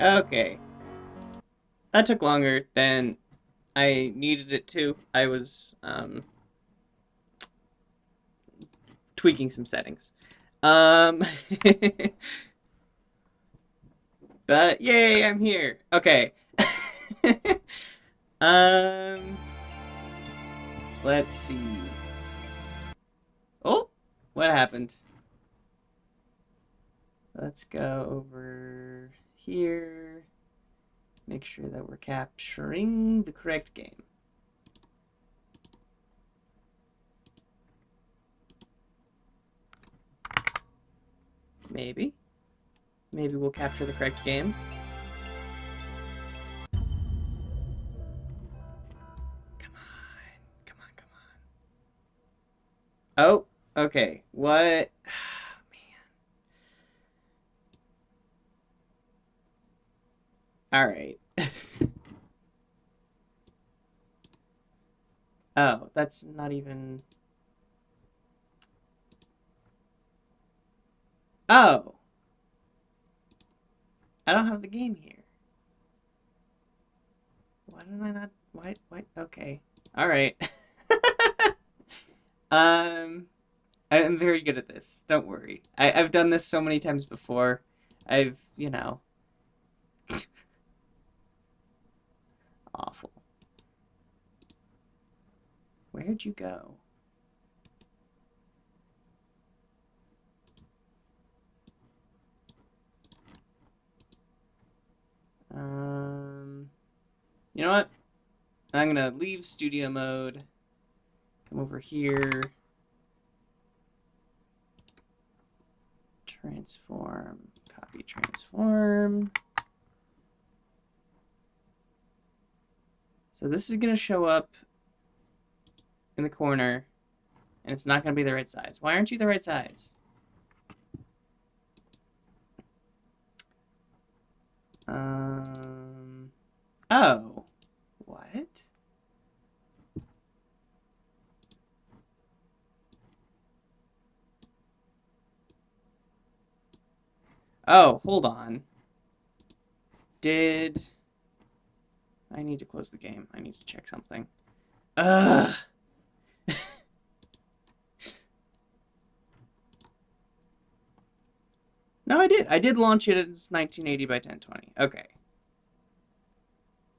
Okay. That took longer than I needed it to. I was tweaking some settings. Um but yay, I'm here. Okay. um let's see. Oh, what happened? Let's go over here. Make sure that we're capturing the correct game. Maybe. Maybe we'll capture the correct game. Come on. Come on, come on. Oh, okay. What? All right. Oh, that's not even. Oh, I don't have the game here. Why did I not? Why? Why? Okay. All right. um, I'm very good at this. Don't worry. I've done this so many times before. I've. Awful. Where'd you go? Um, you know what? I'm gonna leave studio mode. Come over here. Transform. Copy transform. So this is gonna show up in the corner, and it's not gonna be the right size. Why aren't you the right size? Oh. What? Oh, hold on. Did... I need to close the game. I need to check something. Ugh. No, I did. I did launch it as 1980 by 1020. Okay.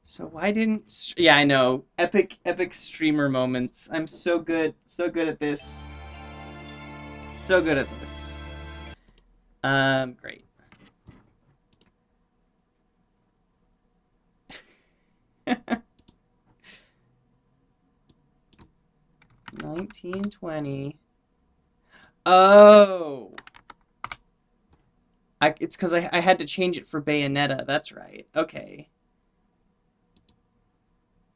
So why didn't... Yeah, I know. Epic streamer moments. I'm so good. So good at this. So good at this. Great. 1920. Oh. It's because I had to change it for Bayonetta. That's right. Okay.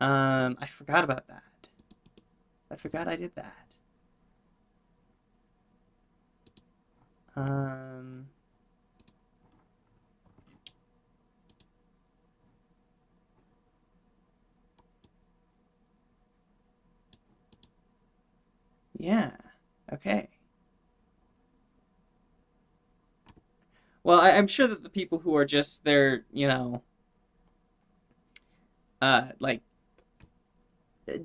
I forgot about that. I forgot I did that. Um, yeah. Okay. Well, I'm sure that the people who are just there, like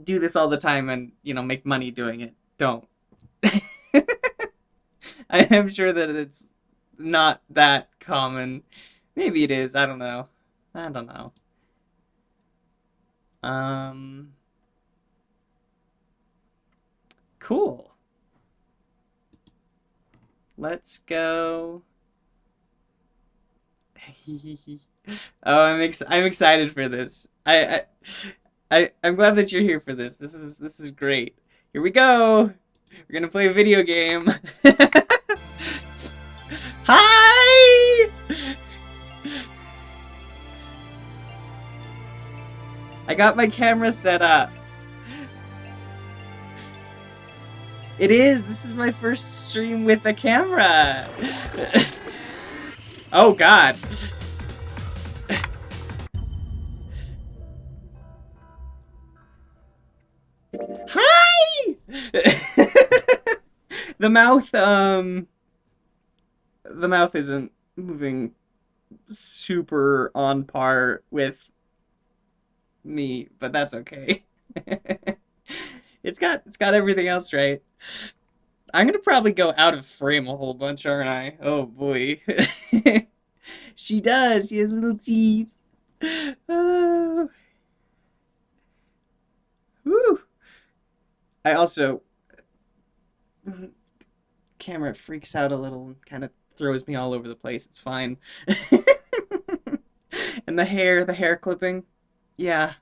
do this all the time and make money doing it, don't. I am sure that it's not that common. Maybe it is. I don't know. I don't know. Um, cool. Let's go. Oh, I'm excited for this. I'm glad that you're here for this. This is great. Here we go. We're gonna play a video game. Hi! I got my camera set up. It is. This is my first stream with a camera. Oh God. Hi! The mouth, the mouth isn't moving super on par with me, but that's okay. It's got everything else right. I'm gonna probably go out of frame a whole bunch, aren't I? Oh boy. She does. She has little teeth. Oh. Whew. I also camera freaks out a little and kind of throws me all over the place. It's fine. And the hair clipping. Yeah.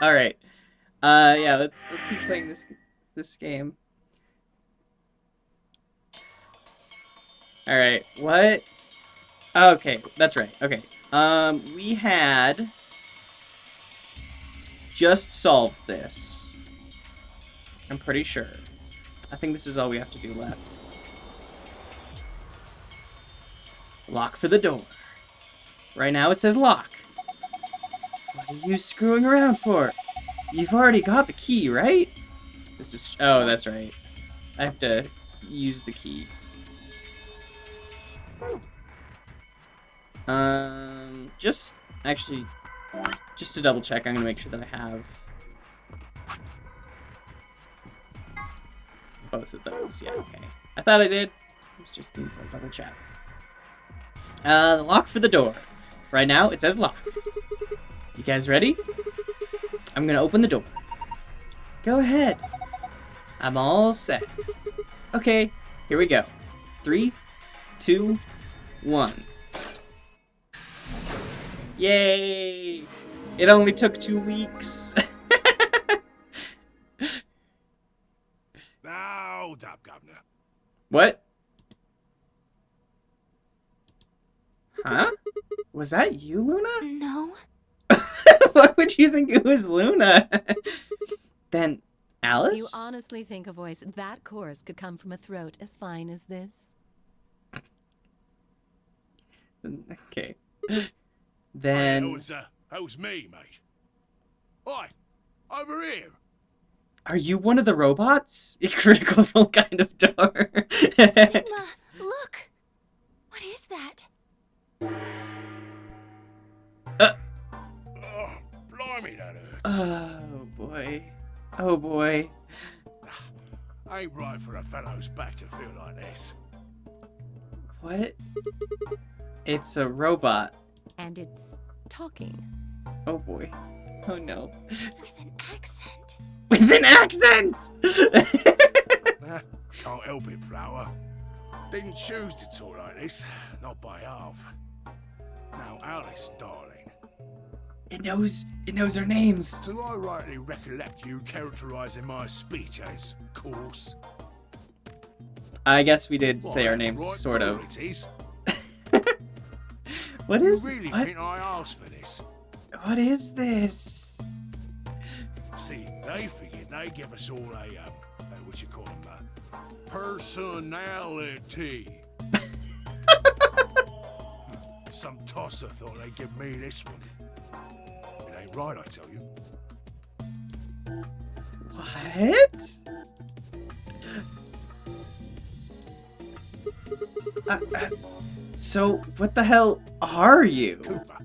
All right. Yeah, let's keep playing this game. All right. What? Okay, that's right. Okay. We had just solved this. I'm pretty sure. I think this is all we have to do left. Lock for the door. Right now it says lock. What are you screwing around for? You've already got the key, right? This is... Oh, that's right. I have to use the key. Just... Actually, just to double check, I'm gonna make sure that I have... both of those. Yeah, okay. I thought I did. I was just doing a double check. The lock for the door. Right now, it says lock. You guys ready? I'm gonna open the door. Go ahead. I'm all set. Okay, here we go. 3, 2, 1. Yay! It only took 2 weeks. Now, hold up, Governor. What? Huh? Was that you, Luna? No. Why would you think it was Luna? Then Alice? You honestly think a voice that coarse could come from a throat as fine as this? Okay. Hey, Then that was me, mate. Oi, over here. are you one of the robots? A critical kind of door. Sigma, look! What is that? Oh, blimey, that hurts. Oh boy. Oh boy. Ain't right for a fellow's back to feel like this. What? It's a robot. And it's talking. Oh boy. Oh no. With an accent. With an accent! Can't help it, Flower. Didn't choose to talk like this, not by half. Now, Alice, darling. It knows our names. Do I rightly recollect you characterising my speech as coarse? I guess we did Well, say our that's names, right, sort of. It is. What You is... really what? think I asked for this? What is this? See, they figured they'd give us all a, what you call them, personality. Some tosser thought they'd give me this one. It ain't right, I tell you. What? So, what the hell are you? Cooper.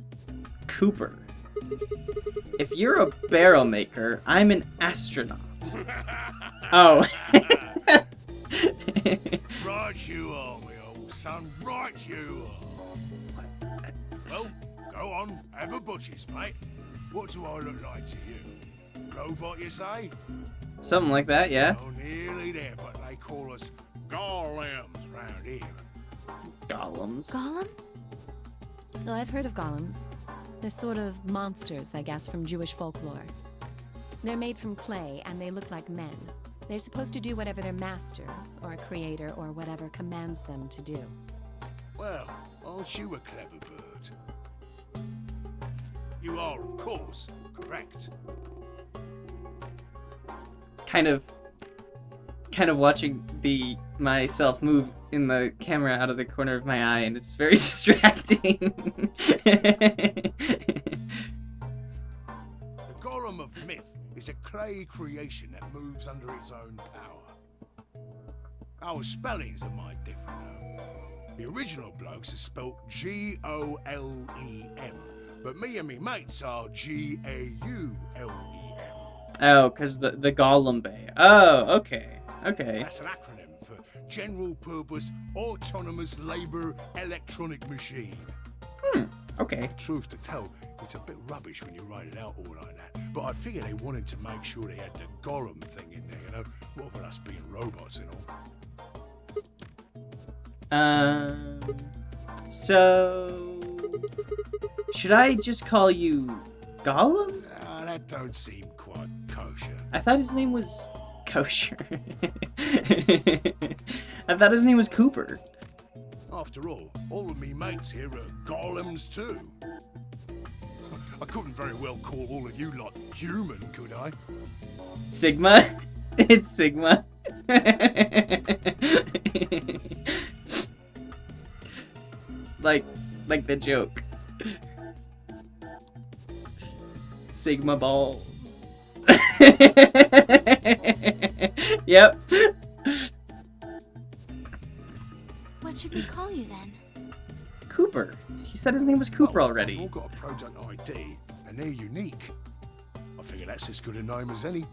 Cooper. If you're a barrel maker, I'm an astronaut. Oh. Right you are, me old son. Right you are. Well, go on, have a butcher's, mate. What do I look like to you? Robot, you say? Something like that, yeah. Oh, nearly there, but they call us golems round here. Golems. Golem? Oh, I've heard of golems. They're sort of monsters, I guess, from Jewish folklore. They're made from clay, and they look like men. They're supposed to do whatever their master, or a creator, or whatever commands them to do. Well, aren't you a clever bird? You are, of course, correct. Kind of watching myself move in the camera out of the corner of my eye, and it's very distracting. The golem of myth is a clay creation that moves under its own power. Our spellings are might different though. The original blokes are spelt Golem, but me and me mates are Gaulem. Oh, because the Gollum Bay. Oh, okay. Okay. That's an acronym for General Purpose Autonomous Labour Electronic Machine. Okay. Truth to tell, it's a bit rubbish when you write it out all like that. But I figure they wanted to make sure they had the Gollum thing in there, you know? What with us being robots and all. So... Should I just call you Gollum? That don't seem quite kosher. I thought his name was Kosher. I thought his name was Cooper. After all of me mates here are golems too. I couldn't very well call all of you lot human, could I? Sigma? It's Sigma. like the joke. Sigma balls. Yep. What should we call you then? Cooper. He said his name was Cooper already. You've all got a product ID, and they're unique. I figure that's as good a name as any.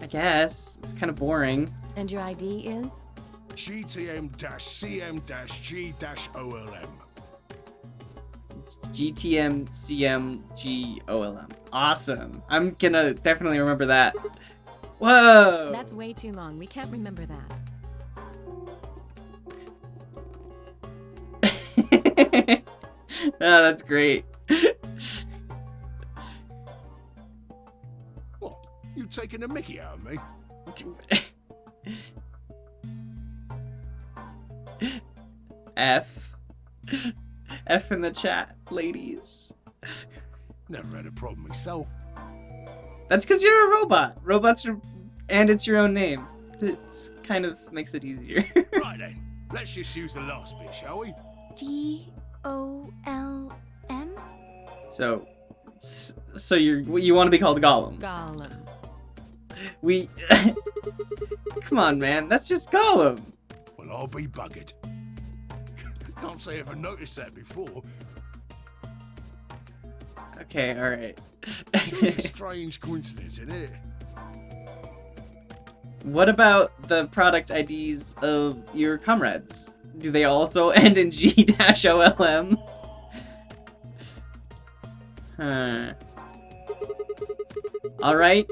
I guess. It's kind of boring. And your ID is? GTM-CM-G-OLM. GTM-CM-G-OLM. Awesome. I'm gonna definitely remember that. Whoa! That's way too long. We can't remember that. Oh, that's great. What? You taking a mickey out of me? F. F in the chat, ladies. Never had a problem myself. That's because you're a robot. Robots are... And it's your own name. It kind of makes it easier. Right then, let's just use the last bit, shall we? Golm? So you want to be called Gollum? Gollum. We... Come on, man. That's just Gollum. Well, I'll be buggered. Can't say I've noticed that before. Okay, alright. Sure, it's a strange coincidence, isn't it? What about the product IDs of your comrades? Do they also end in G-OLM? Huh. Alright.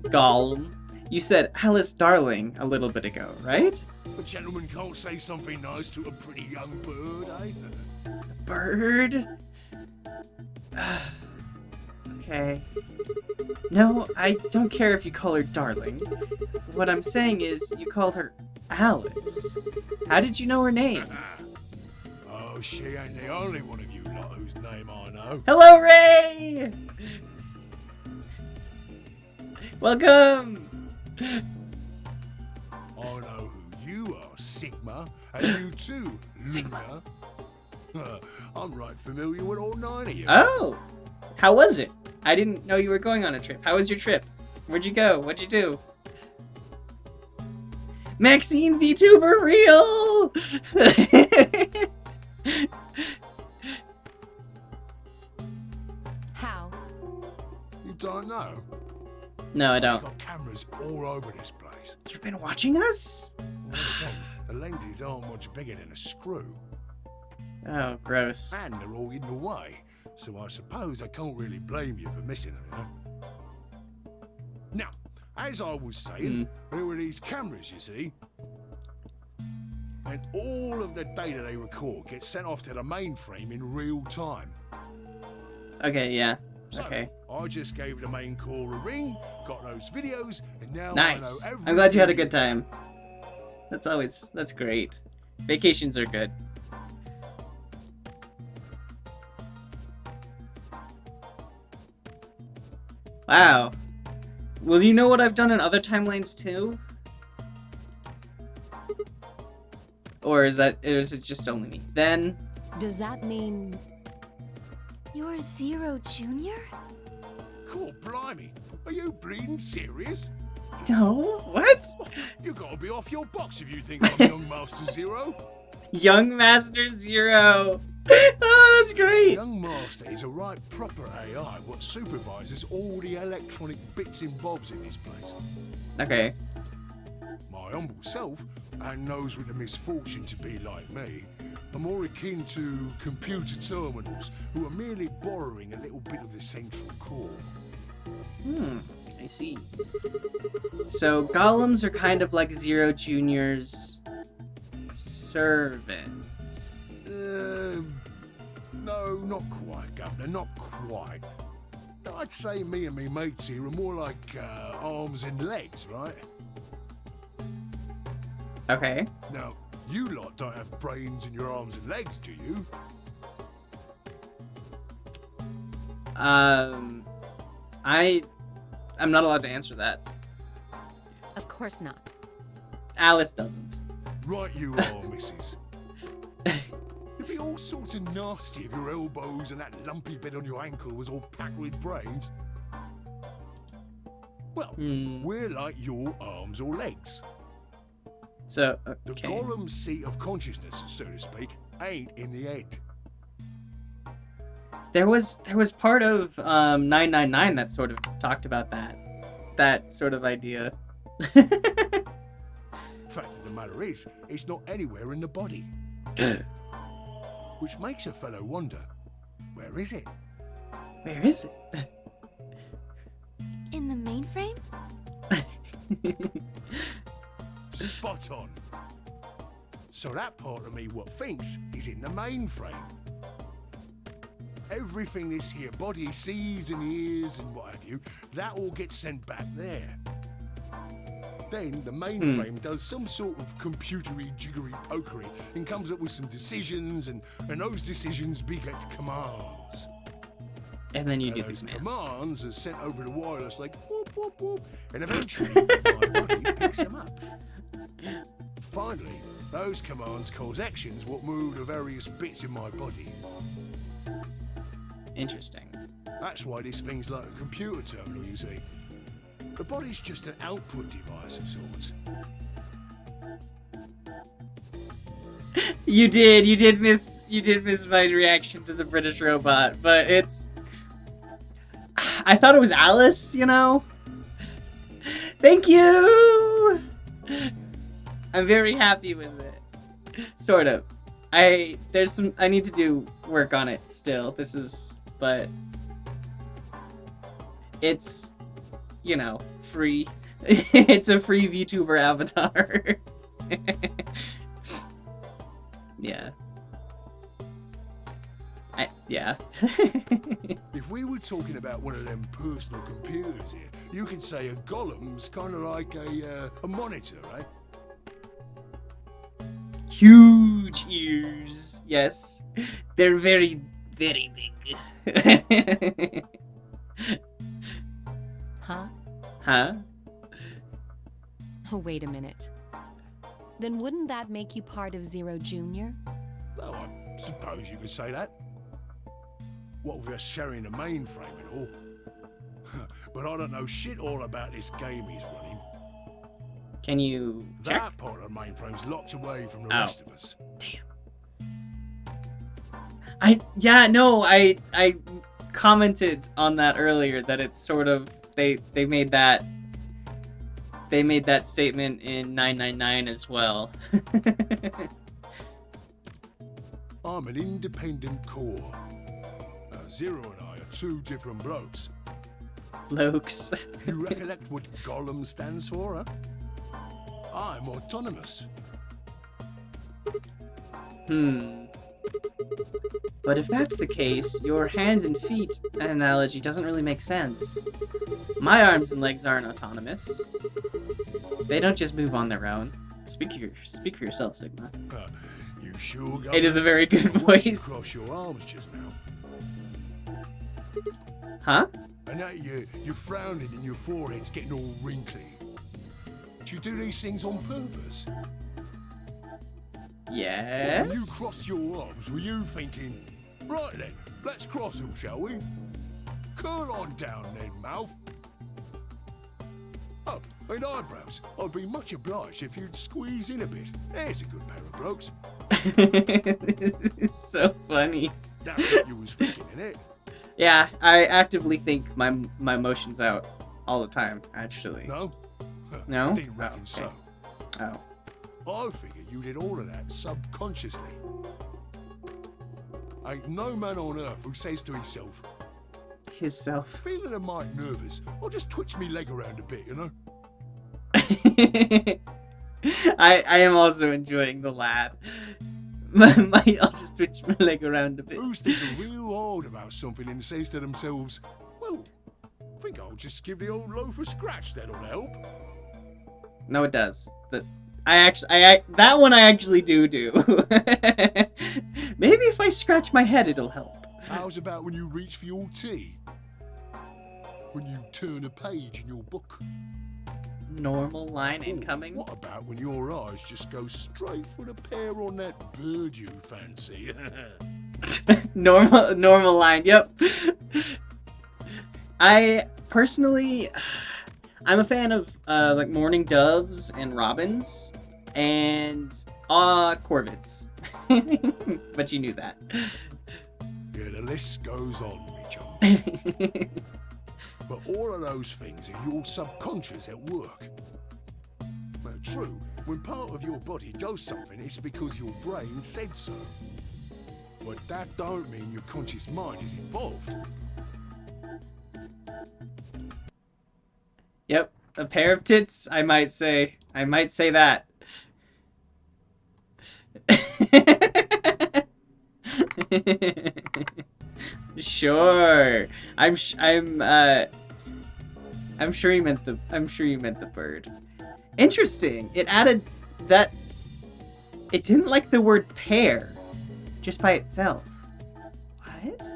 Gollum. You said Alice Darling a little bit ago, right? A gentleman can't say something nice to a pretty young bird, eh? Bird? Okay. No, I don't care if you call her Darling. What I'm saying is, you called her Alice. How did you know her name? Oh, she ain't the only one of you lot whose name I know. Hello, Ray! Welcome! I know who you are, Sigma, and you too, Luna. I'm right familiar with all 9 of you. Oh! How was it? I didn't know you were going on a trip. How was your trip? Where'd you go? What'd you do? Maxine VTuber real! How? You don't know? No, I don't. We've got cameras all over this place. You've been watching us? Well, again, the lenses aren't much bigger than a screw. Oh, gross. And they're all hidden away, so I suppose I can't really blame you for missing them, you know? Now, as I was saying, there were these cameras, you see, and all of the data they record gets sent off to the mainframe in real time. Okay, yeah. So, Okay. I just gave the main core a ring, got those videos, and now I know Nice. everything. I'm glad you had a good time. That's great. Vacations are good. Wow. Well, you know what I've done in other timelines too? Or is it just only me? Then, Does that mean... You're Zero Jr.? Cool, blimey. Are you bleeding serious? No, what? You gotta be off your box if you think I'm young Master Zero. Young Master Zero. Oh, that's great. Young Master is a right proper AI what supervises all the electronic bits and bobs in this place. Okay. My humble self, and those with the misfortune to be like me, are more akin to computer terminals who are merely borrowing a little bit of the central core. I see. So golems are kind of like Zero Jr.'s servants. No, not quite, Governor, not quite. I'd say me and me mates here are more like arms and legs, right? Okay. Now, you lot don't have brains in your arms and legs, do you? I'm not allowed to answer that. Of course not. Alice doesn't. Right you are, missus. It'd be all sorts of nasty if your elbows and that lumpy bit on your ankle was all packed with brains. Well, we're like your arms or legs. So, The okay. golem's seat of consciousness, so to speak, ain't in the head. There was part of 999 that sort of talked about that sort of idea. Fact of the matter is, it's not anywhere in the body. Which makes a fellow wonder, where is it? Where is it? In the mainframe? Spot on. So that part of me what thinks is in the mainframe. Everything this here body sees and hears and what have you, that all gets sent back there. Then the mainframe does some sort of computery jiggery pokery and comes up with some decisions, and those decisions beget commands. And then you And do those these commands. commands are sent over the wireless like whoop whoop whoop, and eventually my body picks them up. Finally, those commands cause actions what move the various bits in my body. Interesting. That's why this thing's like a computer terminal, you see. The body's just an output device of sorts. You did miss my reaction to the British robot, but I thought it was Alice, you know? Thank you! I'm very happy with it. Sort of. I need to do work on it still. But it's, you know, free. It's a free VTuber avatar. Yeah. Yeah. If we were talking about one of them personal computers here, you could say a golem's kind of like a monitor, right? Huge ears. Yes. They're very, very big. Huh? Huh? Oh, wait a minute. Then wouldn't that make you part of Zero Jr.? Well, I suppose you could say that. What with us sharing the mainframe and all. But I don't know shit all about this game he's running. Can you check? That part of the mainframe's locked away from the Oh. rest of us. I commented on that earlier that it's sort of they made that statement in 999 as well. I'm an independent core. Zero and I are two different blokes. Lokes. You recollect what Golem stands for, huh? I'm autonomous. But if that's the case, your hands and feet analogy doesn't really make sense. My arms and legs aren't autonomous. They don't just move on their own. Speak for yourself, Sigma. You sure got It is a very good I watched you voice. cross your arms just now. Huh? And now you're frowning and your forehead's getting all wrinkly. Do you do these things on purpose? Yes. When you crossed your arms, were you thinking, right then, let's cross them, shall we? Cool on down then, mouth. Oh, and eyebrows. I'd be much obliged if you'd squeeze in a bit. There's a good pair of blokes. This is so funny. That's what you was thinking, innit? Yeah, I actively think my emotions out all the time, actually. No? No? Didn't reckon Oh, okay. so. Oh. I figure you did all of that subconsciously. Ain't no man on earth who says to himself, His self. feeling a mite nervous, I'll just twitch me leg around a bit, you know? I am also enjoying the lad. I'll just twitch my leg around a bit. Who's thinking real hard about something and says to themselves, well, I think I'll just give the old loaf a scratch, that'll help. No, it does. That one I actually do. Maybe if I scratch my head, it'll help. How's about when you reach for your tea? When you turn a page in your book? Normal line Or incoming. What about when your eyes just go straight for the pair on that bird you fancy? normal line. Yep. I personally, I'm a fan of like mourning doves and robins and corvids. But you knew that. Yeah, the list goes on, me chum. But all of those things are your subconscious at work. Well, true, when part of your body does something, it's because your brain said so. But that don't mean your conscious mind is involved. Yep, a pair of tits, I might say. I might say that. Sure. I'm sure you meant the bird. Interesting. It added that it didn't like the word pair just by itself. What?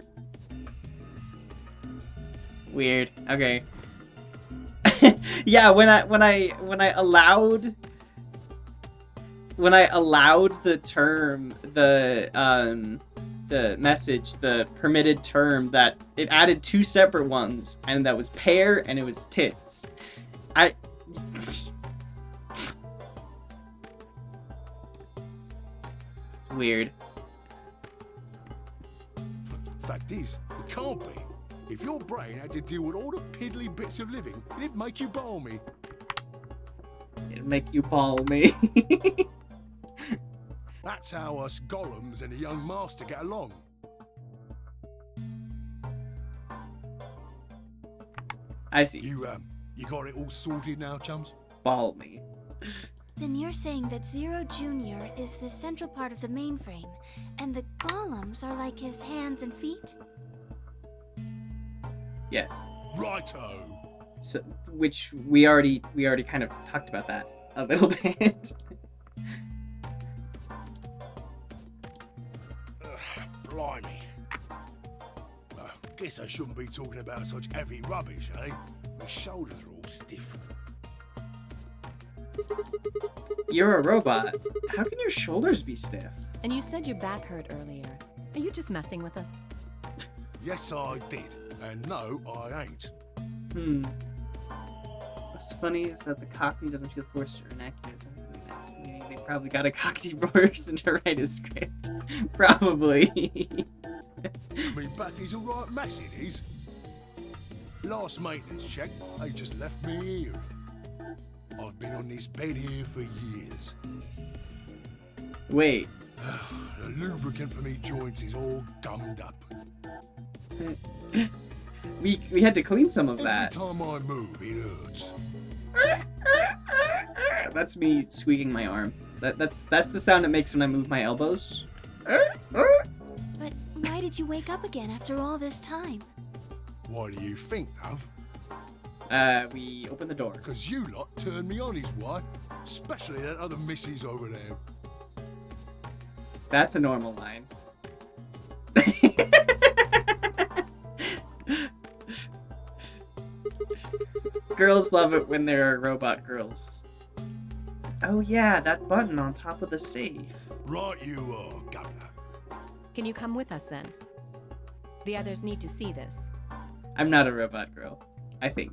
Weird. Okay. Yeah, when I allowed the term, the message, the permitted term, that it added two separate ones, and that was pair and it was tits. It's weird. Fact is, it can't be. If your brain had to deal with all the piddly bits of living, it'd make you balmy. It'll make you ball me. That's how us golems and the young master get along. I see. You got it all sorted now, chums? Ball me. Then you're saying that Zero Jr. is the central part of the mainframe, and the golems are like his hands and feet? Yes. Righto. So, which we already kind of talked about that a little bit. Blimey. Guess I shouldn't be talking about such heavy rubbish, eh? My shoulders are all stiff. You're a robot. How can your shoulders be stiff? And you said your back hurt earlier. Are you just messing with us? Yes, I did. And no, I ain't. What's funny is that the Cockney doesn't feel forced or inaccurate. They probably got a Cockney person to write a script. Probably. Me back is a right mess, it is. Last maintenance check, they just left me here. I've been on this bed here for years. Wait. The lubricant for me joints is all gummed up. We had to clean some of that. Every time I move, it hurts. That's me squeaking my arm. That's the sound it makes when I move my elbows. But why did you wake up again after all this time? What do you think, love? We open the door. Because you lot turned me on, is why. Especially that other missus over there. That's a normal line. Girls love it when there are robot girls. Oh yeah, that button on top of the safe. Right you are, Governor. Can you come with us then? The others need to see this. I'm not a robot girl, I think.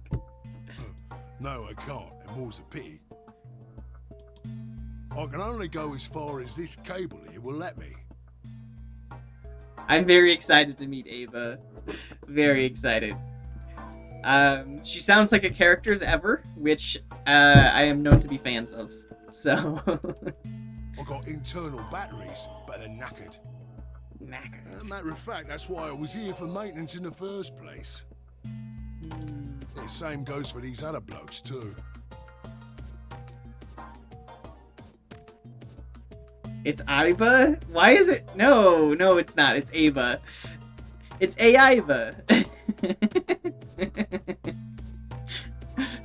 No, I can't, and more's a pity. I can only go as far as this cable here will let me. I'm very excited to meet Ava. Very excited. She sounds like a character as ever, which I am known to be fans of. So. I got internal batteries, but they're knackered. Knackered. Matter of fact, that's why I was here for maintenance in the first place. The same goes for these other blokes too. It's Aiba? Why is it? No, it's not. It's Ava. It's Aiba.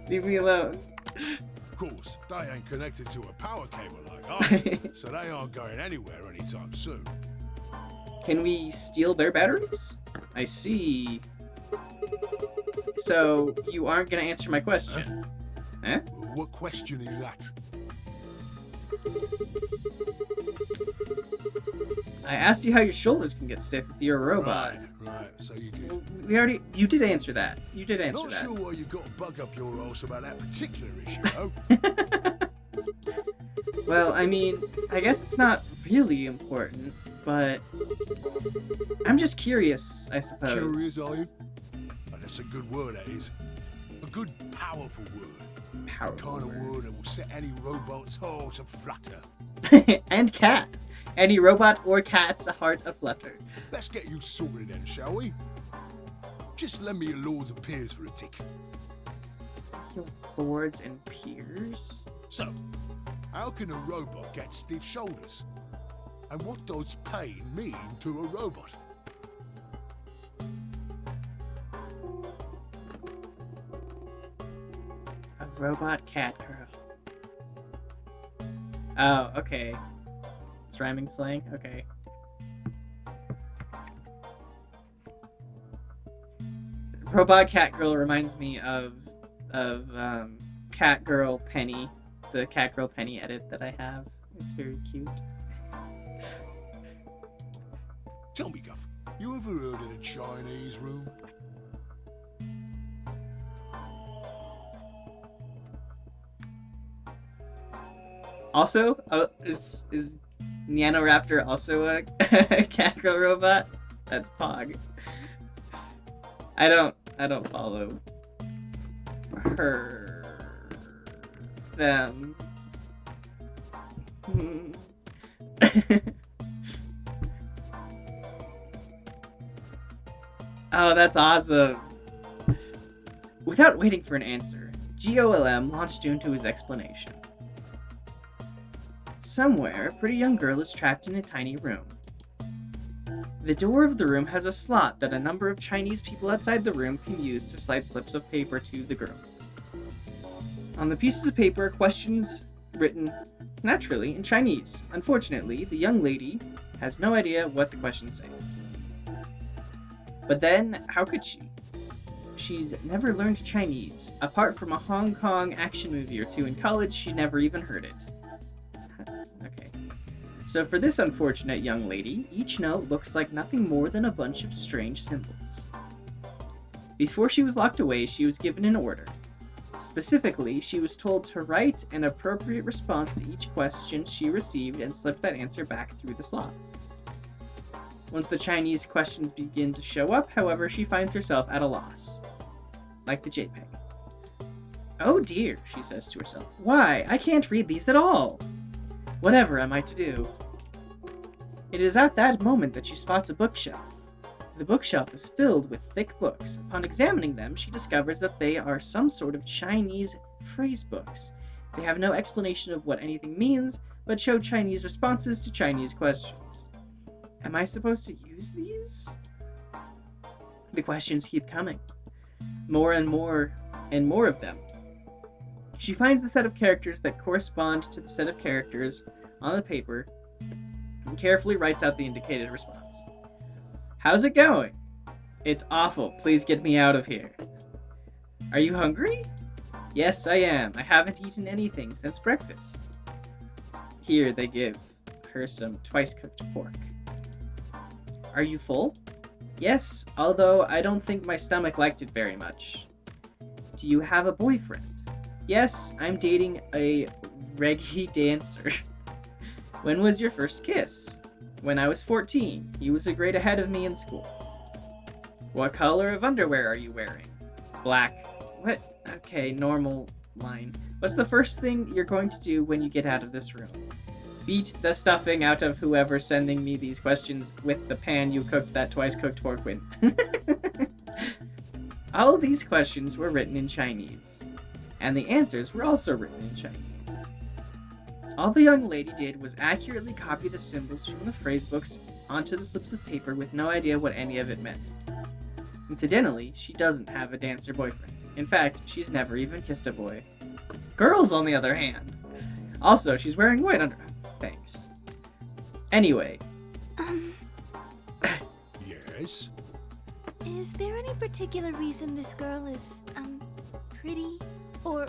Leave me alone. Of course, they ain't connected to a power cable like I am, so they aren't going anywhere anytime soon. Can we steal their batteries? I see. So, you aren't gonna answer my question. Huh? What question is that? I asked you how your shoulders can get stiff if you're a robot. Right, so you did. Well, you did answer that. You did answer Not that. sure why you got a bug up your arse about that particular issue, though. Well, I mean, I guess it's not really important, but I'm just curious, I suppose. Curious, are you? Oh, that's a good word, that is. A good, powerful word. Powerful The kind of word. word that will set any robot's heart aflutter. And cat. Any robot or cat's heart aflutter. Let's get you sorted then, shall we? Just lend me your lords and peers for a tick. Your lords and peers? So, how can a robot get stiff shoulders? And what does pain mean to a robot? A robot cat girl. Oh, okay. It's rhyming slang? Okay. Robot cat girl reminds me of Cat Girl Penny, the Cat Girl Penny edit that I have. It's very cute. Tell me, Guff, you ever heard of the Chinese room? Also, is Nanoraptor also a cat girl robot? That's Pog. I don't follow her. Them. Oh, that's awesome. Without waiting for an answer, GOLM launched into his explanation. Somewhere, a pretty young girl is trapped in a tiny room. The door of the room has a slot that a number of Chinese people outside the room can use to slide slips of paper to the girl. On the pieces of paper are questions written, naturally, in Chinese. Unfortunately, the young lady has no idea what the questions say. But then, how could she? She's never learned Chinese. Apart from a Hong Kong action movie or two in college, she never even heard it. Okay. So for this unfortunate young lady, each note looks like nothing more than a bunch of strange symbols. Before she was locked away, she was given an order. Specifically, she was told to write an appropriate response to each question she received and slip that answer back through the slot. Once the Chinese questions begin to show up, however, she finds herself at a loss. Like the JPEG. Oh dear, she says to herself. Why? I can't read these at all. Whatever am I to do? It is at that moment that she spots a bookshelf. The bookshelf is filled with thick books. Upon examining them, she discovers that they are some sort of Chinese phrase books. They have no explanation of what anything means, but show Chinese responses to Chinese questions. Am I supposed to use these? The questions keep coming. More and more and more of them. She finds the set of characters that correspond to the set of characters on the paper and carefully writes out the indicated response. How's it going? It's awful. Please get me out of here. Are you hungry? Yes, I am. I haven't eaten anything since breakfast. Here, they give her some twice-cooked pork. Are you full? Yes, although I don't think my stomach liked it very much. Do you have a boyfriend? Yes, I'm dating a reggae dancer. When was your first kiss? When I was 14. He was a grade ahead of me in school. What color of underwear are you wearing? Black. What? Okay, normal line. What's the first thing you're going to do when you get out of this room? Beat the stuffing out of whoever's sending me these questions with the pan you cooked that twice cooked pork in. All these questions were written in Chinese, and the answers were also written in Chinese. All the young lady did was accurately copy the symbols from the phrase books onto the slips of paper with no idea what any of it meant. Incidentally, she doesn't have a dancer boyfriend. In fact, she's never even kissed a boy. Girls, on the other hand. Also, she's wearing white underwear. Thanks. Anyway. Yes? Is there any particular reason this girl is, pretty? Or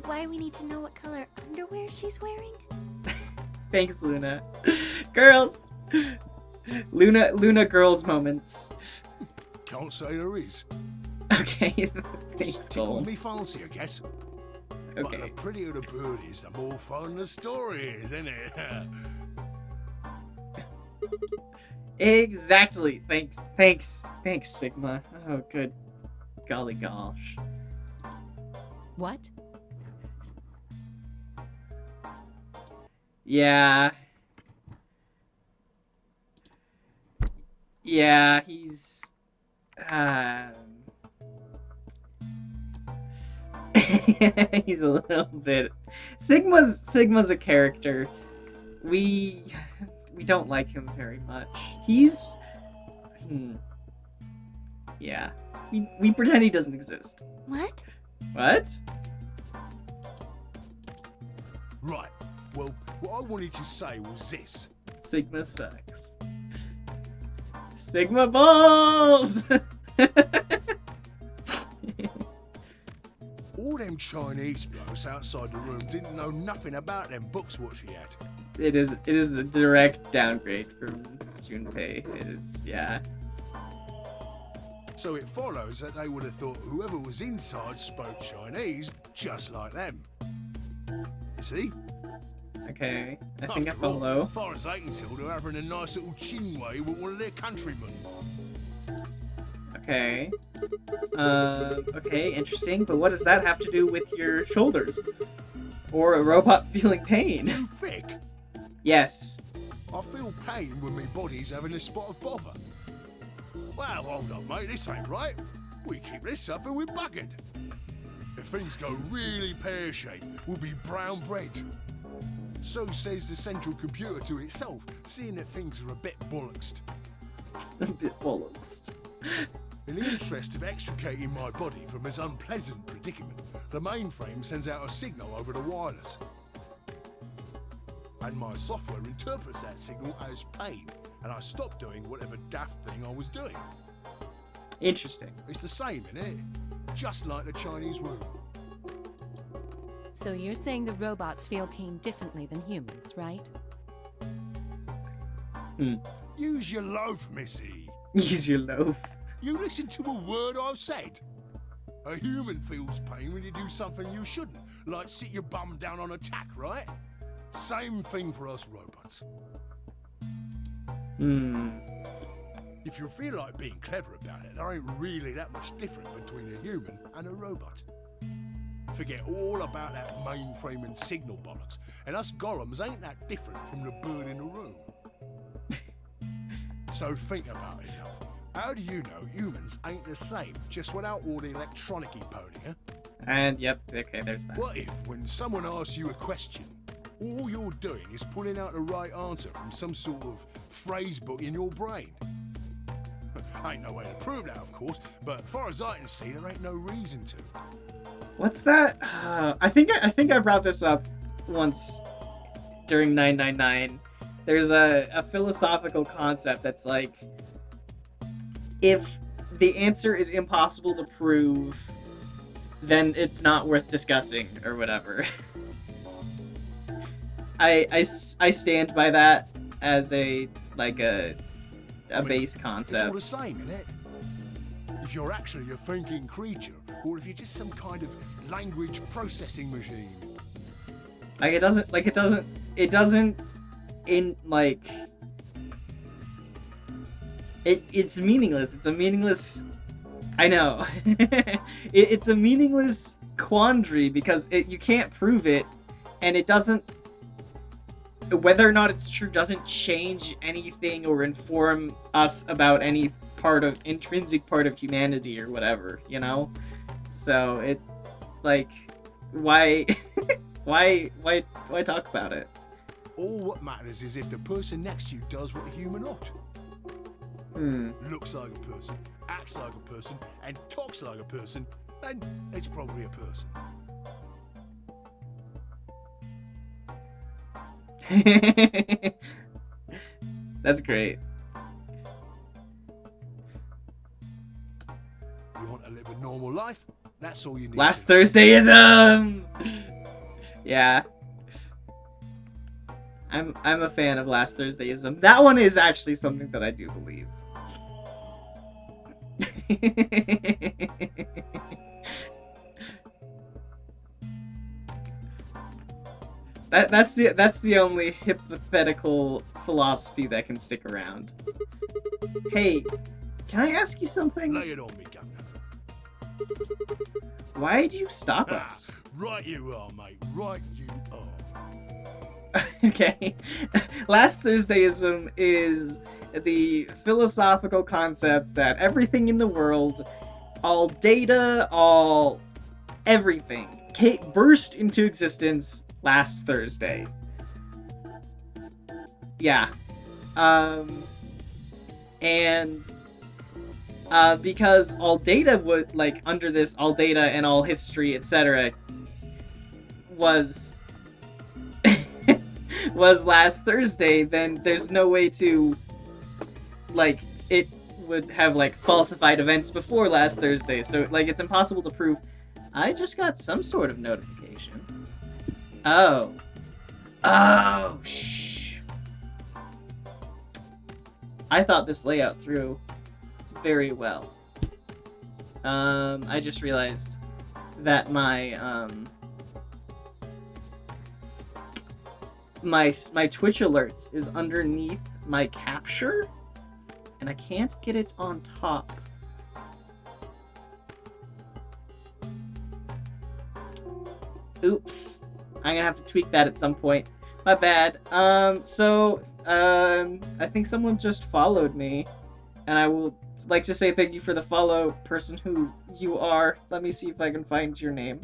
why we need to know what color underwear she's wearing? Thanks, Luna. Girls! Luna girls moments. Can't say there is. Okay, thanks, Tickle Cole. me fancy, I guess. But Okay. the prettier the bird is, the more fun the story is, isn't it? Exactly. Thanks, Sigma. Oh, good golly gosh. What? Yeah. Yeah, he's... he's a little bit... Sigma's a character. We don't like him very much. He's... Yeah. We pretend he doesn't exist. What? What? Right. Well, what I wanted to say was this. Sigma sucks. Sigma balls! All them Chinese blokes outside the room didn't know nothing about them books what she had. It is a direct downgrade from Junpei. It is, yeah. So it follows that they would have thought whoever was inside spoke Chinese just like them. You see? Okay, I think I After all, follow. As far as they can tell, they're having a nice little chinway with one of their countrymen. Okay. Okay, interesting, but what does that have to do with your shoulders? Or a robot feeling pain? You thick? Yes. I feel pain when my body's having a spot of bother. Well, hold on, mate, this ain't right. We keep this up and we're buggered. If things go really pear-shaped, we'll be brown bread. So says the central computer to itself, seeing that things are a bit bollocksed. A bit bollocks. In the interest of extricating my body from this unpleasant predicament, the mainframe sends out a signal over the wireless. And my software interprets that signal as pain, and I stop doing whatever daft thing I was doing. Interesting. It's the same, innit? Just like the Chinese room. So you're saying the robots feel pain differently than humans, right? Use your loaf, missy. Use your loaf. You listen to a word I've said. A human feels pain when you do something you shouldn't, like sit your bum down on a tack, right? Same thing for us robots. If you feel like being clever about it, there ain't really that much different between a human and a robot. Forget all about that mainframe and signal bollocks, and us golems ain't that different from the bird in the room. So think about it, love. How do you know humans ain't the same, just without all the electronic-y pony, huh? And yep, okay, there's that. What if, when someone asks you a question, all you're doing is pulling out the right answer from some sort of phrase book in your brain? Ain't no way to prove that, of course, but as far as I can see, there ain't no reason to. What's that? I think I brought this up once during 999. There's a philosophical concept that's like, if the answer is impossible to prove, then it's not worth discussing or whatever. I stand by that as a a base It's all concept. the same, innit? If you're actually a thinking creature, or if you're just some kind of language processing machine. Like it doesn't in like it's meaningless. It's a meaningless. I know. It's a meaningless quandary because you can't prove it, and it doesn't. Whether or not it's true doesn't change anything or inform us about any intrinsic part of humanity or whatever, you know? So it, like, why, why talk about it? All what matters is if the person next to you does what a human ought. Looks like a person, acts like a person, and talks like a person, then it's probably a person. That's great. You want to live a normal life? That's all you need. Last Thursdayism. Yeah. I'm a fan of Last Thursdayism. That one is actually something that I do believe. That's the only hypothetical philosophy that can stick around. Hey, can I ask you something? Lay it on me, Governor. Why do you stop us? Right you are, mate. Right you are. Okay. Last Thursdayism is the philosophical concept that everything in the world, all data, all everything, burst into existence last Thursday. Yeah. And because all data would, like, under this, all data and all history, etc., was last Thursday, then there's no way to, like, it would have, like, falsified events before last Thursday, so, like, it's impossible to prove. I just got some sort of notification. Oh, shh. I thought this layout through very well. I just realized that my Twitch alerts is underneath my capture, and I can't get it on top. Oops. I'm gonna have to tweak that at some point. My bad. I think someone just followed me, and I will like to say thank you for the follow, person who you are. Let me see if I can find your name.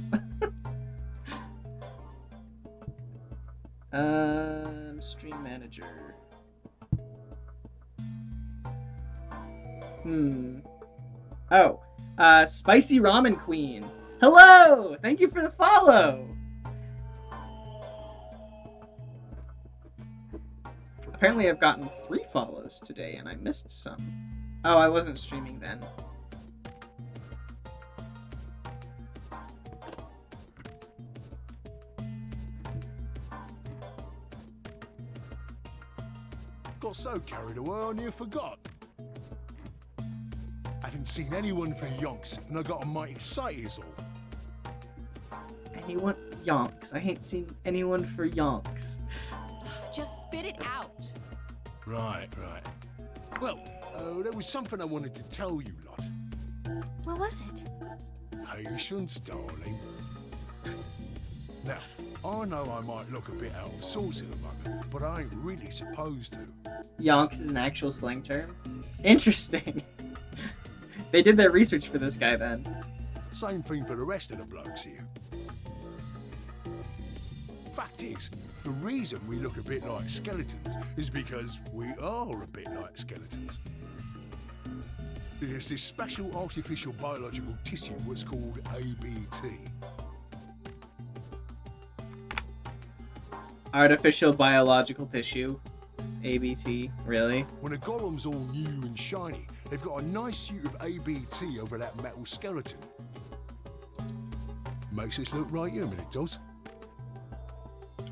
Stream manager. Oh, Spicy Ramen Queen. Hello! Thank you for the follow! Apparently I've gotten 3 follows today, and I missed some. Oh, I wasn't streaming then. Got so carried away I near forgot. I haven't seen anyone for yonks, and I got a mighty excited is all. Anyone? Yonks. I ain't seen anyone for yonks. Just spit it out. Right. Well, there was something I wanted to tell you lot. What was it? Patience, darling. Now, I know I might look a bit out of sorts at the moment, but I ain't really supposed to. Yonks is an actual slang term? Interesting. They did their research for this guy then. Same thing for the rest of the blokes here. Fact is, the reason we look a bit like skeletons is because we are a bit like skeletons. There's this special artificial biological tissue what's called ABT. Artificial biological tissue. ABT, really? When a golem's all new and shiny, they've got a nice suit of ABT over that metal skeleton. Makes us look right human, it does.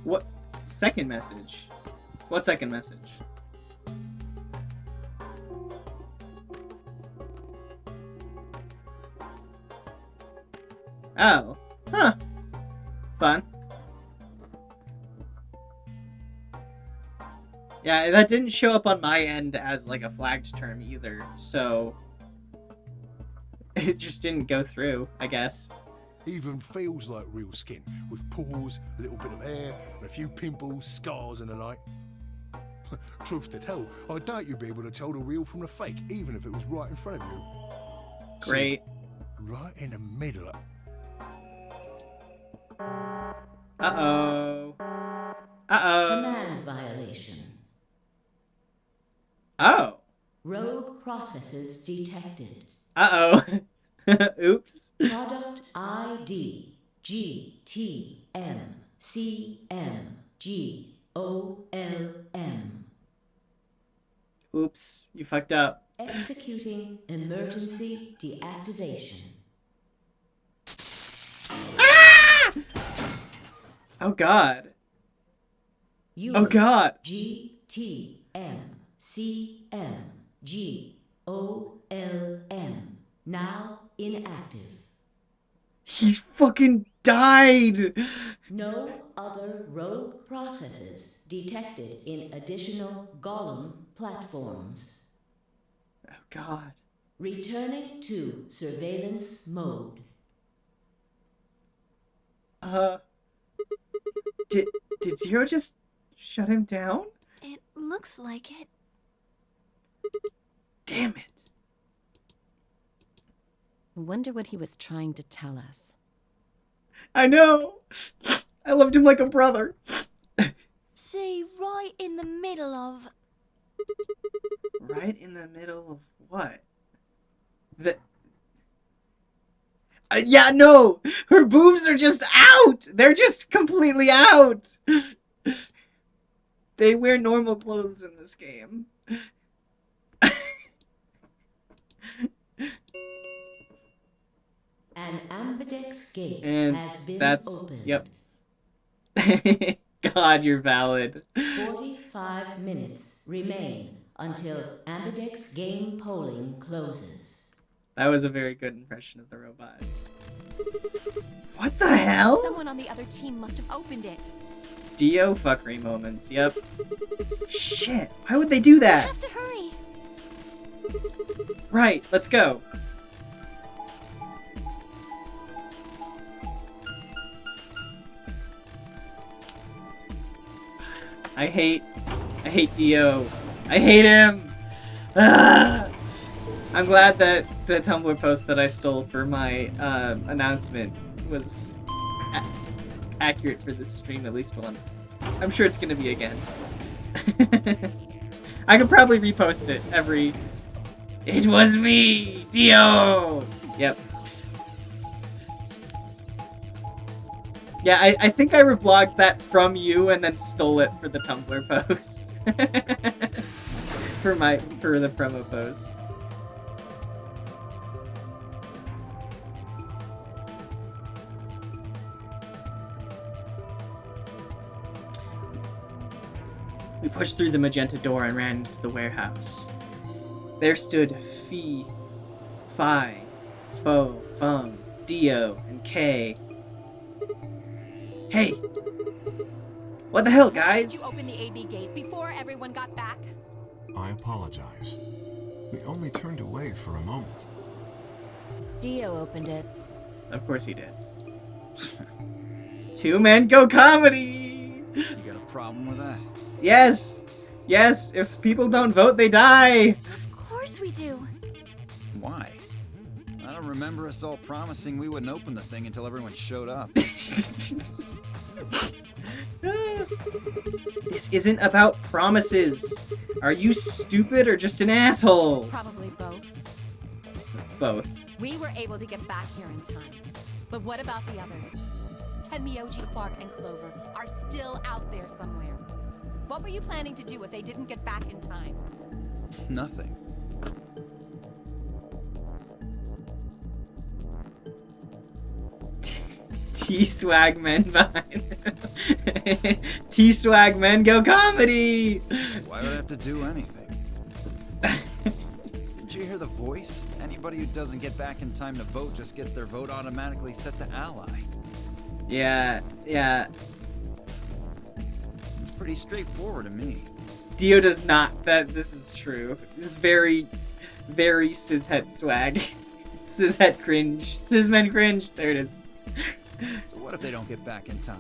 What? Second message? What second message? Oh. Huh. Fun. Yeah, that didn't show up on my end as like a flagged term either, so it just didn't go through, I guess. Even feels like real skin, with pores, a little bit of hair, and a few pimples, scars and the like. Truth to tell, I doubt you'd be able to tell the real from the fake, even if it was right in front of you. Great. See, right in the middle. Uh-oh. Uh-oh. Command violation. Oh. Rogue processes detected. Uh-oh. Oops. Product ID GTMCMGOLM. Oops. You fucked up. Executing emergency deactivation. Ah! Oh god. Oh god. GTMCMGOLM. Now inactive. He fucking died. No other rogue processes detected in additional Golem platforms. Oh god. Returning to surveillance mode. Did Zero just shut him down? It looks like it. Damn it. Wonder what he was trying to tell us. I know. I loved him like a brother. See, right in the middle of... Right in the middle of what? Yeah, no! Her boobs are just out! They're just completely out! They wear normal clothes in this game. An ambidex gate And has been that's... opened. Yep. God, you're valid. 45 minutes remain until ambidex game polling closes. That was a very good impression of the robot. What the hell? Someone on the other team must have opened it. Dio fuckery moments, yep. Shit, why would they do We that? have to hurry. Right, let's go. I hate Dio. I hate him. Ah! I'm glad that the Tumblr post that I stole for my announcement was accurate for this stream at least once. I'm sure it's gonna be again. I could probably repost it every... It was me, Dio! Yep. Yeah, I think I reblogged that from you and then stole it for the Tumblr post. for the promo post. We pushed through the magenta door and ran into the warehouse. There stood Fee, Fi, Fo, Fum, Dio, and Kay. Hey! What the hell, guys? Did you open the AB gate before everyone got back? I apologize. We only turned away for a moment. Dio opened it. Of course he did. Two men go comedy! You got a problem with that? Yes! Yes, if people don't vote, they die! Of course we do. Why? I don't remember us all promising we wouldn't open the thing until everyone showed up. This isn't about promises. Are you stupid or just an asshole? Probably both. Both. We were able to get back here in time. But what about the others? And Miyoji, Quark, and Clover are still out there somewhere. What were you planning to do if they didn't get back in time? Nothing. T-Swag men behind. T-Swag men go comedy! Why would I have to do anything? Did you hear the voice? Any anybody who doesn't get back in time to vote just gets their vote automatically set to ally. Yeah. It's pretty straightforward to me. Dio does not. This is true. This is very, very cishet swag. Cishet cringe. Cismen cringe. There it is. So what if they don't get back in time?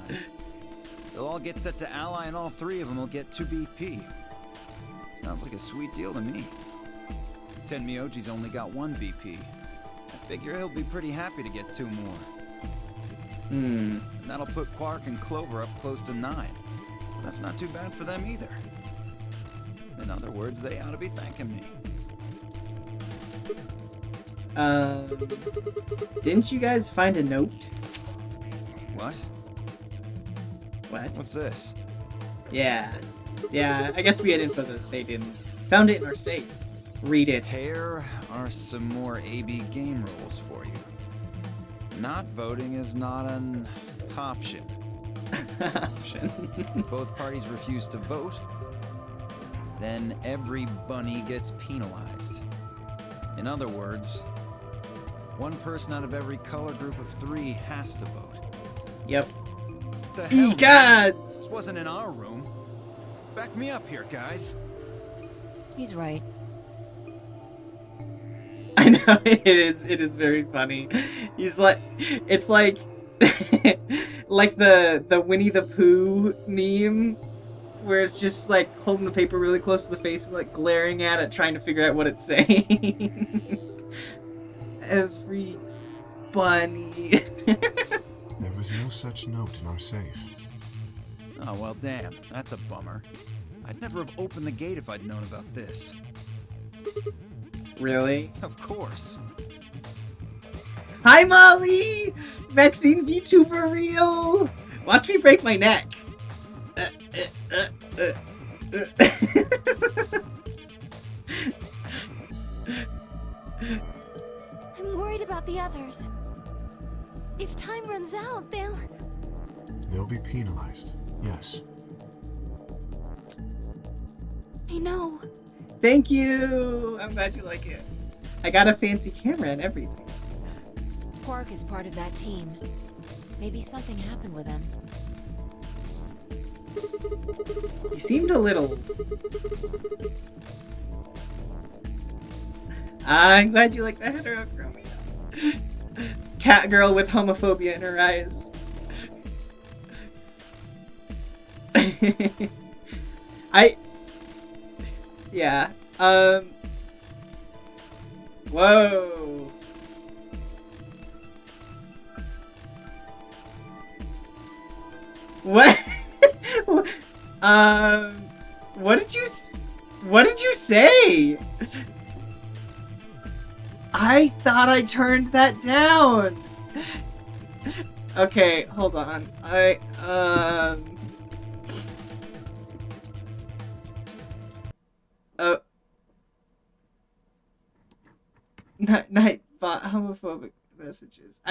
They'll all get set to ally and all 3 of them will get 2 BP. Sounds like a sweet deal to me. Tenmyoji's only got 1 BP. I figure he'll be pretty happy to get 2 more. And that'll put Quark and Clover up close to 9. So that's not too bad for them either. In other words, they ought to be thanking me. Didn't you guys find a note? What? What? What's this? Yeah, I guess we had info that they didn't. Found it in our safe. Read it. Here are some more AB game rules for you. Not voting is not an option. If both parties refuse to vote, then every bunny gets penalized. In other words, 1 person out of every color group of 3 has to vote. Yep. The hell, man? Egods! This wasn't in our room. Back me up here, guys. He's right. I know, it is very funny. He's like, it's like, like the Winnie the Pooh meme, where it's just like holding the paper really close to the face and like glaring at it, trying to figure out what it's saying. Every bunny. There was no such note in our safe. Oh, well, damn. That's a bummer. I'd never have opened the gate if I'd known about this. Really? Of course. Hi, Molly! Vaccine VTuber real! Watch me break my neck. I'm worried about the others. If time runs out, They'll be penalized, yes. I know. Thank you! I'm glad you like it. I got a fancy camera and everything. Quark is part of that team. Maybe something happened with him. You seemed a little... I'm glad you like the heterochromia. Cat girl with homophobia in her eyes. Yeah. Whoa. What? What did you say? I thought I turned that down. Okay, hold on. Nightbot homophobic messages.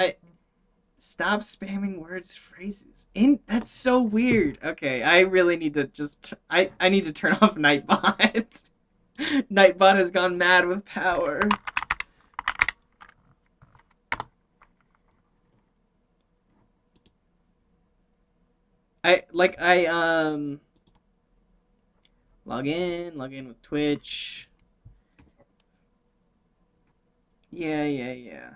Stop spamming words, phrases. That's so weird. Okay, I really need to just... I need to turn off Nightbot. Nightbot has gone mad with power. Log in with Twitch. Yeah.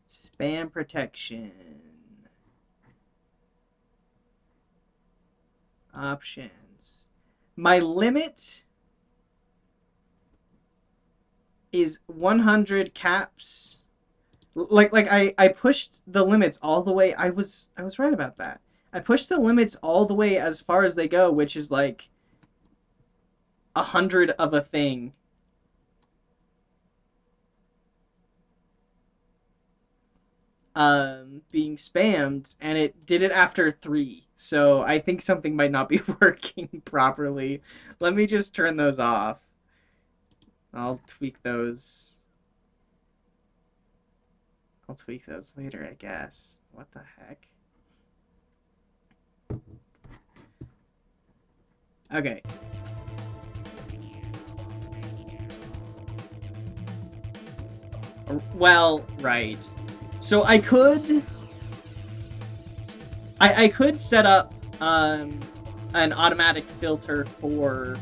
Spam protection. Options. My limit is 100 caps. Like I pushed the limits all the way. I was right about that. I pushed the limits all the way as far as they go, which is like 100 of a thing. Being spammed, and it did it after 3. So I think something might not be working properly. Let me just turn those off. I'll tweak those. I'll tweak those later, I guess. What the heck? Okay. Well, right. So I could set up an automatic filter for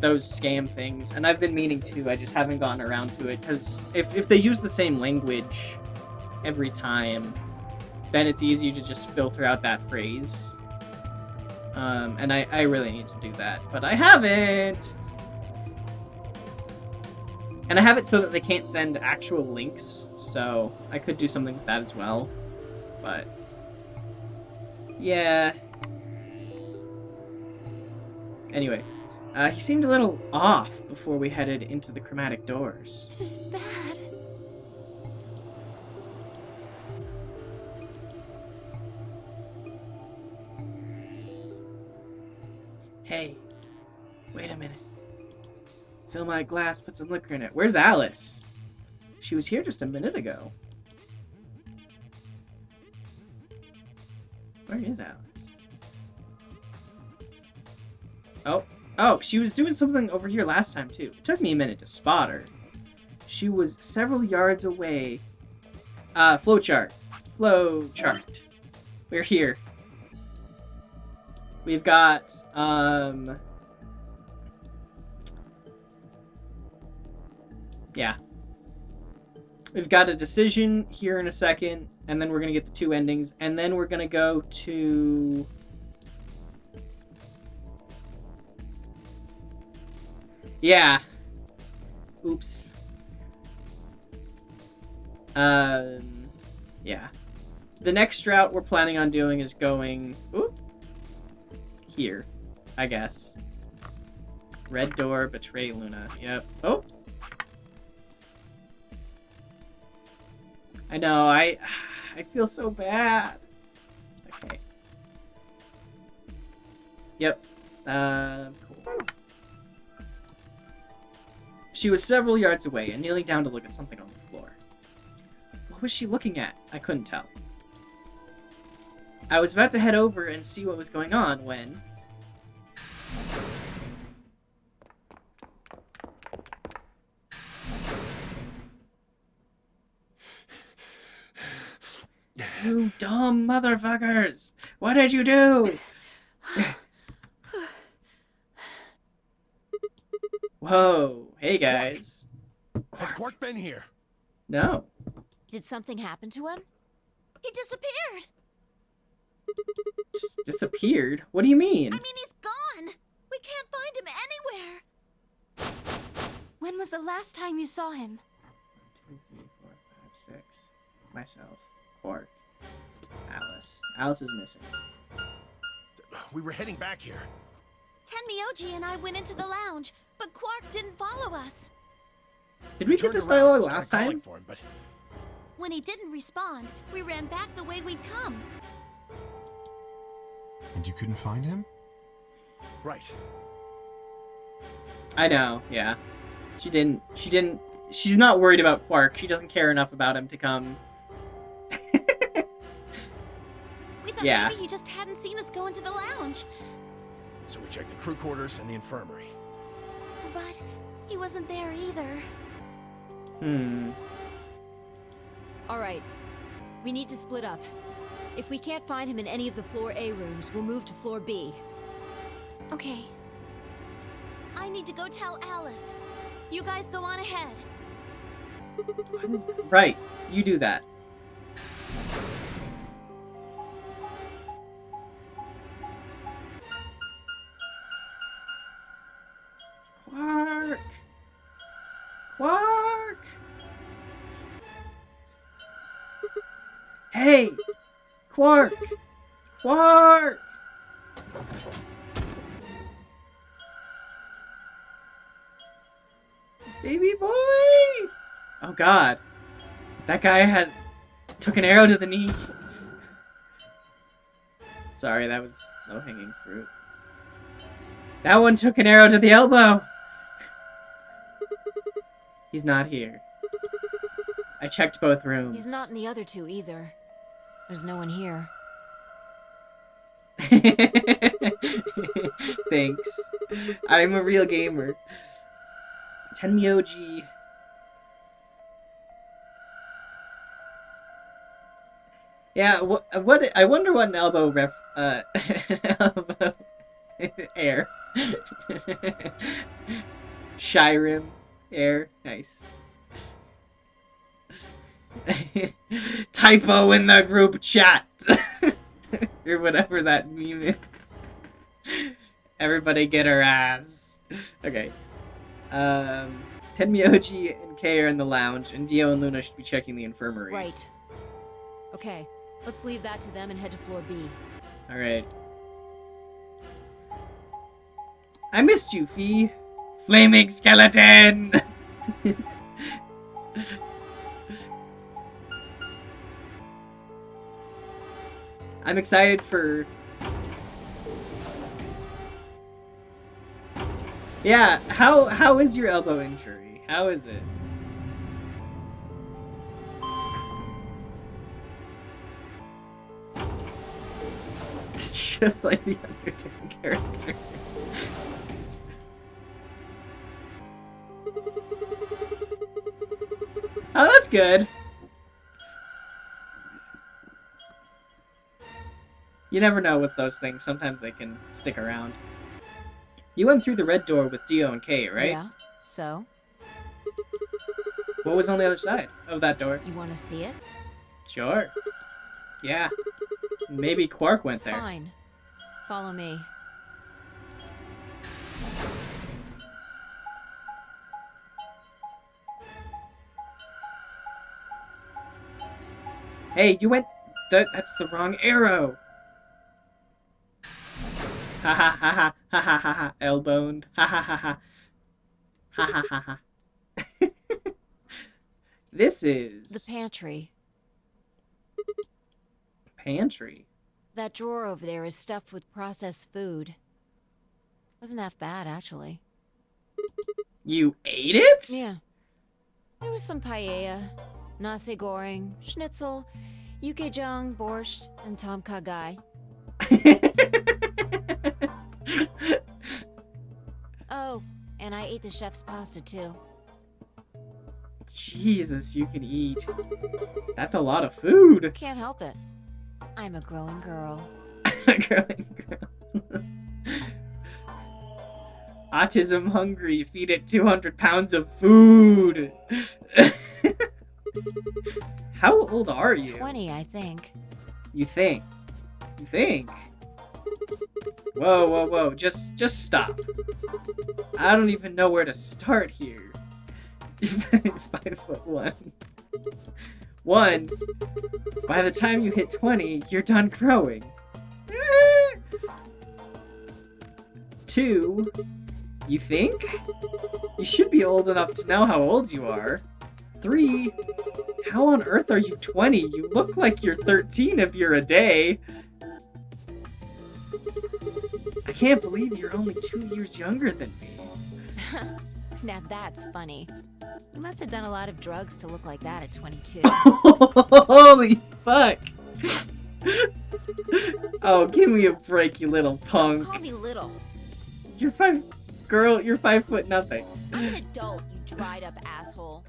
those scam things, and I've been meaning to. I just haven't gotten around to it because if they use the same language every time, then it's easy to just filter out that phrase. And I really need to do that, but I haven't. And I have it so that they can't send actual links, so I could do something with that as well. But yeah. Anyway, he seemed a little off before we headed into the chromatic doors. This is bad. Hey, wait a minute. Fill my glass, put some liquor in it. Where's Alice? She was here just a minute ago. Where is Alice? Oh, she was doing something over here last time, too. It took me a minute to spot her. She was several yards away. Flowchart. Flowchart. We're here. We've got, yeah. We've got a decision here in a second, and then we're gonna get the two endings, and then we're gonna go to... Yeah. Oops. Yeah. The next route we're planning on doing is going... Oop. Here, I guess. Red door, betray Luna. Yep. Oh! I know, I feel so bad. Okay. Yep. Cool. She was several yards away and kneeling down to look at something on the floor. What was she looking at? I couldn't tell. I was about to head over and see what was going on when... You dumb motherfuckers! What did you do? Whoa. Hey, guys. Has Quark been here? No. Did something happen to him? He disappeared. Just disappeared? What do you mean? I mean, he's gone. We can't find him anywhere. When was the last time you saw him? 1, 2, 3, 4, 5, 6. Myself. Quark. Alice. Alice is missing. We were heading back here. Tenmyoji and I went into the lounge, but Quark didn't follow us. Did we get Turned this around dialogue and started last calling time? for him, but When he didn't respond, we ran back the way we'd come. And you couldn't find him? right. I know, yeah. She didn't... She's not worried about Quark. She doesn't care enough about him to come. We thought Yeah. maybe he just hadn't seen us go into the lounge. So we checked the crew quarters and the infirmary. But he wasn't there either. All right. We need to split up. If we can't find him in any of the floor A rooms, we'll move to floor B. Okay. I need to go tell Alice. You guys go on ahead. Right. You do that. Quark! Quark! Hey! Quark! Quark! Baby boy! Oh god. That guy took an arrow to the knee. Sorry, that was low-hanging fruit. That one took an arrow to the elbow! He's not here. I checked both rooms. He's not in the other two either. There's no one here. Thanks. I'm a real gamer. Tenmyoji. Yeah, what I wonder what an elbow elbow air. Shyrim air. Nice. Typo in the group chat. Or whatever that meme is. Everybody get her ass. Okay. Tenmyoji and Kay are in the lounge, and Dio and Luna should be checking the infirmary. Right. Okay, let's leave that to them and head to floor B. Alright. I missed you, Fee. Flaming skeleton! I'm excited for... Yeah, how is your elbow injury? How is it? Just like the Undertale character. Oh, that's good. You never know with those things. Sometimes they can stick around. You went through the red door with Dio and Kate, right? Yeah, so? What was on the other side of that door? You want to see it? Sure. Yeah. Maybe Quark went there. Fine. Follow me. Hey, you went... That's the wrong arrow! Ha ha ha ha ha ha ha ha. Elbowed. Ha ha ha ha. Ha ha ha ha. This is... The pantry. Pantry? That drawer over there is stuffed with processed food. Wasn't half bad, actually. You ate it? Yeah. There was some paella, nasi goreng, schnitzel, yukejang, borscht, and tom kha gai. Oh, and I ate the chef's pasta too. Jesus, you can eat. That's a lot of food. Can't help it. I'm a growing girl. A growing girl. Autism hungry, feed it 200 pounds of food. How old are you? 20, I think. You think? You think? Whoa, whoa, whoa. Just stop. I don't even know where to start here. 5'1". 1. By the time you hit 20, you're done growing. 2. You think? You should be old enough to know how old you are. 3. How on earth are you 20? You look like you're 13 if you're a day. I can't believe you're only 2 years younger than me. Now that's funny. You must have done a lot of drugs to look like that at 22. Holy fuck. Oh, give me a break, you little punk. Don't call me little. You're 5... Girl, you're 5 foot nothing. I'm an adult, you dried up asshole.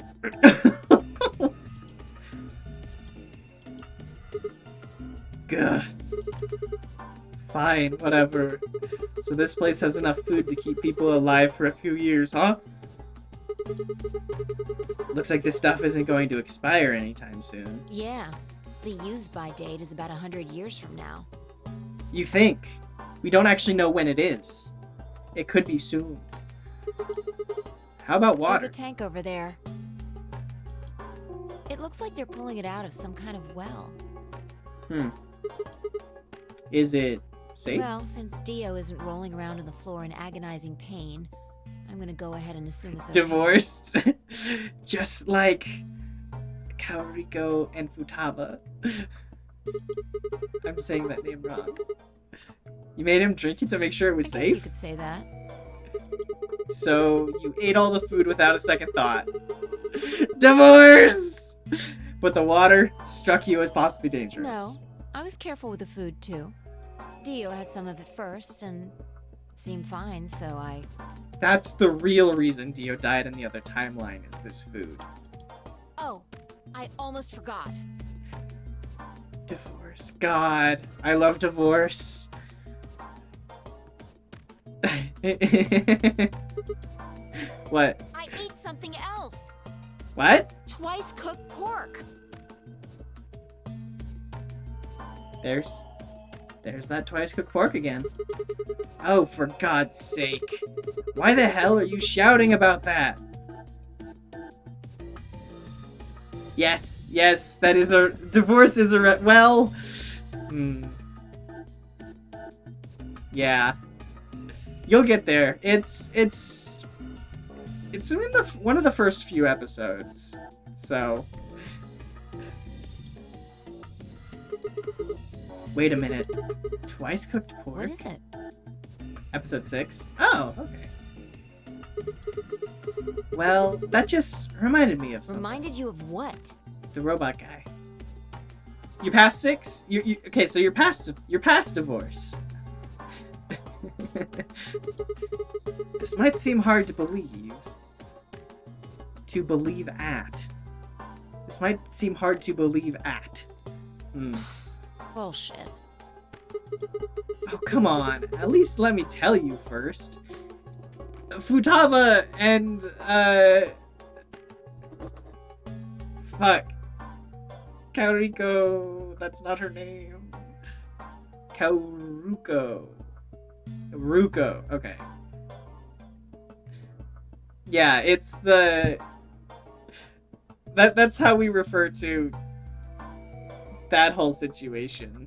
Gah. Fine, whatever. So this place has enough food to keep people alive for a few years, huh? Looks like this stuff isn't going to expire anytime soon. Yeah. The use-by date is about 100 years from now. You think? We don't actually know when it is. It could be soon. How about water? There's a tank over there. It looks like they're pulling it out of some kind of well. Is it safe? Well, since Dio isn't rolling around on the floor in agonizing pain, I'm gonna go ahead and assume it's okay. Divorced? Just like Kaoriko and Futaba. I'm saying that name wrong. You made him drink it to make sure it was I safe? guess you could say that. So, you ate all the food without a second thought. Divorce! but the water struck you as possibly dangerous. No, I was careful with the food too. Dio had some of it first, and it seemed fine, so I... That's the real reason Dio died in the other timeline, is this food. Oh, I almost forgot. Divorce. God, I love divorce. What? I ate something else. What? Twice cooked pork. There's that twice cooked pork again. Oh, for God's sake. Why the hell are you shouting about that? Yes, yes, that is a... Divorce is a... Well... Yeah. You'll get there. It's in one of the first few episodes. So... Wait a minute. Twice cooked pork? What is it? Episode 6? Oh, okay. Well, that just reminded me of something. Reminded you of what? The robot guy. You passed 6? You okay, so you're past divorce. This might seem hard to believe. To believe at. This might seem hard to believe at. Bullshit. Oh, come on. At least let me tell you first. Futaba and, fuck. Kaoriko, that's not her name. Ruko, okay. Yeah, it's the... That's how we refer to that whole situation.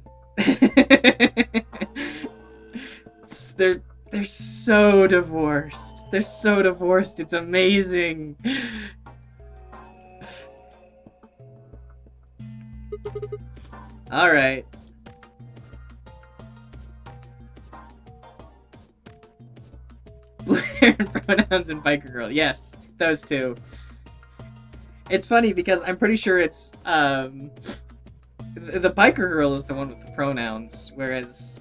They're so divorced. They're so divorced. It's amazing. All right. Blue hair and pronouns and biker girl. Yes, those two. It's funny because I'm pretty sure it's the biker girl is the one with the pronouns, whereas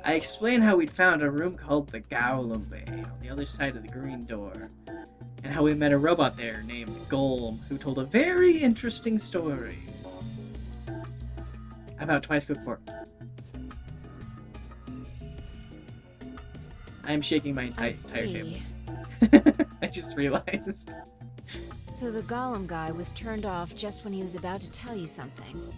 I explained how we'd found a room called the Golem Bay on the other side of the green door, and how we met a robot there named Golem who told a very interesting story about twice cooked pork. I am shaking my entire table. I just realized. So the Golem guy was turned off just when he was about to tell you something.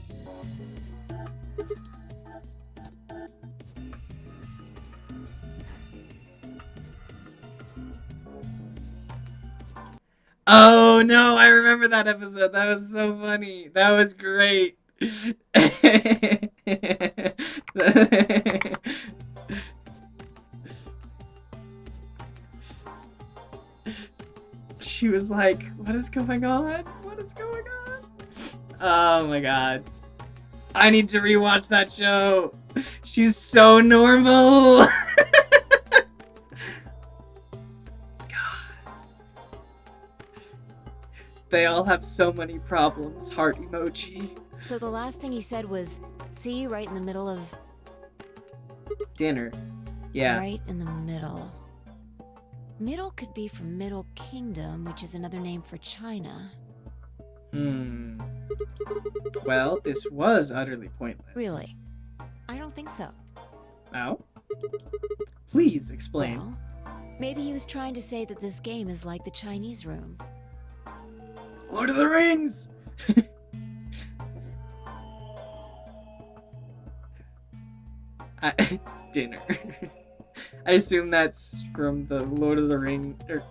Oh no, I remember that episode. That was so funny. That was great. She was like, what is going on? What is going on? Oh my god. I need to rewatch that show. She's so normal. They all have so many problems. Heart emoji. So the last thing he said was, see you right in the middle of... Dinner. Yeah. Right in the middle. Middle could be from Middle Kingdom, which is another name for China. Well, this was utterly pointless. Really? I don't think so. Oh? Please explain. Well, maybe he was trying to say that this game is like the Chinese room. Lord of the Rings! Dinner. I assume that's from the Lord of the Ring, or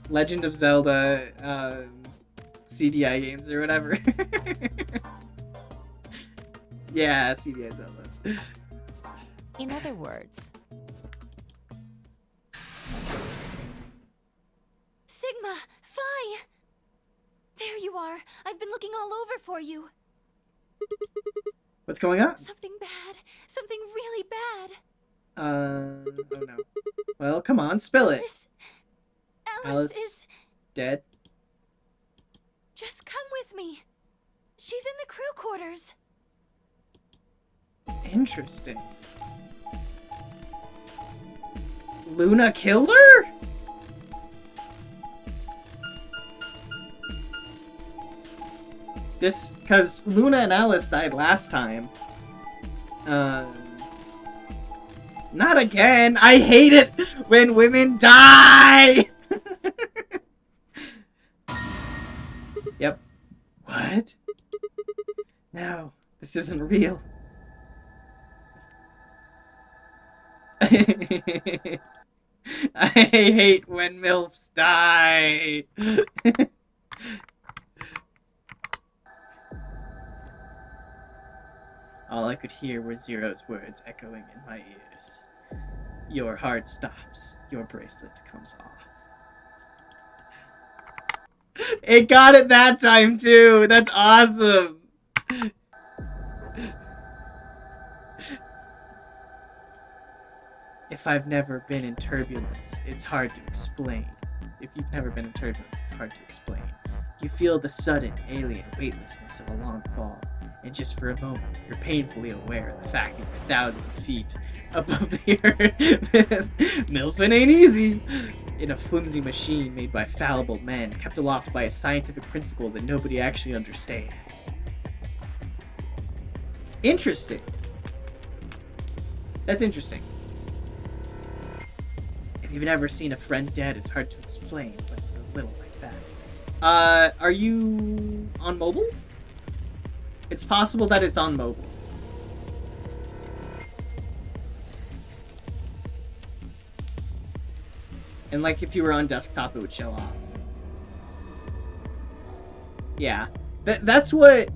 Legend of Zelda CDI games or whatever. Yeah, CDI Zelda. In other words... Sigma! Phi! There you are! I've been looking all over for you. What's going on? Something bad. Something really bad. Oh no. Well, come on, spill it. Alice is... dead. Just come with me. She's in the crew quarters. Interesting. Luna killed her? This, cause Luna and Alice died last time. Not again. I hate it when women die. Yep. What? No, this isn't real. I hate when MILFs die. All I could hear were Zero's words echoing in my ears. Your heart stops. Your bracelet comes off. It got it that time too. That's awesome. If I've never been in turbulence, it's hard to explain. If you've never been in turbulence, it's hard to explain. You feel the sudden, alien weightlessness of a long fall, and just for a moment, you're painfully aware of the fact that you're thousands of feet above the earth. Milfin ain't easy. In a flimsy machine made by fallible men, kept aloft by a scientific principle that nobody actually understands. Interesting. That's interesting. If you've never seen a friend dead, it's hard to explain, but it's a little like that. Are you on mobile? It's possible that it's on mobile. And like if you were on desktop, it would show off. Yeah. That's what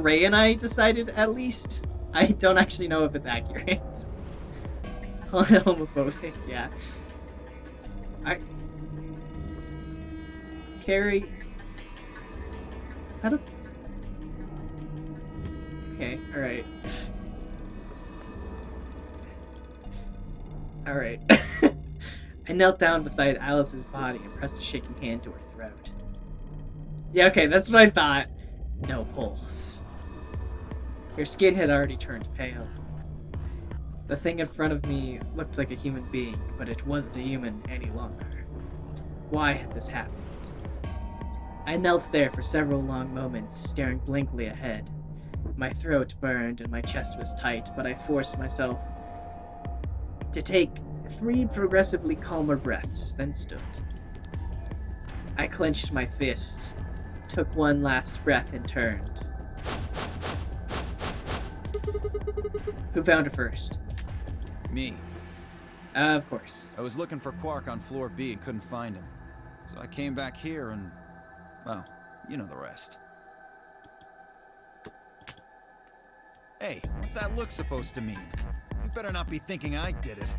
Ray and I decided, at least. I don't actually know if it's accurate. Homophobic, yeah. Carrie. Is that a... Okay, alright. Alright. I knelt down beside Alice's body and pressed a shaking hand to her throat. Yeah, okay, that's what I thought. No pulse. Her skin had already turned pale. The thing in front of me looked like a human being, but it wasn't a human any longer. Why had this happened? I knelt there for several long moments, staring blankly ahead. My throat burned and my chest was tight, but I forced myself to take 3 progressively calmer breaths, then stood. I clenched my fist, took one last breath, and turned. Who found her first? Me. Of course. I was looking for Quark on floor B and couldn't find him. So I came back here and, well, you know the rest. Hey, what's that look supposed to mean? You better not be thinking I did it.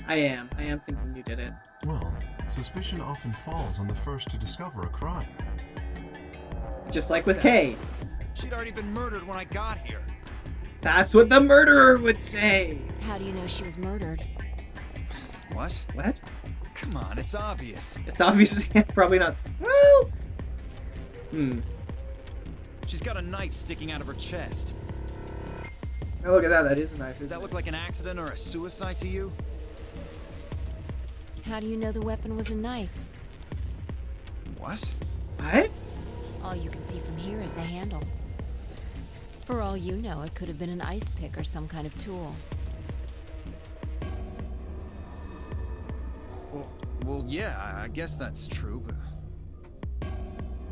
I am thinking you did it. Well, suspicion often falls on the first to discover a crime. Just like with Kay. She'd already been murdered when I got here. That's what the murderer would say. How do you know she was murdered? What? What? Come on, it's obvious. It's obviously probably not. Well. She's got a knife sticking out of her chest. Oh, look at that. That is a knife. Does that look like an accident or a suicide to you? How do you know the weapon was a knife? What? What? All you can see from here is the handle. For all you know, it could have been an ice pick or some kind of tool. Well, yeah, I guess that's true, but...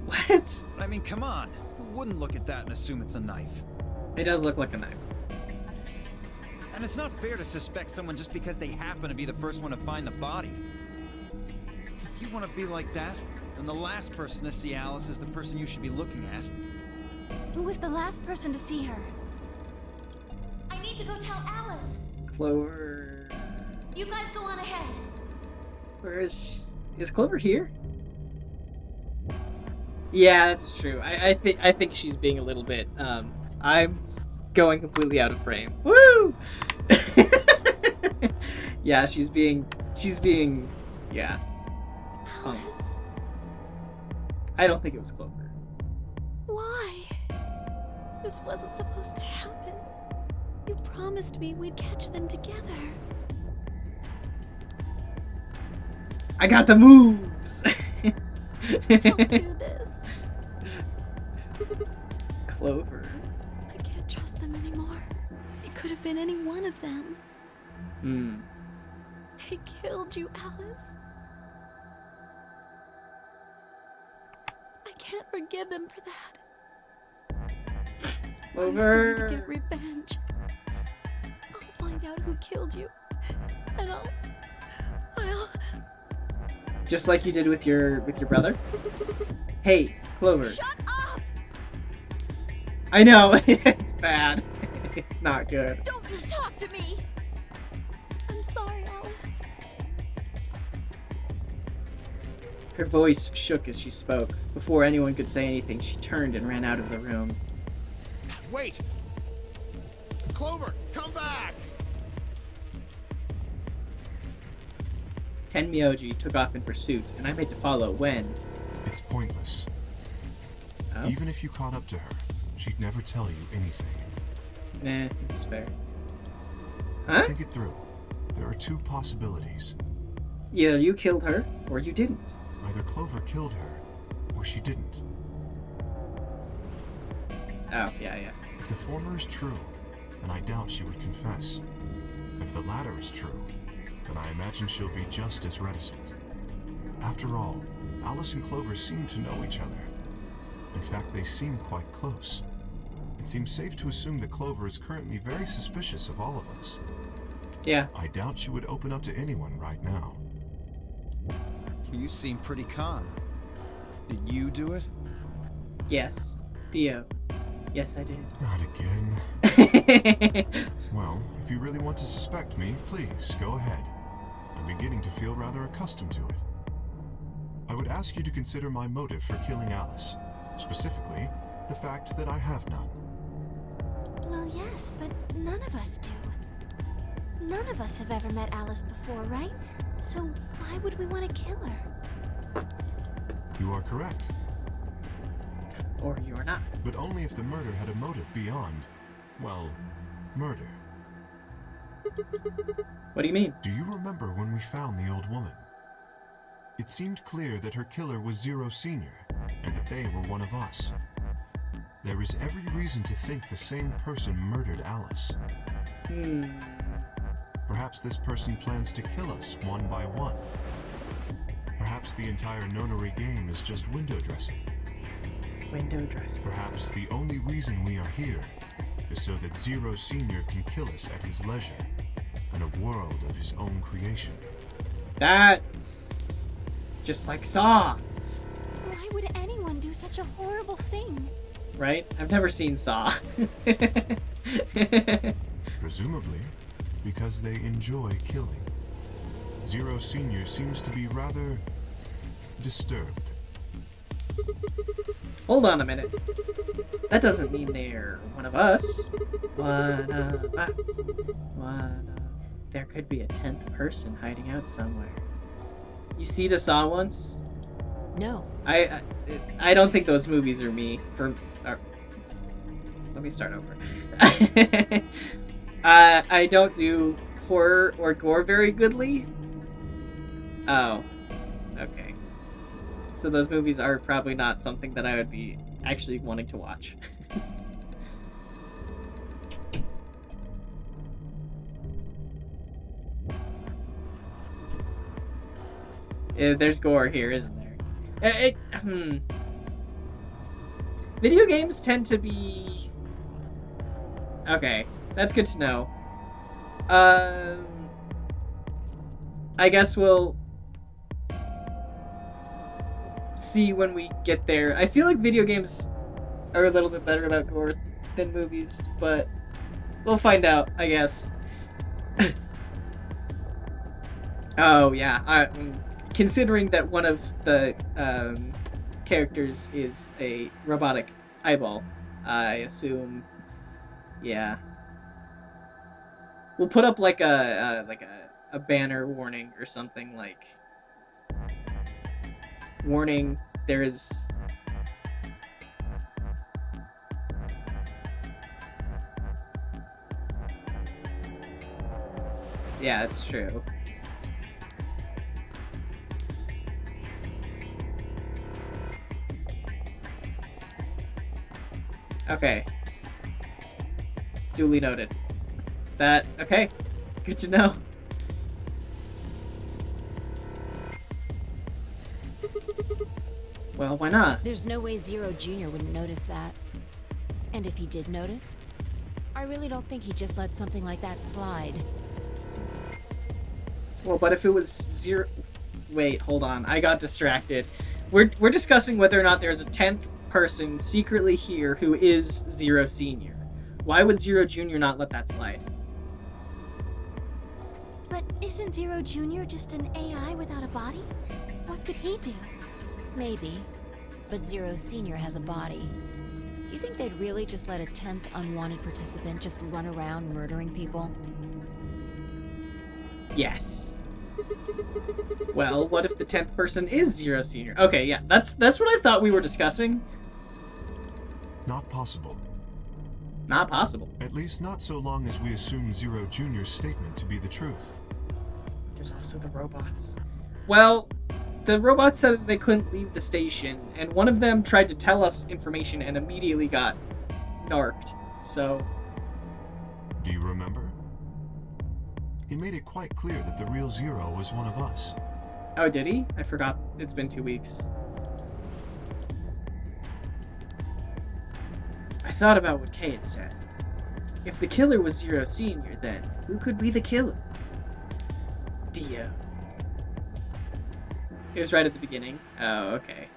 What? I mean, come on. Who wouldn't look at that and assume it's a knife? It does look like a knife. And it's not fair to suspect someone just because they happen to be the first one to find the body. If you want to be like that, then the last person to see Alice is the person you should be looking at. Who was the last person to see her? I need to go tell Alice. Clover. You guys go on ahead. Where is Clover here? Yeah, that's true. I think she's being a little bit. I'm going completely out of frame. Woo! Yeah, she's being. Yeah. Alice, I don't think it was Clover. why? This wasn't supposed to happen. You promised me we'd catch them together. I got the moves. Don't do this. Clover. I can't trust them anymore. It could have been any one of them. They killed you, Alice. I can't forgive them for that. Clover. I'm going to get revenge. I'll find out who killed you. And I'll... Just like you did with your brother. Hey, Clover. Shut up! I know it's bad. It's not good. Don't you talk to me! I'm sorry, Alice. Her voice shook as she spoke. Before anyone could say anything, she turned and ran out of the room. Wait! Clover, come back! Tenmyoji took off in pursuit, and I made to follow when... It's pointless. Oh? Even if you caught up to her, she'd never tell you anything. Nah, that's fair. Huh? Think it through. There are two possibilities. Either you killed her, or you didn't. Either Clover killed her, or she didn't. Oh, yeah. If the former is true, then I doubt she would confess. If the latter is true, then I imagine she'll be just as reticent. After all, Alice and Clover seem to know each other. In fact, they seem quite close. It seems safe to assume that Clover is currently very suspicious of all of us. Yeah. I doubt she would open up to anyone right now. You seem pretty calm. Did you do it? Yes. Dio. Yes, I did. Not again. Well, if you really want to suspect me, please, go ahead. I'm beginning to feel rather accustomed to it. I would ask you to consider my motive for killing Alice. Specifically, the fact that I have none. Well, yes, but none of us do. None of us have ever met Alice before, right? So why would we want to kill her? You are correct. Or you are not. But only if the murder had a motive beyond, well, murder. What do you mean? Do you remember when we found the old woman? It seemed clear that her killer was Zero Senior, and that they were one of us. There is every reason to think the same person murdered Alice. Perhaps this person plans to kill us one by one. Perhaps the entire Nonary game is just window dressing. Window dressing. Perhaps the only reason we are here is so that Zero Senior can kill us at his leisure, in a world of his own creation. That's just like Saw, Why would anyone do such a horrible thing? right? I've never seen Saw. Presumably, because they enjoy killing. Zero Senior seems to be rather disturbed. Hold on a minute. That doesn't mean they're one of us. One of us. There could be a 10th person hiding out somewhere. You see the Saw once? No. I don't think those movies are me. Let me start over. I don't do horror or gore very goodly. Oh. Okay. So those movies are probably not something that I would be actually wanting to watch. There's gore here, isn't there? Video games tend to be... Okay, that's good to know. I guess we'll see when we get there. I feel like video games are a little bit better about gore than movies, but we'll find out, I guess. Oh, yeah. Considering that one of the characters is a robotic eyeball. I assume, yeah. We'll put up like a banner warning or something like, warning, there is. Yeah, it's true. Okay. Duly noted. That, okay. Good to know. Well, why not? There's no way Zero Jr. wouldn't notice that. And if he did notice, I really don't think he'd just let something like that slide. Well, but if it was Zero... Wait, hold on. I got distracted. We're discussing whether or not there's a 10th person secretly here who is Zero Senior. Why would Zero Jr. not let that slide? But isn't Zero Jr. just an AI without a body? What could he do? Maybe. But Zero Senior has a body. You think they'd really just let a 10th unwanted participant just run around murdering people? Yes. Well, what if the 10th person is Zero Senior? Okay, yeah, that's what I thought we were discussing. Not possible. Not possible. At least not so long as we assume Zero Jr.'s statement to be the truth. There's also the robots. Well, the robots said that they couldn't leave the station, and one of them tried to tell us information and immediately got narked, so... Do you remember? He made it quite clear that the real Zero was one of us. Oh, did he? I forgot. It's been 2 weeks. I thought about what Kay had said. If the killer was Zero Senior, then who could be the killer? Dio. It was right at the beginning. Oh, okay.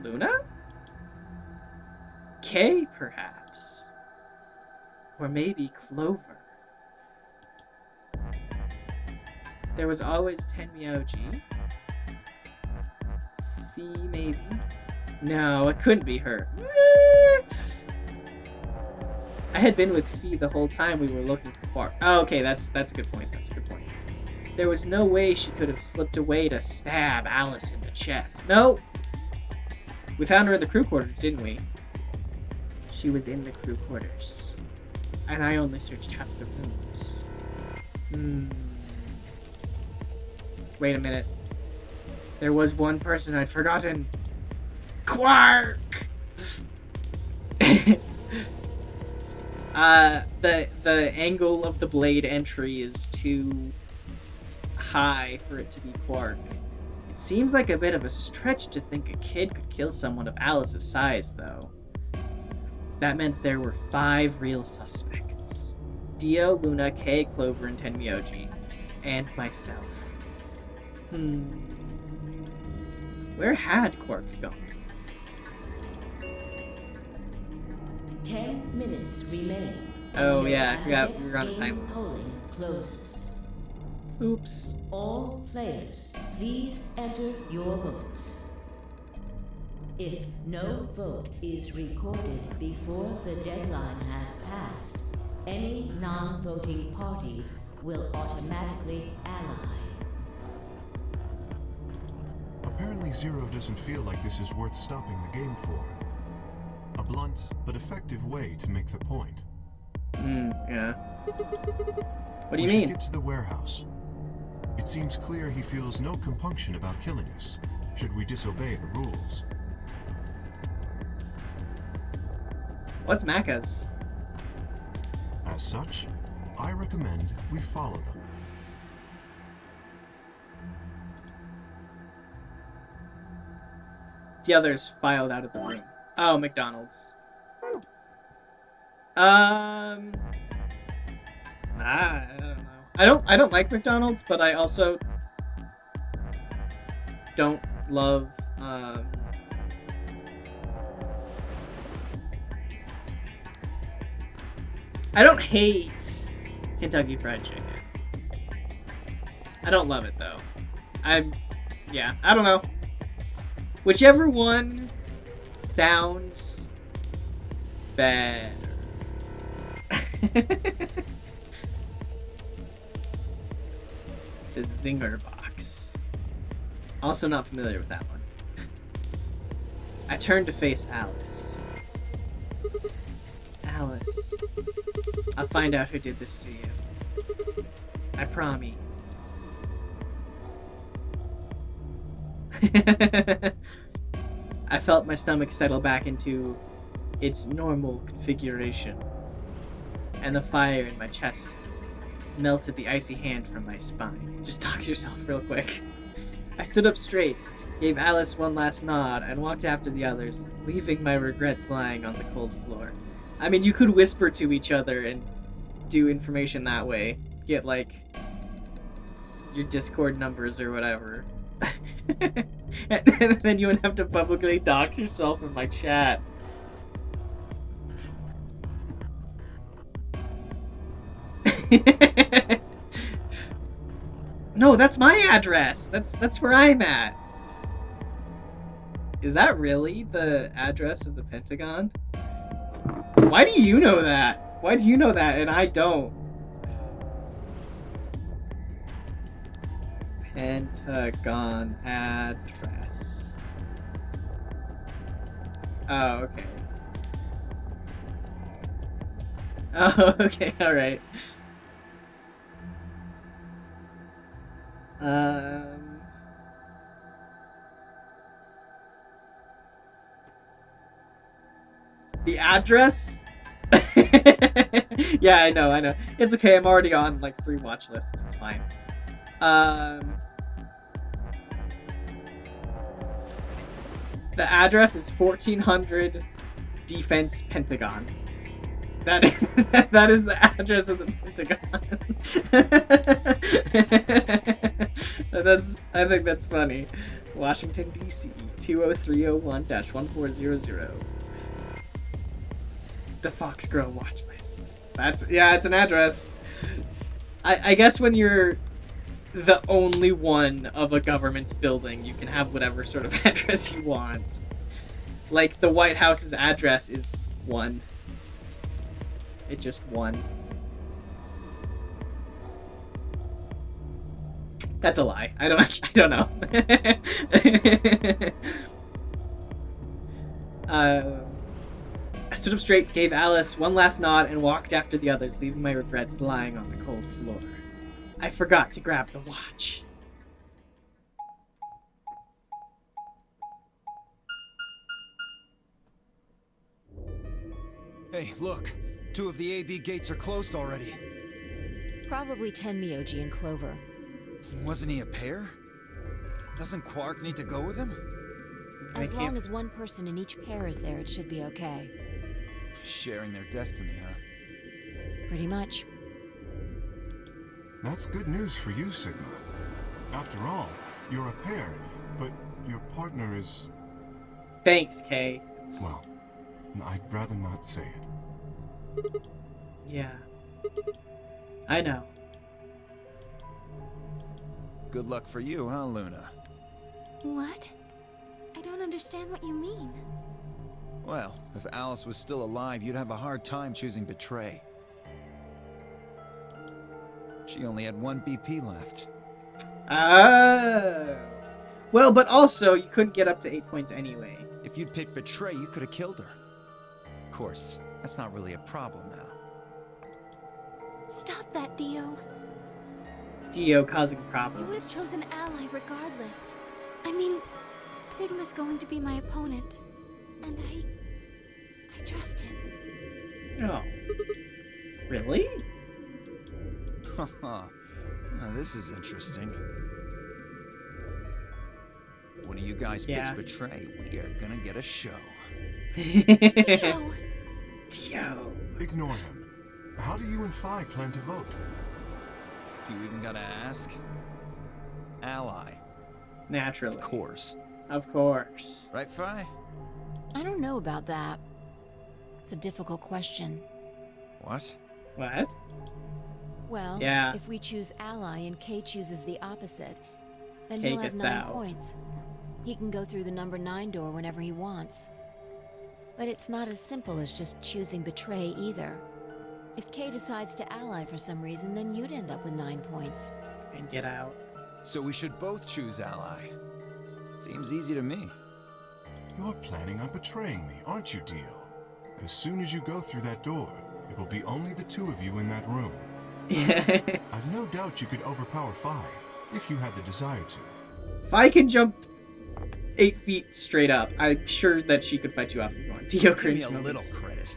Luna? Kay, perhaps. Or maybe Clover. There was always Tenmyoji. Fee, maybe. No, it couldn't be her. I had been with Fee the whole time we were looking for Quark. Oh, okay, that's a good point. That's a good point. There was no way she could have slipped away to stab Alice in the chest. No! We found her in the crew quarters, didn't we? She was in the crew quarters. And I only searched half the rooms. Wait a minute. There was one person I'd forgotten. Quark! The angle of the blade entry is too high for it to be Quark. It seems like a bit of a stretch to think a kid could kill someone of Alice's size, though. That meant there were 5 real suspects. Dio, Luna, Kay, Clover, and Tenmyoji. And myself. Where had Quark gone? 10 minutes remain. Oh yeah, I until forgot we were on a Ambidex time game limit. polling closes. Oops. All players, please enter your votes. If no vote is recorded before the deadline has passed, any non-voting parties will automatically ally. Apparently Zero doesn't feel like this is worth stopping the game for. A blunt but effective way to make the point. Yeah. What do you We should mean? get to the warehouse. It seems clear he feels no compunction about killing us, should we disobey the rules. What's Macca's? As such, I recommend we follow them. The others filed out of the room. Oh, McDonald's. I don't know. I don't like McDonald's, but I also don't love I don't hate Kentucky Fried Chicken. I don't love it though. I don't know. Whichever one sounds better. The Zinger box. Also not familiar with that one. I turned to face Alice. Alice, I'll find out who did this to you. I promise. I felt my stomach settle back into its normal configuration, and the fire in my chest melted the icy hand from my spine. Just talk to yourself real quick. I stood up straight, gave Alice one last nod, and walked after the others, leaving my regrets lying on the cold floor. I mean, you could whisper to each other and do information that way. Get, like, your Discord numbers or whatever. And then you would have to publicly dox yourself in my chat. No, that's my address. That's where I'm at. Is that really the address of the Pentagon? Why do you know that? Why do you know that and I don't? Pentagon address. Oh, okay. Oh, okay, alright. The address? Yeah, I know. It's okay, I'm already on like 3 watch lists, it's fine. The address is 1400 Defense Pentagon. That is the address of the Pentagon. I think that's funny. Washington D.C. 20301-1400. The Foxgirl watch list. It's an address. I guess when you're the only one of a government building, you can have whatever sort of address you want. Like the White House's address is 1. It's just 1. That's a lie. I don't know. I stood up straight, gave Alice one last nod, and walked after the others, leaving my regrets lying on the cold floor. I forgot to grab the watch. Hey, look. 2 of the AB gates are closed already. Probably Tenmyoji and Clover. Wasn't he a pair? Doesn't Quark need to go with him? As long as one person in each pair is there, it should be okay. Sharing their destiny, huh? Pretty much. That's good news for you, Sigma. After all, you're a pair, but your partner is... Thanks, Kay. Well, I'd rather not say it. Yeah. I know. Good luck for you, huh, Luna? What? I don't understand what you mean. Well, if Alice was still alive, you'd have a hard time choosing Betray. She only had 1 BP left. Well, but also, you couldn't get up to 8 points anyway. If you'd picked Betray, you could have killed her. Of course, that's not really a problem now. Stop that, Dio. Dio causing You would have problems. chosen Ally regardless. I mean, Sigma's going to be my opponent. And I trust him. Oh. Really? Haha. Now, this is interesting. If one of you guys picks Betray, we are gonna get a show. Dio! Dio. Ignore him. How do you and Phi plan to vote? Do you even gotta ask? Ally. Naturally. Of course. Of course. Right, Phi? I don't know about that. It's a difficult question. What? What? Well, Yeah. if we choose Ally and Kay chooses the opposite, then Kay he'll have gets 9 out. points. He can go through the number 9 door whenever he wants. But it's not as simple as just choosing betray either. If Kay decides to ally for some reason, then you'd end up with 9 points. And get out. So we should both choose ally. Seems easy to me. You're planning on betraying me, aren't you, Dio? As soon as you go through that door, it will be only the two of you in that room. I've no doubt you could overpower Phi, if you had the desire to. Phi can jump 8 feet straight up. I'm sure that she could fight you off if you want. Dio Give cringe me a moments. little credit.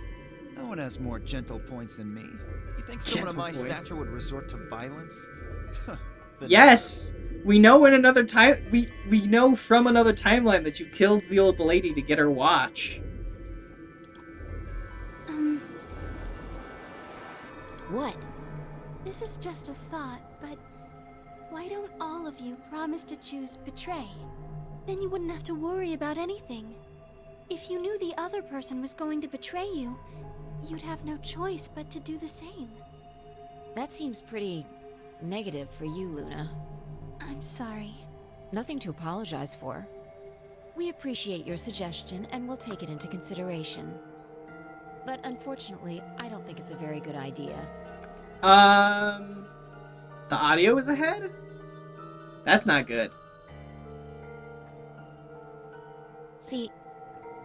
No one has more gentle points than me. You think someone of Gentle my points. stature would resort to violence? The Yes! We know in another time we know from another timeline that you killed the old lady to get her watch. What? This is just a thought, but why don't all of you promise to choose betray? Then you wouldn't have to worry about anything. If you knew the other person was going to betray you, you'd have no choice but to do the same. That seems pretty negative for you, Luna. I'm sorry. Nothing to apologize for. We appreciate your suggestion and we'll take it into consideration. But unfortunately, I don't think it's a very good idea. The audio is ahead? That's not good. See,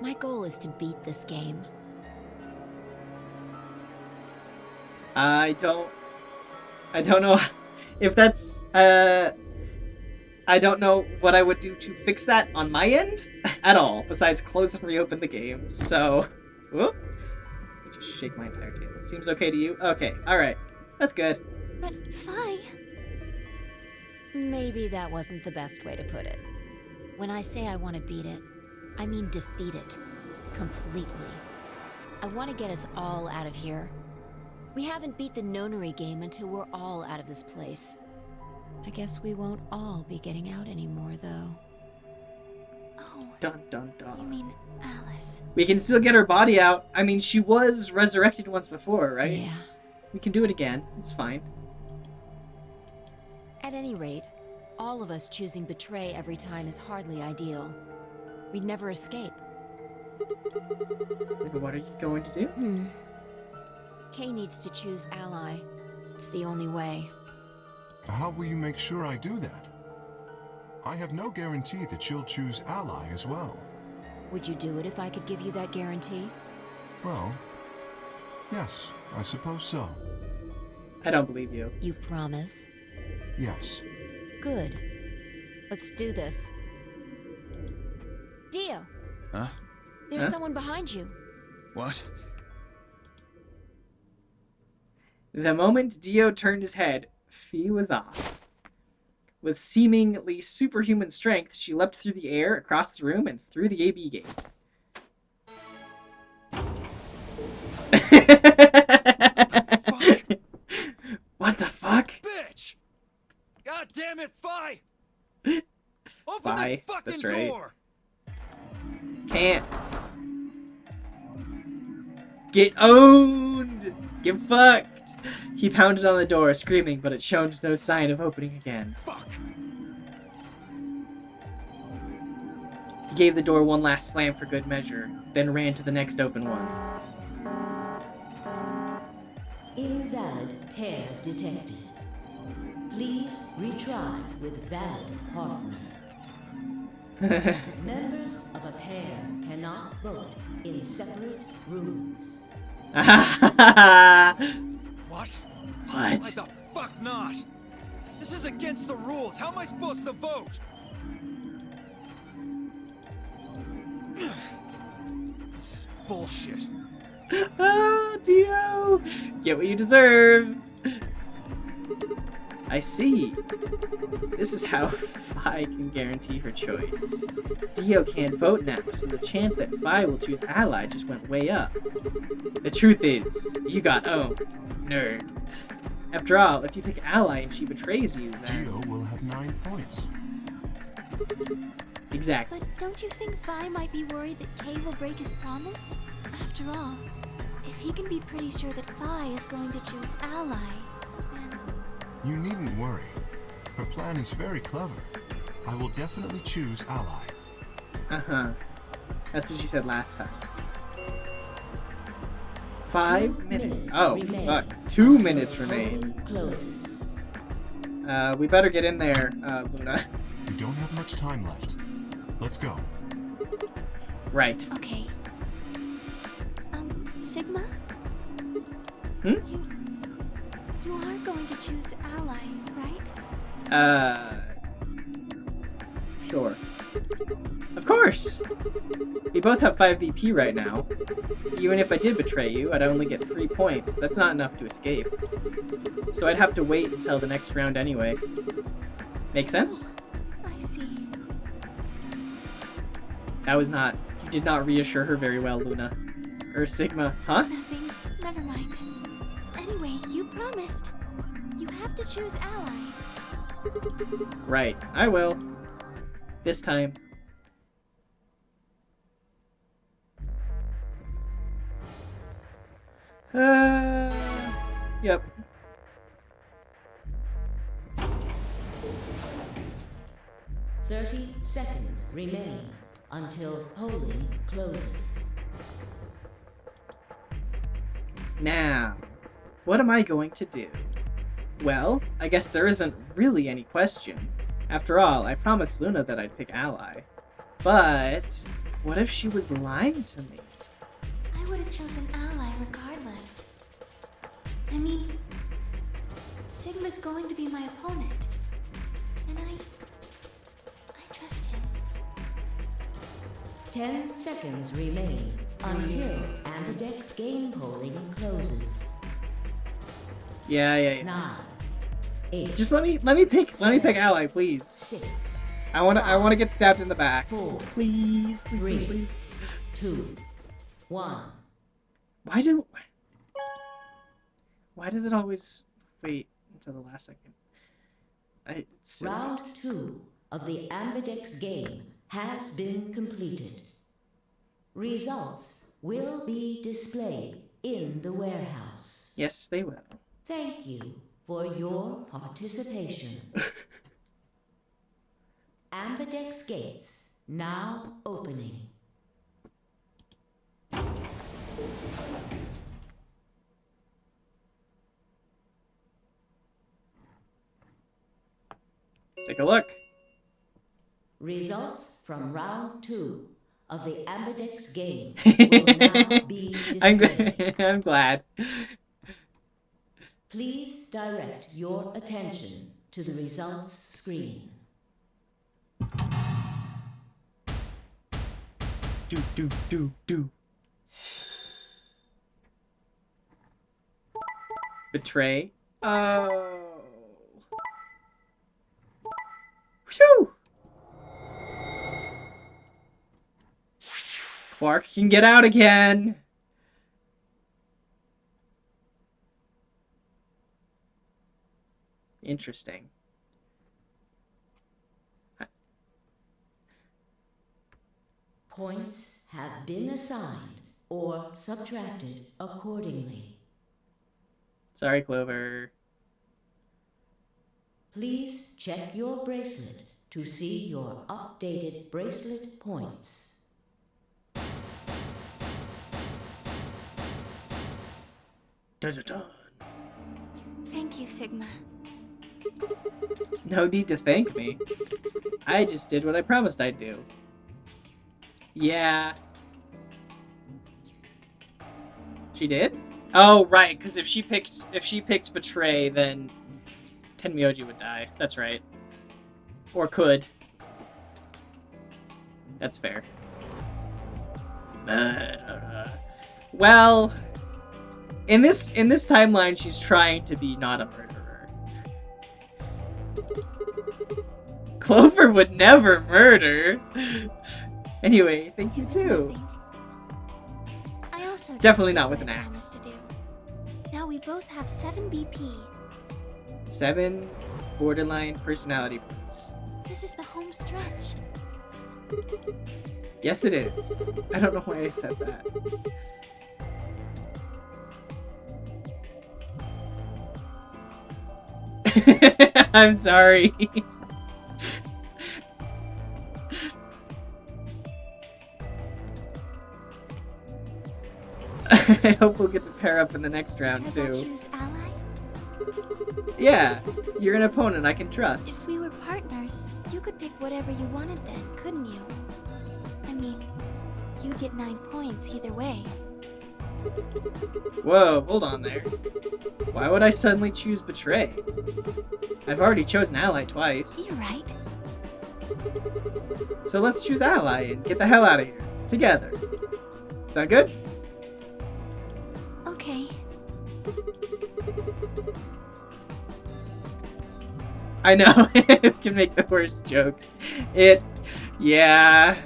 my goal is to beat this game. I don't know if that's, I don't know what I would do to fix that on my end at all, besides close and reopen the game, so, whoop. Let me just shake my entire table. Seems okay to you? Okay, alright. That's good. But Phi... Maybe that wasn't the best way to put it. When I say I want to beat it, I mean defeat it. Completely. I want to get us all out of here. We haven't beat the nonary game until we're all out of this place. I guess we won't all be getting out anymore, though. Oh, Dun dun dun. you mean Alice. We can still get her body out. I mean, she was resurrected once before, right? Yeah. We can do it again. It's fine. At any rate, all of us choosing betray every time is hardly ideal. We'd never escape. Maybe what are you going to do? Kay needs to choose ally. It's the only way. How will you make sure I do that? I have no guarantee that she'll choose ally as well. Would you do it if I could give you that guarantee? Well, yes, I suppose so. I don't believe you. You promise? Yes. Good. Let's do this. Dio! Huh? There's Huh? someone behind you. What? The moment Dio turned his head, Fee was off. With seemingly superhuman strength, she leapt through the air, across the room, and through the AB gate. What the fuck? Bitch! God damn it, Phi! Open Phi, this fucking that's right. door! Can't. Get owned! Get fucked! He pounded on the door, screaming, but it showed no sign of opening again. Fuck! He gave the door one last slam for good measure, then ran to the next open one. Invalid pair detected. Please retry with valid partner. Members of a pair cannot vote in separate rooms. What? What? Why the fuck not? This is against the rules. How am I supposed to vote? This is bullshit. Ah, Dio! Get what you deserve! I see. This is how Phi can guarantee her choice. Dio can't vote now, so the chance that Phi will choose ally just went way up. The truth is, you got owned, nerd. After all, if you pick ally and she betrays you, then... Dio will have 9 points. Exactly. But don't you think Vi might be worried that Kay will break his promise? After all, if he can be pretty sure that Vi is going to choose ally, then... You needn't worry. Her plan is very clever. I will definitely choose ally. Uh-huh. That's what you said last time. 5 minutes. Oh, remain. fuck. 2 minutes remain. Closes. We better get in there, Luna. We don't have much time left. Let's go. Right. Okay. Sigma? Hmm? You are going to choose Ally, right? Sure. Of course! We both have 5 BP right now. Even if I did betray you, I'd only get 3 points. That's not enough to escape. So I'd have to wait until the next round anyway. Make sense? Oh, I see. That was not... You did not reassure her very well, Luna. Or Sigma, huh? Nothing. Never mind. Anyway, you promised. You have to choose Ally. Right. I will. This time. Yep. "30 seconds remain until polling closes." Now, what am I going to do? Well, I guess there isn't really any question. After all, I promised Luna that I'd pick Ally. But, what if she was lying to me? I would have chosen Ally regardless. I mean, Sigma's going to be my opponent. And I trust him. 10 seconds remain until Ambidex game polling closes. Yeah. 9, 8, Just let me pick Ally, please. 6, I wanna get stabbed in the back. 4, Please. 3, 2, 1. Why does it always wait until the last second? It's silly. Round 2 of the Ambidex game has been completed. Results will be displayed in the warehouse. Yes, they will. Thank you for your participation. Ambidex gates now opening. Let's take a look. Results from round 2 of the Ambidex game will now be displayed. I'm glad. Please direct your attention to the results screen. Do. Betray. Oh. Whew. Quark can get out again. Interesting. Points have been assigned or subtracted accordingly. Sorry, Clover. Please check your bracelet to see your updated bracelet points. Dun. Thank you, Sigma. No need to thank me. I just did what I promised I'd do. Yeah. She did? Oh, right, because if she picked Betray, then Tenmyoji would die. That's right. Or could. That's fair. Well, in this timeline, she's trying to be not a murderer. Clover would never murder. Anyway, thank you It's too. nothing. I also just Definitely did not with what an I axe. promised to do. Now we both have 7 BP. 7 borderline personality points. This is the home stretch. Yes, it is. I don't know why I said that. I'm sorry. I hope we'll get to pair up in the next round, Because I'll too. choose ally? Yeah, you're an opponent I can trust. If we were partners, you could pick whatever you wanted then, couldn't you? I mean, you'd get 9 points either way. Whoa, hold on there. Why would I suddenly choose Betray? I've already chosen Ally twice. You're right. So let's choose Ally and get the hell out of here. Together. Sound good? Okay. I know, it can make the worst jokes. Yeah.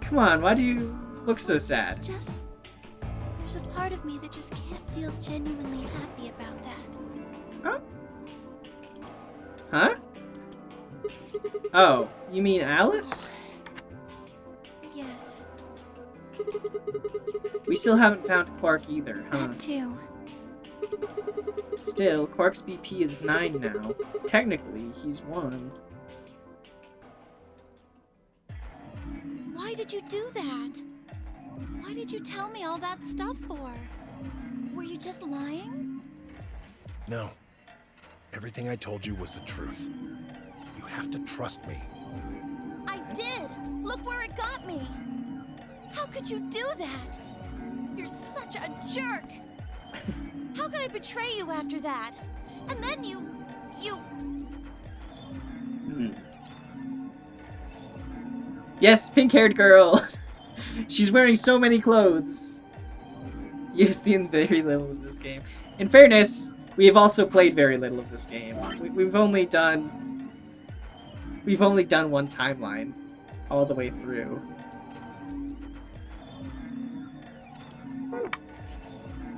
Come on, why do you look so It's sad? just... There's a part of me that just can't feel genuinely happy about that. Huh? Oh, you mean Alice? Yes, We still haven't found Quark either, huh? that too. Still, Quark's BP is 9 now. Technically, he's 1. Why did you do that? Why did you tell me all that stuff for? Were you just lying? No. Everything I told you was the truth. You have to trust me. I did! Look where it got me! How could you do that? You're such a jerk! How could I betray you after that? And then you... Yes, pink-haired girl! She's wearing so many clothes. You've seen very little of this game. In fairness, we have also played very little of this game. We've only done one timeline all the way through.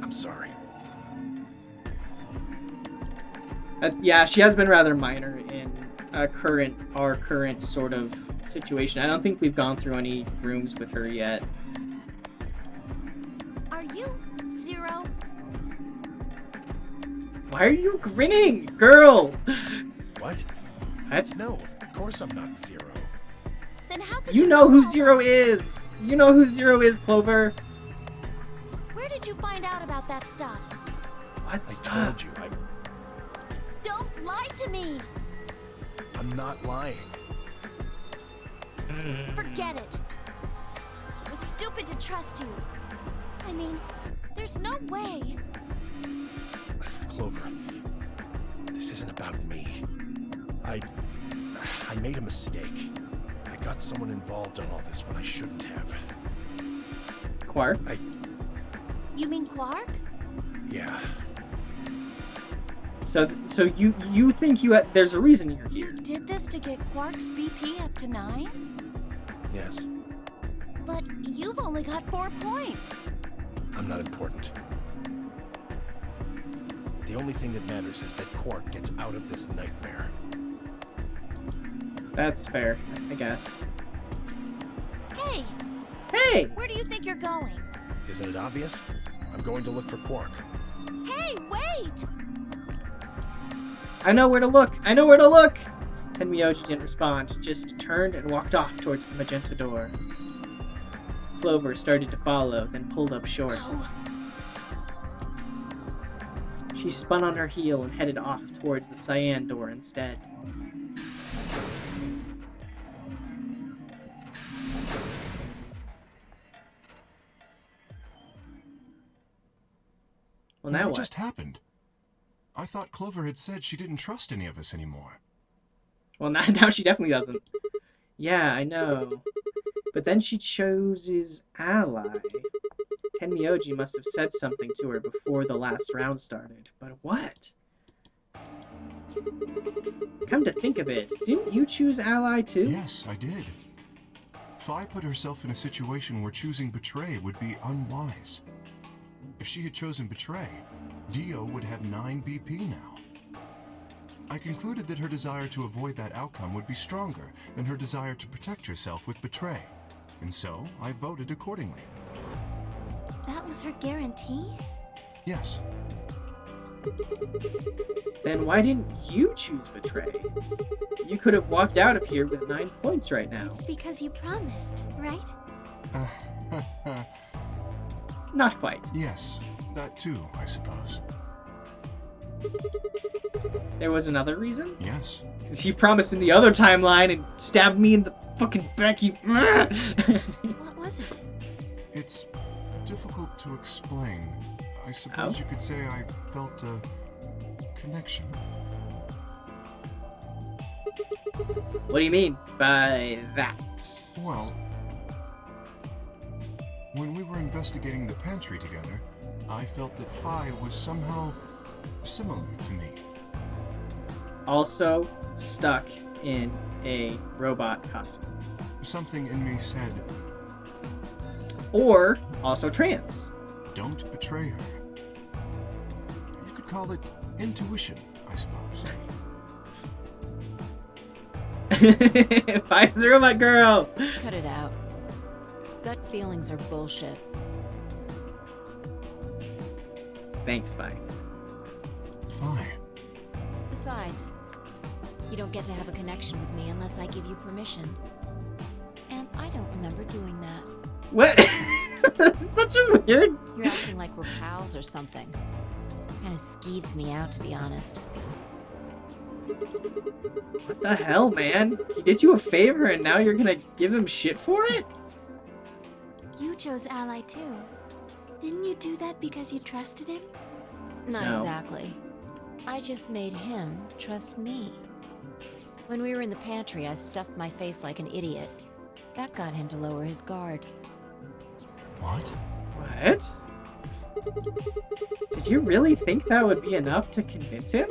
I'm sorry. Yeah, she has been rather minor in our current sort of situation. I don't think we've gone through any rooms with her yet. Are you Zero? Why are you grinning, girl? What? What? No, of course I'm not Zero. Then how could You know who all Zero that? is! You know who Zero is, Clover! Where did you find out about that stuff? What I stuff? told you, Don't lie to me! I'm not lying. Forget it. It was stupid to trust you. I mean, there's no way. Clover, this isn't about me. I made a mistake. I got someone involved in all this when I shouldn't have. Quark? You mean Quark? Yeah, So you think there's a reason you're here? You did this to get Quark's BP up to 9? yes, But you've only got 4 points. I'm not important. The only thing that matters is that Quark gets out of this nightmare. That's fair, I guess. Hey, Hey! where do you think you're going? Isn't it obvious? I'm going to look for Quark. Hey, wait! I know where to look! I know where to look! Tenmyoji didn't respond, just turned and walked off towards the magenta door. Clover started to follow, then pulled up short. Oh, She spun on her heel and headed off towards the cyan door instead. Well, now What what? just happened? I thought Clover had said she didn't trust any of us anymore. Well, now she definitely doesn't. Yeah, I know. But then she chooses Ally. Tenmyoji must have said something to her before the last round started. But what? Come to think of it, didn't you choose Ally too? Yes, I did. Fi put herself in a situation where choosing Betray would be unwise. If she had chosen Betray, Dio would have 9 BP now. I concluded that her desire to avoid that outcome would be stronger than her desire to protect herself with Betray, and so I voted accordingly. That was her guarantee? Yes, Then why didn't you choose Betray? You could have walked out of here with 9 points right now. It's because you promised, right? not quite. Yes, that too, I suppose. There was another reason? Yes. He promised in the other timeline and stabbed me in the fucking back. What was it? It's difficult to explain. I suppose you could say I felt a connection. What do you mean by that? Well, when we were investigating the pantry together, I felt that Phi was somehow similar to me. Also stuck in a robot costume. Something in me said, Or also trans. don't betray her. You could call it intuition, I suppose. Find the robot girl! Cut it out. Gut feelings are bullshit. Thanks, Spy. Phi. Besides, you don't get to have a connection with me unless I give you permission. And I don't remember doing that. What? Such a weird... You're acting like we're pals or something. Kinda skeeves me out, to be honest. What the hell, man? He did you a favor and now you're gonna give him shit for it? You chose Ally too. Didn't you do that because you trusted him? Not No. exactly. I just made him trust me. When we were in the pantry, I stuffed my face like an idiot. That got him to lower his guard. What? What? Did you really think that would be enough to convince him?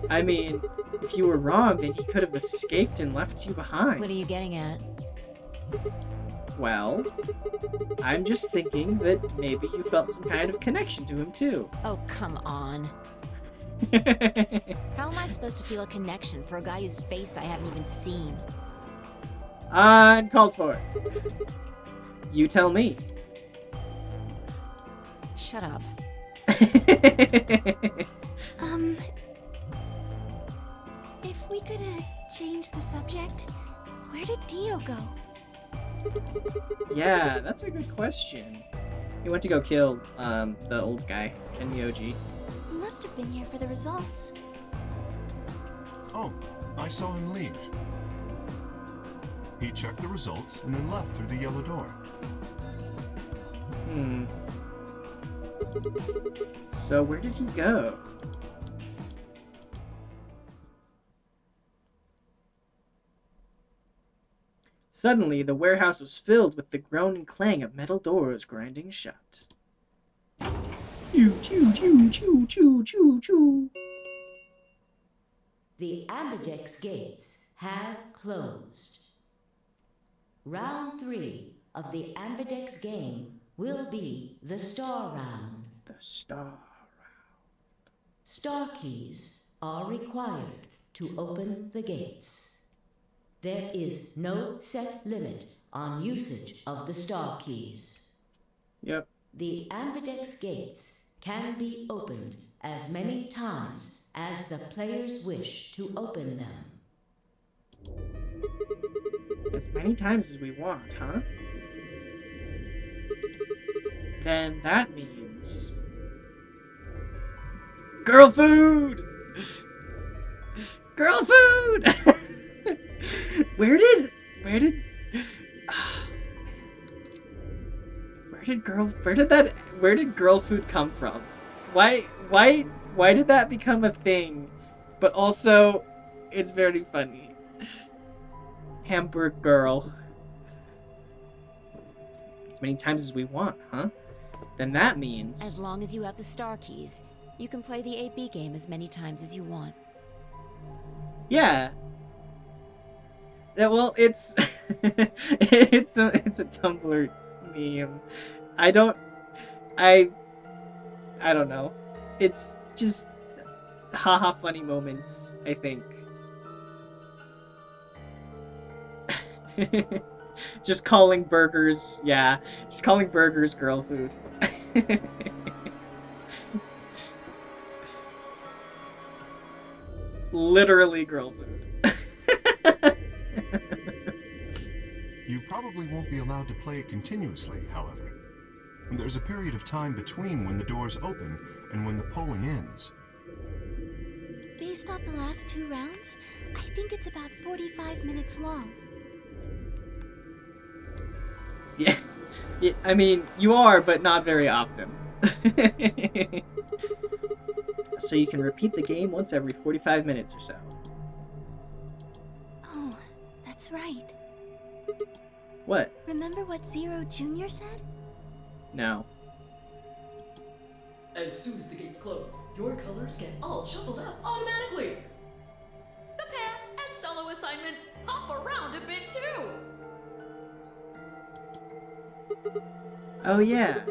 I mean, if you were wrong, then he could have escaped and left you behind. What are you getting at? Well, I'm just thinking that maybe you felt some kind of connection to him too. Oh, come on. How am I supposed to feel a connection for a guy whose face I haven't even seen? Uncalled for. You tell me. Shut up. If we could change the subject, where did Dio go? Yeah, that's a good question. He went to go kill the old guy, Ken Myoji. He must have been here for the results. Oh, I saw him leave. He checked the results and then left through the yellow door. So where did he go? Suddenly, the warehouse was filled with the groan and clang of metal doors grinding shut. Choo choo choo choo choo choo choo. The Ambidex gates have closed. Round 3 of the Ambidex game will be the Star Round. The Star. Star keys are required to open the gates. There is no set limit on usage of the star keys. Yep. The Ambidex gates can be opened as many times as the players wish to open them. As many times as we want, huh? Then that means... Girl food! Girl food! Where did girl food come from? Why did that become a thing? But also, it's very funny. Hamburg girl. As many times as we want, huh? Then that means... As long as you have the star keys, you can play the AB game as many times as you want. Yeah. Yeah, well, it's it's a Tumblr meme. I don't know. It's just haha funny moments, I think. Just calling burgers, yeah. Just calling burgers girl food. Literally girl food. You probably won't be allowed to play it continuously, however. There's a period of time between when the doors open and when the polling ends. Based off the last 2 rounds, I think it's about 45 minutes long. Yeah. Yeah, I mean, you are, but not very often. So you can repeat the game once every 45 minutes or so. Oh, that's right. What? Remember what Zero Jr. said? No. As soon as the gates close, your colors get all shuffled up automatically. The pair and solo assignments hop around a bit too. Oh yeah.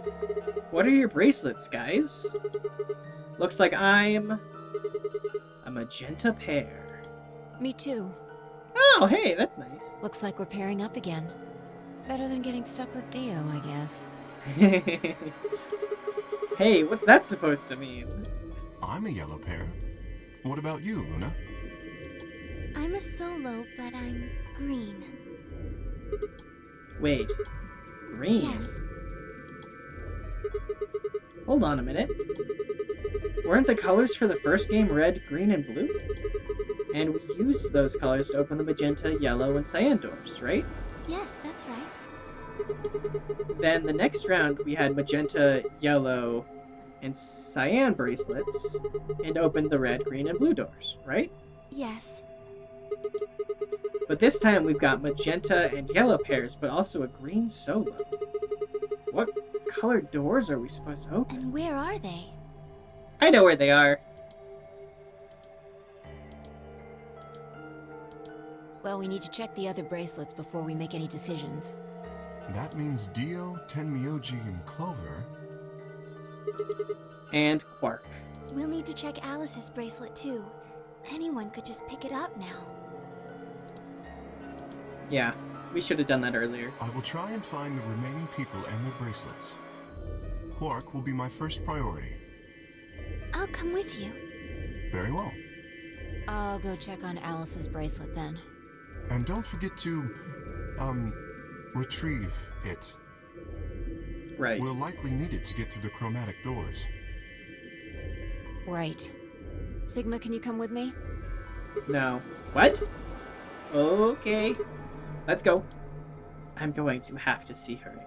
What are your bracelets, guys? Looks like I'm a magenta pair. Me too. Oh, hey, that's nice. Looks like we're pairing up again. Better than getting stuck with Dio, I guess. Hey, what's that supposed to mean? I'm a yellow pair. What about you, Luna? I'm a solo, but I'm green. Wait. Green? Yes. Hold on a minute. Weren't the colors for the first game red, green, and blue? And we used those colors to open the magenta, yellow, and cyan doors, right? Yes, that's right. Then the next round we had magenta, yellow, and cyan bracelets, and opened the red, green, and blue doors, right? Yes. But this time we've got magenta and yellow pairs, but also a green solo. What colored doors are we supposed to open? And where are they? I know where they are. Well, we need to check the other bracelets before we make any decisions. That means Dio, Tenmyoji, and Clover. And Quark. We'll need to check Alice's bracelet too. Anyone could just pick it up now. Yeah, we should have done that earlier. I will try and find the remaining people and their bracelets. Quark will be my first priority. I'll come with you. Very well. I'll go check on Alice's bracelet then. And don't forget to, retrieve it. Right. We'll likely need it to get through the chromatic doors. Right. Sigma, can you come with me? No. What? Okay. Let's go. I'm going to have to see her again.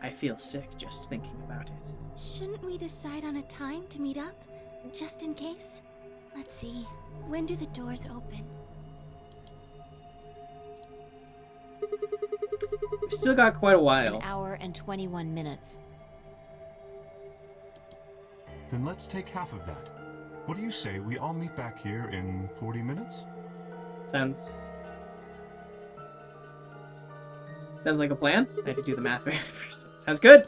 I feel sick just thinking about it. Shouldn't we decide on a time to meet up? Just in case? Let's see. When do the doors open? We've still got quite a while. An hour and 21 minutes. Then let's take half of that. What do you say we all meet back here in 40 minutes? Sounds like a plan. I had to do the math first. Sounds good.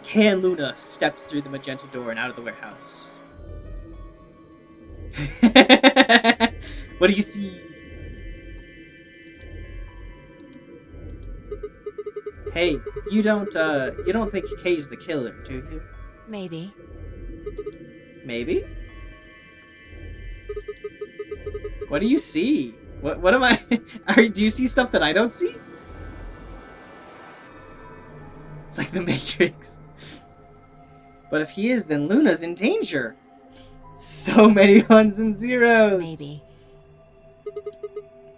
Can Luna steps through the magenta door and out of the warehouse. What do you see? Hey, you don't think Kay's the killer, do you? Maybe. Maybe? What do you see? What am I... do you see stuff that I don't see? It's like the Matrix. But if he is, then Luna's in danger. So many ones and zeros. Maybe.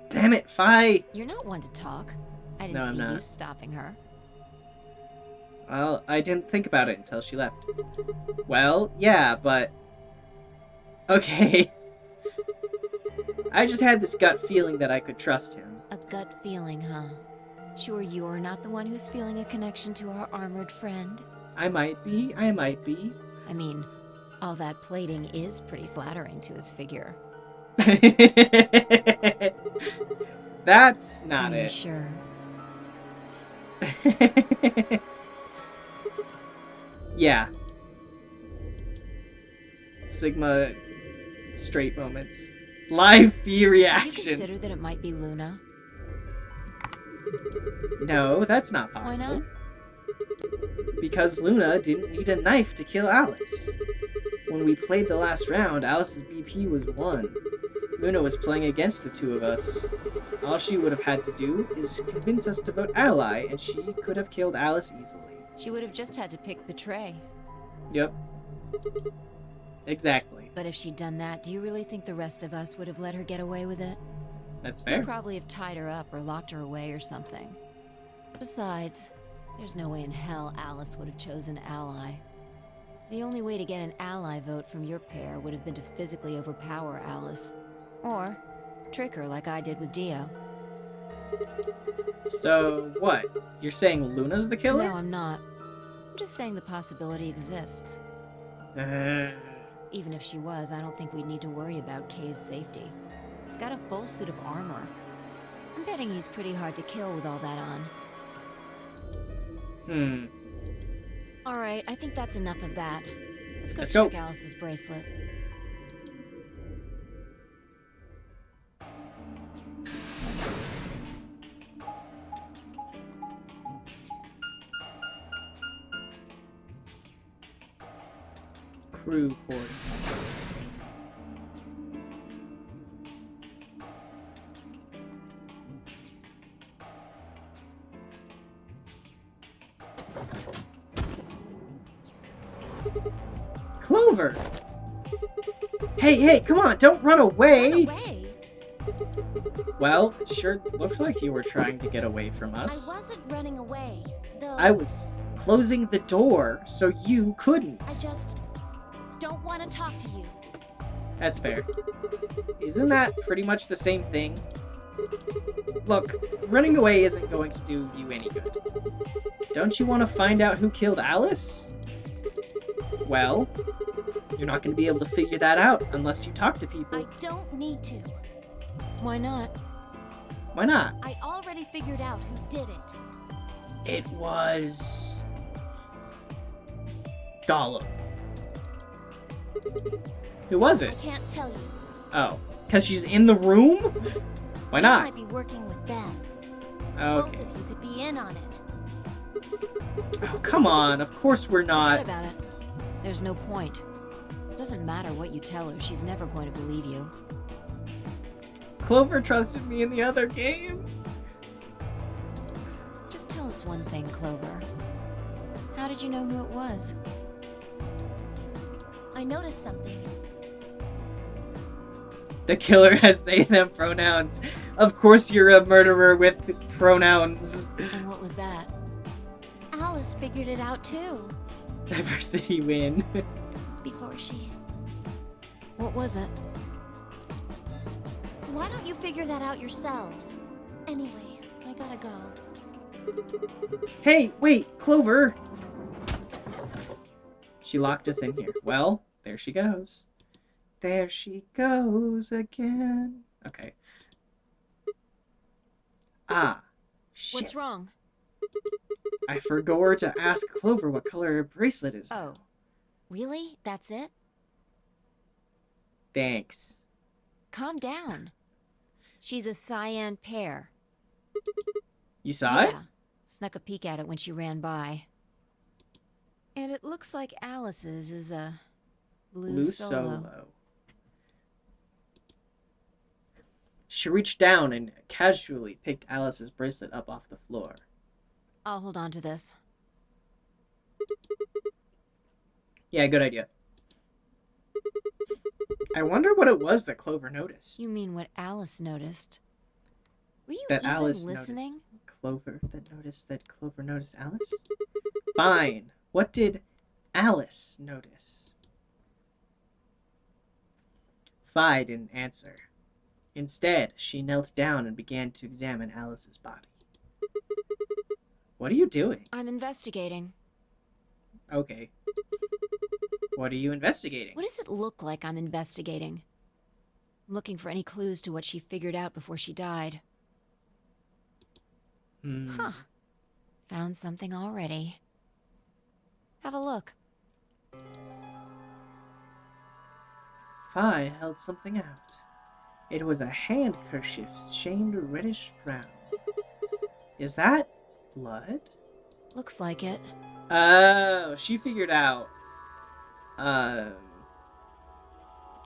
Damn it, Fi. You're not one to talk. I No, didn't I'm see you not. stopping her. Well, I didn't think about it until she left. Well, yeah, but... Okay. I just had this gut feeling that I could trust him. A gut feeling, huh? Sure you're not the one who's feeling a connection to our armored friend? I might be. I mean, all that plating is pretty flattering to his figure. That's not Are you it. sure? Yeah. Sigma straight moments. Live fee Have you reaction. considered that it might be Luna? No, that's not Why possible. not? Because Luna didn't need a knife to kill Alice. When we played the last round, Alice's BP was 1. Luna was playing against the two of us. All she would have had to do is convince us to vote ally, and she could have killed Alice easily. She would have just had to pick betray. Yep. Exactly. But if she'd done that, do you really think the rest of us would have let her get away with it? That's We'd fair. probably have tied her up or locked her away or something. Besides, there's no way in hell Alice would have chosen ally. The only way to get an ally vote from your pair would have been to physically overpower Alice. Or trick her like I did with Dio. So, what? You're saying Luna's the killer? No, I'm not. I'm just saying the possibility exists. Even if she was, I don't think we'd need to worry about Kay's safety. He's got a full suit of armor. I'm betting he's pretty hard to kill with all that on. Alright, I think that's enough of that. Let's go. check Alice's bracelet. Crew cord. Clover! Hey, come on, don't run away! Run away? Well, it sure looks like you were trying to get away from I us. wasn't running away, though. I was closing the door so you couldn't. I just don't want to talk to you. That's fair. Isn't that pretty much the same thing? Look, running away isn't going to do you any good. Don't you want to find out who killed Alice? Well, you're not going to be able to figure that out unless you talk to people. I don't need to. Why not? Why not? I already figured out who did it. It was... Gollum. Who was I it? can't tell you. Oh, because she's in the room? Why You not? might be working with them. Okay. Both of you could be in on it. Oh, come on. Of course we're Forget not. about it. There's no point. Doesn't matter what you tell her, she's never going to believe you. Clover trusted me in the other game. Just tell us one thing, Clover. How did you know who it was? I noticed something. The killer has they, them pronouns. Of course you're a murderer with pronouns. And what was that? Alice figured it out too. Diversity win. Before she... What was it? Why don't you figure that out yourselves? Anyway, I gotta go. Hey, wait, Clover! She locked us in here. Well, there she goes. There she goes again. Okay. Ah, shit. What's wrong? I forgot to ask Clover what color her bracelet is. Oh. Really? That's it? Thanks. Calm down. She's a cyan pear. You saw it? Yeah. Snuck a peek at it when she ran by. And it looks like Alice's is a blue solo. She reached down and casually picked Alice's bracelet up off the floor. I'll hold on to this. Yeah, good idea. I wonder what it was that Clover noticed. You mean what Alice noticed? Were you That even Alice listening? noticed Clover that noticed that Clover noticed Alice? Fine. What did Alice notice? Fi didn't answer. Instead, she knelt down and began to examine Alice's body. What are you doing? I'm investigating. Okay. What are you investigating? What does it look like I'm investigating? I'm looking for any clues to what she figured out before she died. Huh. Found something already. Have a look. Fi held something out. It was a handkerchief stained reddish brown. Is that blood? Looks like it. Oh, she figured out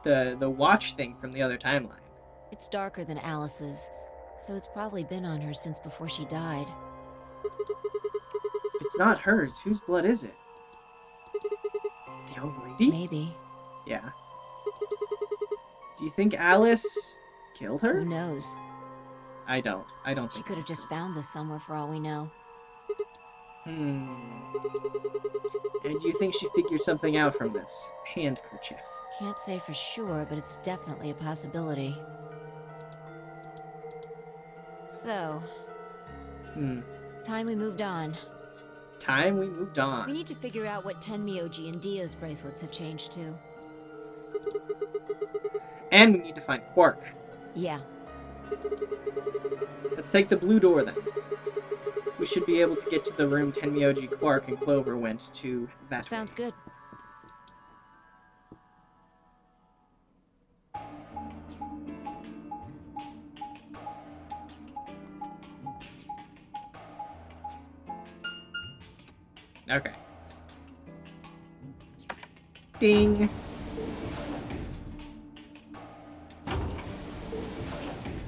the watch thing from the other timeline. It's darker than Alice's, so it's probably been on her since before she died. If it's not hers, whose blood is it? The old lady? Maybe. Yeah. Do you think Alice killed her? Who knows? I don't She think could have so. just found this somewhere for all we know. And do you think she figured something out from this handkerchief? Can't say for sure, but it's definitely a possibility. So, time we moved on. Time we moved We on. need to figure out what Tenmyoji and Dio's bracelets have changed to. And we need to find Quark. Yeah, Let's take the blue door then. We should be able to get to the room Tenmyoji, Quark, and Clover went to that. sounds good. Okay. Ding.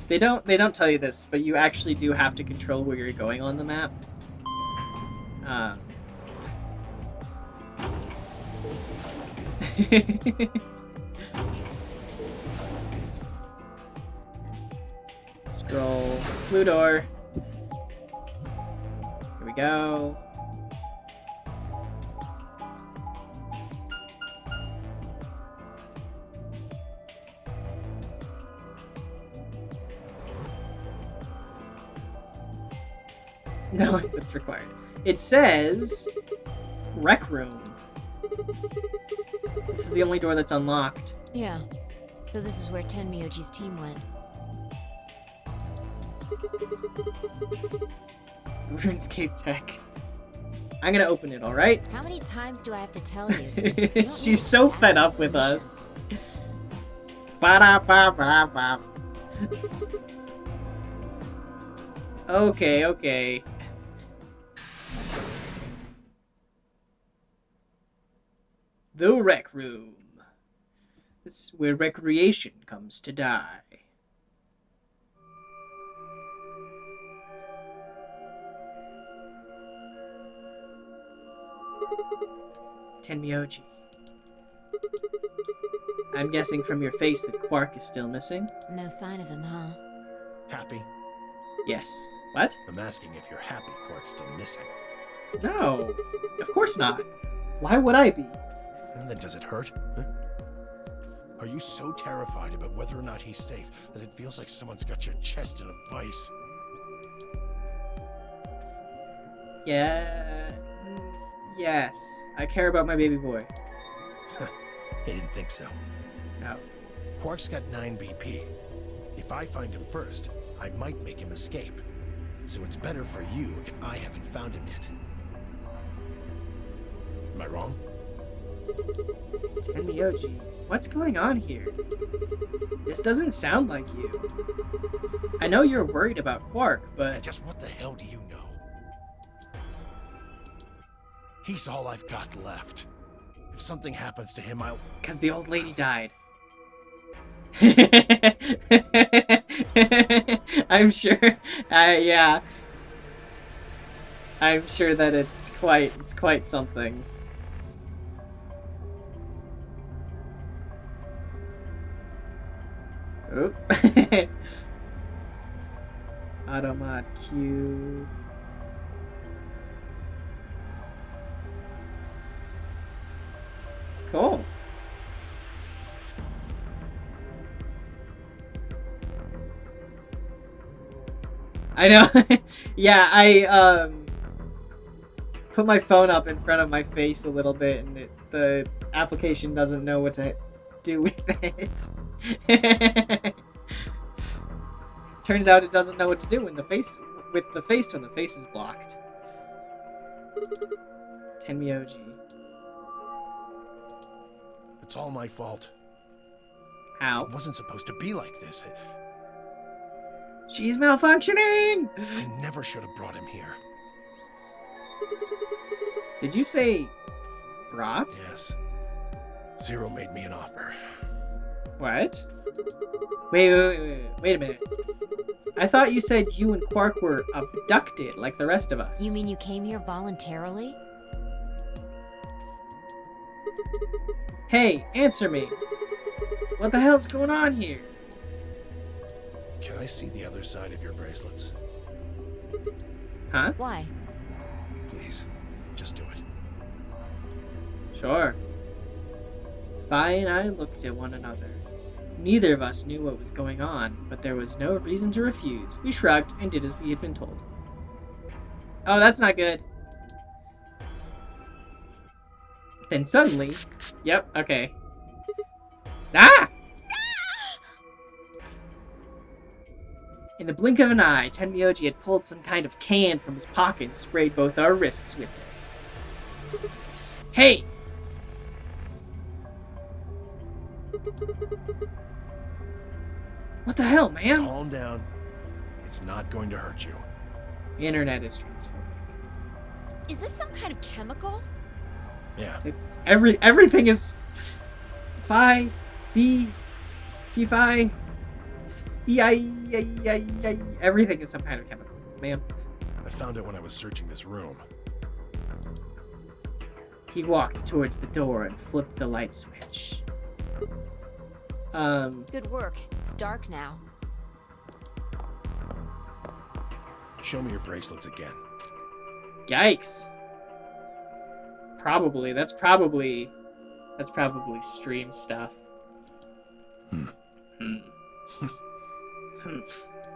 They don't tell you this, but you actually do have to control where you're going on the map. Scroll. Blue door. Here we go. No inputs required. It says Rec Room. This is the only door that's unlocked. Yeah. So this is where Tenmyoji's team went. RuneScape tech. I'm gonna open it, alright? How many times do I have to tell you? You don't need She's to so ask fed up for with permission. us. Ba-da-ba-ba-ba. Okay, okay. The Rec Room. This is where recreation comes to die. Tenmyoji. I'm guessing from your face that Quark is still missing? No sign of him, huh? Happy? Yes. What? I'm asking if you're happy Quark's still missing. No. Of course not. Why would I be? And then does it hurt? Huh? Are you so terrified about whether or not he's safe that it feels like someone's got your chest in a vice? Yeah. Yes. I care about my baby boy. I didn't think so. No. Quark's got 9 BP. If I find him first, I might make him escape. So it's better for you if I haven't found him yet. Am I wrong? Tenmyoji, what's going on here? This doesn't sound like you. I know you're worried about Quark, And but... just what the hell do you know? He's all I've got left. If something happens to him, I'll... Because the old lady died. I'm sure. Yeah. I'm sure that it's quite something. Oop. Automod Q. Cool. I know. Yeah, I put my phone up in front of my face a little bit, and the application doesn't know what to do with it. Turns out it doesn't know what to do when the face when the face is blocked. Tenmyoji. It's all my fault. How? It wasn't supposed to be like this. She's malfunctioning! I never should have brought him here. Did you say brought? Yes. Zero made me an offer. What? Wait a minute. I thought you said you and Quark were abducted like the rest of us. You mean you came here voluntarily? Hey, answer me. What the hell's going on here? Can I see the other side of your bracelets? Huh? Why? Please, just do it. Sure. Fi and I looked at one another. Neither of us knew what was going on, but there was no reason to refuse. We shrugged and did as we had been told. Oh, that's not good. Then suddenly... Yep, okay. Ah! In the blink of an eye, Tenmyoji had pulled some kind of can from his pocket and sprayed both our wrists with it. Hey! What the hell, man? Calm down. It's not going to hurt you. The internet is transforming. Is this some kind of chemical? Yeah. It's everything is Fi, everything is some kind of chemical, man. I found it when I was searching this room. He walked towards the door and flipped the light switch. Good work. It's dark now. Show me your bracelets again. Yikes. Probably. That's probably stream stuff.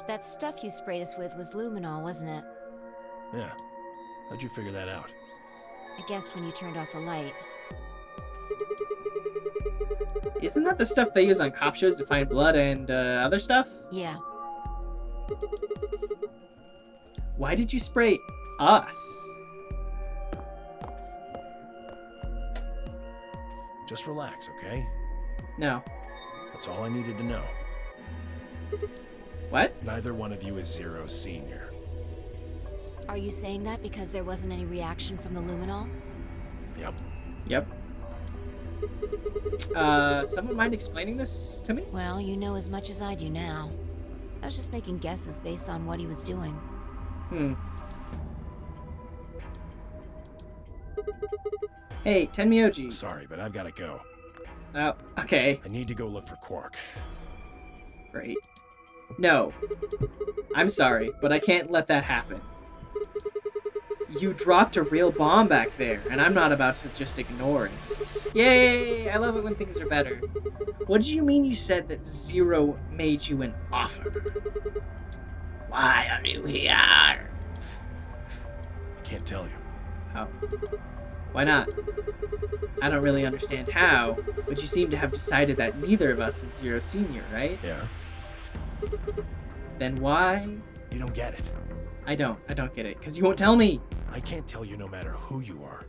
That stuff you sprayed us with was luminol, wasn't it? Yeah. How'd you figure that out? I guessed when you turned off the light. Isn't that the stuff they use on cop shows to find blood and other stuff? Yeah. Why did you spray us? Just relax, okay? No. That's all I needed to know. What? Neither one of you is Zero Senior. Are you saying that because there wasn't any reaction from the luminol? Yep. Someone mind explaining this to me? Well, you know as much as I do now. I was just making guesses based on what he was doing. Hey, Tenmyoji. Sorry, but I've got to go. Oh, okay. I need to go look for Quark. Great. No. I'm sorry, but I can't let that happen. You dropped a real bomb back there, and I'm not about to just ignore it. Yay! I love it when things are better. What do you mean you said that Zero made you an offer? Why are you here? I can't tell you. How? Why not? I don't really understand how, but you seem to have decided that neither of us is Zero Senior, right? Yeah. Then why? You don't get it. I don't get it, because you won't tell me. I can't tell you no matter who you are.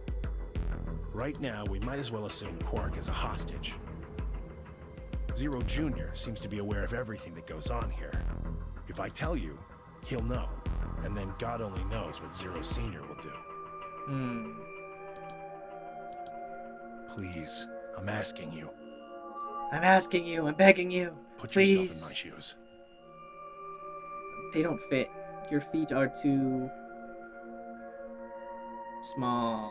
Right now, we might as well assume Quark is a hostage. Zero Jr. seems to be aware of everything that goes on here. If I tell you, he'll know. And then God only knows what Zero Senior will do. Please, I'm asking you. I'm asking you, I'm begging you. Put Please. yourself in my shoes. They don't fit. Your feet are too small.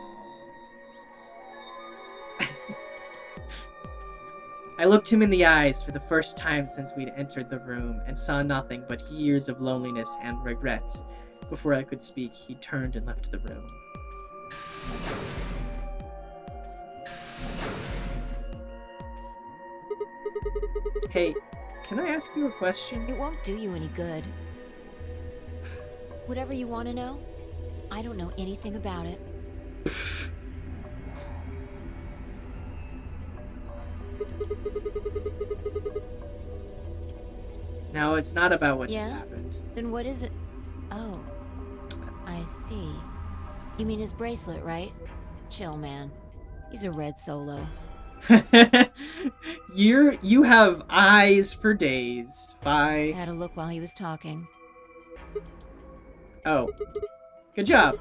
I looked him in the eyes for the first time since we'd entered the room and saw nothing but years of loneliness and regret. Before I could speak, he turned and left the room. Hey, can I ask you a question? It won't do you any good. Whatever you want to know, I don't know anything about it. No, it's not about what just Yeah? happened. Then what is it? Oh, I see. You mean his bracelet, right? Chill, man. He's a red Solo. You have eyes for days. I Bye. had a look while he was talking. Oh. Good job.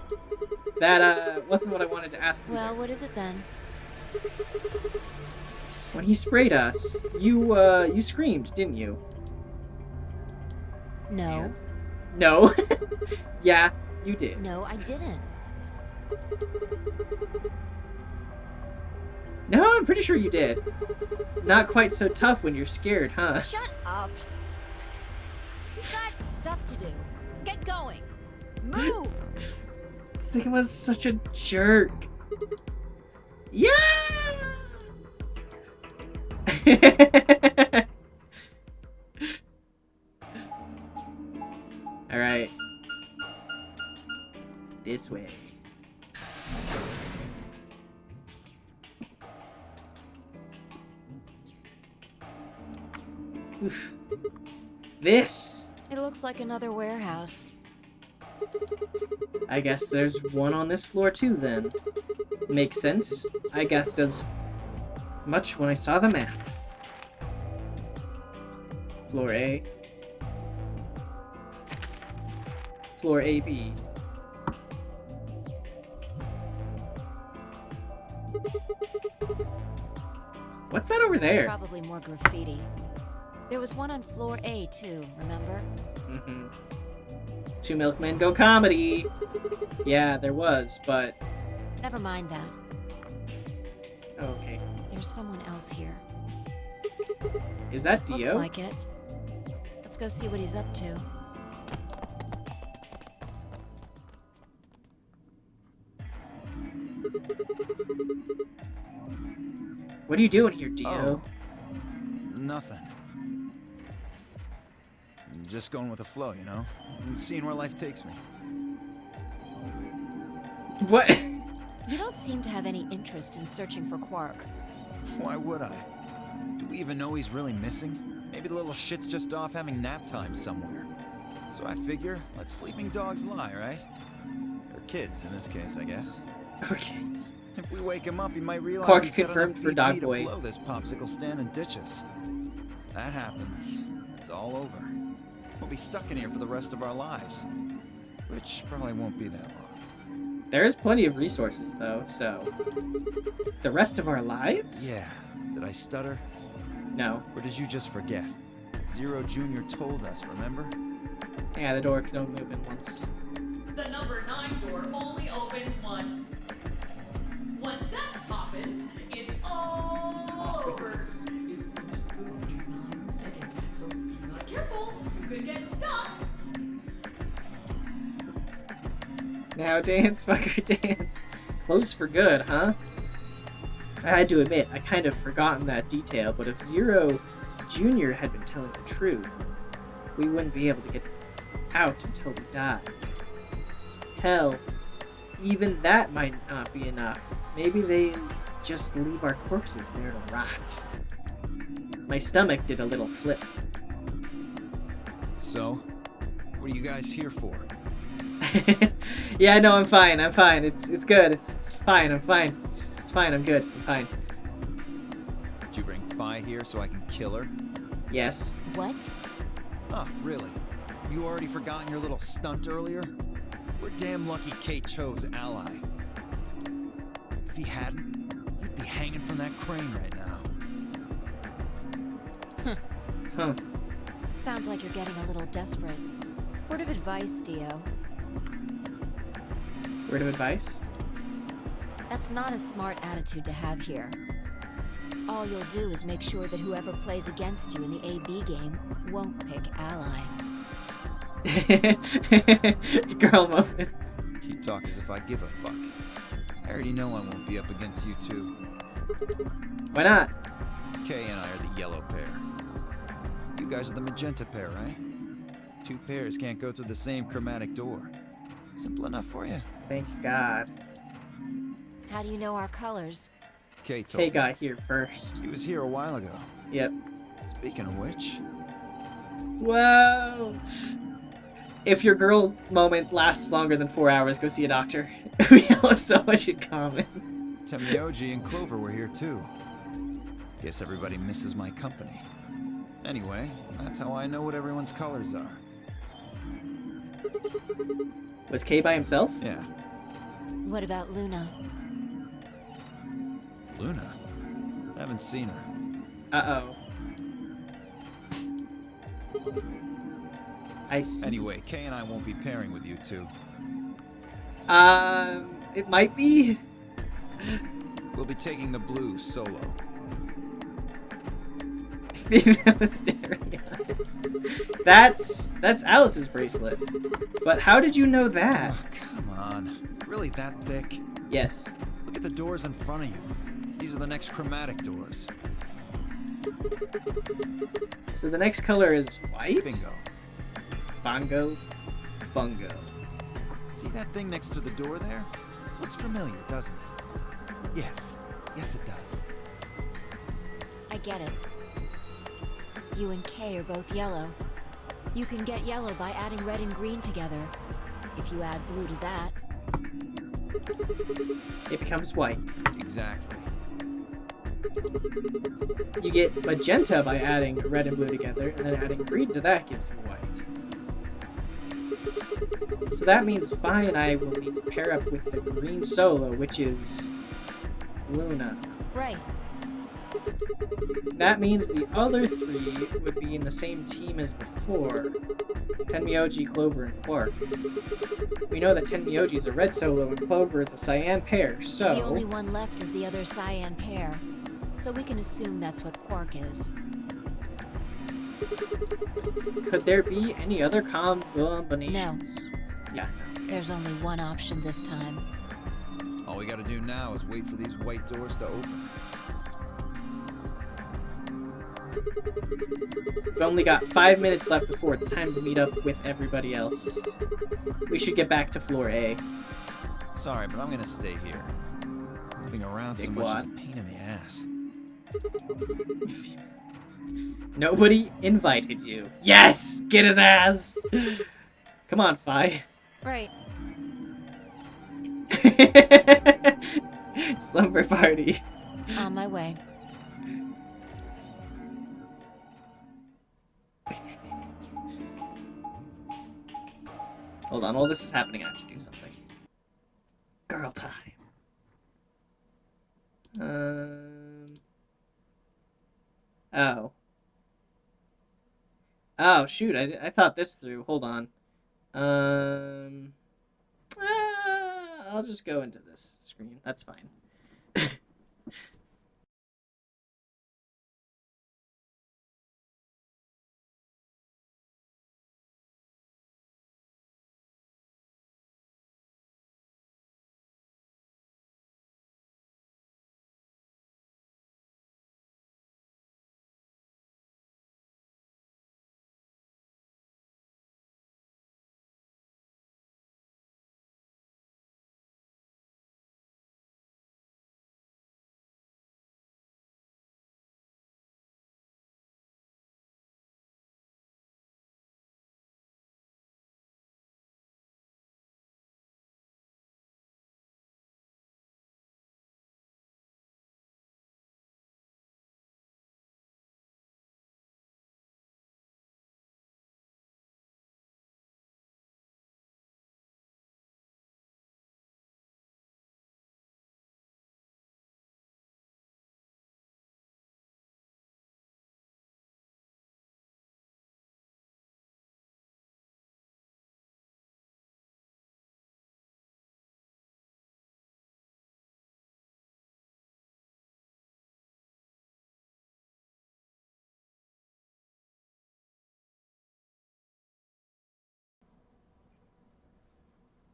That wasn't what I wanted to ask you. Well, what is it then? When he sprayed us, you screamed, didn't you? No. No. Yeah, you did. No, I didn't. No, I'm pretty sure you did. Not quite so tough when you're scared, huh? Shut up. You've got stuff to do. Get going. Move. Sigma's such a jerk. Yeah! Alright. This way. Oof. This! It looks like another warehouse. I guess there's one on this floor too, then. Makes sense. I guessed as much when I saw the map. Floor A. Floor AB. What's that over there? Probably more graffiti. There was one on floor A too, remember? Mm-hmm. Two Milkmen Go Comedy! Yeah, there was, but... Never mind that. Oh, okay. There's someone else here. Is that Dio? Looks like it. Let's go see what he's up to. What are you doing here, Dio? Oh, nothing. Just going with the flow, you know? And seeing where life takes me. What? You don't seem to have any interest in searching for Quark. Why would I? Do we even know he's really missing? Maybe the little shit's just off having nap time somewhere. So I figure, let sleeping dogs lie, right? Or kids, in this case, I guess. Or kids. If we wake him up, he might realize Quark's he's got confirmed enough for PP Dog to Boy. blow this popsicle stand and ditch us. That happens. It's all over. We'll be stuck in here for the rest of our lives. Which probably won't be that long. There is plenty of resources, though, so... The rest of our lives? Yeah. Did I stutter? No. Or did you just forget? Zero Jr. told us, remember? Yeah, the door can only open once. The number 9 door only opens once. Once that happens, it's all over. It would go to 9 seconds, so if you're not careful, you could get stuck. Now dance, fucker, dance. Closed for good, huh? I had to admit, I kind of forgotten that detail, but if Zero Jr. had been telling the truth, we wouldn't be able to get out until we died. Hell, even that might not be enough. Maybe they just leave our corpses there to rot. My stomach did a little flip. So, what are you guys here for? Yeah, no, I'm fine. It's good. It's fine. I'm fine. It's fine. I'm good. I'm fine. Did you bring Phi here so I can kill her? Yes. What? Oh, really? You already forgotten your little stunt earlier? We're damn lucky Kate chose Ally. If he hadn't, you'd be hanging from that crane right now. Huh. Sounds like you're getting a little desperate. Word of advice, Dio. Word of advice? That's not a smart attitude to have here. All you'll do is make sure that whoever plays against you in the AB game won't pick Ally. Girl moments. You talk as if I give a fuck. I already know I won't be up against you two. Why not? Kay and I are the yellow pair. You guys are the magenta pair, right? Two pairs can't go through the same chromatic door. Simple enough for you. Thank God. How do you know our colors? Kay told Kay me. got here first. He was here a while ago. Yep. Speaking of which, Whoa! If your girl moment lasts longer than 4 hours, go see a doctor. We all have so much in common. Temioji and Clover were here too. Guess everybody misses my company. Anyway, that's how I know what everyone's colors are. Was Kay by himself? Yeah. What about Luna? Luna? Haven't seen her. Uh-oh. I see. Anyway, Kay and I won't be pairing with you two. It might be. We'll be taking the blue solo. Female hysteria. That's Alice's bracelet. But how did you know that? Oh, come on. Really that thick? Yes. Look at the doors in front of you. These are the next chromatic doors. So the next color is white? Bingo. Bongo. Bungo. See that thing next to the door there? Looks familiar, doesn't it? Yes. Yes, it does. I get it. You and Kay are both yellow. You can get yellow by adding red and green together. If you add blue to that, It becomes white. Exactly. You get magenta by adding red and blue together, and then adding green to that gives you white. So that means Fi and I will need to pair up with the green solo, which is Luna. right. That means the other three would be in the same team as before. Tenmyoji, Clover, and Quark. We know that Tenmyoji is a red solo and Clover is a cyan pair, so... The only one left is the other cyan pair. So we can assume that's what Quark is. Could there be any other combinations? No. Yeah. Okay. There's only one option this time. All we gotta do now is wait for these white doors to open. We've only got 5 minutes left before it's time to meet up with everybody else. We should get back to floor A. Sorry, but I'm gonna stay here. Moving around so much is a pain in the ass. Nobody invited you. Yes! Get his ass! Come on, Fi. Right. Slumber party. On my way. Hold on, while this is happening, I have to do something. Girl time. Oh. Oh, shoot, I thought this through. Hold on. I'll just go into this screen. That's fine.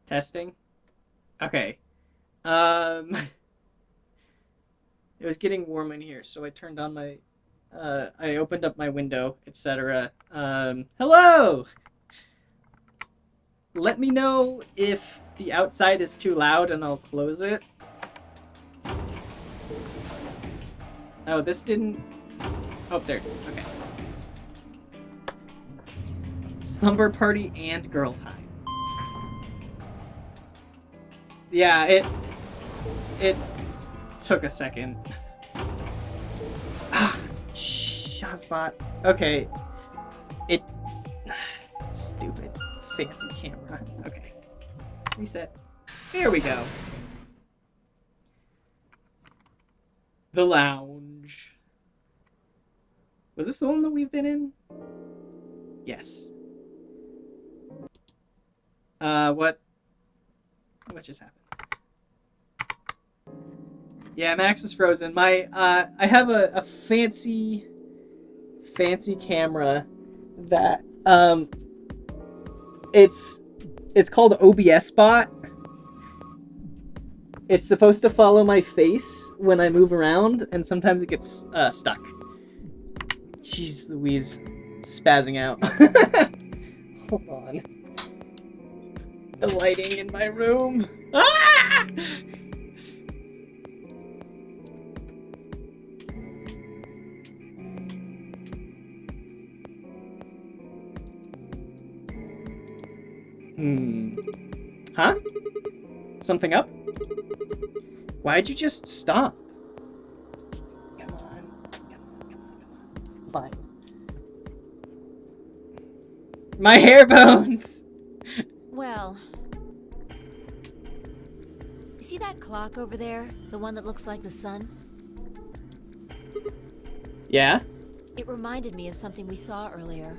Testing? Okay. It was getting warm in here, so I turned on my... I opened up my window, etc. Hello! Let me know if the outside is too loud and I'll close it. Oh, this didn't... Oh, there it is. Okay. Slumber party and girl time. Yeah, it took a second. Shazbot. Okay. Stupid. Fancy camera. Okay. Reset. There we go. The lounge. Was this the one that we've been in? Yes. What just happened? Yeah, Max is frozen. I have a fancy camera that, it's called OBS Bot. It's supposed to follow my face when I move around, and sometimes it gets stuck. Jeez Louise. Spazzing out. Hold on. The lighting in my room. Ah! Huh? Something up? Why'd you just stop? Come on. Fine. My hair bones! Well... You see that clock over there? The one that looks like the sun? Yeah? It reminded me of something we saw earlier.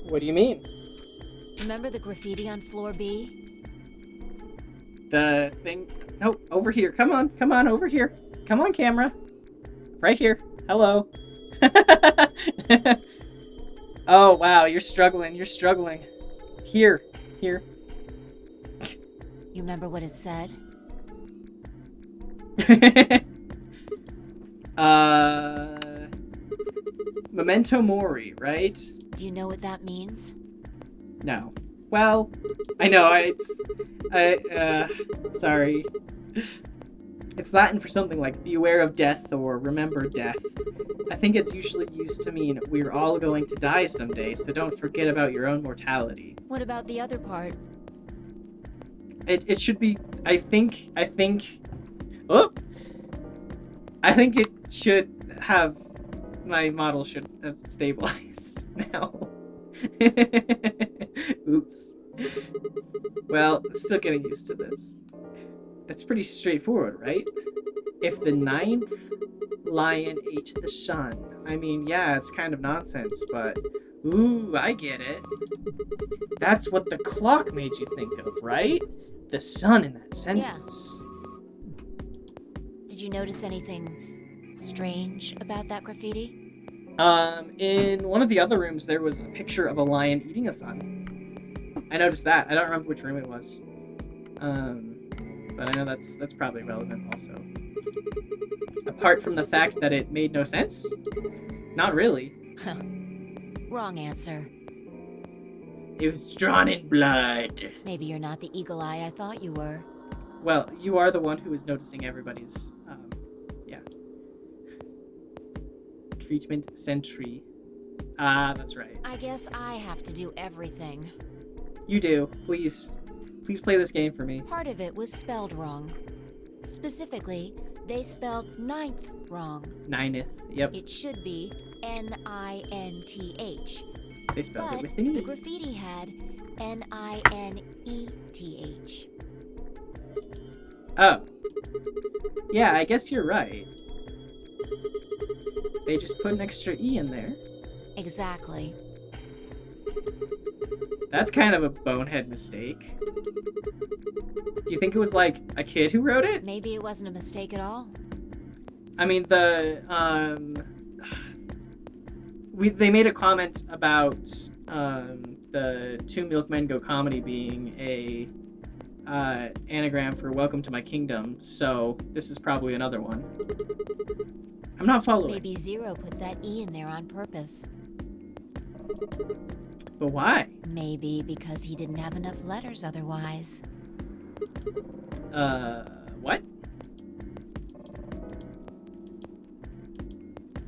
What do you mean? Remember the graffiti on floor B? The thing... No, over here. Come on, over here. Come on, camera. Right here. Hello. Oh, wow, you're struggling. Here. You remember what it said? Memento Mori, right? Do you know what that means? No. Well, I know, sorry. It's Latin for something like beware of death or remember death. I think it's usually used to mean we're all going to die someday, so don't forget about your own mortality. What about the other part? It should be, I think it should have, my model should have stabilized now. Oops. Well, I'm still getting used to this. That's pretty straightforward, right? If the 9th lion ate the sun. I mean, yeah, it's kind of nonsense, but... Ooh, I get it. That's what the clock made you think of, right? The sun in that sentence. Yeah. Did you notice anything strange about that graffiti? In one of the other rooms, there was a picture of a lion eating a sun. I noticed that. I don't remember which room it was. But I know that's probably relevant also. Apart from the fact that it made no sense? Not really. Wrong answer. It was drawn in blood. Maybe you're not the eagle eye I thought you were. Well, you are the one who is noticing everybody's, yeah. Treatment sentry. Ah, that's right. I guess I have to do everything. You do. Please. Please play this game for me. Part of it was spelled wrong. Specifically, they spelled 9th wrong. 9th, yep. It should be N-I-N-T-H. They spelled but it with an E. The graffiti had N-I-N-E-T-H. Oh. Yeah, I guess you're right. They just put an extra E in there. Exactly. That's kind of a bonehead mistake. Do you think it was like a kid who wrote it? Maybe it wasn't a mistake at all. I mean, they made a comment about the Two Milkmen Go Comedy being a anagram for Welcome to My Kingdom, so this is probably another one. I'm not following. Maybe Zero put that E in there on purpose. But why? Maybe because he didn't have enough letters otherwise. What?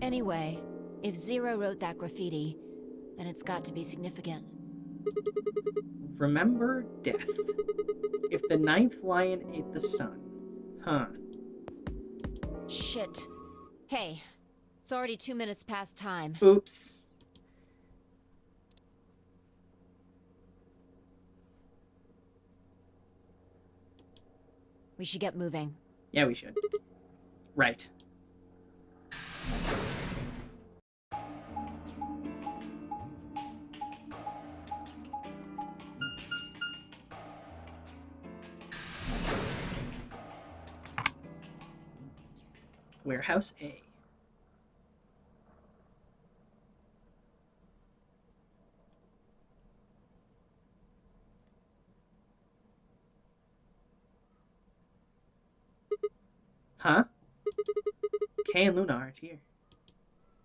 Anyway, if Zero wrote that graffiti, then it's got to be significant. Remember death. If the 9th lion ate the sun. Huh. Shit. Hey, it's already 2 minutes past time. Oops. We should get moving. Yeah, we should. Right. Warehouse A. Huh? Kay and Luna aren't here.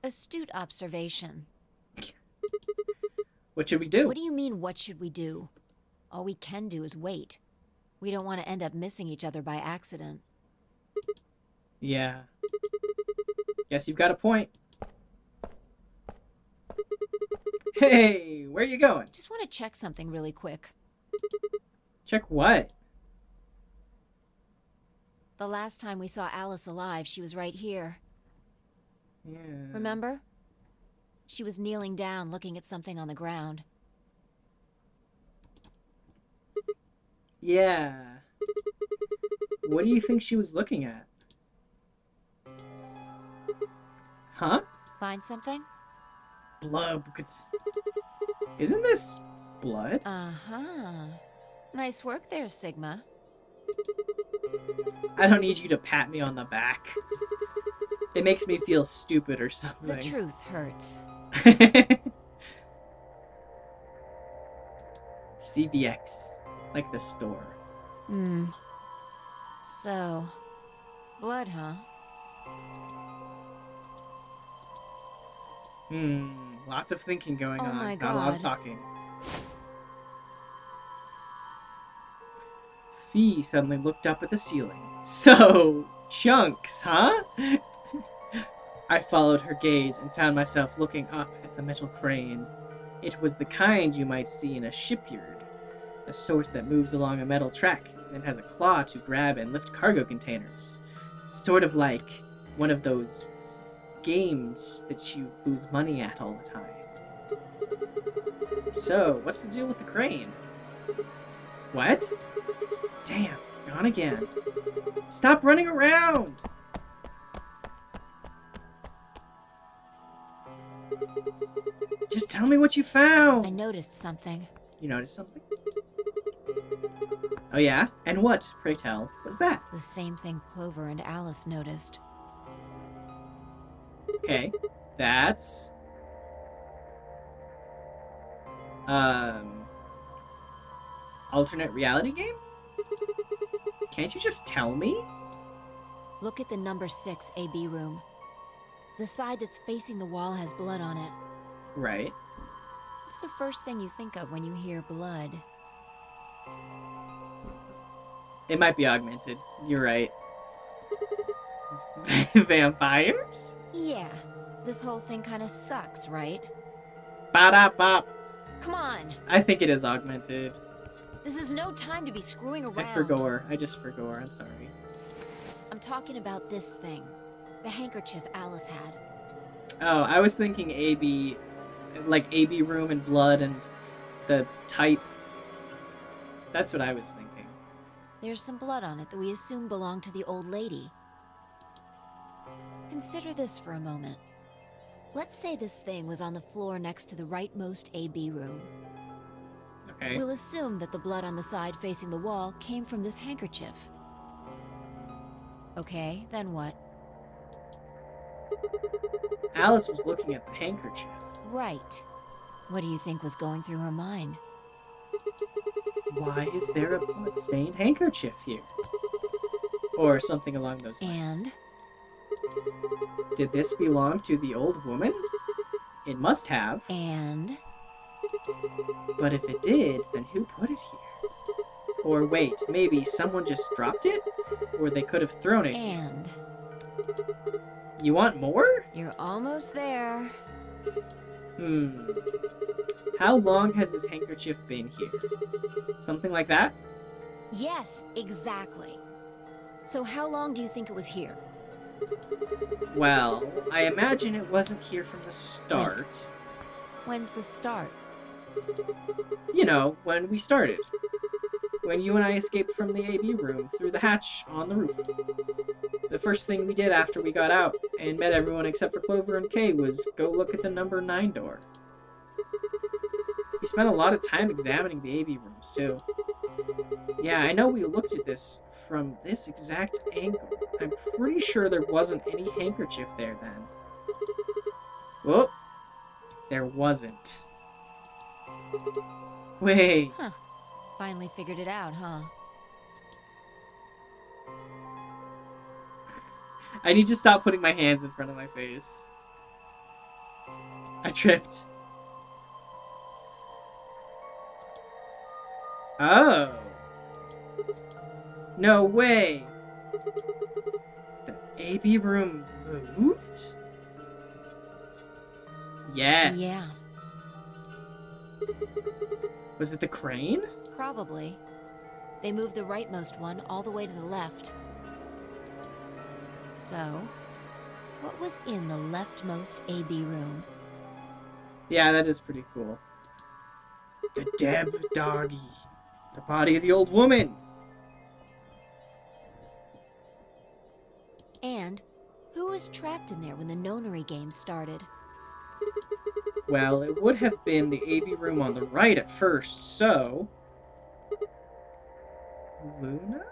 Astute observation. What should we do? What do you mean, what should we do? All we can do is wait. We don't want to end up missing each other by accident. Yeah. Guess you've got a point. Hey, where you going? Just want to check something really quick. Check what? The last time we saw Alice alive, she was right here. Yeah. Remember? She was kneeling down, looking at something on the ground. Yeah. What do you think she was looking at? Huh? Find something? Blood. Isn't this blood? Uh-huh. Nice work there, Sigma. I don't need you to pat me on the back. It makes me feel stupid or something. The truth hurts. CVX. Like the store. So, blood, huh? Lots of thinking going Oh on. my Not a lot of God. talking. Fee suddenly looked up at the ceiling. So, chunks, huh? I followed her gaze and found myself looking up at the metal crane. It was the kind you might see in a shipyard. The sort that moves along a metal track and has a claw to grab and lift cargo containers. Sort of like one of those games that you lose money at all the time. So, what's the deal with the crane? What? Damn, gone again. Stop running around! Just tell me what you found! I noticed something. You noticed something? Oh yeah? And what, pray tell, was that? The same thing Clover and Alice noticed. Okay, that's... alternate reality game? Can't you just tell me? Look at the number 6 AB room. The side that's facing the wall has blood on it. Right. What's the first thing you think of when you hear blood? It might be augmented. You're right. Vampires? Yeah, this whole thing kind of sucks, right? Ba-da-bop. Come on! I think it is augmented. This is no time to be screwing around. I forgot. I just forgot. I'm sorry. I'm talking about this thing. The handkerchief Alice had. Oh, I was thinking AB, like AB room and blood and the type. That's what I was thinking. There's some blood on it that we assume belonged to the old lady. Consider this for a moment. Let's say this thing was on the floor next to the rightmost AB room. Okay. We'll assume that the blood on the side facing the wall came from this handkerchief. Okay, then what? Alice was looking at the handkerchief. Right. What do you think was going through her mind? Why is there a blood-stained handkerchief here? Or something along those lines. And? Did this belong to the old woman? It must have. And? But if it did, then who put it here? Or wait, maybe someone just dropped it? Or they could have thrown it here. And? You want more? You're almost there. How long has this handkerchief been here? Something like that? Yes, exactly. So how long do you think it was here? Well, I imagine it wasn't here from the start. When's the start? You know, when we started. When you and I escaped from the AB room through the hatch on the roof. The first thing we did after we got out and met everyone except for Clover and Kay was go look at the number 9 door. We spent a lot of time examining the AB rooms, too. Yeah, I know we looked at this from this exact angle. I'm pretty sure there wasn't any handkerchief there then. Whoop. There wasn't. Wait. Huh. Finally figured it out, huh? I need to stop putting my hands in front of my face. I tripped. Oh. No way. The AB room moved? Yes. Yeah. Was it the crane? Probably. They moved the rightmost one all the way to the left. So, what was in the leftmost AB room? Yeah, that is pretty cool. The Deb doggy. The body of the old woman. And who was trapped in there when the nonary game started? Well, it would have been the AB room on the right at first, so... Luna?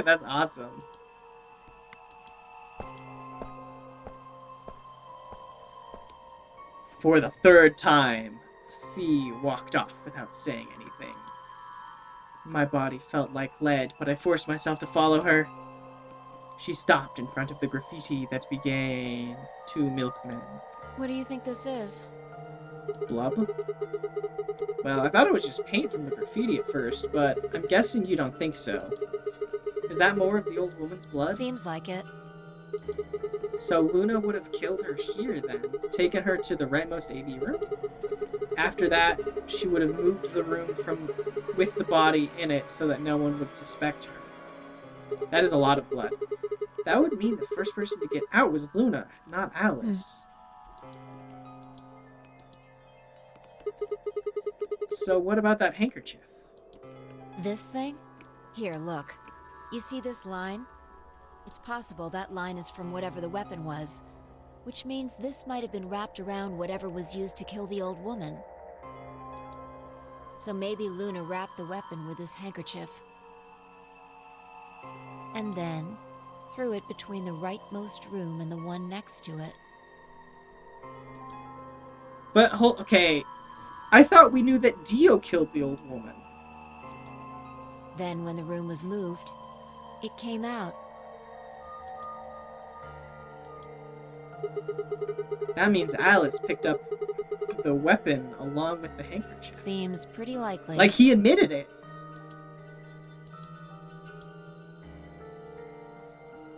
That's awesome. For the third time, Fee walked off without saying anything. My body felt like lead, but I forced myself to follow her. She stopped in front of the graffiti that began, "To Milkmen." What do you think this is? Blub? Well, I thought it was just paint from the graffiti at first, but I'm guessing you don't think so. Is that more of the old woman's blood? Seems like it. So Luna would have killed her here then, taken her to the rightmost AB room? After that, she would have moved the room with the body in it so that no one would suspect her. That is a lot of blood. That would mean the first person to get out was Luna, not Alice. So what about that handkerchief? This thing? Here, look. You see this line? It's possible that line is from whatever the weapon was, which means this might have been wrapped around whatever was used to kill the old woman. So maybe Luna wrapped the weapon with this handkerchief. And then threw it between the rightmost room and the one next to it. But, okay, I thought we knew that Dio killed the old woman. Then when the room was moved, it came out. That means Alice picked up the weapon along with the handkerchief. Seems pretty likely. Like he admitted it.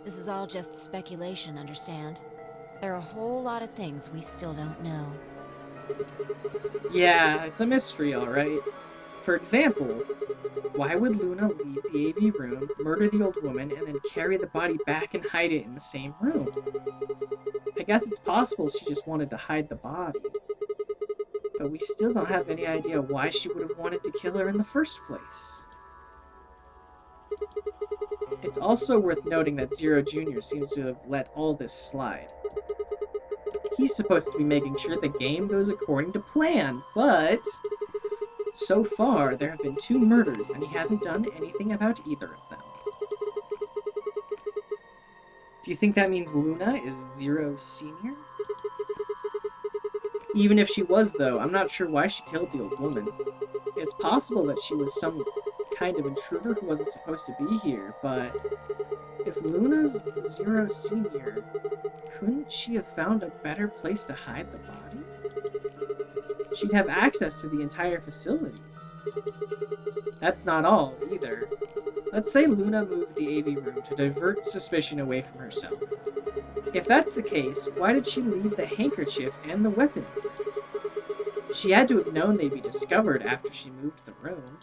This is all just speculation, understand? There are a whole lot of things we still don't know. Yeah, it's a mystery, alright. For example, why would Luna leave the AB room, murder the old woman, and then carry the body back and hide it in the same room? I guess it's possible she just wanted to hide the body. But we still don't have any idea why she would have wanted to kill her in the first place. It's also worth noting that Zero Jr. seems to have let all this slide. He's supposed to be making sure the game goes according to plan, but so far there have been 2 murders and he hasn't done anything about either of them. Do you think that means Luna is Zero Sr.? Even if she was, though, I'm not sure why she killed the old woman. It's possible that she was some kind of intruder who wasn't supposed to be here, but if Luna's Zero Sr., couldn't she have found a better place to hide the body? She'd have access to the entire facility. That's not all, either. Let's say Luna moved the AB room to divert suspicion away from herself. If that's the case, why did she leave the handkerchief and the weapon? She had to have known they'd be discovered after she moved the room.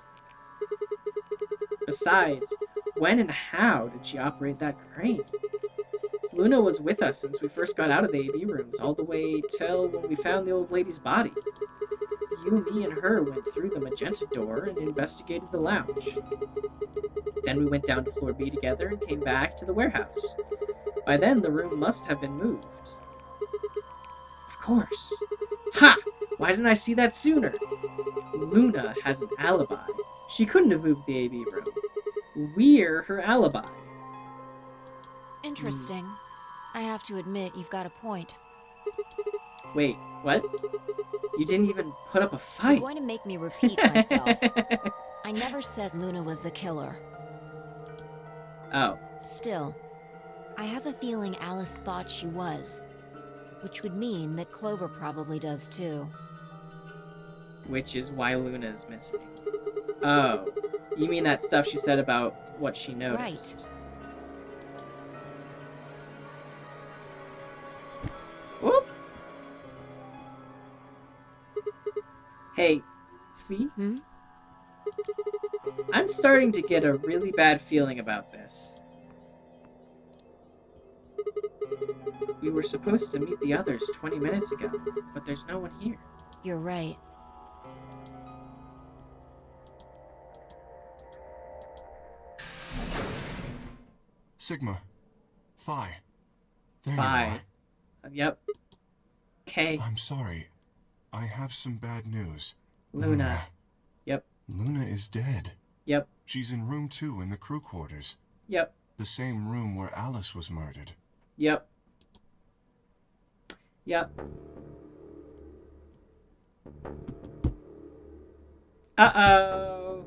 Besides, when and how did she operate that crane? Luna was with us since we first got out of the AB rooms, all the way till when we found the old lady's body. You, me, and her went through the magenta door and investigated the lounge. Then we went down to floor B together and came back to the warehouse. By then, the room must have been moved. Of course. Ha! Why didn't I see that sooner? Luna has an alibi. She couldn't have moved the AV room. We're her alibi. Interesting. I have to admit, you've got a point. Wait, what? You didn't even put up a You're fight. going to make me repeat myself. I never said Luna was the killer. Oh. Still, I have a feeling Alice thought she was. Which would mean that Clover probably does too. Which is why Luna is missing. Oh. You mean that stuff she said about what she noticed? Right. Whoop! Hey, Fee? Hmm? I'm starting to get a really bad feeling about this. We were supposed to meet the others 20 minutes ago, but there's no one here. You're right. Sigma. Phi. There you Bye. are. Yep. K. I'm sorry. I have some bad news. Luna. Yep. Luna is dead. Yep. She's in room 2 in the crew quarters. Yep. The same room where Alice was murdered. Yep. Yep. Uh-oh.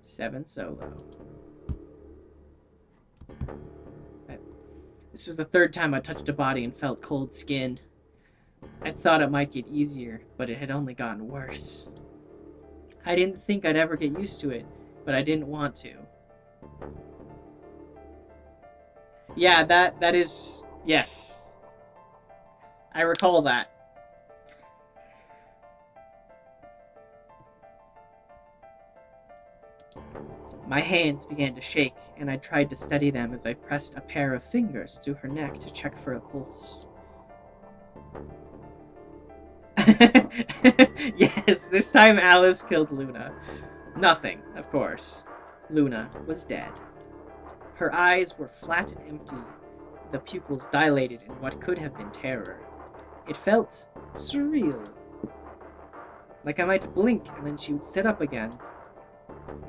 Seven solo. This was the third time I touched a body and felt cold skin. I thought it might get easier, but it had only gotten worse. I didn't think I'd ever get used to it, but I didn't want to. Yeah, that is... Yes. I recall that. My hands began to shake, and I tried to steady them as I pressed a pair of fingers to her neck to check for a pulse. Yes, this time Alice killed Luna. Nothing, of course. Luna was dead. Her eyes were flat and empty, the pupils dilated in what could have been terror. It felt surreal. Like I might blink and then she would sit up again.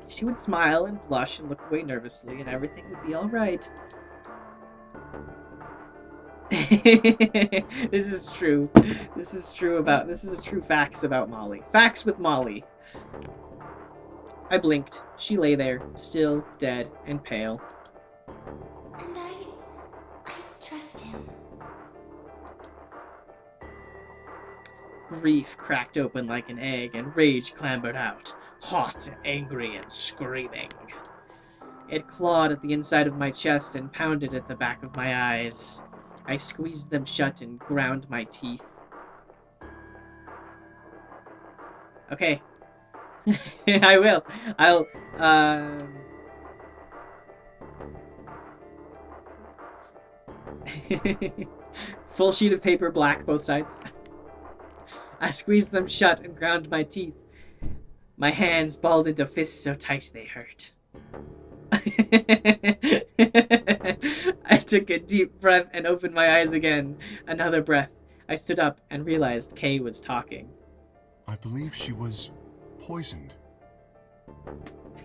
She would smile and blush and look away nervously, and everything would be alright. This is true. This is a true facts about Molly. Facts with Molly. I blinked. She lay there, still, dead, and pale. And I trust him. Grief cracked open like an egg, and rage clambered out, hot, angry, and screaming. It clawed at the inside of my chest and pounded at the back of my eyes. I squeezed them shut and ground my teeth. Okay. I will. Full sheet of paper, black, both sides. I squeezed them shut and ground my teeth. My hands balled into fists so tight they hurt. I took a deep breath and opened my eyes again. Another breath. I stood up and realized Kay was talking. I believe she was poisoned.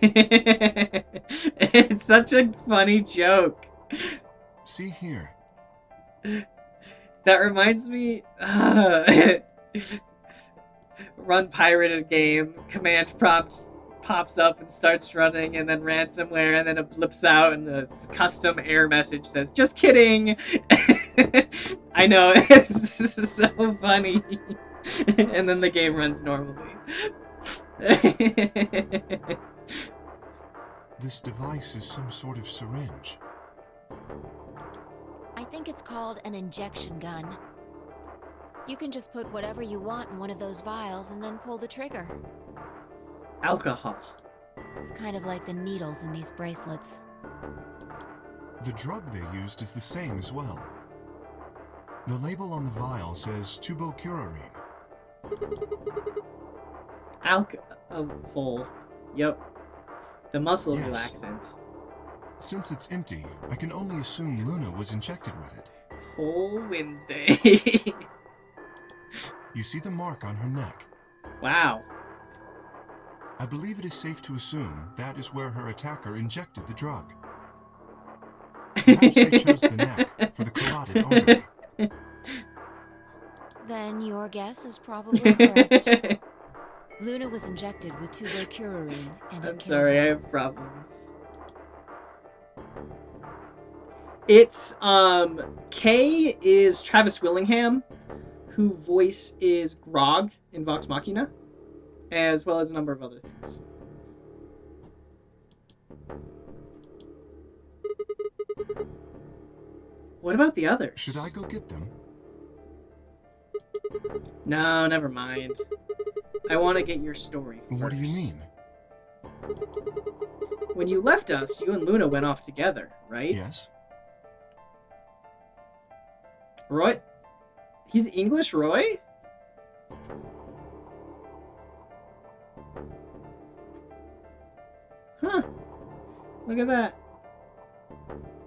It's such a funny joke. See here. That reminds me... Run pirated game, command prompt pops up and starts running, and then ransomware, and then it blips out, and the custom error message says, "Just kidding!" I know, it's so funny. And then the game runs normally. This device is some sort of syringe. I think it's called an injection gun. You can just put whatever you want in one of those vials and then pull the trigger. Alcohol. It's kind of like the needles in these bracelets. The drug they used is the same as well. The label on the vial says tubocurarine. Alcohol. Yep. The muscle Yes. relaxant. Since it's empty, I can only assume Luna was injected with it. Whole Wednesday. You see the mark on her neck. Wow. I believe it is safe to assume that is where her attacker injected the drug. Perhaps they chose the neck for the carotid artery. Then your guess is probably correct. Luna was injected with tubercularine and I'm it sorry, I killed her. have problems. It's, Kay is Travis Willingham, who voice is Grog in Vox Machina, as well as a number of other things. What about the others? Should I go get them? No, never mind. I want to get your story first. What do you mean? When you left us, you and Luna went off together, right? Yes. Roy? He's English, Roy? Huh. Look at that.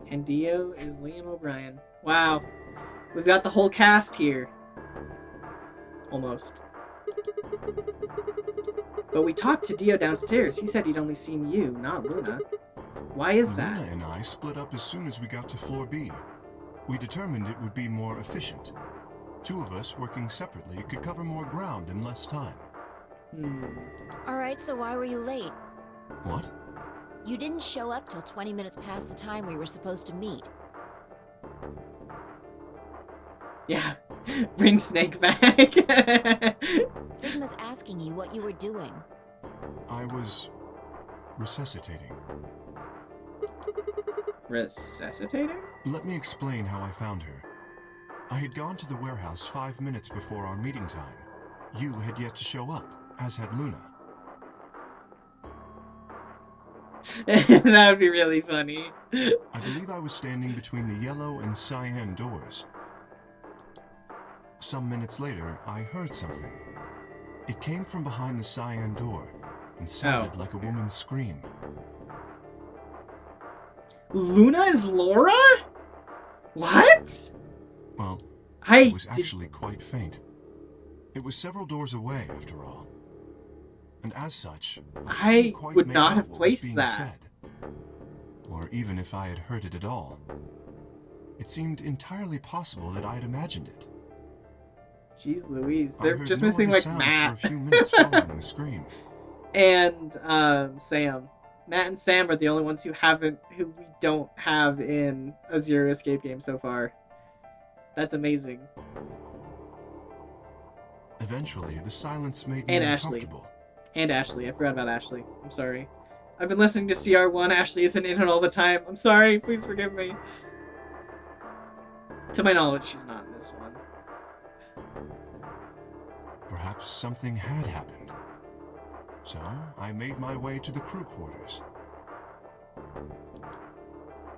And Dio is Liam O'Brien. Wow. We've got the whole cast here. Almost. But we talked to Dio downstairs. He said he'd only seen you, not Luna. Why is that? Luna and I split up as soon as we got to floor B. We determined it would be more efficient. Two of us working separately could cover more ground in less time. Alright, so why were you late? What? You didn't show up till 20 minutes past the time we were supposed to meet. Yeah. Bring Snake back. Sigma's asking you what you were doing. I was resuscitating. Resuscitator? Let me explain how I found her. I had gone to the warehouse 5 minutes before our meeting time. You had yet to show up, as had Luna. That would be really funny. I believe I was standing between the yellow and cyan doors. Some minutes later, I heard something. It came from behind the cyan door and sounded like a woman's scream. Luna is Laura? What? Well, I it was did- actually quite faint. It was several doors away, after all. And as such, I couldn't quite would make not out have what was placed being that. said. Or even if I had heard it at all. It seemed entirely possible that I had imagined it. Jeez Louise, I they're heard just no missing other like sounds Matt. for a few minutes following the scream. And Sam. Matt and Sam are the only ones who we don't have in a Zero Escape game so far. That's amazing. Eventually, the silence made me And Ashley. uncomfortable. And Ashley. I forgot about Ashley. I'm sorry. I've been listening to CR1. Ashley isn't in it all the time. I'm sorry. Please forgive me. To my knowledge, she's not in this one. Perhaps something had happened. So, I made my way to the crew quarters.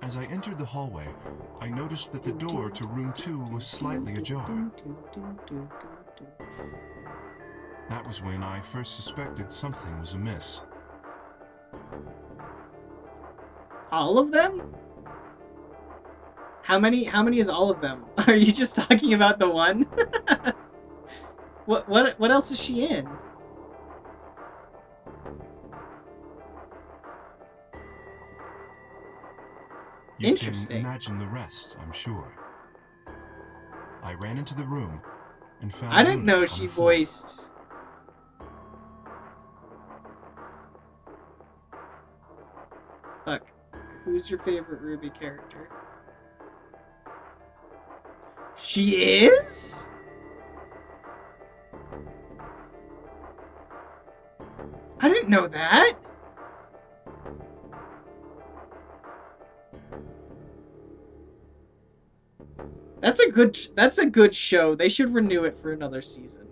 As I entered the hallway, I noticed that the door to room 2 was slightly ajar. That was when I first suspected something was amiss. All of them? How many is all of them? Are you just talking about the one? What else is she in? You Interesting. can imagine the rest, I'm sure. I ran into the room and found I didn't Luna know on she the floor. voiced... Fuck. Who's your favorite Ruby character? She is? I didn't know that. That's a good show. They should renew it for another season.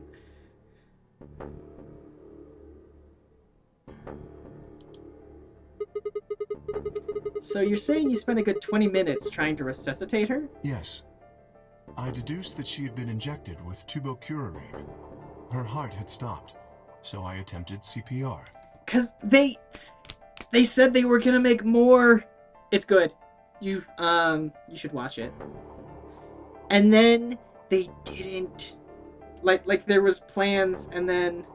So you're saying you spent a good 20 minutes trying to resuscitate her? Yes. I deduced that she had been injected with tubercularine. Her heart had stopped, so I attempted CPR. Cause they said they were gonna make more It's good. You should watch it. And then they didn't. Like there was plans, and then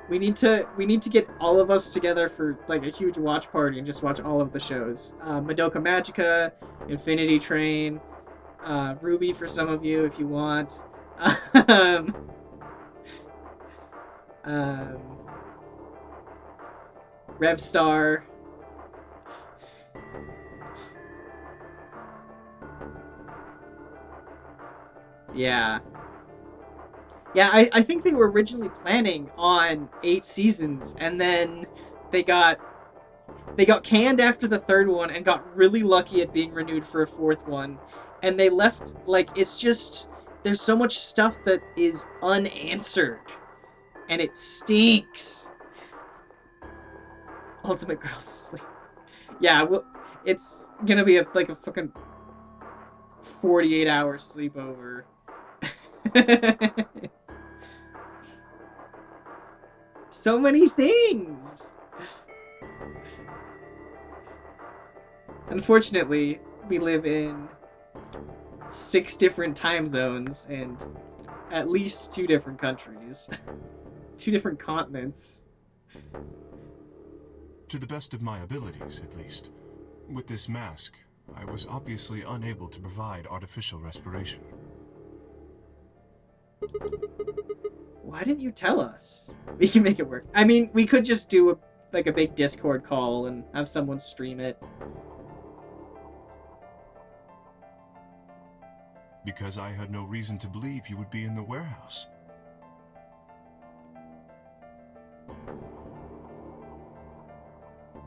we need to get all of us together for like a huge watch party and just watch all of the shows. Madoka Magica, Infinity Train, Ruby for some of you if you want. Revstar. Yeah. Yeah, I think they were originally planning on 8 seasons, and then they got canned after the 3rd one and got really lucky at being renewed for a 4th one. And they left, like, it's just, there's so much stuff that is unanswered. And it stinks. Ultimate Girls Sleep. Yeah, well, it's gonna be a fucking 48-hour sleepover. So many things! Unfortunately, we live in 6 different time zones and at least 2 different countries. 2 different continents. To the best of my abilities, at least. With this mask, I was obviously unable to provide artificial respiration. Why didn't you tell us? We can make it work. I mean, we could just do a big Discord call and have someone stream it. Because I had no reason to believe you would be in the warehouse.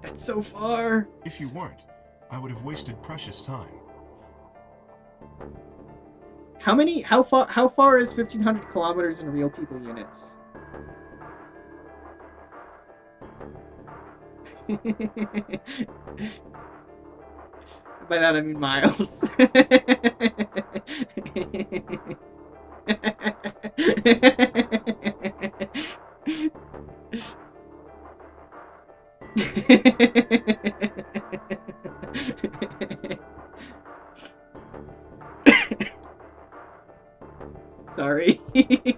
That's so far. If you weren't, I would have wasted precious time. How far is 1,500 kilometers in real people units? By that I mean miles. Sorry. I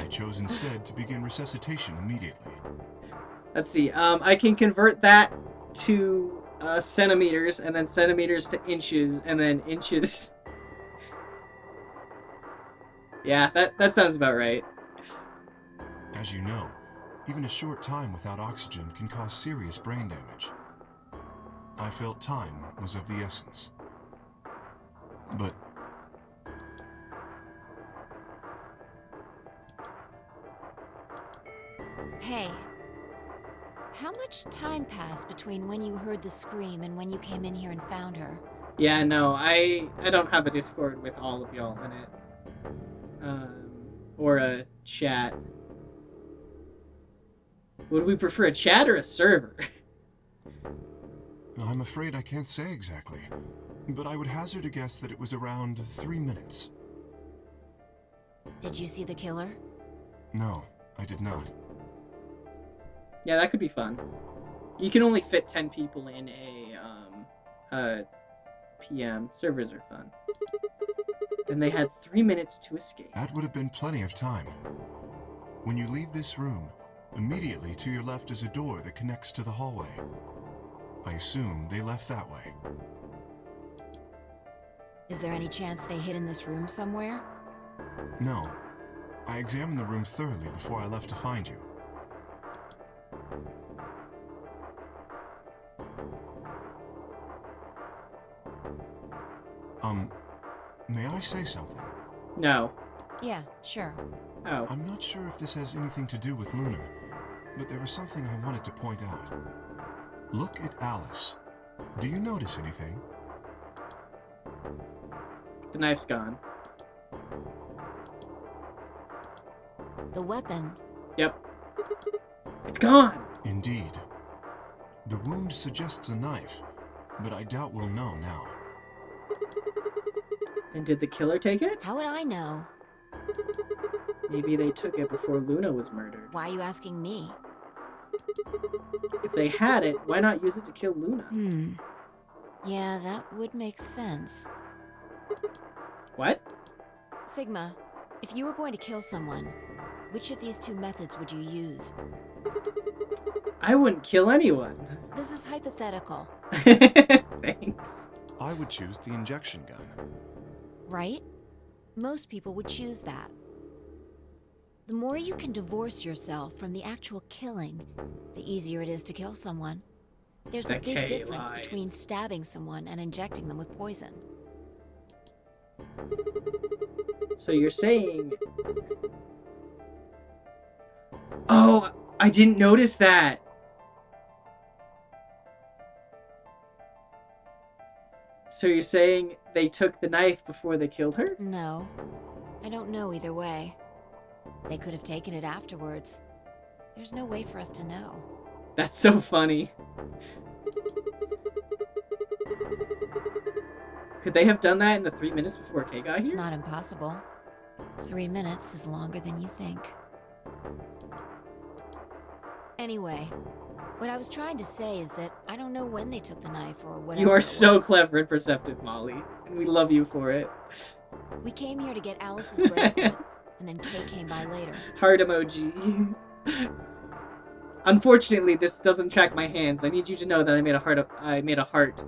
chose instead to begin resuscitation immediately. Let's see. I can convert that to centimeters, and then centimeters to inches, and then inches. Yeah, that sounds about right. As you know, even a short time without oxygen can cause serious brain damage. I felt time was of the essence. But Hey, how much time passed between when you heard the scream and when you came in here and found her? Yeah, no, I don't have a Discord with all of y'all in it. Or a chat. Would we prefer a chat or a server? I'm afraid I can't say exactly, but I would hazard a guess that it was around 3 minutes. Did you see the killer? No, I did not. Yeah, that could be fun. You can only fit 10 people in a PM. Servers are fun. Then they had 3 minutes to escape. That would have been plenty of time. When you leave this room, immediately to your left is a door that connects to the hallway. I assume they left that way. Is there any chance they hid in this room somewhere? No. I examined the room thoroughly before I left to find you. May I say something? No. Yeah, sure. Oh. I'm not sure if this has anything to do with Luna, but there was something I wanted to point out. Look at Alice. Do you notice anything? The knife's gone. The weapon. Yep. It's gone! Indeed. The wound suggests a knife, but I doubt we'll know now. And did the killer take it? How would I know? Maybe they took it before Luna was murdered. Why are you asking me? If they had it, why not use it to kill Luna? Yeah, that would make sense. What? Sigma, if you were going to kill someone, which of these two methods would you use? I wouldn't kill anyone. This is hypothetical, Thanks. I would choose the injection gun. right? Most people would choose that. The more you can divorce yourself from the actual killing, the easier it is to kill someone. There's a big Okay, difference lie. between stabbing someone and injecting them with poison. So you're saying... Oh, I didn't notice that. So you're saying they took the knife before they killed her? No, I don't know either way. They could have taken it afterwards. There's no way for us to know. That's so funny. Could they have done that in the 3 minutes before Kay got It's here? not impossible. 3 minutes is longer than you think. Anyway, what I was trying to say is that I don't know when they took the knife or whatever. You are it so was. clever and perceptive, Molly. And we love you for it. We came here to get Alice's bracelet, and then Kay came by later. Heart emoji. Unfortunately, this doesn't track my hands. I need you to know that I made a heart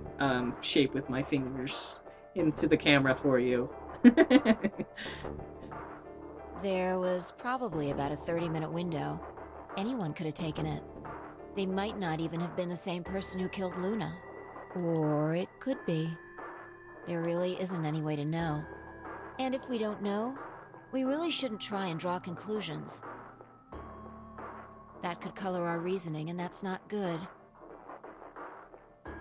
shape with my fingers into the camera for you. There was probably about a 30-minute window. Anyone could have taken it. They might not even have been the same person who killed Luna. Or it could be. There really isn't any way to know. And if we don't know, we really shouldn't try and draw conclusions. That could color our reasoning, and that's not good.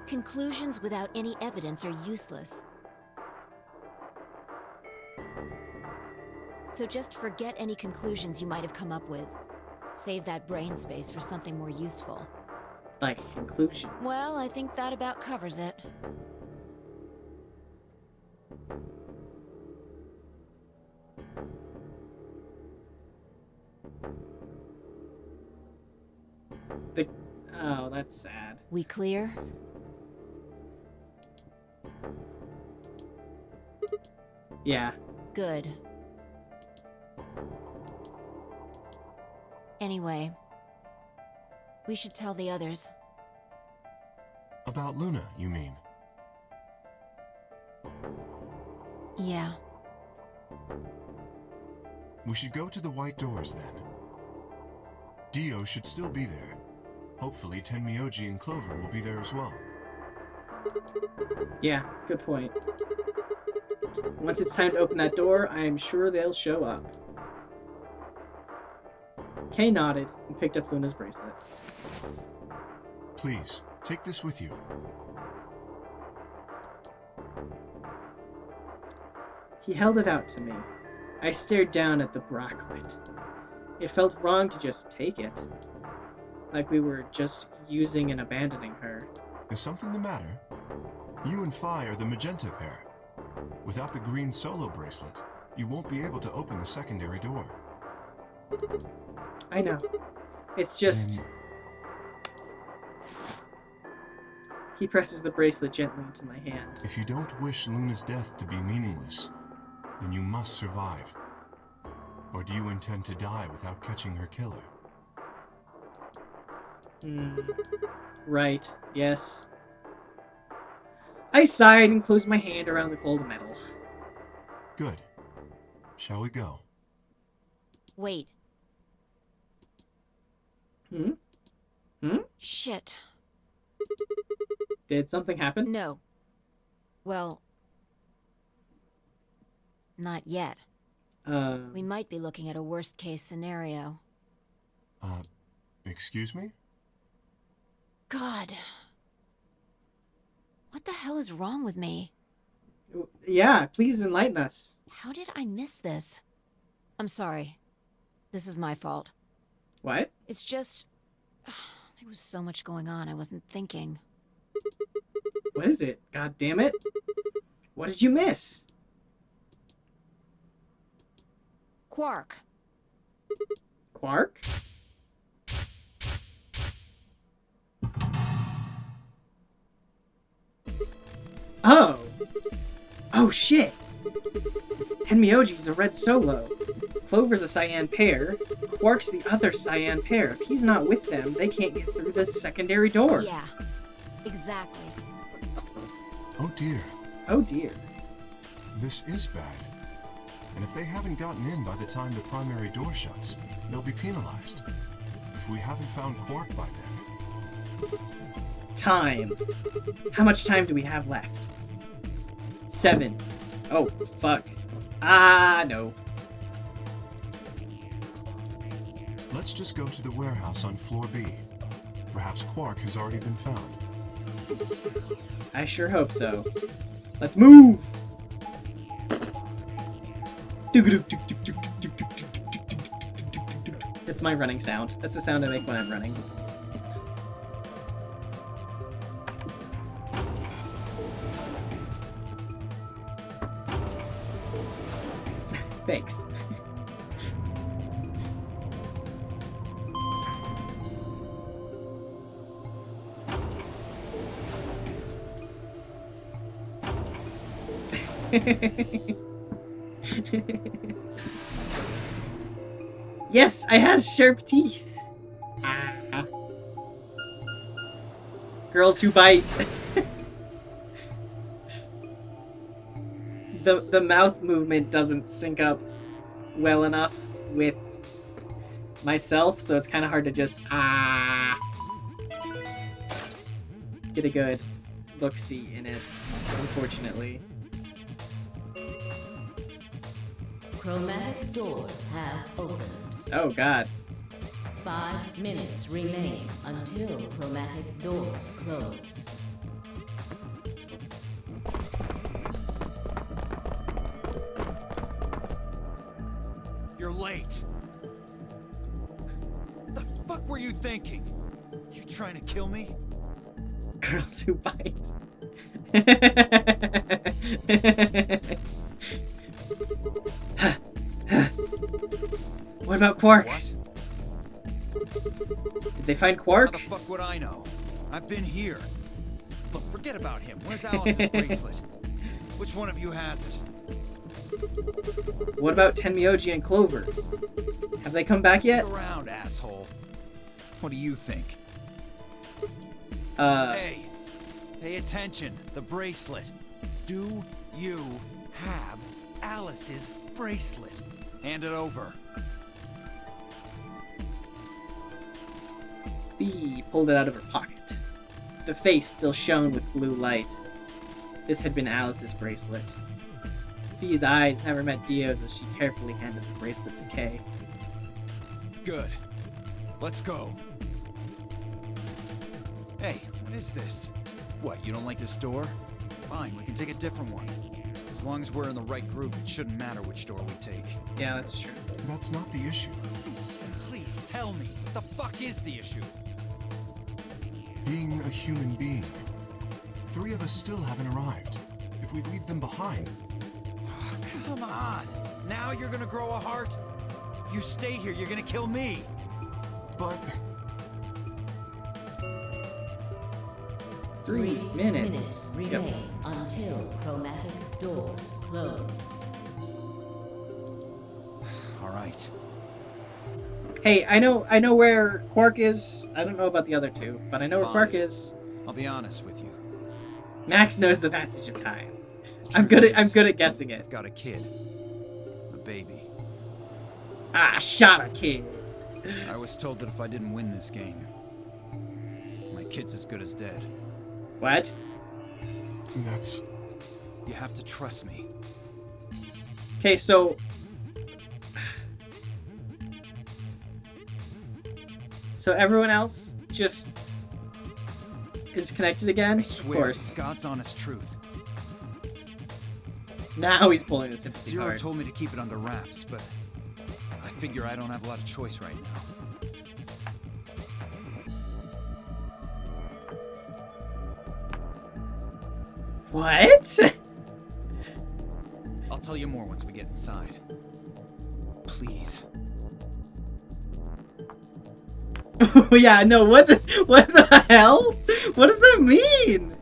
Conclusions without any evidence are useless. So just forget any conclusions you might have come up with. Save that brain space for something more useful. Like conclusions. Well, I think that about covers it. Oh, that's sad. We clear? Yeah. Good. Anyway, we should tell the others. About Luna, you mean? Yeah. We should go to the white doors then. Dio should still be there. Hopefully Tenmyoji and Clover will be there as well. Yeah, good point. Once it's time to open that door, I am sure they'll show up. Kay nodded and picked up Luna's bracelet. Please, take this with you. He held it out to me. I stared down at the bracelet. It felt wrong to just take it. Like we were just using and abandoning her. Is something the matter? You and Phi are the magenta pair. Without the green solo bracelet, you won't be able to open the secondary door. I know. It's just... He presses the bracelet gently into my hand. If you don't wish Luna's death to be meaningless, then you must survive. Or do you intend to die without catching her killer? Right. Yes. I sighed and closed my hand around the cold metal. Good. Shall we go? Wait. Shit. Did something happen? No. Well, not yet. We might be looking at a worst-case scenario. Excuse me? God. What the hell is wrong with me? Yeah, please enlighten us. How did I miss this? I'm sorry. This is my fault. What? It's just... there was so much going on, I wasn't thinking. What is it? God damn it. What did you miss? Quark. Quark? Oh! Oh shit! Tenmyoji's a red solo. Clover's a cyan pair. Quark's the other cyan pair. If he's not with them, they can't get through the secondary door. Yeah, exactly. Oh dear, Oh dear. this is bad. And if they haven't gotten in by the time the primary door shuts, they'll be penalized. If we haven't found Quark by then. Time. How much time do we have left? 7. Oh, fuck. Ah, no. Let's just go to the warehouse on floor B. Perhaps Quark has already been found. I sure hope so. Let's move! That's my running sound. That's the sound I make when I'm running. Thanks. Yes, I has sharp teeth. Ah. Girls who bite. The mouth movement doesn't sync up well enough with myself, so it's kind of hard to just get a good look-see in it, unfortunately. Chromatic doors have opened. Oh god. 5 minutes remain until chromatic doors close. You're late. The fuck were you thinking? You trying to kill me? Girls who bite. What about Quark? What? Did they find Quark? How the fuck would I know? I've been here. Look, forget about him. Where's Alice's bracelet? Which one of you has it? What about Tenmyoji and Clover? Have they come back yet? Look around, asshole. What do you think? Hey, pay attention. The bracelet. Do you have Alice's bracelet? Hand it over. Bee pulled it out of her pocket. The face still shone with blue light. This had been Alice's bracelet. Bee's eyes never met Dio's as she carefully handed the bracelet to Kay. Good. Let's go. Hey, what is this? What, you don't like this door? Fine, we can take a different one. As long as we're in the right group, it shouldn't matter which door we take. Yeah, that's true. That's not the issue. Then please tell me, what the fuck is the issue? Being a human being. 3 of us still haven't arrived. If we leave them behind... Oh, come on! Now you're gonna grow a heart? If you stay here, you're gonna kill me! But... 3 minutes. remain Yep. until chromatic doors close. Alright. Hey, I know where Quark is. I don't know about the other 2, but I know where Quark Fine. is. I'll be honest with you. Max knows the passage of time. I'm good at guessing it. I've got a kid. A baby. Ah, shot a kid. I was told that if I didn't win this game, my kid's as good as dead. What? That's... You have to trust me. Okay, so everyone else just is connected again? I Of swear, it's course. God's honest truth. Now he's pulling the sympathy Zero card. told me to keep it under wraps, but I figure I don't have a lot of choice right now. What? I'll tell you more once we get inside. Please. Yeah, no, what the hell? What does that mean?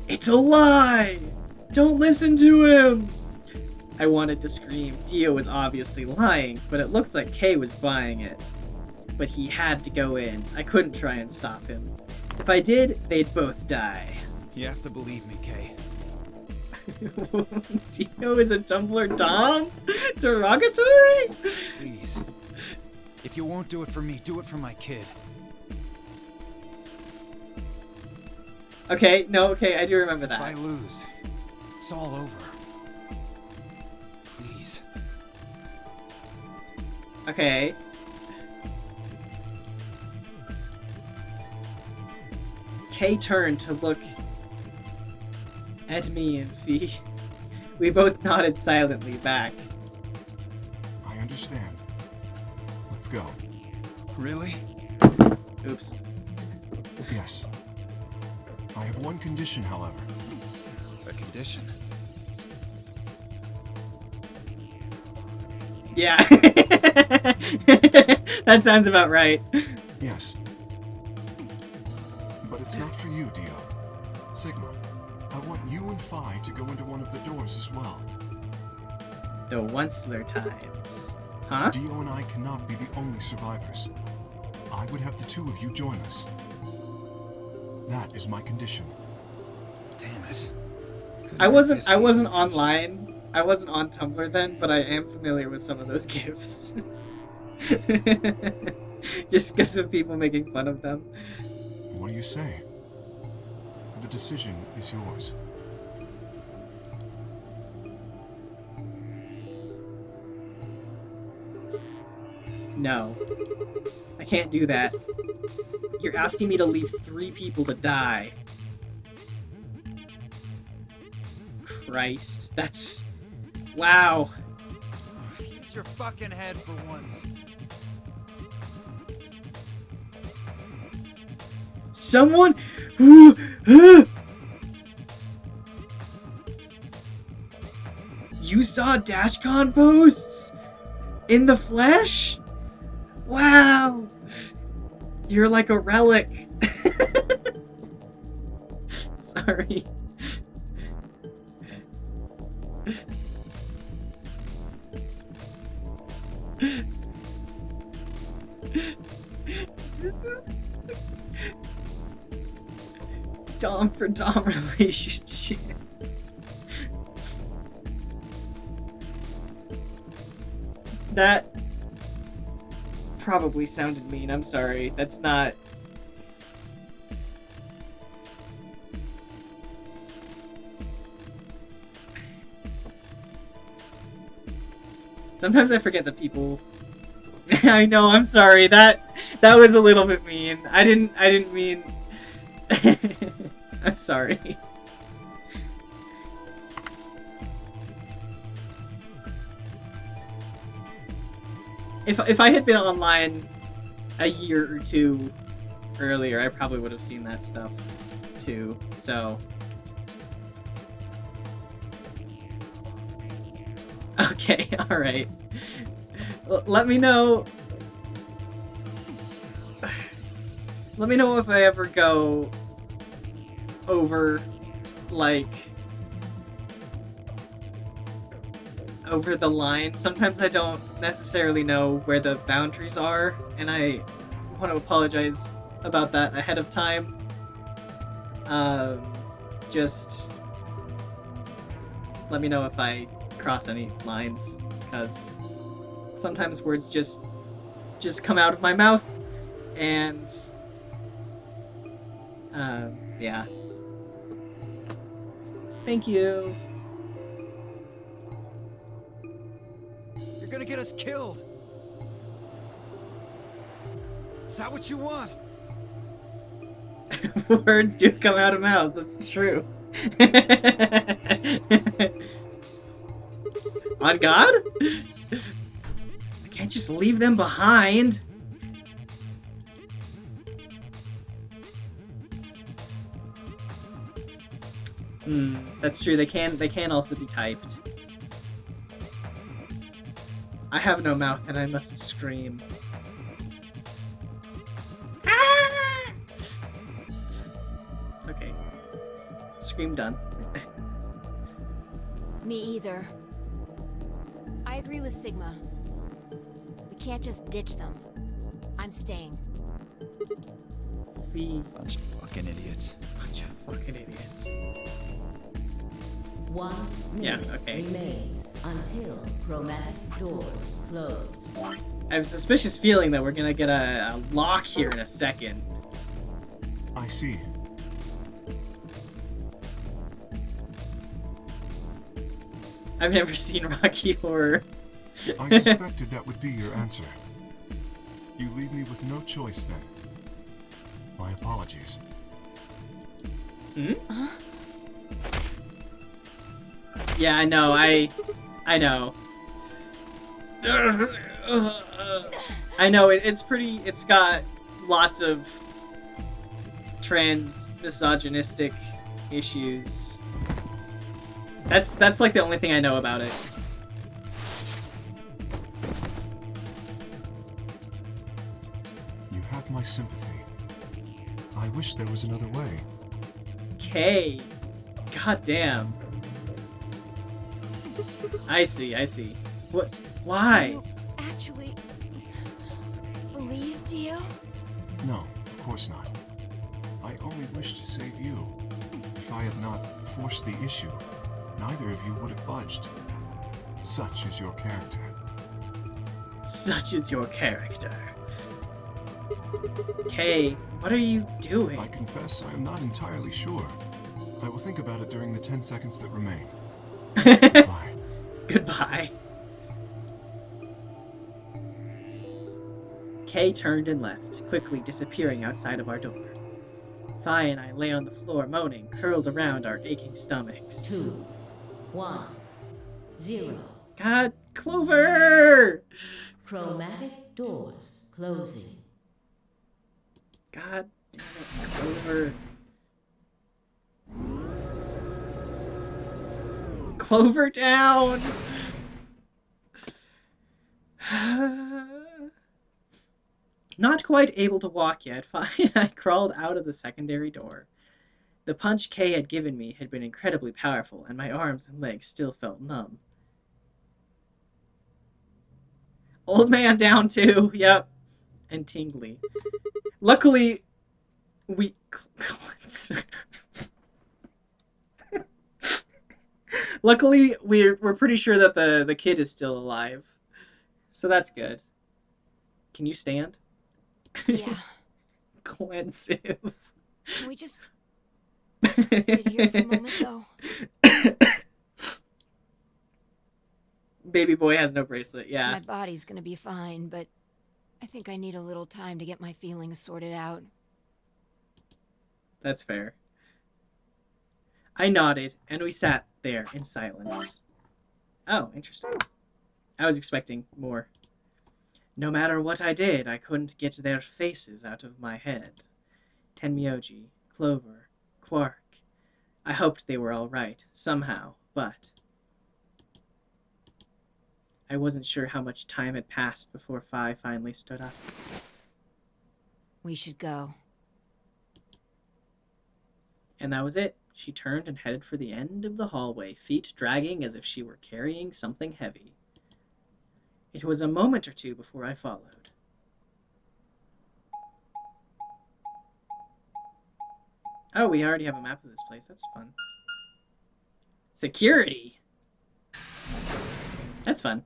It's a lie! Don't listen to him! I wanted to scream. Dio was obviously lying, but it looks like Kay was buying it. But he had to go in. I couldn't try and stop him. If I did, they'd both die. You have to believe me, Kay. Dio is a Tumblr Dom? Derogatory? Please. If you won't do it for me, do it for my kid. Okay, no, okay, I do remember that. If I lose, it's all over. Please. Okay. Kay turned to look at me and Fee. We both nodded silently back. I understand. Let's go. Really? Oops. Yes. I have one condition, however. A condition? Yeah. That sounds about right. Yes. But it's not for you, Dio. Sigma, I want you and Phi to go into one of the doors as well. The Onceler times. Huh? Dio and I cannot be the only survivors. I would have the two of you join us. That is my condition. Damn it. I wasn't online. I wasn't on Tumblr then, but I am familiar with some of those GIFs. Just because of people making fun of them. What do you say? The decision is yours. No. I can't do that. You're asking me to leave 3 people to die. Christ, that's... Wow. Use your fucking head for once. Someone... You saw DashCon posts? In the flesh? Wow! You're like a relic. Sorry. Dom for Dom relationship. That probably sounded mean. I'm sorry. That's not... Sometimes I forget that people... I know, I'm sorry. That was a little bit mean. I didn't mean... I'm sorry. If I had been online a year or 2 earlier, I probably would have seen that stuff too, so... Okay, alright. Let me know... Let me know if I ever go over, like... over the line. Sometimes I don't necessarily know where the boundaries are, and I want to apologize about that ahead of time. Just let me know if I cross any lines, because sometimes words just come out of my mouth, and yeah. Thank you. You're gonna get us killed. Is that what you want? Words do come out of mouths, that's true. On God? I can't just leave them behind. That's true. They can also be typed. I have no mouth and I must scream. stream done. Me either. I agree with Sigma. We can't just ditch them. I'm staying. Bunch of fucking idiots. Bunch of fucking idiots. One Yeah, minute okay. remains until chromatic doors close. I have a suspicious feeling that we're gonna get a lock here in a second. I see. I've never seen Rocky Horror. I suspected that would be your answer. You leave me with no choice then. My apologies. Yeah, I know. I know. I know. It's pretty. It's got lots of trans misogynistic issues. That's like the only thing I know about it. You have my sympathy. I wish there was another way. Okay. God damn. I see. What? Why? Do you actually believe Dio? No, of course not. I only wish to save you. If I had not forced the issue, neither of you would have budged. Such is your character. Such is your character. Okay, what are you doing? I confess I am not entirely sure. I will think about it during the 10 seconds that remain. Bye. Goodbye. Kay turned and left, quickly disappearing outside of our door. Fi and I lay on the floor moaning, curled around our aching stomachs. 2, 1, 0. God, Clover! Chromatic doors closing. God damn it, Clover. Clover down! Not quite able to walk yet, Fi and I crawled out of the secondary door. The punch Kay had given me had been incredibly powerful, and my arms and legs still felt numb. Old man down too, yep. And tingly. Luckily, we... Luckily, we're pretty sure that the kid is still alive. So that's good. Can you stand? Yeah. Cleansive. Can we just sit here for a moment, though? Baby boy has no bracelet, yeah. My body's gonna be fine, but I think I need a little time to get my feelings sorted out. That's fair. I nodded, and we sat there in silence. Oh, interesting. I was expecting more. No matter what I did, I couldn't get their faces out of my head. Tenmyoji, Clover, Quark. I hoped they were all right, somehow, but... I wasn't sure how much time had passed before Fi finally stood up. We should go. And that was it. She turned and headed for the end of the hallway, feet dragging as if she were carrying something heavy. It was a moment or two before I followed. Oh, we already have a map of this place. That's fun. Security! That's fun.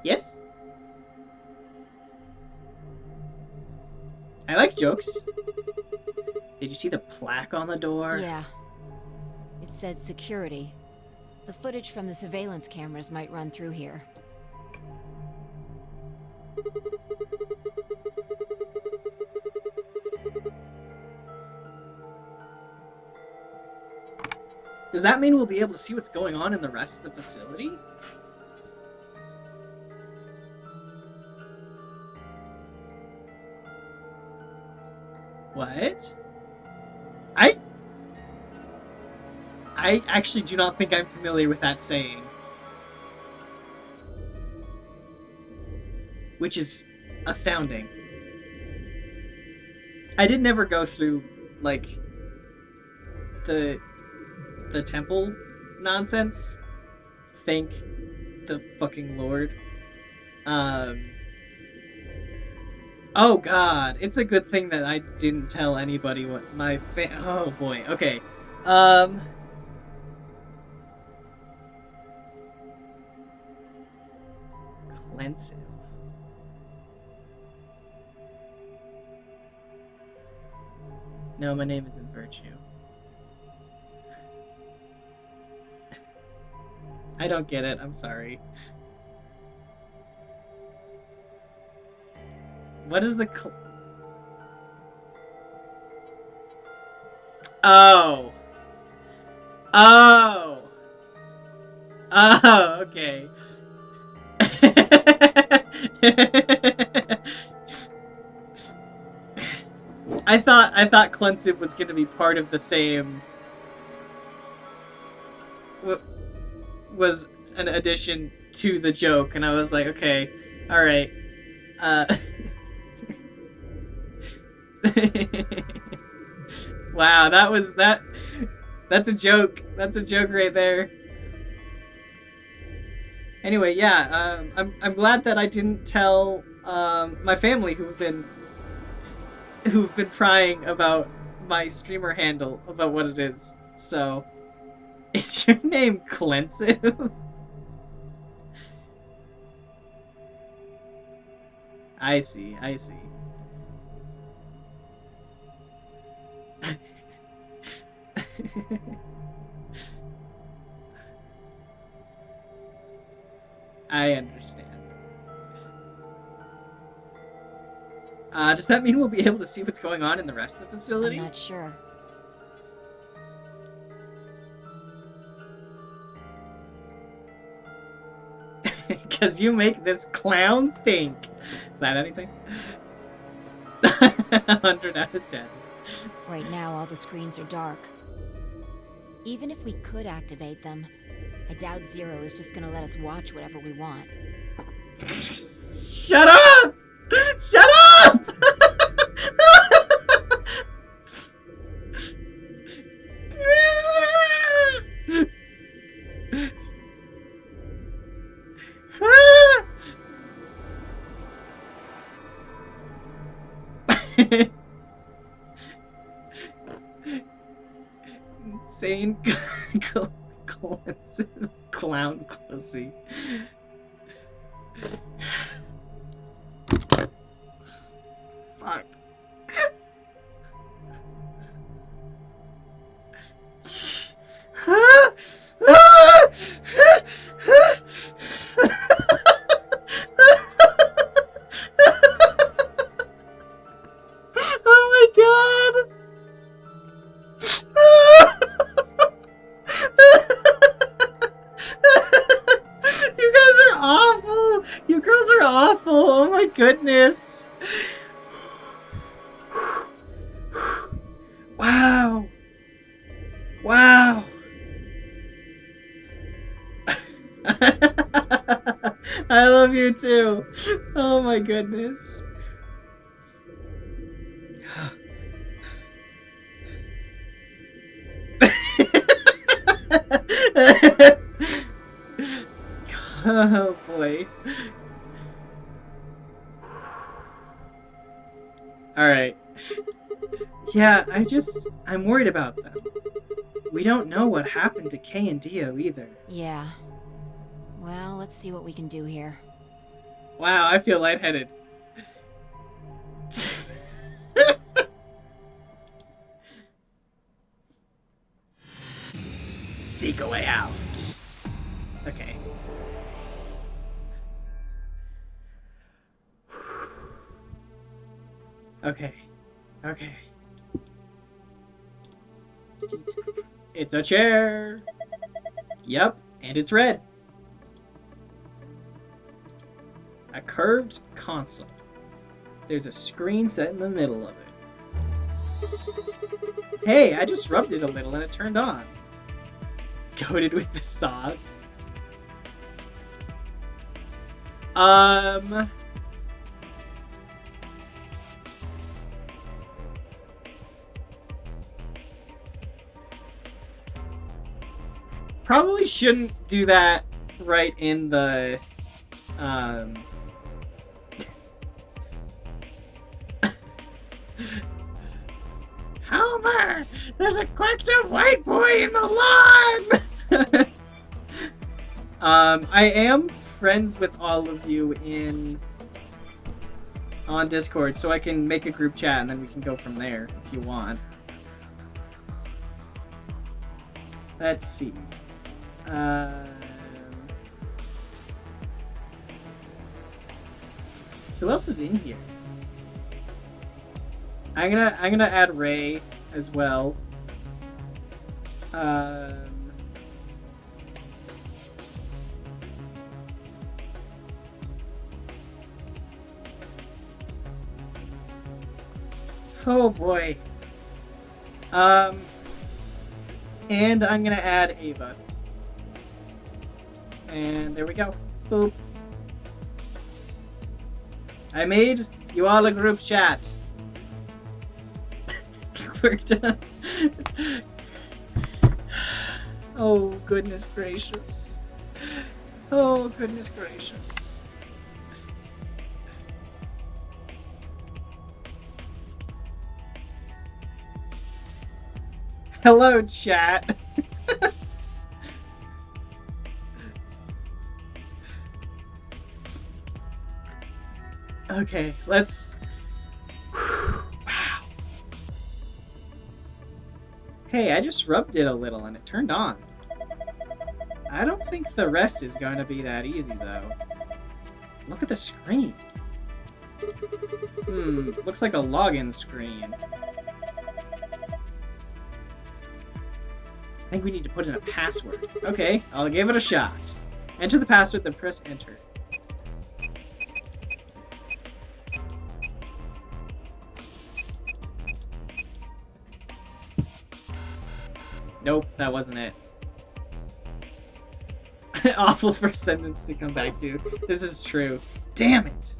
Yes? I like jokes. Did you see the plaque on the door? Yeah. It said security. The footage from the surveillance cameras might run through here. Does that mean we'll be able to see what's going on in the rest of the facility? What? I actually do not think I'm familiar with that saying. Which is astounding. I did never go through, like, the temple nonsense. Thank the fucking Lord. Oh god, it's a good thing that I didn't tell anybody what my oh boy, okay. Cleansive. No, my name isn't Virtue. I don't get it, I'm sorry. What is the Oh! Oh! Oh, okay. I thought Cleansive was gonna be part of the same... was an addition to the joke, and I was like, okay, alright. Wow, that's a joke. That's a joke right there. Anyway, yeah, I'm glad that I didn't tell my family who've been prying about my streamer handle about what it is. So, is your name Cleansive? I see. I understand. Does that mean we'll be able to see what's going on in the rest of the facility? I'm not sure. Because you make this clown think. Is that anything? 100 out of 10. Right now, all the screens are dark. Even if we could activate them, I doubt Zero is just gonna let us watch whatever we want. Shut up! Shut up! Insane clown pussy. Fuck. Oh my god. You guys are awful. You girls are awful. Oh my goodness. Wow. Wow. I love you too. Oh my goodness. Oh boy. Alright. Yeah, I'm worried about them. We don't know what happened to Kay and Dio either. Yeah. Well, let's see what we can do here. Wow, I feel lightheaded. Seek a way out. Okay. Okay. Okay. It's a chair. Yep, and it's red. A curved console. There's a screen set in the middle of it. Hey, I just rubbed it a little and it turned on. Coated with the sauce. probably shouldn't do that right in the, Homer! There's a quacked up white boy in the lawn! I am friends with all of you on Discord, so I can make a group chat and then we can go from there if you want. Let's see. Who else is in here? I'm gonna add Ray as well. Oh boy. And I'm gonna add Ava. And there we go. Boop. I made you all a group chat. We're done. Oh, goodness gracious. Oh, goodness gracious. Hello, chat. Okay, let's... Wow. Hey, I just rubbed it a little and it turned on. I don't think the rest is going to be that easy, though. Look at the screen. Looks like a login screen. I think we need to put in a password. Okay, I'll give it a shot. Enter the password, then press enter. Nope, that wasn't it. Awful first sentence to come back to. This is true. Damn it!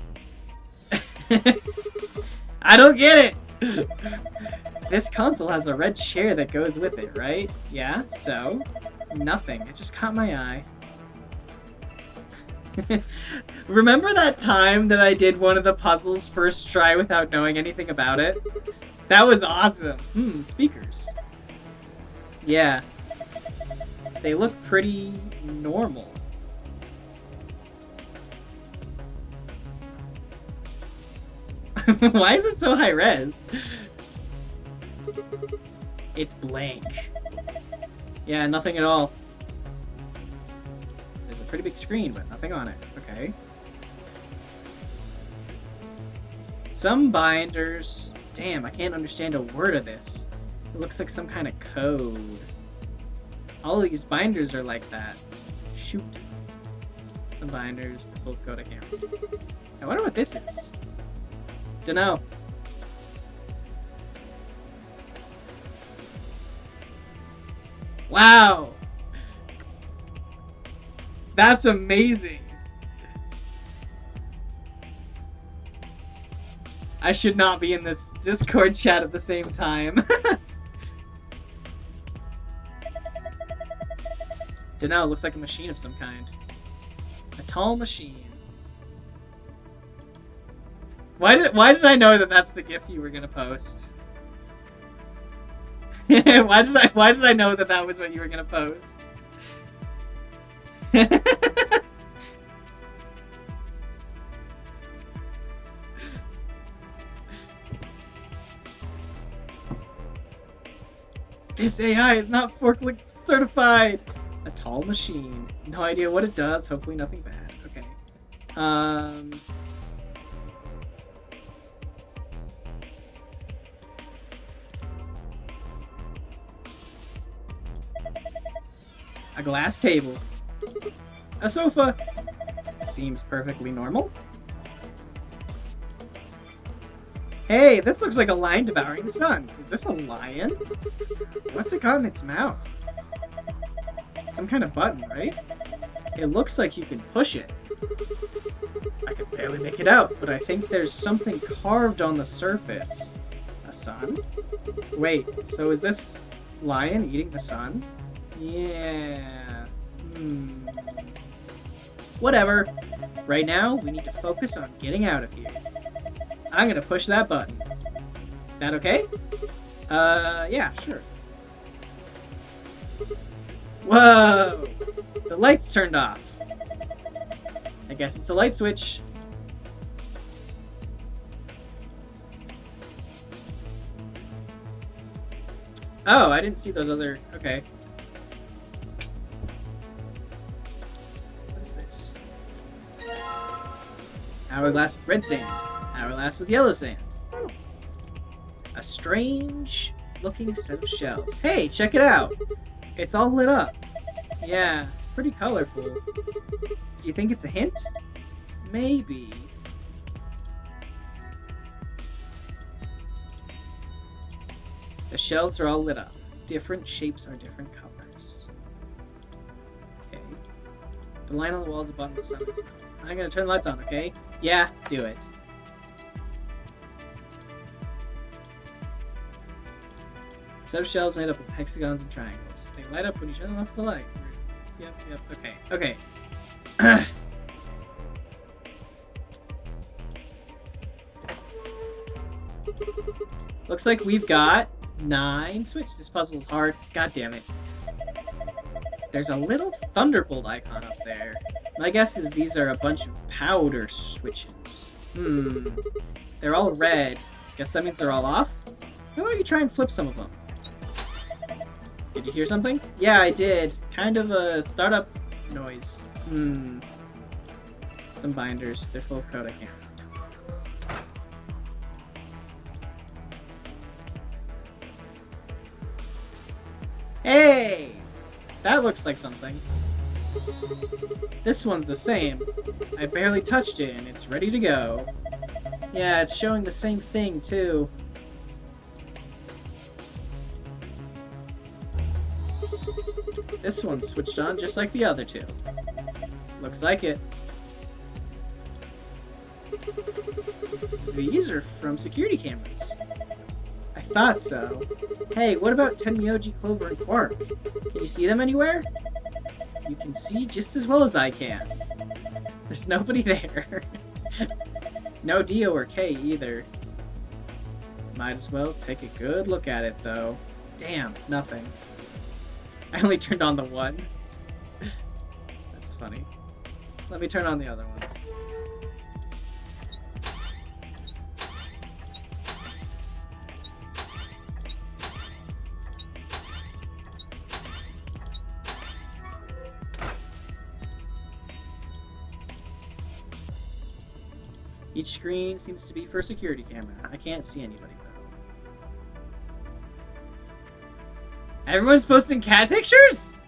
I don't get it! This console has a red chair that goes with it, right? Yeah, so? Nothing. It just caught my eye. Remember that time that I did one of the puzzles first try without knowing anything about it? That was awesome. Speakers. Yeah. They look pretty normal. Why is it so high res? It's blank. Yeah, nothing at all. There's a pretty big screen, but nothing on it. Okay. Some binders... Damn, I can't understand a word of this. It looks like some kind of code. All of these binders are like that. Shoot. Some binders that both go to camera. I wonder what this is. Dunno. Wow! That's amazing! I should not be in this Discord chat at the same time. Dunno, looks like a machine of some kind. A tall machine. Why did I know that that's the GIF you were gonna post? why did I know that that was what you were gonna post? This AI is not forklift certified! A tall machine. No idea what it does, hopefully nothing bad. Okay. A glass table. A sofa. Seems perfectly normal. Hey, this looks like a lion devouring the sun. Is this a lion? What's it got in its mouth? Some kind of button, right? It looks like you can push it. I can barely make it out, but I think there's something carved on the surface. A sun? Wait, so is this lion eating the sun? Yeah. Whatever. Right now, we need to focus on getting out of here. I'm gonna push that button. That okay? Yeah, sure. Whoa! The lights turned off. I guess it's a light switch. Oh, I didn't see those other... Okay. What is this? Hourglass with red sand. Hourglass with yellow sand. A strange looking set of shells. Hey, check it out! It's all lit up. Yeah, pretty colorful. Do you think it's a hint? Maybe. The shells are all lit up. Different shapes are different colors. Okay. The line on the wall is the bottom of the sun. I'm gonna turn the lights on, okay? Yeah, do it. Set of shells made up of hexagons and triangles. They light up when you turn them left to the light. Yep, okay. Okay. Looks like we've got 9 switches. This puzzle is hard. God damn it. There's a little thunderbolt icon up there. My guess is these are a bunch of powder switches. They're all red. Guess that means they're all off? How about you try and flip some of them? Did you hear something? Yeah, I did. Kind of a startup noise. Some binders. They're full of code. I can't. Hey! That looks like something. This one's the same. I barely touched it and it's ready to go. Yeah, it's showing the same thing too. This one's switched on just like the other two. Looks like it. These are from security cameras. I thought so. Hey, what about Tenmyoji, Clover, and Quark? Can you see them anywhere? You can see just as well as I can. There's nobody there. No Dio or Kay either. Might as well take a good look at it, though. Damn, nothing. I only turned on the one. That's funny. Let me turn on the other ones. Each screen seems to be for a security camera. I can't see anybody, though. Everyone's posting cat pictures?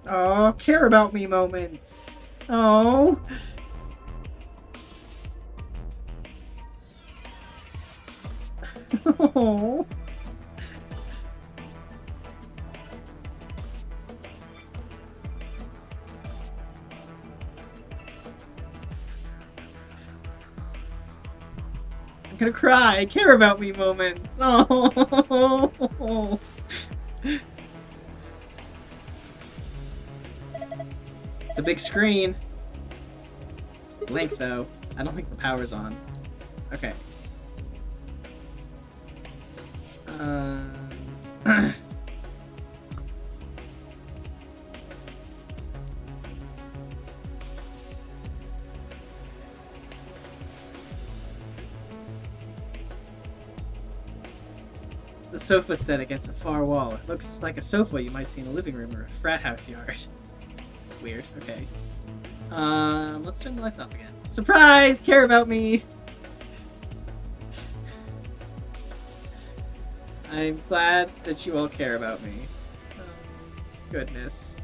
Oh, care about me moments. Oh. Oh. I'm gonna cry. Care about me moments. Oh. It's a big screen. Blink though. I don't think the power's on. Okay. The sofa set against a far wall. It looks like a sofa you might see in a living room or a frat house yard. Weird. Okay. Let's turn the lights off again. Surprise! Care about me! I'm glad that you all care about me. Oh, goodness.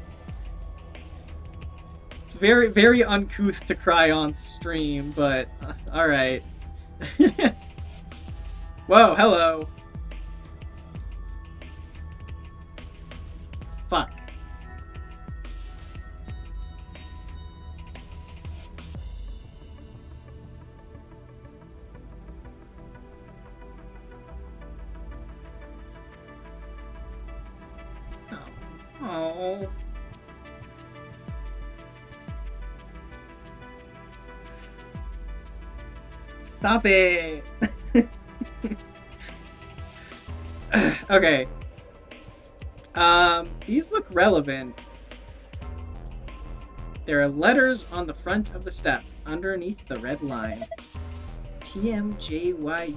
It's very, very uncouth to cry on stream, but alright. Whoa, hello. Fuck. Oh. Stop it. Okay. These look relevant. There are letters on the front of the step underneath the red line. TMJYUVGJ.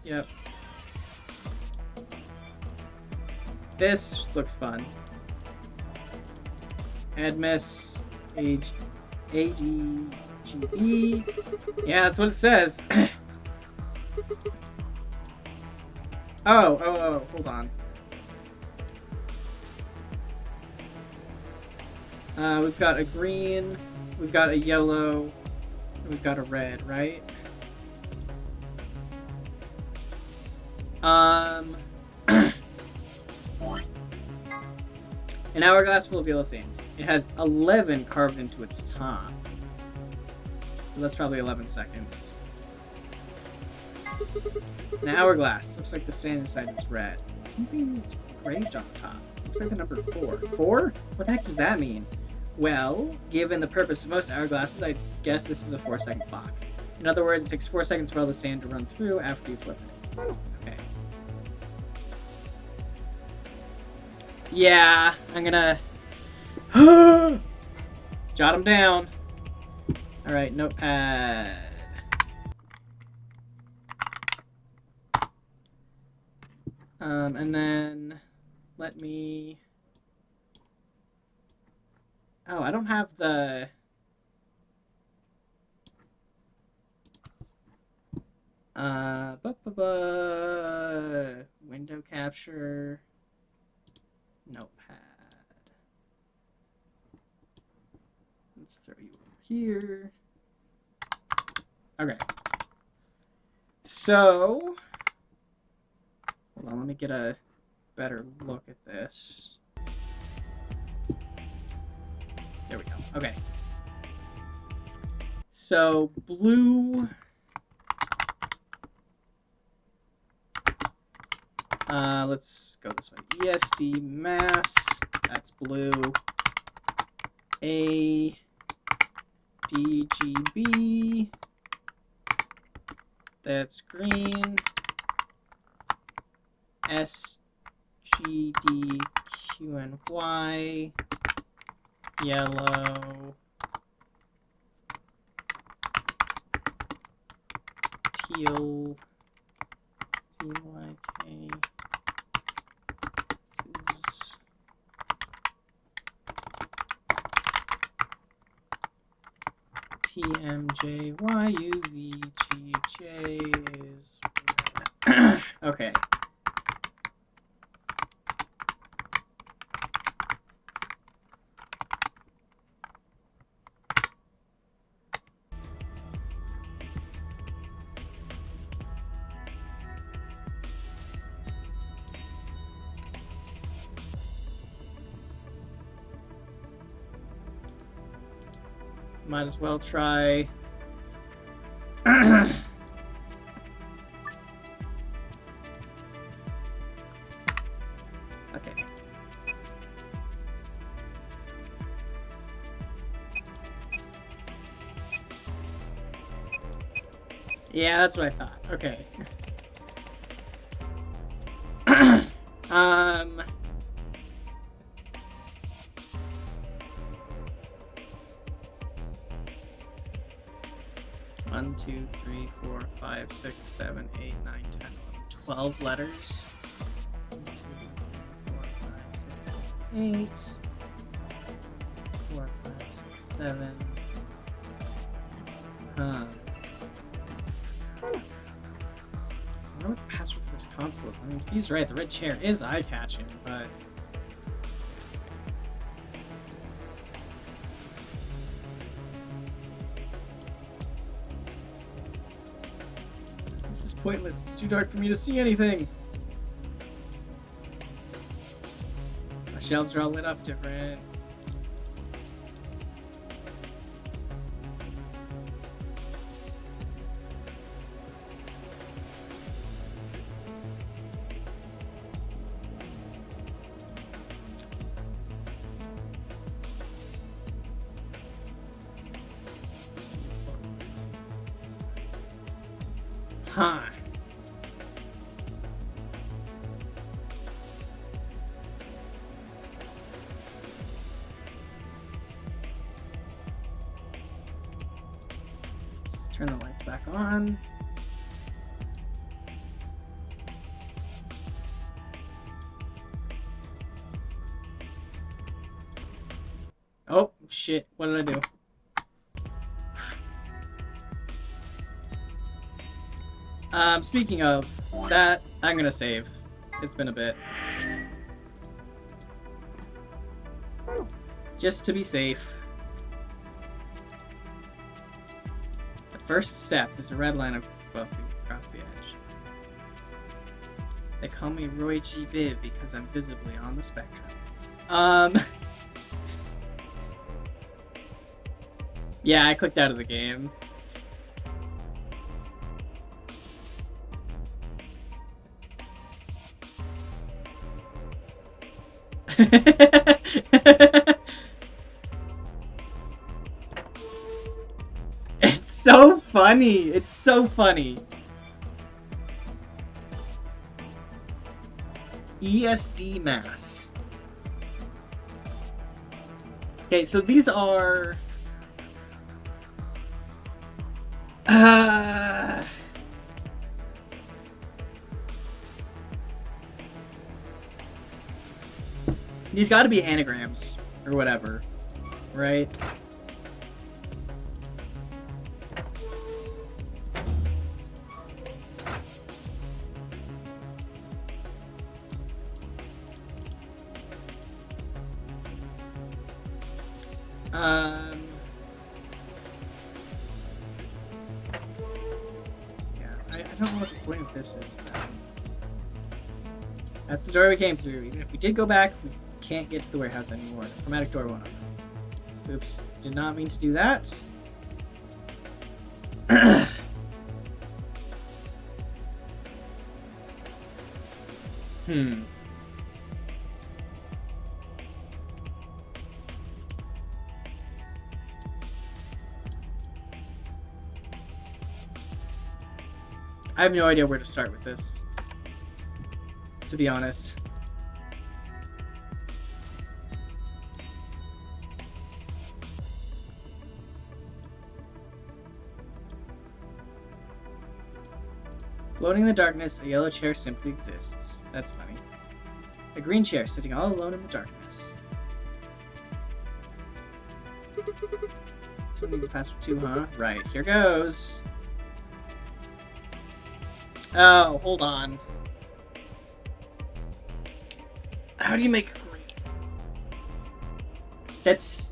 Yep. This looks fun. Admiss ADGB. Yeah, that's what it says. Oh, hold on. We've got a green, we've got a yellow, and we've got a red, right? An hourglass full of yellow sand. It has 11 carved into its top. So that's probably 11 seconds. An hourglass. Looks like the sand inside is red. Something engraved on top. Looks like the number 4. 4? What the heck does that mean? Well, given the purpose of most hourglasses, I guess this is a 4-second clock. In other words, it takes 4 seconds for all the sand to run through after you flip it. Okay. Yeah, I'm gonna jot them down. Alright, notepad. And then let me... Oh, I don't have the... Window capture. Notepad. Let's throw you over here. Okay. So, hold on, let me get a better look at this. There we go. Okay. So, blue. Let's go this way. ESD mass. That's blue. ADGB. That's green. SGDQNY. Yellow. Teal. TYK. TMJYUVGJ is okay. Might as well try. Okay. Yeah, that's what I thought. Okay. One, 2, 3, 4, 5, 6, 7, 8, 9, 10, 11, 12 letters. 1, 2, 3, 4, 5, 6, 8. 4, 5, 6, 7. Huh. I wonder what the password for this console is. I mean, if he's right, the red chair is eye-catching, but... pointless. It's too dark for me to see anything. The shelves are all lit up different. Huh. Let's turn the lights back on. Oh, shit. What did I do? Speaking of that, I'm gonna save. It's been a bit. Just to be safe. The first step is a red line across the edge. They call me Roy G. Biv because I'm visibly on the spectrum. Yeah, I clicked out of the game. It's so funny. It's so funny. ESD Mass. Okay, so these are... These gotta be anagrams, or whatever, right? Yeah, I don't know what the point of this is, though. That's the door we came through. Even if we did go back, we can't get to the warehouse anymore. The chromatic door won't open. Oops. Did not mean to do that. I have no idea where to start with this, to be honest. Floating in the darkness, a yellow chair simply exists. That's funny. A green chair sitting all alone in the darkness. Someone needs a password too, huh? Right, here goes. Oh, hold on. How do you make green? That's...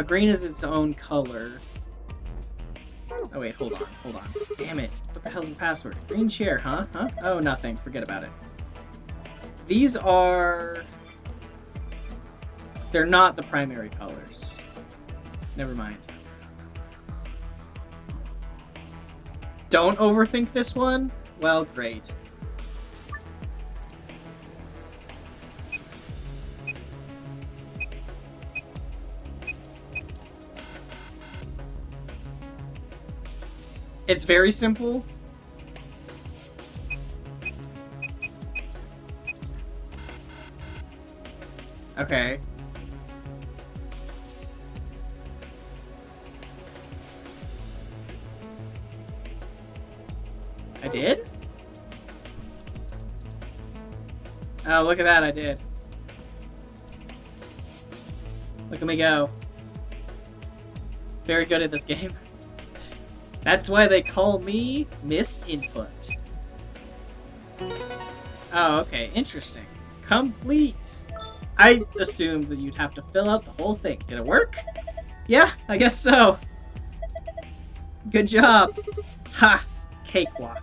green is its own color. Oh wait, hold on. Damn it. What the hell's the password? Green chair, huh? Huh? Oh, nothing. Forget about it. These are... They're not the primary colors. Never mind. Don't overthink this one? Well, great. It's very simple. Okay. I did? Oh, look at that, I did. Look at me go. Very good at this game. That's why they call me Miss Input. Oh, okay. Interesting. Complete. I assumed that you'd have to fill out the whole thing. Did it work? Yeah, I guess so. Good job. Ha! Cakewalk.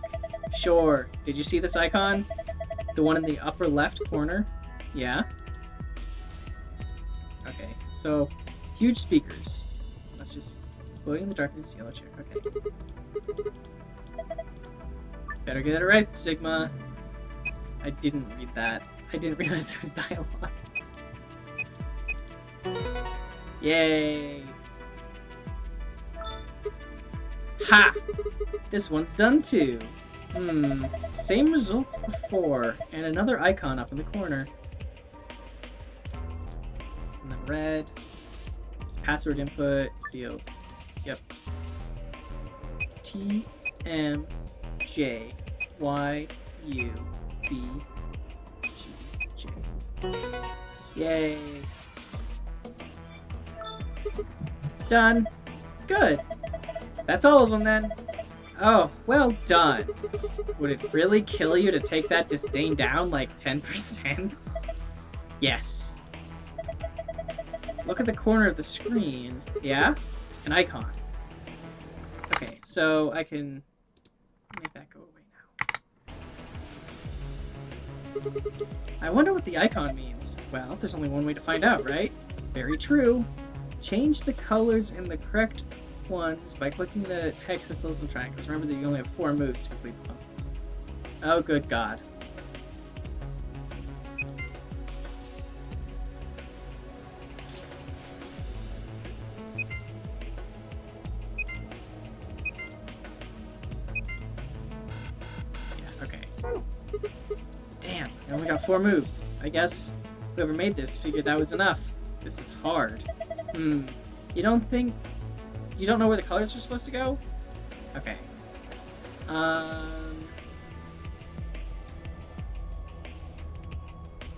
Sure. Did you see this icon? The one in the upper left corner? Yeah. Okay, so huge speakers. Let's just floating in the darkness, yellow chair. Okay. Better get it right, Sigma. I didn't read that. I didn't realize there was dialogue. Yay! Ha! This one's done too. Same results before, and another icon up in the corner. And then red. There's password input field. Yep. T M J Y U B G J. Yay! Done. Good. That's all of them then. Oh, well done. Would it really kill you to take that disdain down like 10%? Yes. Look at the corner of the screen. Yeah? An icon. Okay, so I can make that go away now. I wonder what the icon means. Well, there's only one way to find out, right? Very true. Change the colors in the correct ones by clicking the hexagons and triangles. Remember that you only have 4 moves to complete the puzzle. Oh, good God. Yeah, okay. Damn, I only got 4 moves. I guess whoever made this figured that was enough. This is hard. You don't think... You don't know where the colors are supposed to go? Okay.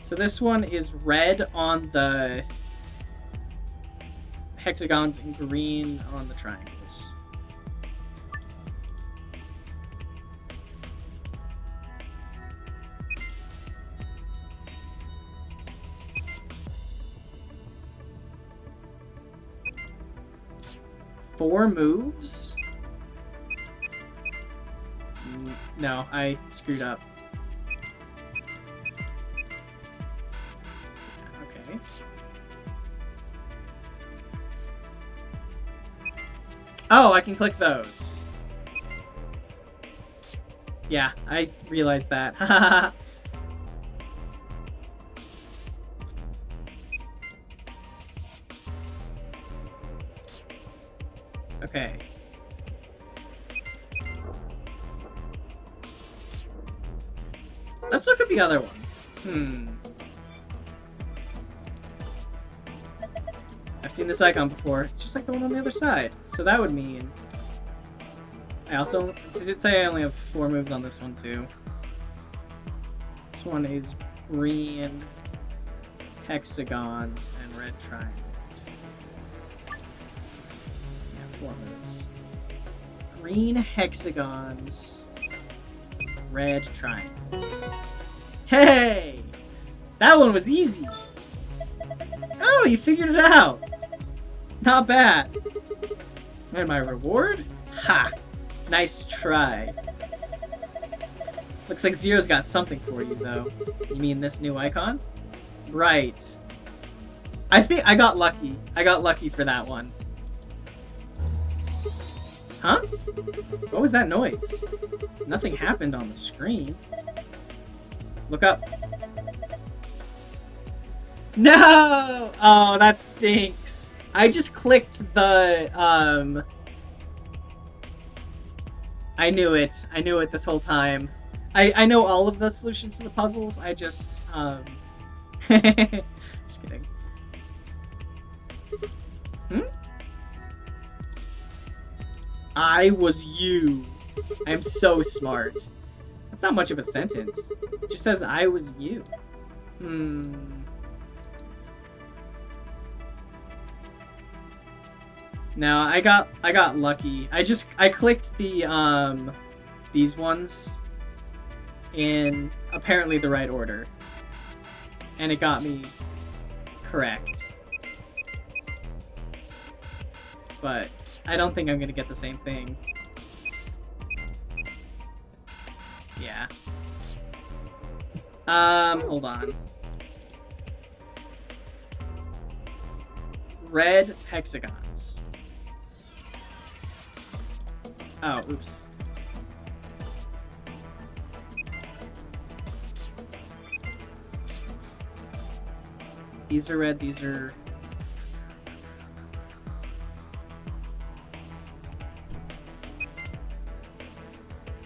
So this one is red on the hexagons and green on the triangles. Four moves? No, I screwed up. Okay. Oh, I can click those. Yeah, I realized that. Haha. Okay. Let's look at the other one. I've seen this icon before. It's just like the one on the other side. So that would mean... I also... Did it say I only have 4 moves on this one too? This one is green hexagons and red triangles. 4 moves. Green hexagons, red triangles. Hey! That one was easy! Oh, you figured it out! Not bad. And my reward? Ha! Nice try. Looks like Zero's got something for you, though. You mean this new icon? Right. I think I got lucky. I got lucky for that one. Huh? What was that noise? Nothing happened on the screen. Look up. No! Oh, that stinks. I just clicked the, I knew it. I knew it this whole time. I know all of the solutions to the puzzles. I just, just kidding. I was you. I'm so smart. That's not much of a sentence. It just says I was you. No, I got lucky. I clicked the these ones in apparently the right order. And it got me correct. But I don't think I'm gonna get the same thing. Yeah. Hold on. Red hexagons. Oh, oops. These are red, these are...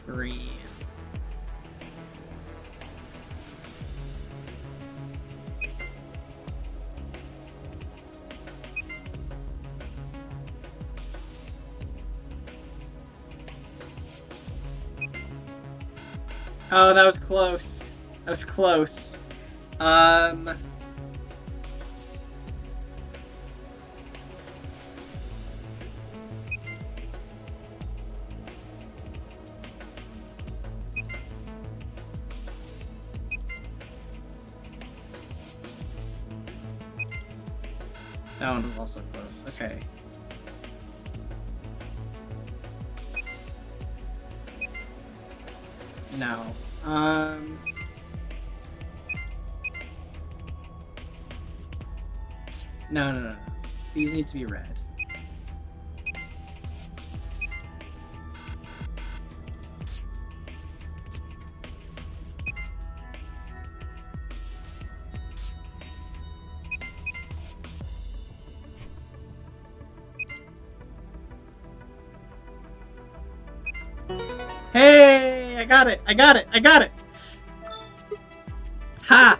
green. Oh, that was close. That was close. That one was also close. Okay. No. No. These need to be red. Hey! I got it! I got it! I got it! Ha!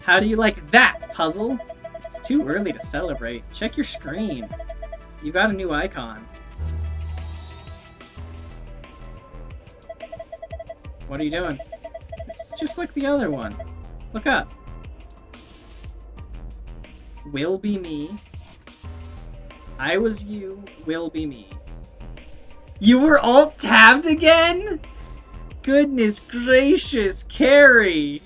How do you like that, puzzle? It's too early to celebrate. Check your screen. You got a new icon. What are you doing? This is just like the other one. Look up. Will be me. I was you. Will be me. You were alt-tabbed again? Goodness gracious, Carrie!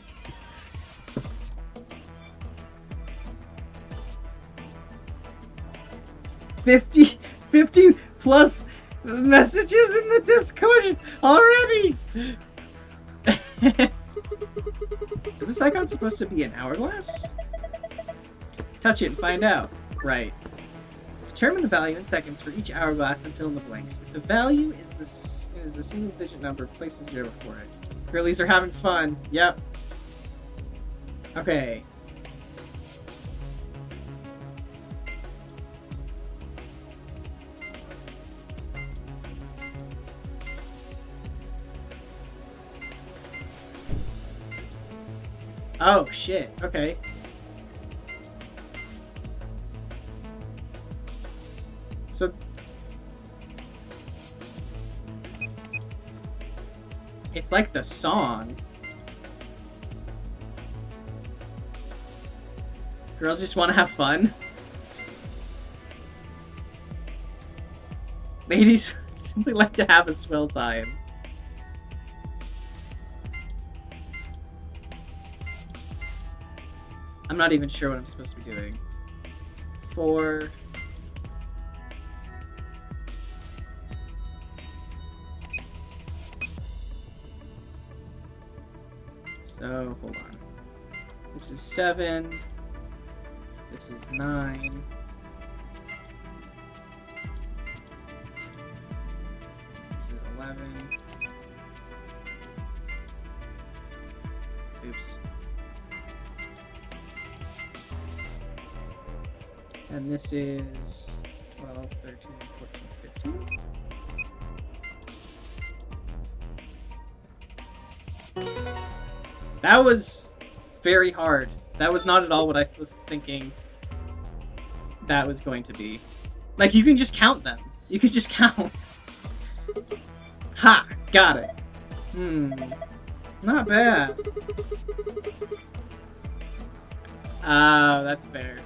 $50 plus messages in the Discord already! Is this icon supposed to be an hourglass? Touch it and find out. Right. Determine the value in seconds for each hourglass and fill in the blanks. If the value is a single-digit number, place a 0 before it. Girlies are having fun. Yep. Okay. Oh, shit. Okay. So... it's like the song. Girls just want to have fun. Ladies simply like to have a swell time. I'm not even sure what I'm supposed to be doing. 4... So, hold on. This is 7. This is 9. This is 11. Oops. And this is 12, 13, 14, 15. That was very hard. That was not at all what I was thinking that was going to be. Like, you can just count them. You can just count. Ha! Got it. Not bad. Oh, that's fair.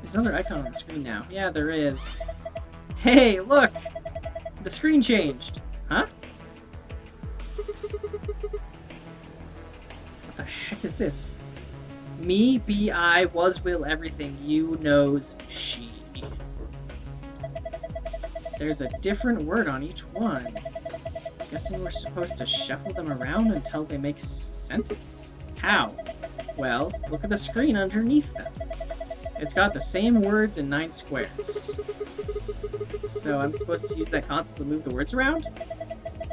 There's another icon on the screen now. Yeah, there is. Hey, look! The screen changed. Huh? What the heck is this? Me, be, I, was, will, everything. You, knows, she. There's a different word on each one. Guessing we're supposed to shuffle them around until they make sentence. How? Well, look at the screen underneath them. It's got the same words in 9 squares. So I'm supposed to use that console to move the words around?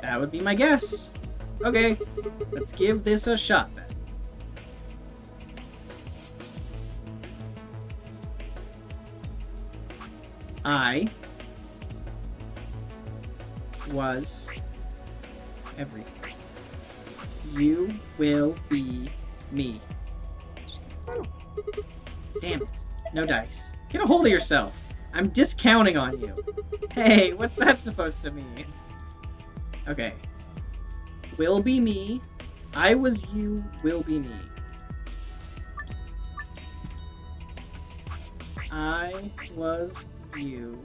That would be my guess. Okay, let's give this a shot then. I was everything. You will be me. Damn it. No dice. Get a hold of yourself. I'm discounting on you. Hey, what's that supposed to mean? Okay. Will be me. I was you, will be me. I was you,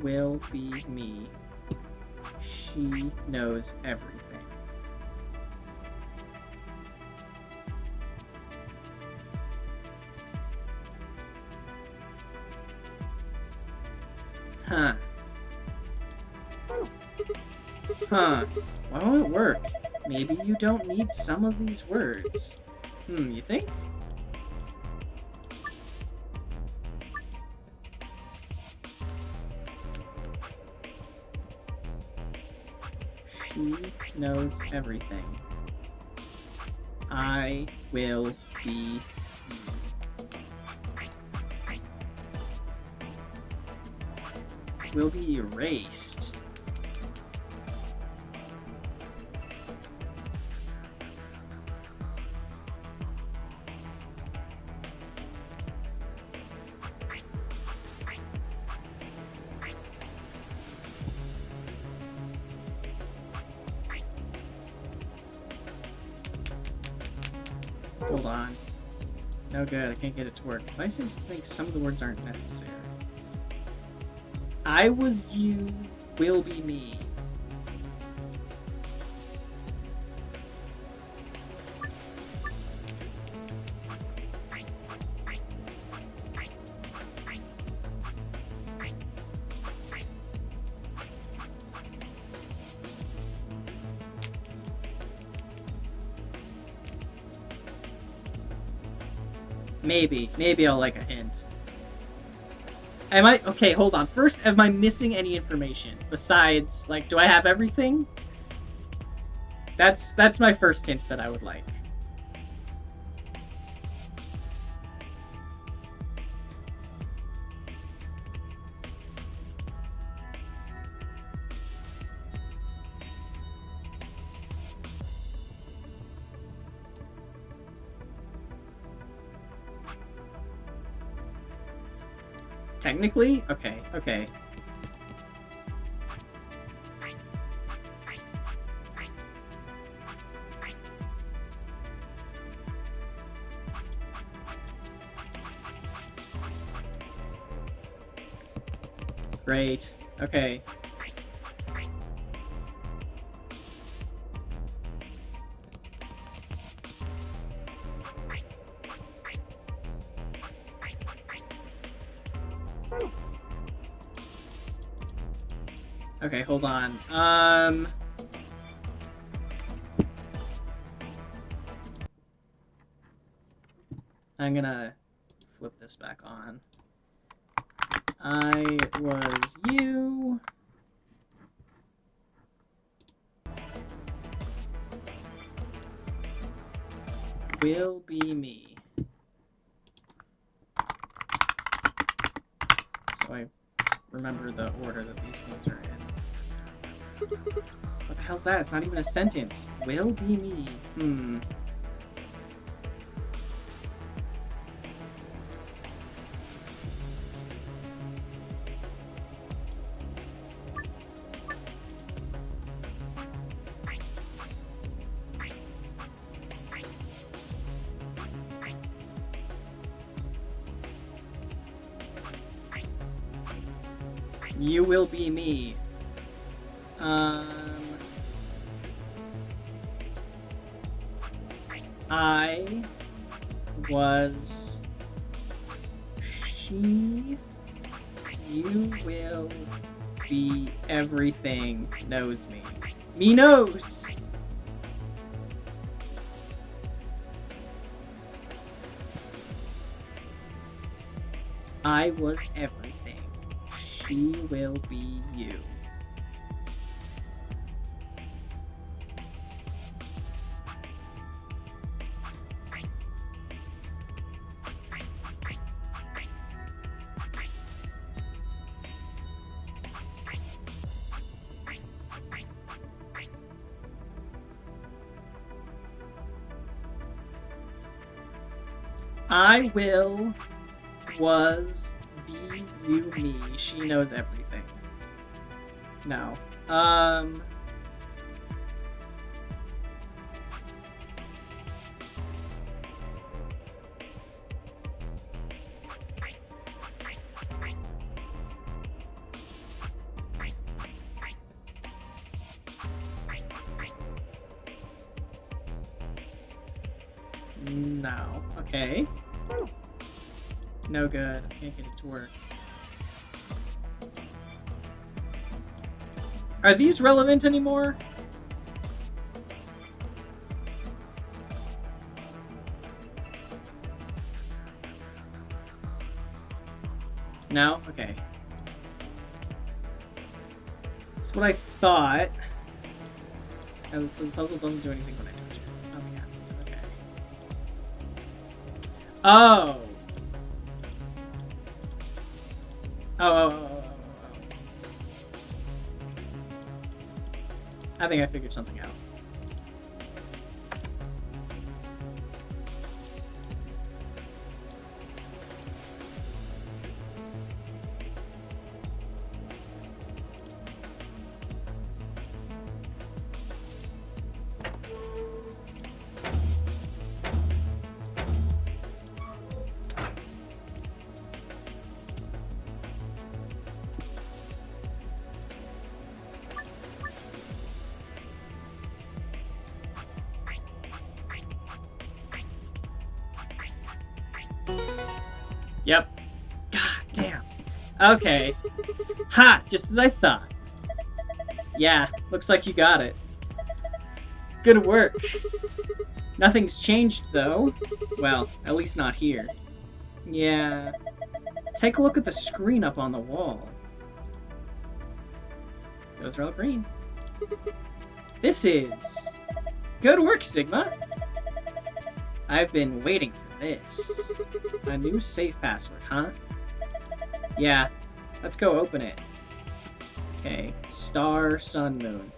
will be me. She knows everything. Huh. Huh. Why won't it work? Maybe you don't need some of these words. You think? She knows everything. I will be you. Will be erased. Hold on. No good, I can't get it to work. I seem to think some of the words aren't necessary. I was you, will be me. Maybe I'll like a hint. Am I... Okay, hold on. First, am I missing any information? Besides, like, do I have everything? That's my first hint that I would like. Technically? Okay. Great. Okay. Okay, hold on. I'm gonna flip this back on. I was you. Will be me. So I remember the order that these things are in. What the hell's that? It's not even a sentence. Will be me. You will be me. I was she. You will be everything. Knows me. Me knows! I was everything. She will be you. I will was be you me. She knows everything. No. No. Okay. No good. I can't get it to work. Are these relevant anymore? No? Okay. That's what I thought. Oh, so the puzzle doesn't do anything when I touch it. Oh, yeah. Okay. Oh! Oh. I think I figured something out. Yep. God damn. Okay. Ha! Just as I thought. Yeah, looks like you got it. Good work. Nothing's changed, though. Well, at least not here. Yeah. Take a look at the screen up on the wall. Those are all green. This is... Good work, Sigma! I've been waiting for this. A new safe password, huh? Yeah. Let's go open it. Okay. Star, sun, moon.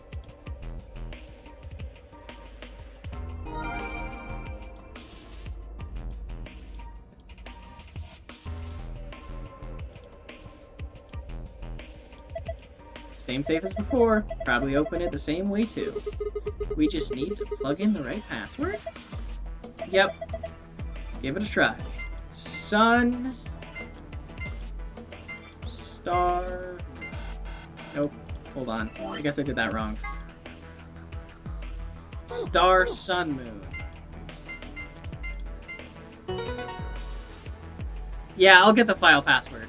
Same safe as before. Probably open it the same way too. We just need to plug in the right password? Yep. Give it a try. Sun. Star. Nope. Hold on. I guess I did that wrong. Star, sun, moon. Oops. Yeah, I'll get the file password.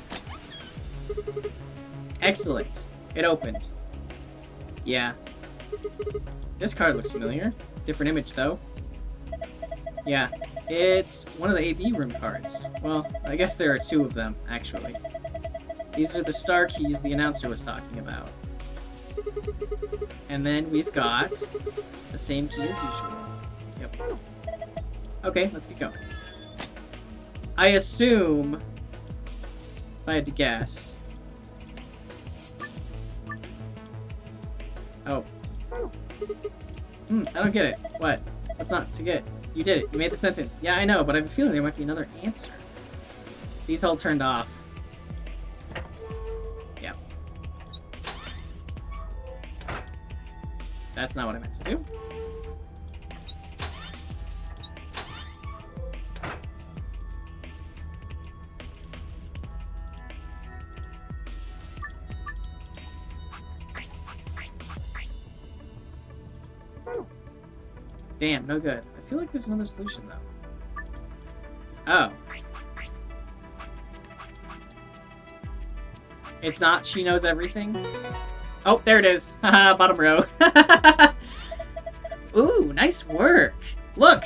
Excellent. It opened. Yeah. This card looks familiar. Different image, though. Yeah. It's one of the AV room cards. Well, I guess there are two of them, actually. These are the star keys the announcer was talking about. And then we've got the same key as usual. Yep. Okay, let's get going. I assume, if I had to guess... Oh. I don't get it. What? What's not to get? You did it. You made the sentence. Yeah, I know, but I have a feeling there might be another answer. These all turned off. Yep. That's not what I meant to do. Damn, no good. I feel like there's another solution, though. Oh. It's not She Knows Everything? Oh, there it is. Haha, bottom row. Ooh, nice work. Look!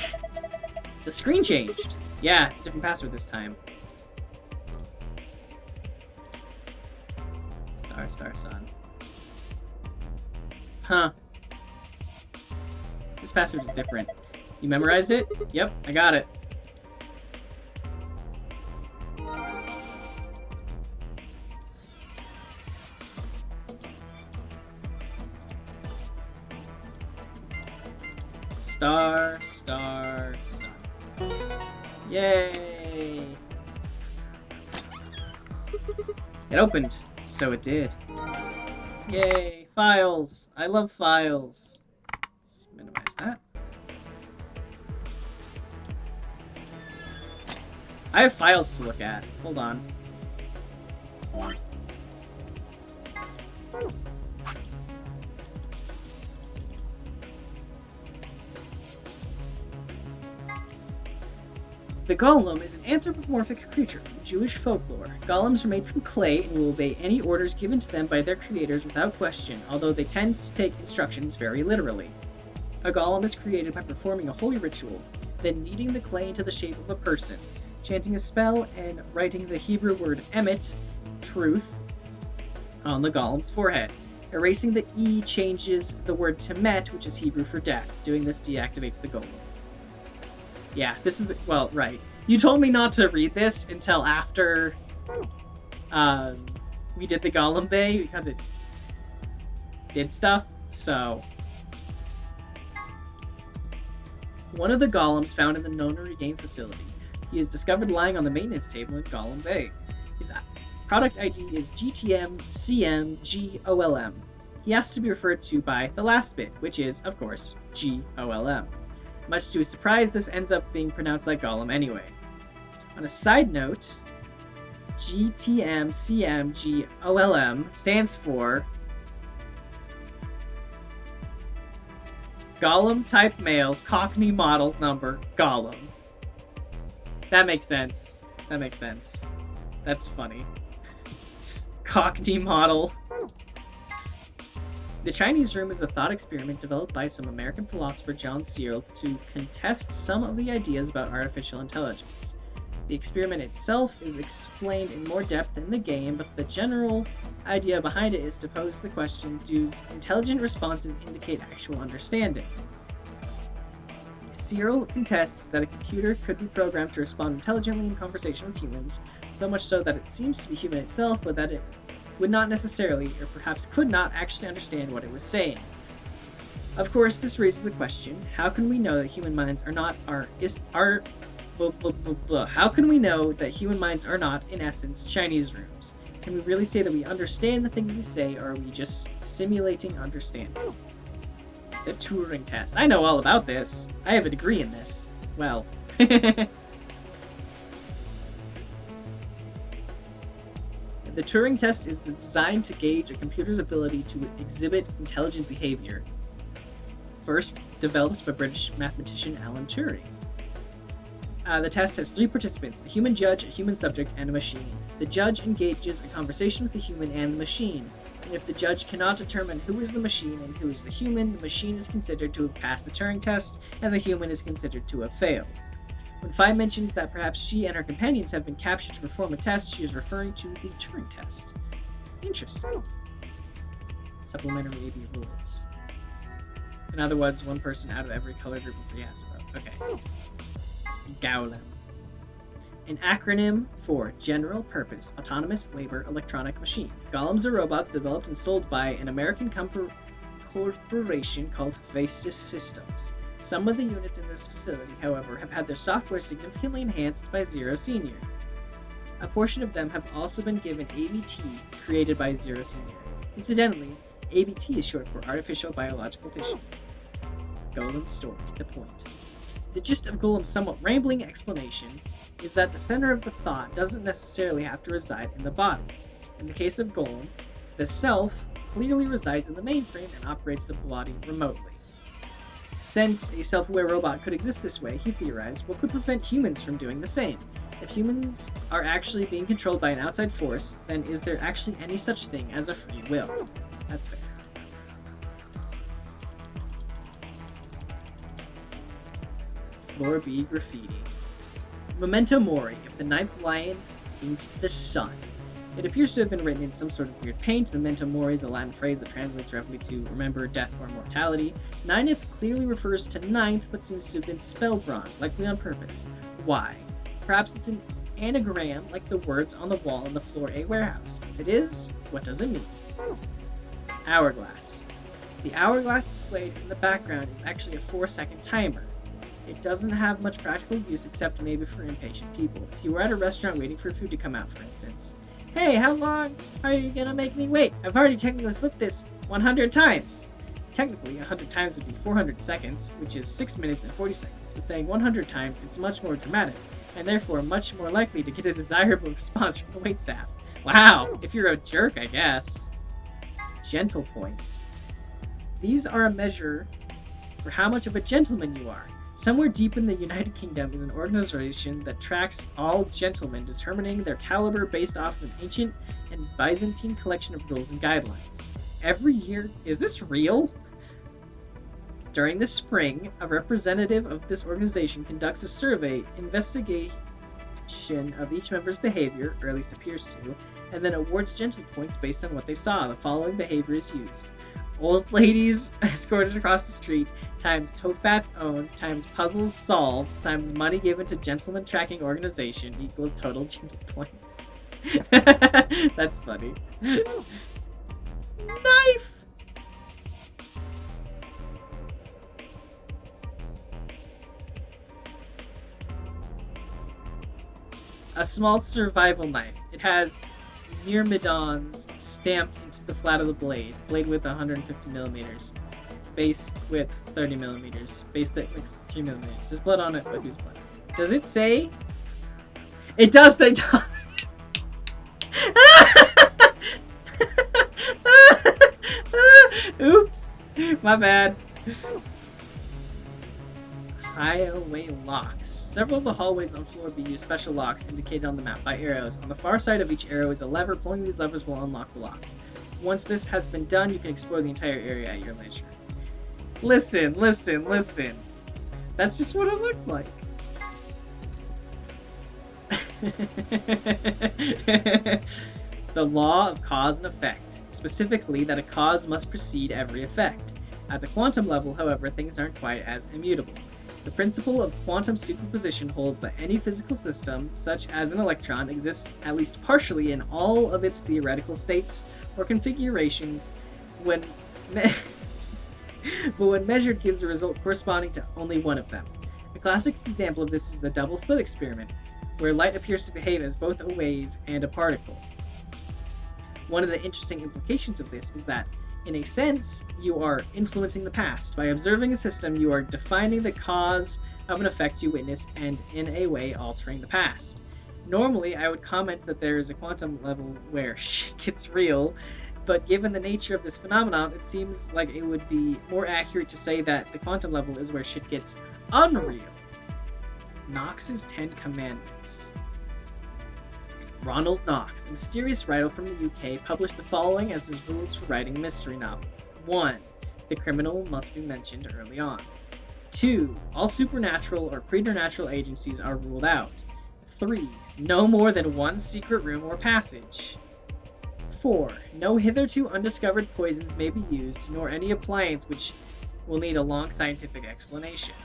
The screen changed. Yeah, it's a different password this time. Star, sun. Huh. This password is different. You memorized it? Yep, I got it. Star, sun. Yay! It opened. So it did. Yay! Files! I love files. Let's minimize that. I have files to look at. Hold on. The golem is an anthropomorphic creature from Jewish folklore. Golems are made from clay and will obey any orders given to them by their creators without question, although they tend to take instructions very literally. A golem is created by performing a holy ritual, then kneading the clay into the shape of a person, chanting a spell, and writing the Hebrew word emet, truth, on the golem's forehead. Erasing the E changes the word to met, which is Hebrew for death. Doing this deactivates the golem. Yeah, this is the, well, right. You told me not to read this until after we did the Golem Bay because it did stuff, so. One of the golems found in the Nonary game facility. He is discovered lying on the maintenance table in Golem Bay. His product ID is GTM-CM-GOLM. He has to be referred to by the last bit, which is, of course, GOLM. Much to his surprise, this ends up being pronounced like Golem anyway. On a side note, GTM-CM-GOLM stands for Golem Type Male Cockney Model Number Golem. That makes sense. That makes sense. That's funny. Cockney Model. The Chinese Room is a thought experiment developed by some American philosopher John Searle to contest some of the ideas about artificial intelligence. The experiment itself is explained in more depth in the game, but the general idea behind it is to pose the question, do intelligent responses indicate actual understanding? Searle contests that a computer could be programmed to respond intelligently in conversation with humans, so much so that it seems to be human itself, but that it would not necessarily, or perhaps could not, actually understand what it was saying. Of course, this raises the question, how can we know that human minds are not, how can we know that human minds are not, in essence, Chinese rooms? Can we really say that we understand the things we say, or are we just simulating understanding? The Turing test. I know all about this. I have a degree in this. Well. The Turing test is designed to gauge a computer's ability to exhibit intelligent behavior. First developed by British mathematician Alan Turing. The test has 3 participants, a human judge, a human subject, and a machine. The judge engages a conversation with the human and the machine, and if the judge cannot determine who is the machine and who is the human is considered to have passed the Turing test, and the human is considered to have failed. When Fi mentioned that perhaps she and her companions have been captured to perform a test, she is referring to the Turing test. Interesting. Supplementary AB rules. In other words, one person out of every color group and 3 has to vote. Okay. Golem. An acronym for General Purpose Autonomous Labor Electronic Machine. Golems are robots developed and sold by an American corporation called Phasis Systems. Some of the units in this facility, however, have had their software significantly enhanced by Zero Senior. A portion of them have also been given ABT, created by Zero Senior. Incidentally, ABT is short for Artificial Biological Tissue. Golem's story, the point. The gist of Golem's somewhat rambling explanation is that the center of the thought doesn't necessarily have to reside in the body. In the case of Golem, the self clearly resides in the mainframe and operates the body remotely. Since a self-aware robot could exist this way, he theorized, what could prevent humans from doing the same? If humans are actually being controlled by an outside force, then is there actually any such thing as a free will? That's fair. Floor B graffiti. Memento Mori, if the ninth lion ain't the sun. It appears to have been written in some sort of weird paint. Memento Mori is a Latin phrase that translates roughly to remember death or mortality. Ninth clearly refers to ninth, but seems to have been spelled wrong, likely on purpose. Why? Perhaps it's an anagram like the words on the wall in the Floor A warehouse. If it is, what does it mean? Hourglass. The hourglass displayed in the background is actually a 4-second timer. It doesn't have much practical use except maybe for impatient people. If you were at a restaurant waiting for food to come out, for instance. Hey, how long are you gonna make me wait? I've already technically flipped this 100 times. Technically, 100 times would be 400 seconds, which is 6 minutes and 40 seconds. But saying 100 times, it's much more dramatic, and therefore much more likely to get a desirable response from the waitstaff. Wow, if you're a jerk, I guess. Gentle points. These are a measure for how much of a gentleman you are. Somewhere deep in the United Kingdom is an organization that tracks all gentlemen, determining their caliber based off of an ancient and Byzantine collection of rules and guidelines. Every year, is this real? During the spring, a representative of this organization conducts a survey, investigation of each member's behavior, or at least appears to, and then awards gentle points based on what they saw. The following behavior is used. Old ladies escorted across the street, times Tofats owned, times puzzles solved, times money given to gentleman tracking organization equals total gentle points. That's funny. Knife! A small survival knife. It has Myrmidons stamped into the flat of the blade. Blade width 150 millimeters. Base width 30 millimeters. Base thickness 3 millimeters. There's blood on it, but whose blood? Does it say? It does say Tom. Oops. My bad. Highway locks. Several of the hallways on floor B use special locks indicated on the map by arrows. On the far side of each arrow is a lever. Pulling these levers will unlock the locks. Once this has been done, you can explore the entire area at your leisure. Listen, listen, listen. That's just what it looks like. The law of cause and effect. Specifically, that a cause must precede every effect. At the quantum level, however, things aren't quite as immutable. The principle of quantum superposition holds that any physical system, such as an electron, exists at least partially in all of its theoretical states or configurations but when measured gives a result corresponding to only one of them. A classic example of this is the double slit experiment, where light appears to behave as both a wave and a particle. One of the interesting implications of this is that, in a sense, you are influencing the past. By observing a system, you are defining the cause of an effect you witness and, in a way, altering the past. Normally, I would comment that there is a quantum level where shit gets real, but given the nature of this phenomenon, it seems like it would be more accurate to say that the quantum level is where shit gets unreal. Knox's 10 Commandments. Ronald Knox, a mysterious writer from the UK, published the following as his rules for writing a mystery novel. 1. The criminal must be mentioned early on. 2. All supernatural or preternatural agencies are ruled out. 3. No more than one secret room or passage. 4. No hitherto undiscovered poisons may be used, nor any appliance which will need a long scientific explanation.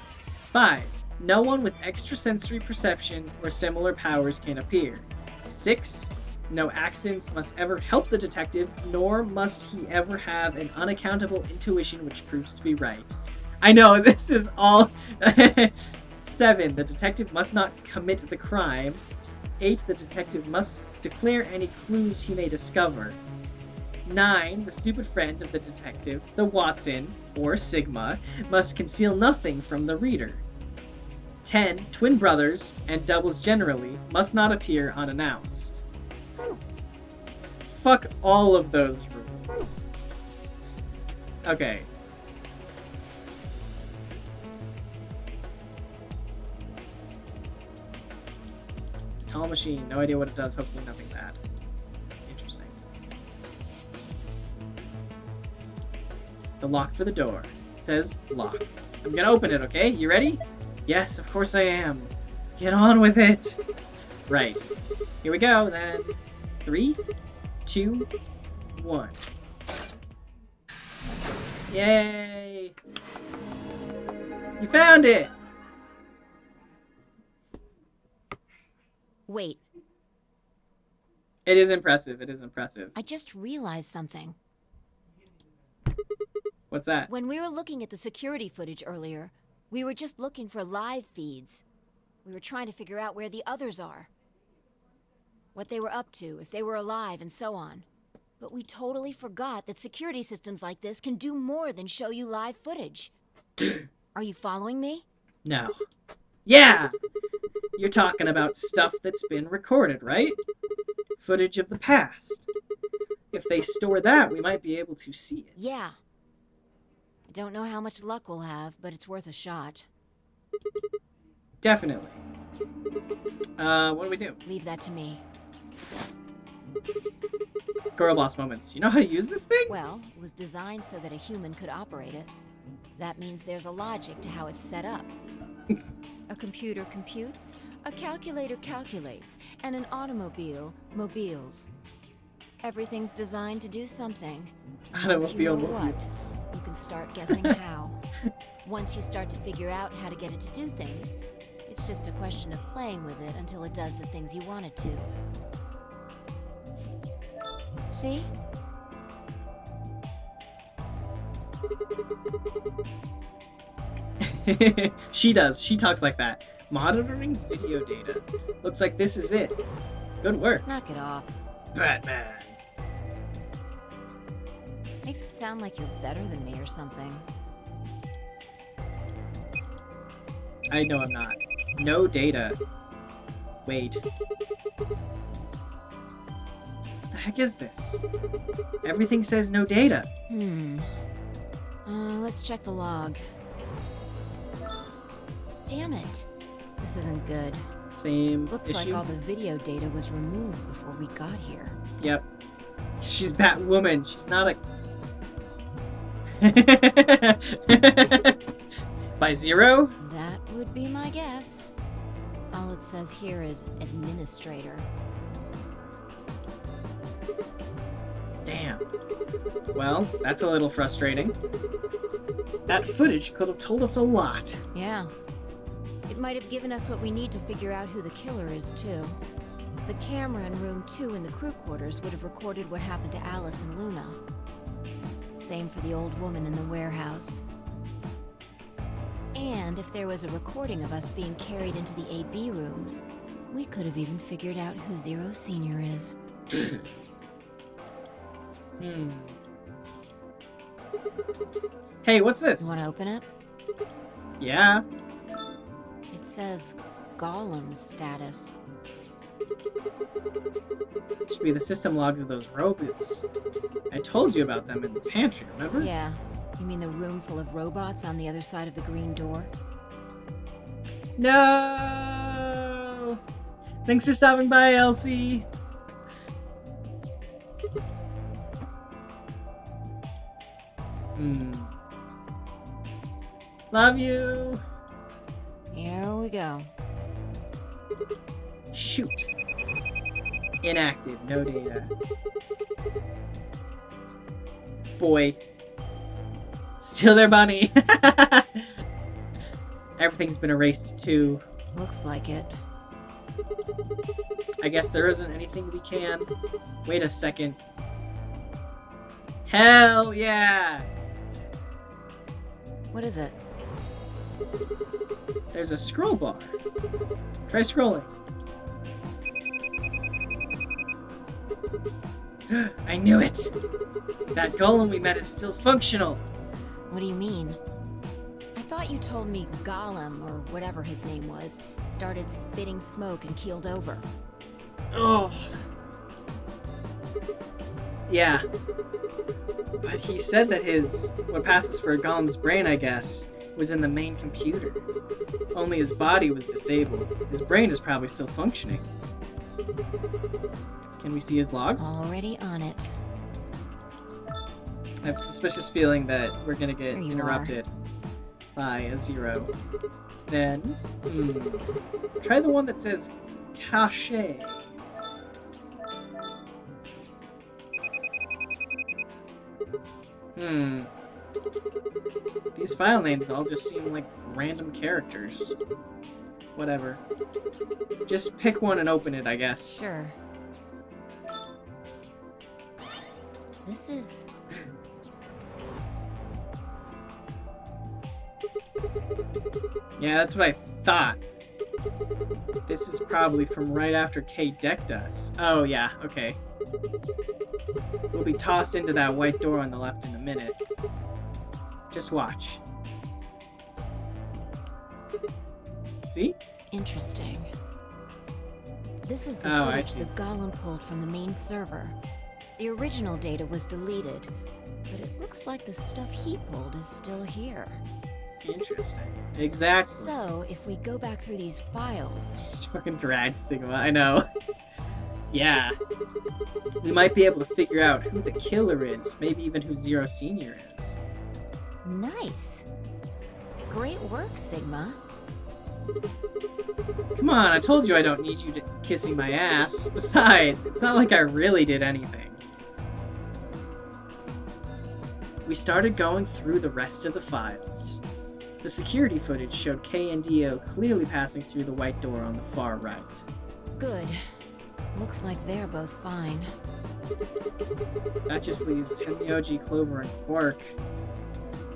5. No one with extrasensory perception or similar powers can appear. 6. No accidents must ever help the detective, nor must he ever have an unaccountable intuition which proves to be right. I know, this is all... 7. The detective must not commit the crime. 8. The detective must declare any clues he may discover. 9. The stupid friend of the detective, the Watson, or Sigma, must conceal nothing from the reader. 10. Twin brothers, and doubles generally, must not appear unannounced. Fuck all of those rules. Okay. Tall machine. No idea what it does. Hopefully nothing bad. Interesting. The lock for the door. It says lock. I'm gonna open it, okay? You ready? Yes, of course I am. Get on with it. Right. Here we go, then. 3, 2, 1. Yay! You found it! Wait, It is impressive. It is impressive. I just realized something. What's that? When we were looking at the security footage earlier, we were just looking for live feeds. We were trying to figure out where the others are. What they were up to, if they were alive, and so on. But we totally forgot that security systems like this can do more than show you live footage. Are you following me? No. Yeah! You're talking about stuff that's been recorded, right? Footage of the past. If they store that, we might be able to see it. Yeah. I don't know how much luck we'll have, but it's worth a shot. Definitely. What do we do? Leave that to me. Girl boss moments. You know how to use this thing? Well, it was designed so that a human could operate it. That means there's a logic to how it's set up. A computer computes, a calculator calculates, and an automobile mobiles. Everything's designed to do something. Once you know what, you can start guessing how. Once you start to figure out how to get it to do things, it's just a question of playing with it until it does the things you want it to. See? She does. She talks like that. Monitoring video data. Looks like this is it. Good work. Knock it off. Batman. Makes it sound like you're better than me or something. I know I'm not. No data. Wait. What the heck is this? Everything says no data. Let's check the log. Damn it. This isn't good. Same Looks issue. like all the video data was removed before we got here. Yep. She's Batwoman. She's not a... By 0? That would be my guess. All it says here is administrator. Damn. Well, that's a little frustrating. That footage could have told us a lot. Yeah. It might have given us what we need to figure out who the killer is, too. The camera in room 2 in the crew quarters would have recorded what happened to Alice and Luna. Same for the old woman in the warehouse. And if there was a recording of us being carried into the AB rooms, we could have even figured out who Zero Senior is. Hey, what's this? You want to open it? Yeah. It says Golem's status. Should be the system logs of those robots. I told you about them in the pantry, remember? Yeah. You mean the room full of robots on the other side of the green door? No! Thanks for stopping by, Elsie. Love you. Here we go. Shoot. Inactive, no data. Boy. Still there, Bunny. Everything's been erased too. Looks like it. I guess there isn't anything we can. Wait a second. Hell yeah! What is it? There's a scroll bar. Try scrolling. I knew it! That golem we met is still functional. What do you mean? I thought you told me Golem, or whatever his name was, started spitting smoke and keeled over. Oh. Yeah. But he said that what passes for a golem's brain, I guess, was in the main computer. Only his body was disabled. His brain is probably still functioning. Can we see his logs? Already on it. I have a suspicious feeling that we're gonna get There you interrupted by a 0. Then, try the one that says cache. These file names all just seem like random characters. Whatever. Just pick one and open it, I guess. Sure. This is... Yeah, that's what I thought. This is probably from right after Kay decked us. Oh, yeah, okay. We'll be tossed into that white door on the left in a minute. Just watch. See? interesting. This is the I footage see. the Golem pulled from the main server. The original data was deleted, but it looks like the stuff he pulled is still here. Interesting. Exactly. So, if we go back through these files... Just fucking drag Sigma, I know. Yeah. We might be able to figure out who the killer is, maybe even who Zero Senior is. Nice. Great work, Sigma. Come on, I told you I don't need you to kissing my ass. Besides, it's not like I really did anything. We started going through the rest of the files. The security footage showed Kay and Dio clearly passing through the white door on the far right. Good. Looks like they're both fine. That just leaves Tenmyoji, Clover, and Quark.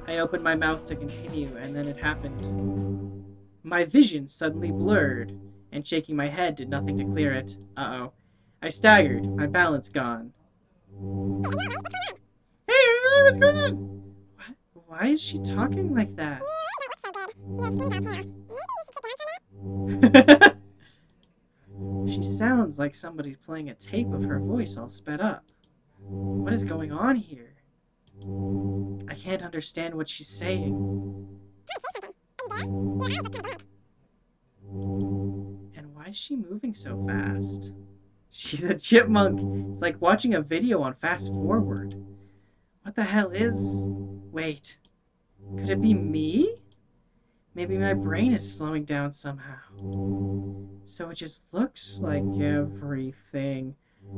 I opened my mouth to continue, and then it happened. My vision suddenly blurred, and shaking my head did nothing to clear it. Uh-oh. I staggered, my balance gone. Hey, what's going on? What? Why is she talking like that? She sounds like somebody's playing a tape of her voice all sped up. What is going on here? I can't understand what she's saying. And why is she moving so fast? She's a chipmunk. It's like watching a video on fast forward. What the hell is... Wait. Could it be me? Maybe my brain is slowing down somehow. So it just looks like everything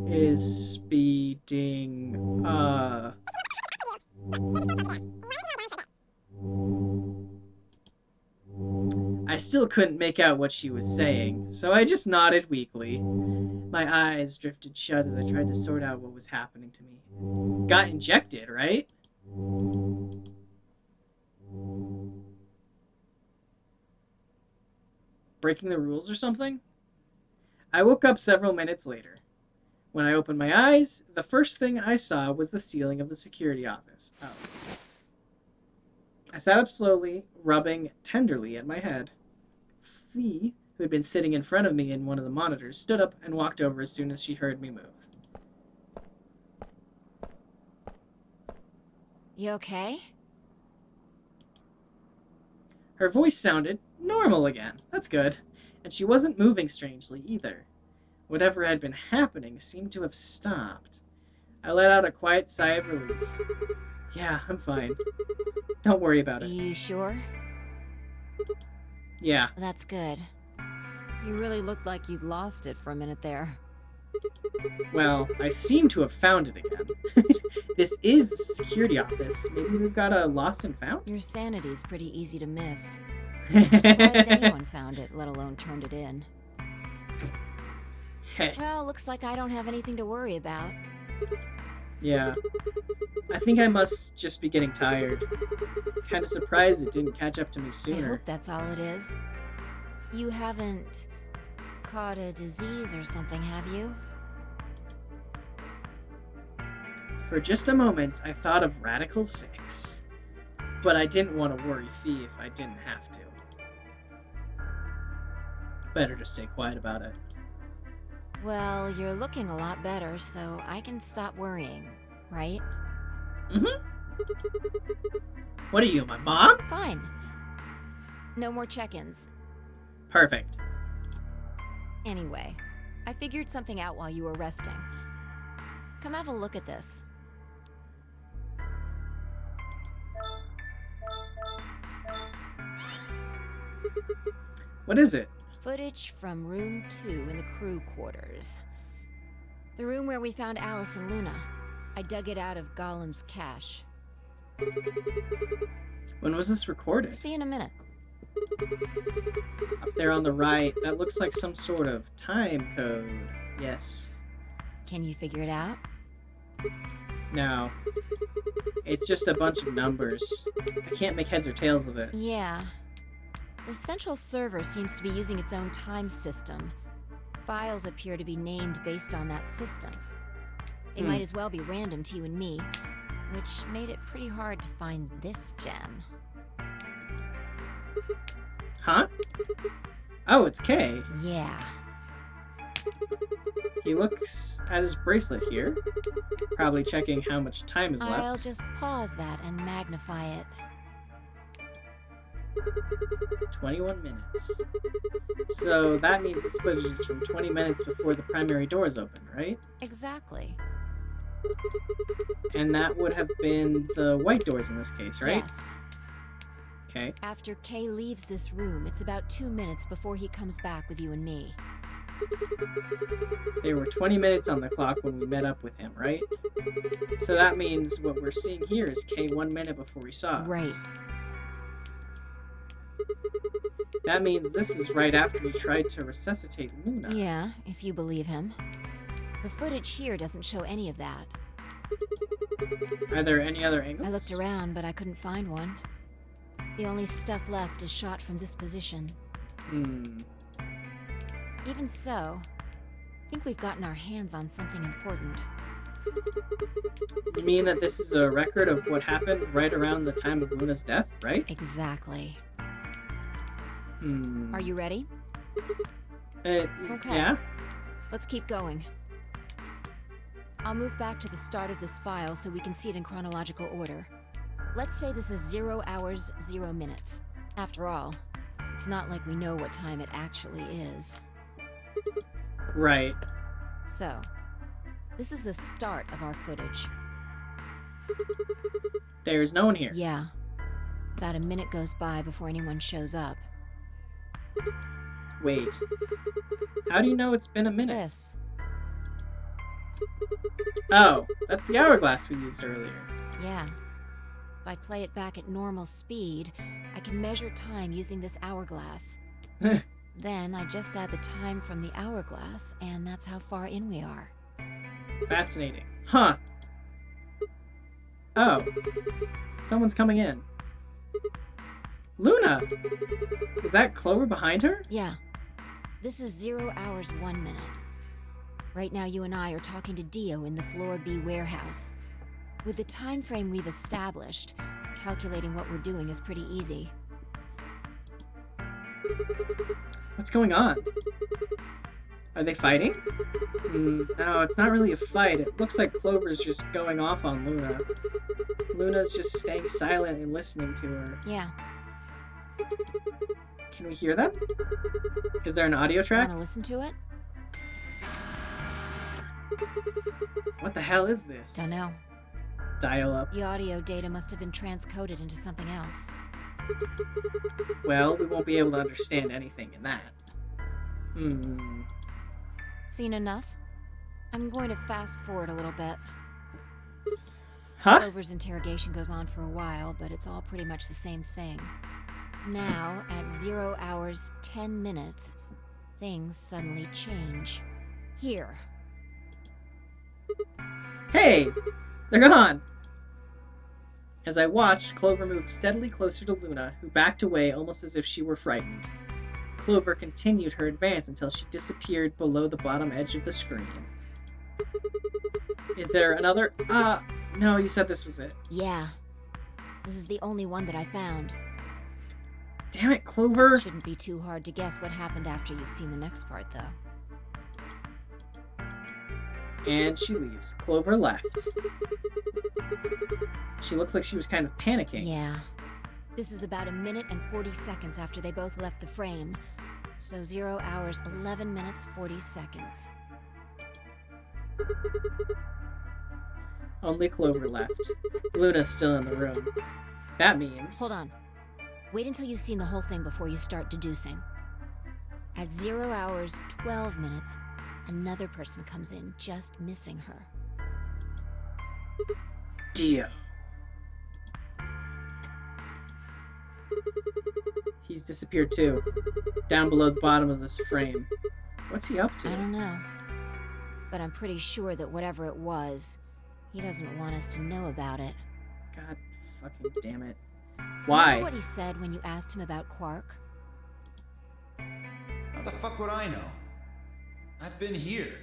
is speeding up. I still couldn't make out what she was saying, so I just nodded weakly. My eyes drifted shut as I tried to sort out what was happening to me. Got injected, right? Breaking the rules or something? I woke up several minutes later. When I opened my eyes, the first thing I saw was the ceiling of the security office. Oh. I sat up slowly, rubbing tenderly at my head. Fee, who had been sitting in front of me in one of the monitors, stood up and walked over as soon as she heard me move. You okay? Her voice sounded normal again. That's good. And she wasn't moving strangely either. Whatever had been happening seemed to have stopped. I let out a quiet sigh of relief. Yeah, I'm fine. Don't worry about it. You sure? Yeah. That's good. You really looked like you'd lost it for a minute there. Well, I seem to have found it again. This is the security office. Maybe we've got a lost and found? Your sanity's pretty easy to miss. I'm surprised anyone found it, let alone turned it in. Hey. Well, looks like I don't have anything to worry about. Yeah. I think I must just be getting tired. Kinda surprised it didn't catch up to me I sooner. hope that's all it is. You haven't caught a disease or something, have you? For just a moment, I thought of Radical 6. But I didn't want to worry Fee if I didn't have to. Better to stay quiet about it. Well, you're looking a lot better, so I can stop worrying, right? Mm-hmm. What are you, my mom? Fine. No more check-ins. Perfect. Anyway, I figured something out while you were resting. Come have a look at this. What is it? Footage from room 2 in the crew quarters. The room where we found Alice and Luna. I dug it out of Gollum's cache. When was this recorded? See you in a minute. Up there on the right, that looks like some sort of time code. Yes. Can you figure it out? No. It's just a bunch of numbers. I can't make heads or tails of it. Yeah. The central server seems to be using its own time system. Files appear to be named based on that system. They might as well be random to you and me, which made it pretty hard to find this gem. Huh? Oh, it's Kay. Yeah. He looks at his bracelet here, probably checking how much time is left. I'll just pause that and magnify it. 21 minutes. So that means this footage is from 20 minutes before the primary doors open, right? Exactly. And that would have been the white doors in this case, right? Yes. Okay. After Kay leaves this room, it's about 2 minutes before he comes back with you and me. There were 20 minutes on the clock when we met up with him, right? So that means what we're seeing here is Kay 1 minute before he saw us. Right. That means this is right after he tried to resuscitate Luna. Yeah, if you believe him. The footage here doesn't show any of that. Are there any other angles? I looked around, but I couldn't find one. The only stuff left is shot from this position. Even so, I think we've gotten our hands on something important. You mean that this is a record of what happened right around the time of Luna's death, right? Exactly. Hmm. Are you ready? Okay. Yeah? Let's keep going. I'll move back to the start of this file so we can see it in chronological order. Let's say this is 0 hours, 0 minutes. After all, it's not like we know what time it actually is. Right. So, this is the start of our footage. There's no one here. Yeah. About a minute goes by before anyone shows up. Wait. How do you know it's been a minute? This. Oh, that's the hourglass we used earlier. Yeah. If I play it back at normal speed, I can measure time using this hourglass. Then I just add the time from the hourglass, and that's how far in we are. Fascinating. Huh. Oh. Someone's coming in. Luna! Is that Clover behind her? Yeah. This is 0 hours, 1 minute. Right now you and I are talking to Dio in the Floor B warehouse. With the time frame we've established, calculating what we're doing is pretty easy. What's going on? Are they fighting? No, it's not really a fight. It looks like Clover's just going off on Luna. Luna's just staying silent and listening to her. Yeah. Can we hear them? Is there an audio track? Wanna listen to it? What the hell is this? Don't know. Dial up. The audio data must have been transcoded into something else. Well, we won't be able to understand anything in that. Seen enough? I'm going to fast forward a little bit. Huh? Clover's interrogation goes on for a while, but it's all pretty much the same thing. Now, at 0 hours, 10 minutes, things suddenly change. Here. Hey! They're gone! As I watched, Clover moved steadily closer to Luna, who backed away almost as if she were frightened. Clover continued her advance until she disappeared below the bottom edge of the screen. Is there another? No, you said this was it. Yeah. This is the only one that I found. Damn it, Clover! Shouldn't be too hard to guess what happened after you've seen the next part, though. And she leaves. Clover left. She looks like she was kind of panicking. Yeah. This is about 1 minute and 40 seconds after they both left the frame. So 0 hours, 11 minutes, 40 seconds. Only Clover left. Luna's still in the room. That means... Hold on. Wait until you've seen the whole thing before you start deducing. At 0 hours, 12 minutes, another person comes in, just missing her. Dio. He's disappeared too. Down below the bottom of this frame. What's he up to? I don't know. But I'm pretty sure that whatever it was, he doesn't want us to know about it. God fucking damn it. Why? Remember what he said when you asked him about Quark? How the fuck would I know? I've been here.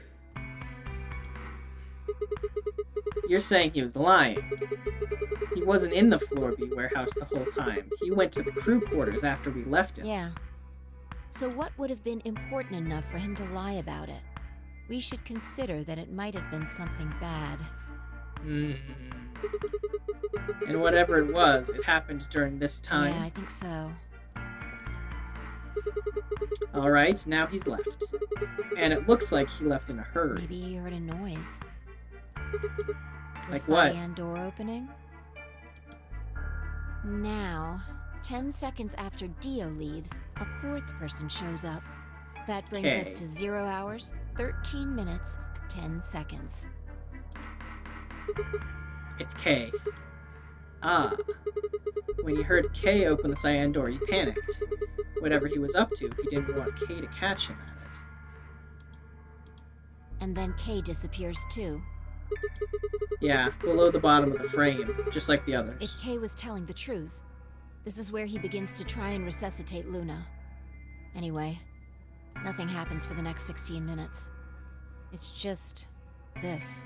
You're saying he was lying. He wasn't in the Floor B warehouse the whole time. He went to the crew quarters after we left him. Yeah. So what would have been important enough for him to lie about it? We should consider that it might have been something bad. And whatever it was, it happened during this time. Yeah, I think so. Alright, now he's left. And it looks like he left in a hurry. Maybe he heard a noise. The Like what? cyan door opening? Now, 10 seconds after Dio leaves, a fourth person shows up. That brings us to 0 hours, 13 minutes, 10 seconds. It's Kay. Ah. When he heard Kay open the cyan door, he panicked. Whatever he was up to, he didn't want Kay to catch him at it. And then Kay disappears too. Yeah, below the bottom of the frame, just like the others. If Kay was telling the truth, this is where he begins to try and resuscitate Luna. Anyway, nothing happens for the next 16 minutes. It's just this.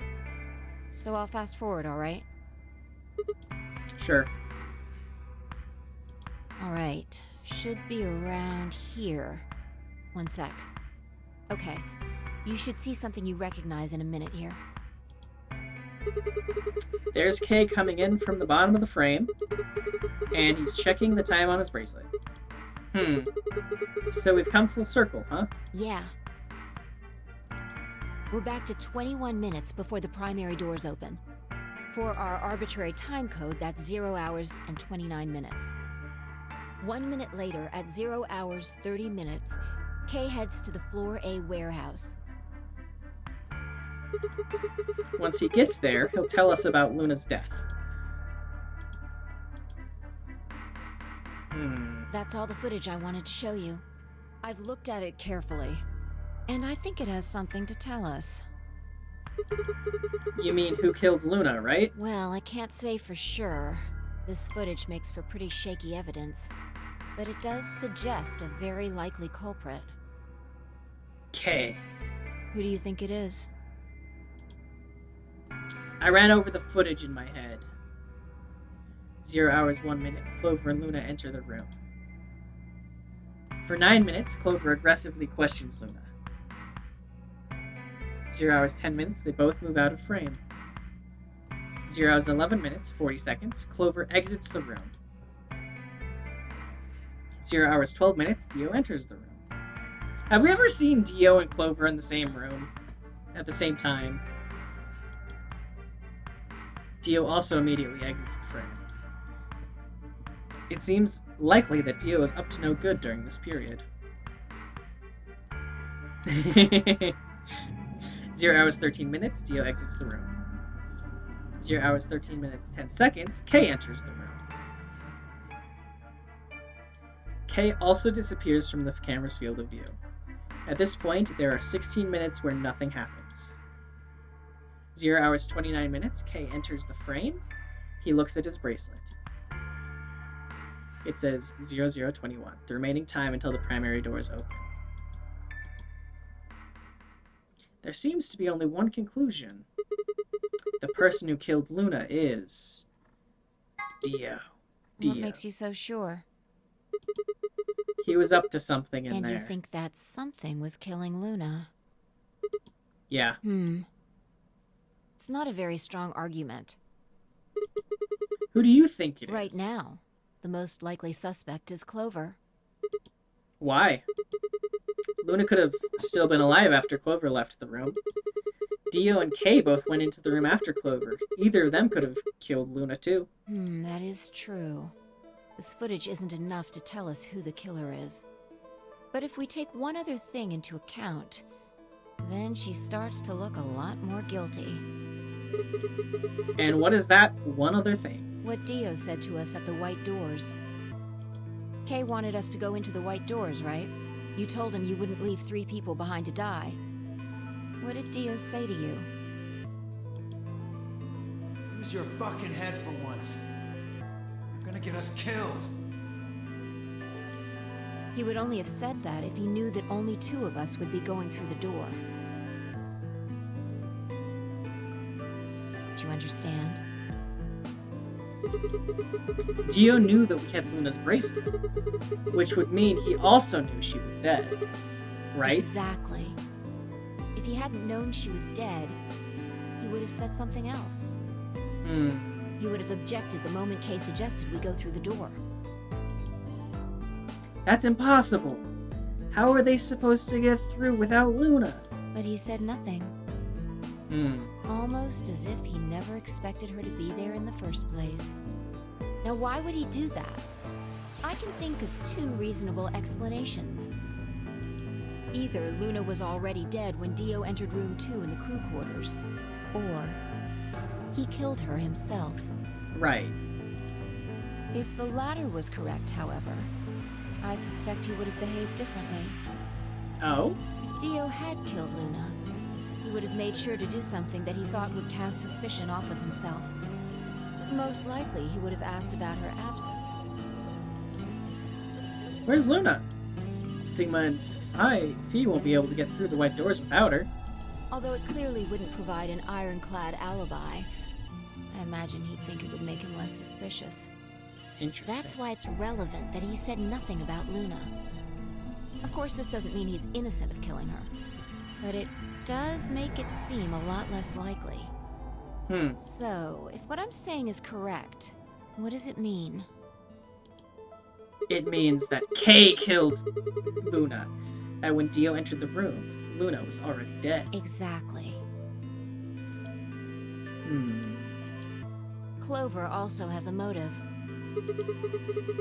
So I'll fast forward, alright? Sure. Alright, should be around here. One sec. Okay, you should see something you recognize in a minute here. There's Kay coming in from the bottom of the frame, and he's checking the time on his bracelet. So we've come full circle, huh? Yeah. We're back to 21 minutes before the primary doors open. For our arbitrary time code, that's 0 hours and 29 minutes. 1 minute later, at 0 hours 30 minutes, Kay heads to the Floor A warehouse. Once he gets there, he'll tell us about Luna's death. That's all the footage I wanted to show you. I've looked at it carefully, and I think it has something to tell us. You mean who killed Luna, right? Well, I can't say for sure. This footage makes for pretty shaky evidence, but it does suggest a very likely culprit. Kay. Who do you think it is? I ran over the footage in my head. 0 hours 1 minute, Clover and Luna enter the room. For 9 minutes, Clover aggressively questions Luna. 0 hours 10 minutes, they both move out of frame. 0 hours 11 minutes, 40 seconds, Clover exits the room. 0 hours 12 minutes, Dio enters the room. Have we ever seen Dio and Clover in the same room at the same time? Dio also immediately exits the frame. It seems likely that Dio is up to no good during this period. 0 hours 13 minutes, Dio exits the room. 0 hours 13 minutes 10 seconds, Kay enters the room. Kay also disappears from the camera's field of view. At this point, there are 16 minutes where nothing happens. 0 hours 29 minutes, Kay enters the frame. He looks at his bracelet. It says 0021, the remaining time until the primary doors open. There seems to be only one conclusion. The person who killed Luna is... Dio. What makes you so sure? He was up to something in there. And you think that something was killing Luna? Yeah. It's not a very strong argument. Who do you think it is? Right now, the most likely suspect is Clover. Why? Luna could have still been alive after Clover left the room. Dio and Kay both went into the room after Clover. Either of them could have killed Luna too. That is true. This footage isn't enough to tell us who the killer is. But if we take one other thing into account, then she starts to look a lot more guilty. And what is that one other thing? What Dio said to us at the White Doors. Kay wanted us to go into the White Doors, right? You told him you wouldn't leave 3 people behind to die. What did Dio say to you? Use your fucking head for once. You're gonna get us killed. He would only have said that if he knew that only 2 of us would be going through the door. Do you understand? Dio knew that we had Luna's bracelet, which would mean he also knew she was dead, right? Exactly. If he hadn't known she was dead, he would have said something else. He would have objected the moment Kay suggested we go through the door. That's impossible. How are they supposed to get through without Luna? But he said nothing. Almost as if he never expected her to be there in the first place. Now, why would he do that? I can think of 2 reasonable explanations. Either Luna was already dead when Dio entered room 2 in the crew quarters, or he killed her himself. Right. If the latter was correct, however, I suspect he would have behaved differently. Oh? If Dio had killed Luna, he would have made sure to do something that he thought would cast suspicion off of himself. Most likely, he would have asked about her absence. Where's Luna? Sigma and Phi won't be able to get through the White Doors without her. Although it clearly wouldn't provide an ironclad alibi, I imagine he'd think it would make him less suspicious. Interesting. That's why it's relevant that he said nothing about Luna. Of course, this doesn't mean he's innocent of killing her, but it does make it seem a lot less likely. So, if what I'm saying is correct, what does it mean? It means that Kay killed Luna. That when Dio entered the room, Luna was already dead. Exactly. Clover also has a motive.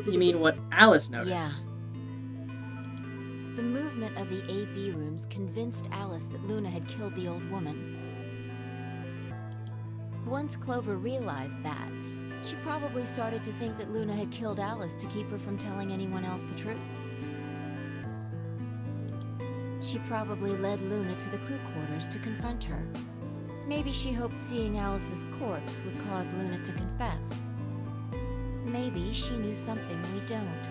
You mean what Alice noticed? Yeah. The movement of the A-B rooms convinced Alice that Luna had killed the old woman. Once Clover realized that, she probably started to think that Luna had killed Alice to keep her from telling anyone else the truth. She probably led Luna to the crew quarters to confront her. Maybe she hoped seeing Alice's corpse would cause Luna to confess. Maybe she knew something we don't.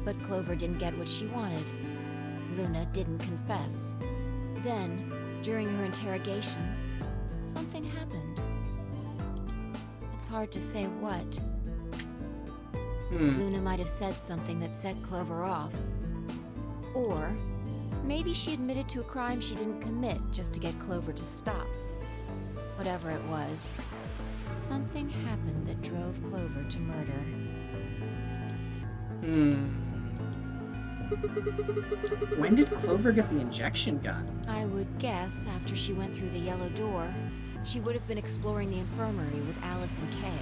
But Clover didn't get what she wanted. Luna didn't confess. Then, during her interrogation, something happened. It's hard to say what. Luna might have said something that set Clover off. Or maybe she admitted to a crime she didn't commit just to get Clover to stop. Whatever it was, something happened that drove Clover to murder. When did Clover get the injection gun? I would guess after she went through the yellow door, she would have been exploring the infirmary with Alice and Kay.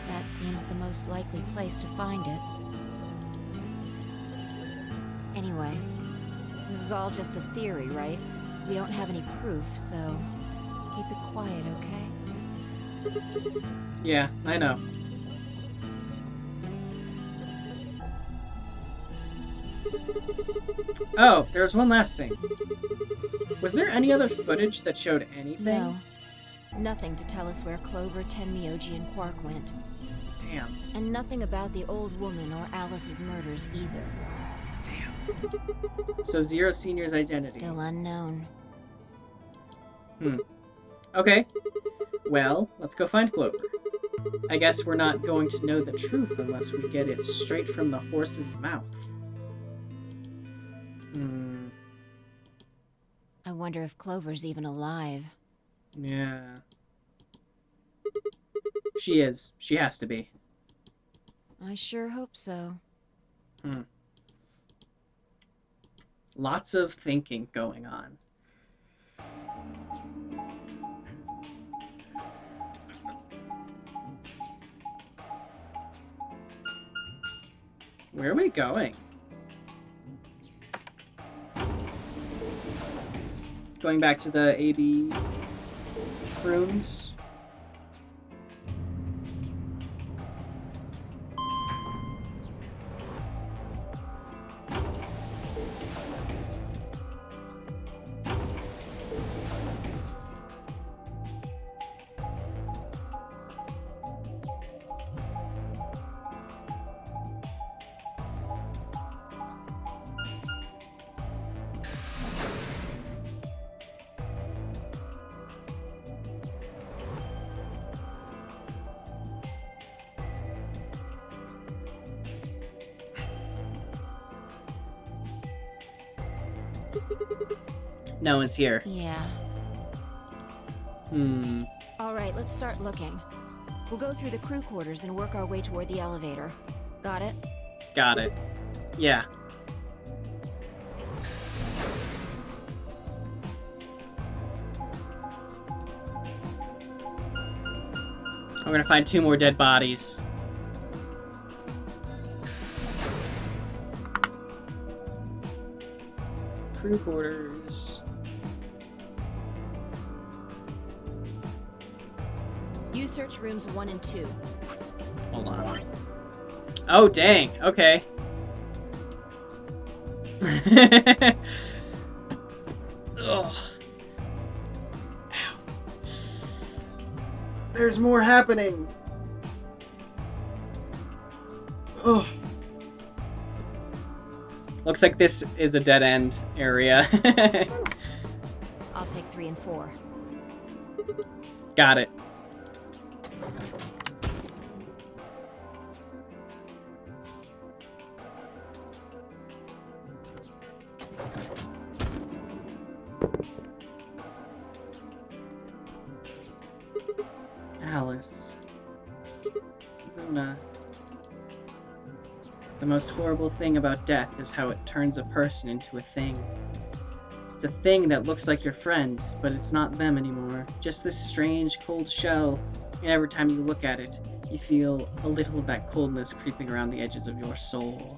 That seems the most likely place to find it. Anyway, this is all just a theory, right? We don't have any proof, so keep it quiet, okay? Yeah, I know. Oh, there's one last thing. Was there any other footage that showed anything? No. Nothing to tell us where Clover, Tenmyoji, and Quark went. Damn. And nothing about the old woman or Alice's murders either. Damn. So Zero Senior's identity. Still unknown. Okay. Well, let's go find Clover. I guess we're not going to know the truth unless we get it straight from the horse's mouth. I wonder if Clover's even alive. Yeah. She is. She has to be. I sure hope so. Lots of thinking going on. Where are we going? Going back to the AB rooms. No one's here. Yeah. All right, let's start looking. We'll go through the crew quarters and work our way toward the elevator. Got it? Got it. Yeah. I'm gonna find 2 more dead bodies. Crew quarters. You search rooms 1 and 2. Hold on. Oh, dang. Okay. Ugh. Ow. There's more happening. Ugh. Looks like this is a dead end area. I'll take 3 and 4. Got it. Alice. Luna. The most horrible thing about death is how it turns a person into a thing. It's a thing that looks like your friend, but it's not them anymore. Just this strange, cold shell, and every time you look at it, you feel a little of that coldness creeping around the edges of your soul.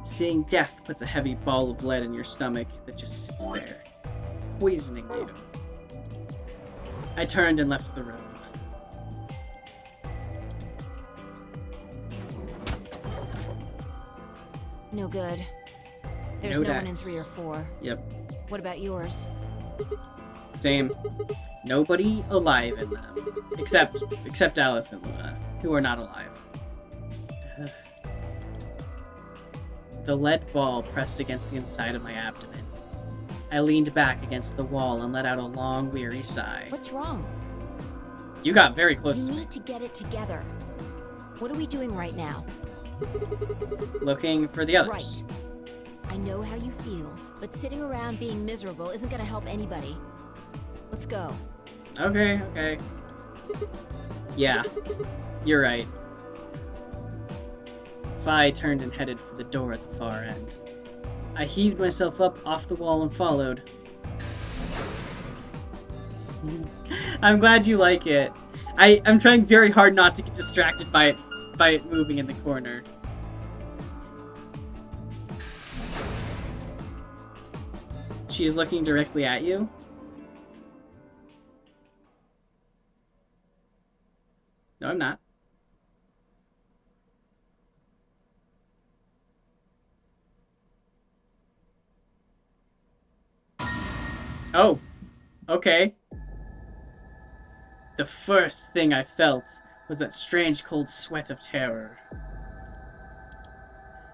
Seeing death puts a heavy ball of lead in your stomach that just sits there, poisoning you. I turned and left the room. No good. There's no one in 3 or 4. Yep. What about yours? Same. Nobody alive in them. Except Alice and Luna, who are not alive. The lead ball pressed against the inside of my abdomen. I leaned back against the wall and let out a long, weary sigh. What's wrong? You got very close to You me. need to get it together. What are we doing right now? Looking for the others. Right. I know how you feel, but sitting around being miserable isn't gonna help anybody. Let's go. Okay. Yeah, you're right. Fi turned and headed for the door at the far end. I heaved myself up off the wall and followed. I'm glad you like it. I'm trying very hard not to get distracted by it moving in the corner. She is looking directly at you. No, I'm not. Oh, okay. The first thing I felt was that strange cold sweat of terror.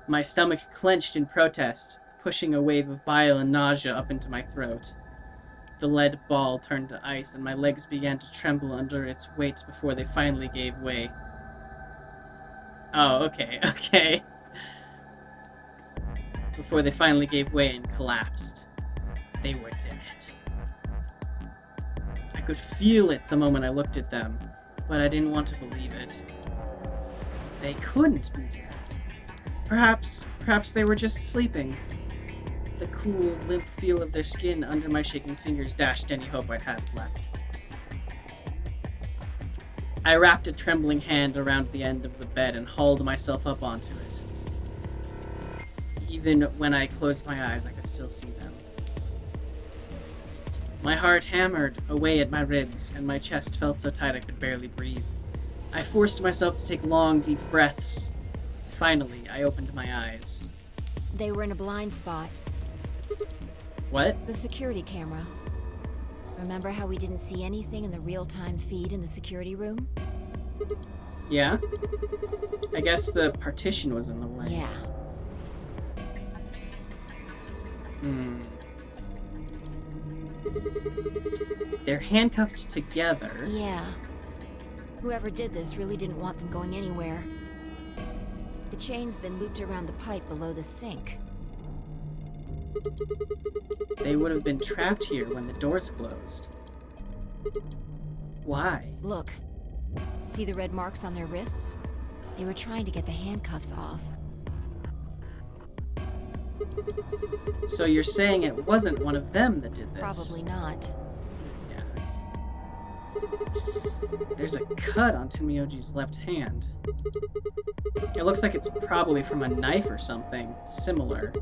My stomach clenched in protest, pushing a wave of bile and nausea up into my throat. The lead ball turned to ice and my legs began to tremble under its weight before they finally gave way. Oh, okay. Before they finally gave way and collapsed. They were dead. I could feel it the moment I looked at them, but I didn't want to believe it. They couldn't be dead. Perhaps they were just sleeping. The cool, limp feel of their skin under my shaking fingers dashed any hope I had left. I wrapped a trembling hand around the end of the bed and hauled myself up onto it. Even when I closed my eyes, I could still see them. My heart hammered away at my ribs, and my chest felt so tight I could barely breathe. I forced myself to take long, deep breaths. Finally, I opened my eyes. They were in a blind spot. What? The security camera. Remember how we didn't see anything in the real-time feed in the security room? Yeah? I guess the partition was in the way. Yeah. They're handcuffed together. Yeah. Whoever did this really didn't want them going anywhere. The chain's been looped around the pipe below the sink. They would have been trapped here when the doors closed. Why? Look. See the red marks on their wrists? They were trying to get the handcuffs off. So you're saying it wasn't one of them that did this? Probably not. Yeah. There's a cut on Tenmyoji's left hand. It looks like it's probably from a knife or something similar.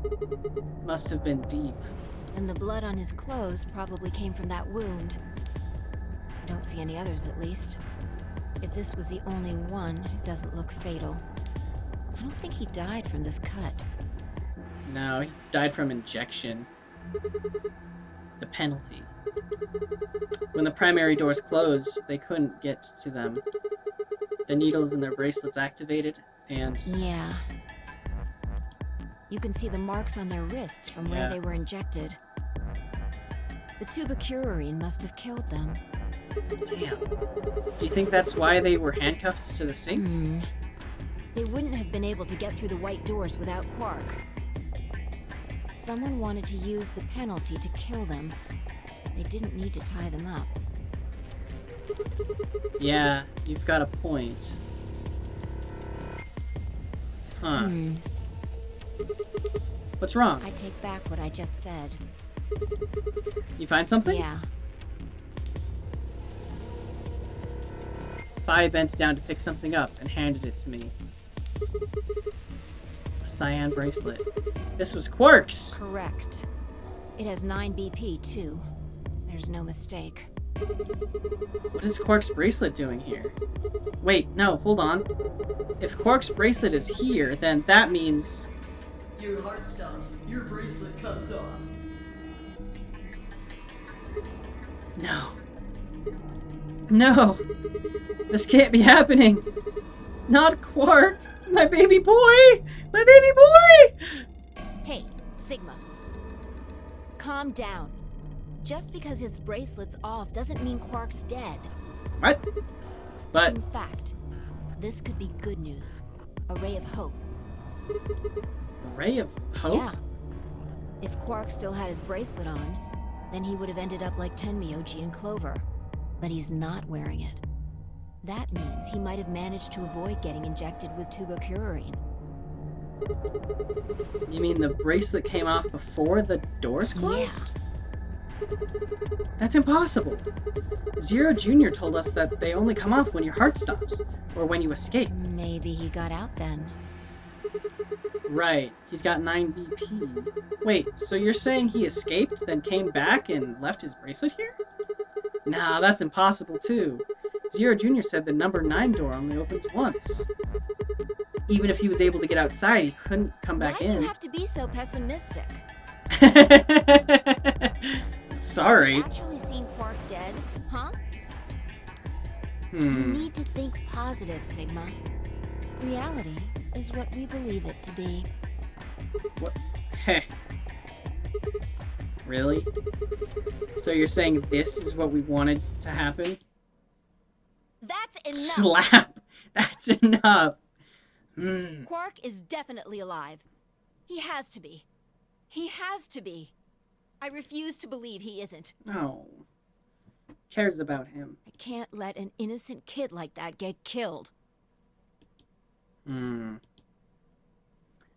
Must have been deep. And the blood on his clothes probably came from that wound. I don't see any others, at least. If this was the only one, it doesn't look fatal. I don't think he died from this cut. No, he died from injection. The penalty. When the primary doors closed, they couldn't get to them. The needles in their bracelets activated, and... Yeah. You can see the marks on their wrists from where they were injected. The tubocurarine must have killed them. Damn. Do you think that's why they were handcuffed to the sink? They wouldn't have been able to get through the white doors without Quark. Someone wanted to use the penalty to kill them. They didn't need to tie them up. Yeah, you've got a point. Huh. What's wrong? I take back what I just said. You find something? Yeah. Fi bent down to pick something up and handed it to me. A cyan bracelet. This was Quark's! Correct. It has 9 BP, too. There's no mistake. What is Quark's bracelet doing here? Wait, no, hold on. If Quark's bracelet is here, then that means... Your heart stops, your bracelet comes off. No. No! This can't be happening! Not Quark! My baby boy! My baby boy! Hey, Sigma. Calm down. Just because his bracelet's off doesn't mean Quark's dead. What? But... In fact, this could be good news. A ray of hope. A ray of hope? Yeah. If Quark still had his bracelet on, then he would have ended up like Tenmyoji and Clover. But he's not wearing it. That means he might have managed to avoid getting injected with tubocurarine. You mean the bracelet came off before the doors closed? Yeah. That's impossible. Zero Jr. told us that they only come off when your heart stops, or when you escape. Maybe he got out then. Right, he's got 9 BP. Wait, so you're saying he escaped, then came back and left his bracelet here? Nah, that's impossible too. Zero Jr. said the number 9 door only opens once. Even if he was able to get outside, he couldn't come back in. Why do you have to be so pessimistic? Sorry. Have you actually seen Quark dead, huh? You need to think positive, Sigma. Reality is what we believe it to be. What? Heh. Really? So you're saying this is what we wanted to happen? That's enough! Slap! That's enough! Quark is definitely alive. He has to be. He has to be. I refuse to believe he isn't. No. Cares about him. I can't let an innocent kid like that get killed.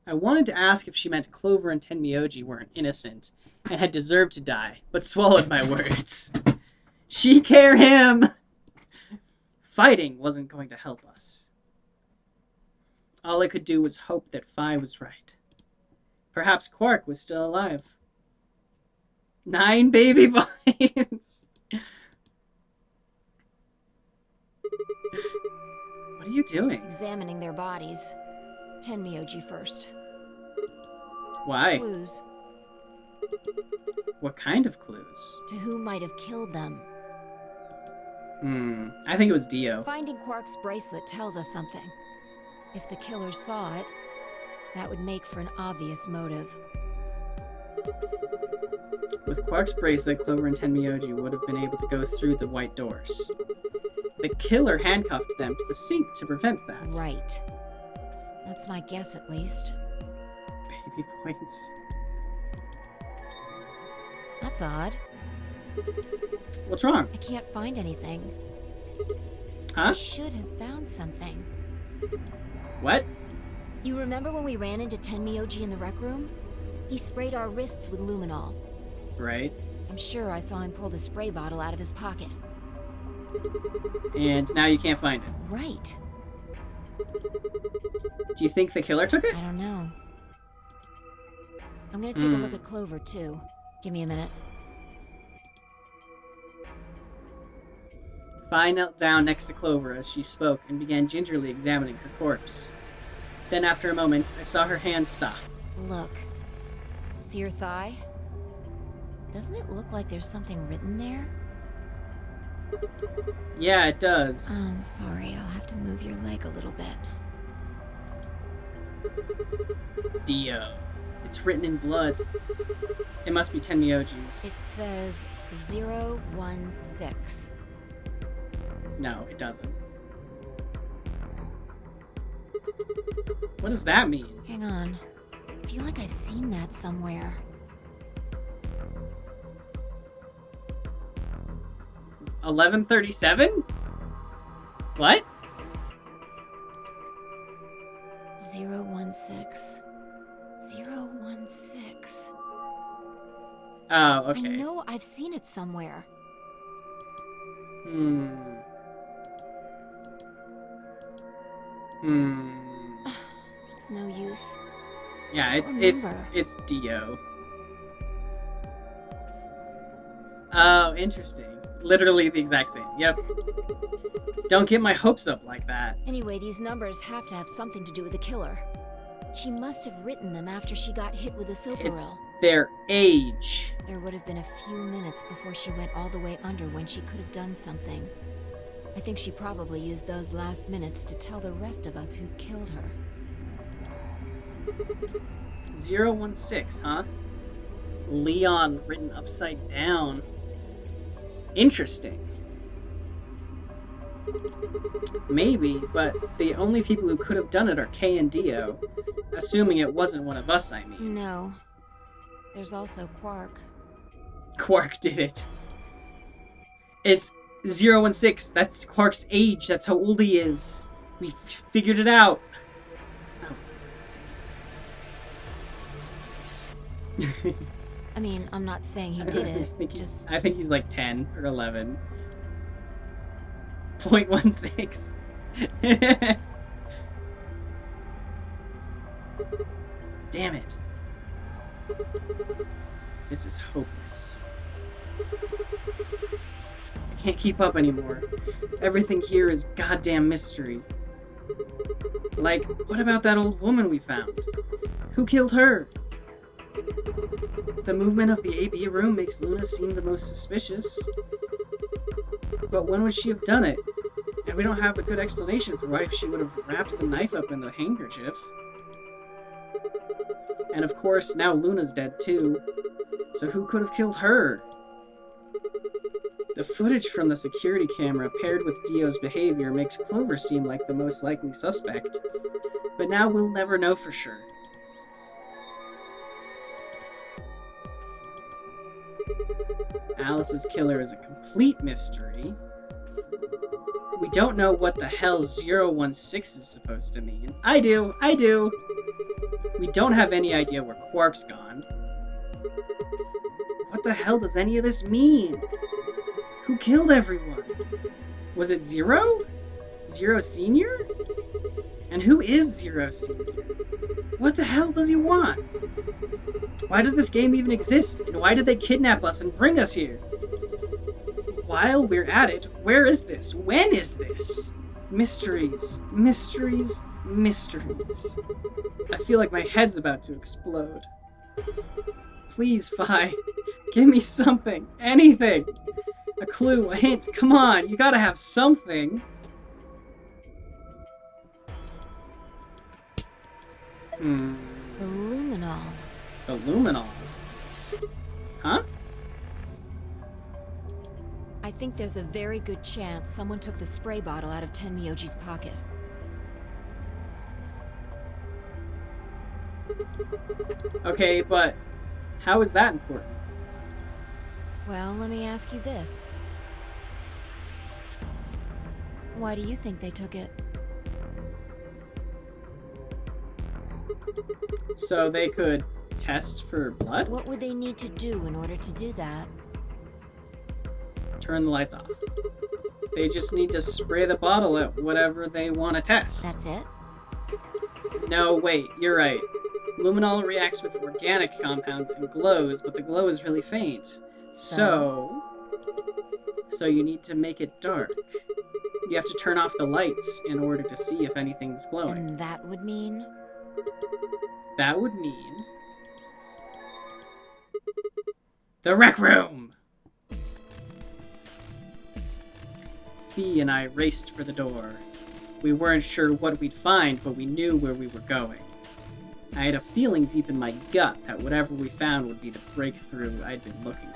I wanted to ask if she meant Clover and Tenmyoji weren't innocent and had deserved to die, but swallowed my words. She care him! Fighting wasn't going to help us. All I could do was hope that Fi was right. Perhaps Quark was still alive. 9 baby boys! What are you doing? Examining their bodies. Tenmyoji first. Why? Clues What kind of clues? to who might have killed them. I think it was Dio. Finding Quark's bracelet tells us something. If the killer saw it, that would make for an obvious motive. With Quark's bracelet, Clover and Tenmyoji would have been able to go through the white doors. The killer handcuffed them to the sink to prevent that. Right. That's my guess, at least. Baby points. That's odd. What's wrong? I can't find anything. Huh? I should have found something. What? You remember when we ran into Tenmyoji in the rec room? He sprayed our wrists with luminol. Right. I'm sure I saw him pull the spray bottle out of his pocket. And now you can't find it. Right. Do you think the killer took it? I don't know. I'm gonna take a look at Clover, too. Give me a minute. Fi knelt down next to Clover as she spoke and began gingerly examining her corpse. Then, after a moment, I saw her hand stop. Look. See your thigh? Doesn't it look like there's something written there? Yeah, it does. I'm sorry, I'll have to move your leg a little bit. Dio. It's written in blood. It must be Tenmyoji's. It says 016. No, it doesn't. What does that mean? Hang on. I feel like I've seen that somewhere. $11.37? What? 016. 016. Oh, okay. I know I've seen it somewhere. It's no use. Yeah, it's Dio. Oh, interesting. Literally the exact same. Yep. Don't get my hopes up like that. Anyway, these numbers have to have something to do with the killer. She must have written them after she got hit with a soap It's barrel. their age. There would have been a few minutes before she went all the way under when she could have done something. I think she probably used those last minutes to tell the rest of us who killed her. 016, huh? Leon written upside down. Interesting. Maybe, but the only people who could have done it are Kay and Dio. Assuming it wasn't one of us, I mean. No. There's also Quark. Quark did it. It's 016. That's Quark's age. That's how old he is. We figured it out. Oh. I mean, I'm not saying he did it. I think he's like 10 or 11. 0.16. Damn it. This is hopeless. I can't keep up anymore. Everything here is goddamn mystery. Like, what about that old woman we found? Who killed her? The movement of the AB room makes Luna seem the most suspicious. But when would she have done it? And we don't have a good explanation for why she would have wrapped the knife up in the handkerchief. And of course, now Luna's dead too. So who could have killed her? The footage from the security camera paired with Dio's behavior makes Clover seem like the most likely suspect. But now we'll never know for sure. Alice's killer is a complete mystery. We don't know what the hell 016 is supposed to mean. I do! We don't have any idea where Quark's gone. What the hell does any of this mean? Who killed everyone? Was it Zero? Zero Senior? And who is Zero Senior? What the hell does he want? Why does this game even exist? And why did they kidnap us and bring us here? While we're at it, where is this? When is this? Mysteries, mysteries, mysteries. I feel like my head's about to explode. Please, Phi, give me something, anything. A clue, a hint, come on, you gotta have something. The luminol. The luminol? Huh? I think there's a very good chance someone took the spray bottle out of Tenmyoji's pocket. Okay, but how is that important? Well, let me ask you this. Why do you think they took it? So they could test for blood? What would they need to do in order to do that? Turn the lights off. They just need to spray the bottle at whatever they want to test. That's it? No, wait, you're right. Luminol reacts with organic compounds and glows, but the glow is really faint. So you need to make it dark. You have to turn off the lights in order to see if anything's glowing. And that would mean? That would mean... the rec room! Fee and I raced for the door. We weren't sure what we'd find, but we knew where we were going. I had a feeling deep in my gut that whatever we found would be the breakthrough I'd been looking for.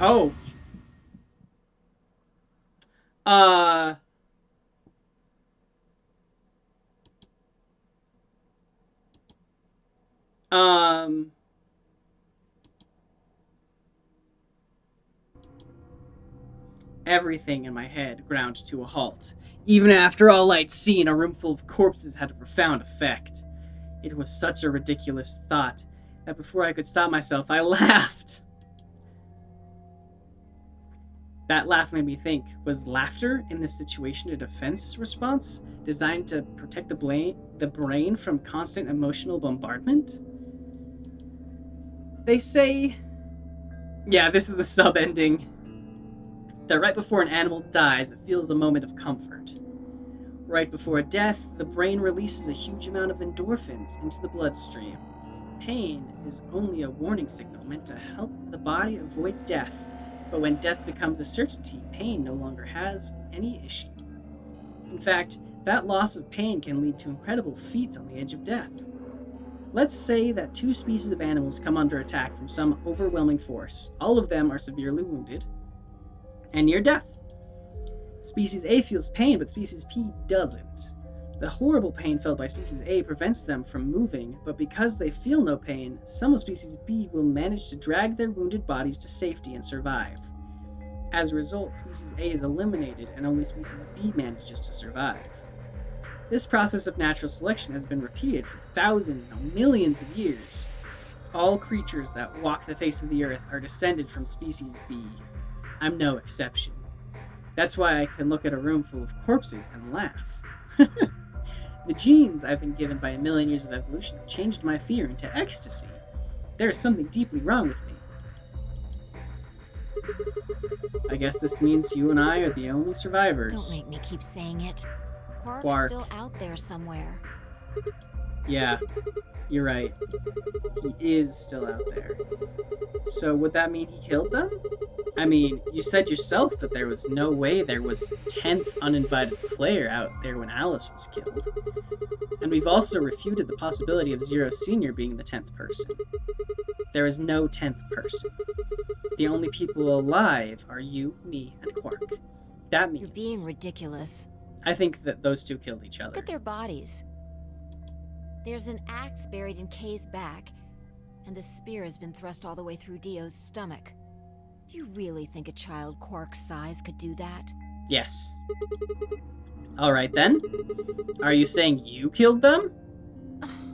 Oh. Everything in my head ground to a halt. Even after all I'd seen, a room full of corpses had a profound effect. It was such a ridiculous thought that before I could stop myself, I laughed. That laugh made me think, was laughter in this situation a defense response designed to protect the brain from constant emotional bombardment? They say... Yeah, this is the sub-ending. That right before an animal dies, it feels a moment of comfort. Right before death, the brain releases a huge amount of endorphins into the bloodstream. Pain is only a warning signal meant to help the body avoid death. But when death becomes a certainty, pain no longer has any issue. In fact, that loss of pain can lead to incredible feats on the edge of death. Let's say that two species of animals come under attack from some overwhelming force. All of them are severely wounded and near death. Species A feels pain, but Species P doesn't. The horrible pain felt by Species A prevents them from moving, but because they feel no pain, some of Species B will manage to drag their wounded bodies to safety and survive. As a result, Species A is eliminated and only Species B manages to survive. This process of natural selection has been repeated for thousands, no, millions of years. All creatures that walk the face of the earth are descended from Species B. I'm no exception. That's why I can look at a room full of corpses and laugh. The genes I've been given by a million years of evolution have changed my fear into ecstasy. There is something deeply wrong with me. I guess this means you and I are the only survivors. Don't make me keep saying it. Quark's Quark. still out there somewhere. Yeah, you're right. He is still out there. So would that mean he killed them? I mean, you said yourself that there was no way there was a 10th uninvited player out there when Alice was killed. And we've also refuted the possibility of Zero Senior being the 10th person. There is no 10th person. The only people alive are you, me, and Quark. That means... You're being ridiculous. I think that those two killed each other. Look at their bodies. There's an axe buried in Kay's back, and the spear has been thrust all the way through Dio's stomach. Do you really think a child Quark's size could do that? Yes. Alright then. Are you saying you killed them?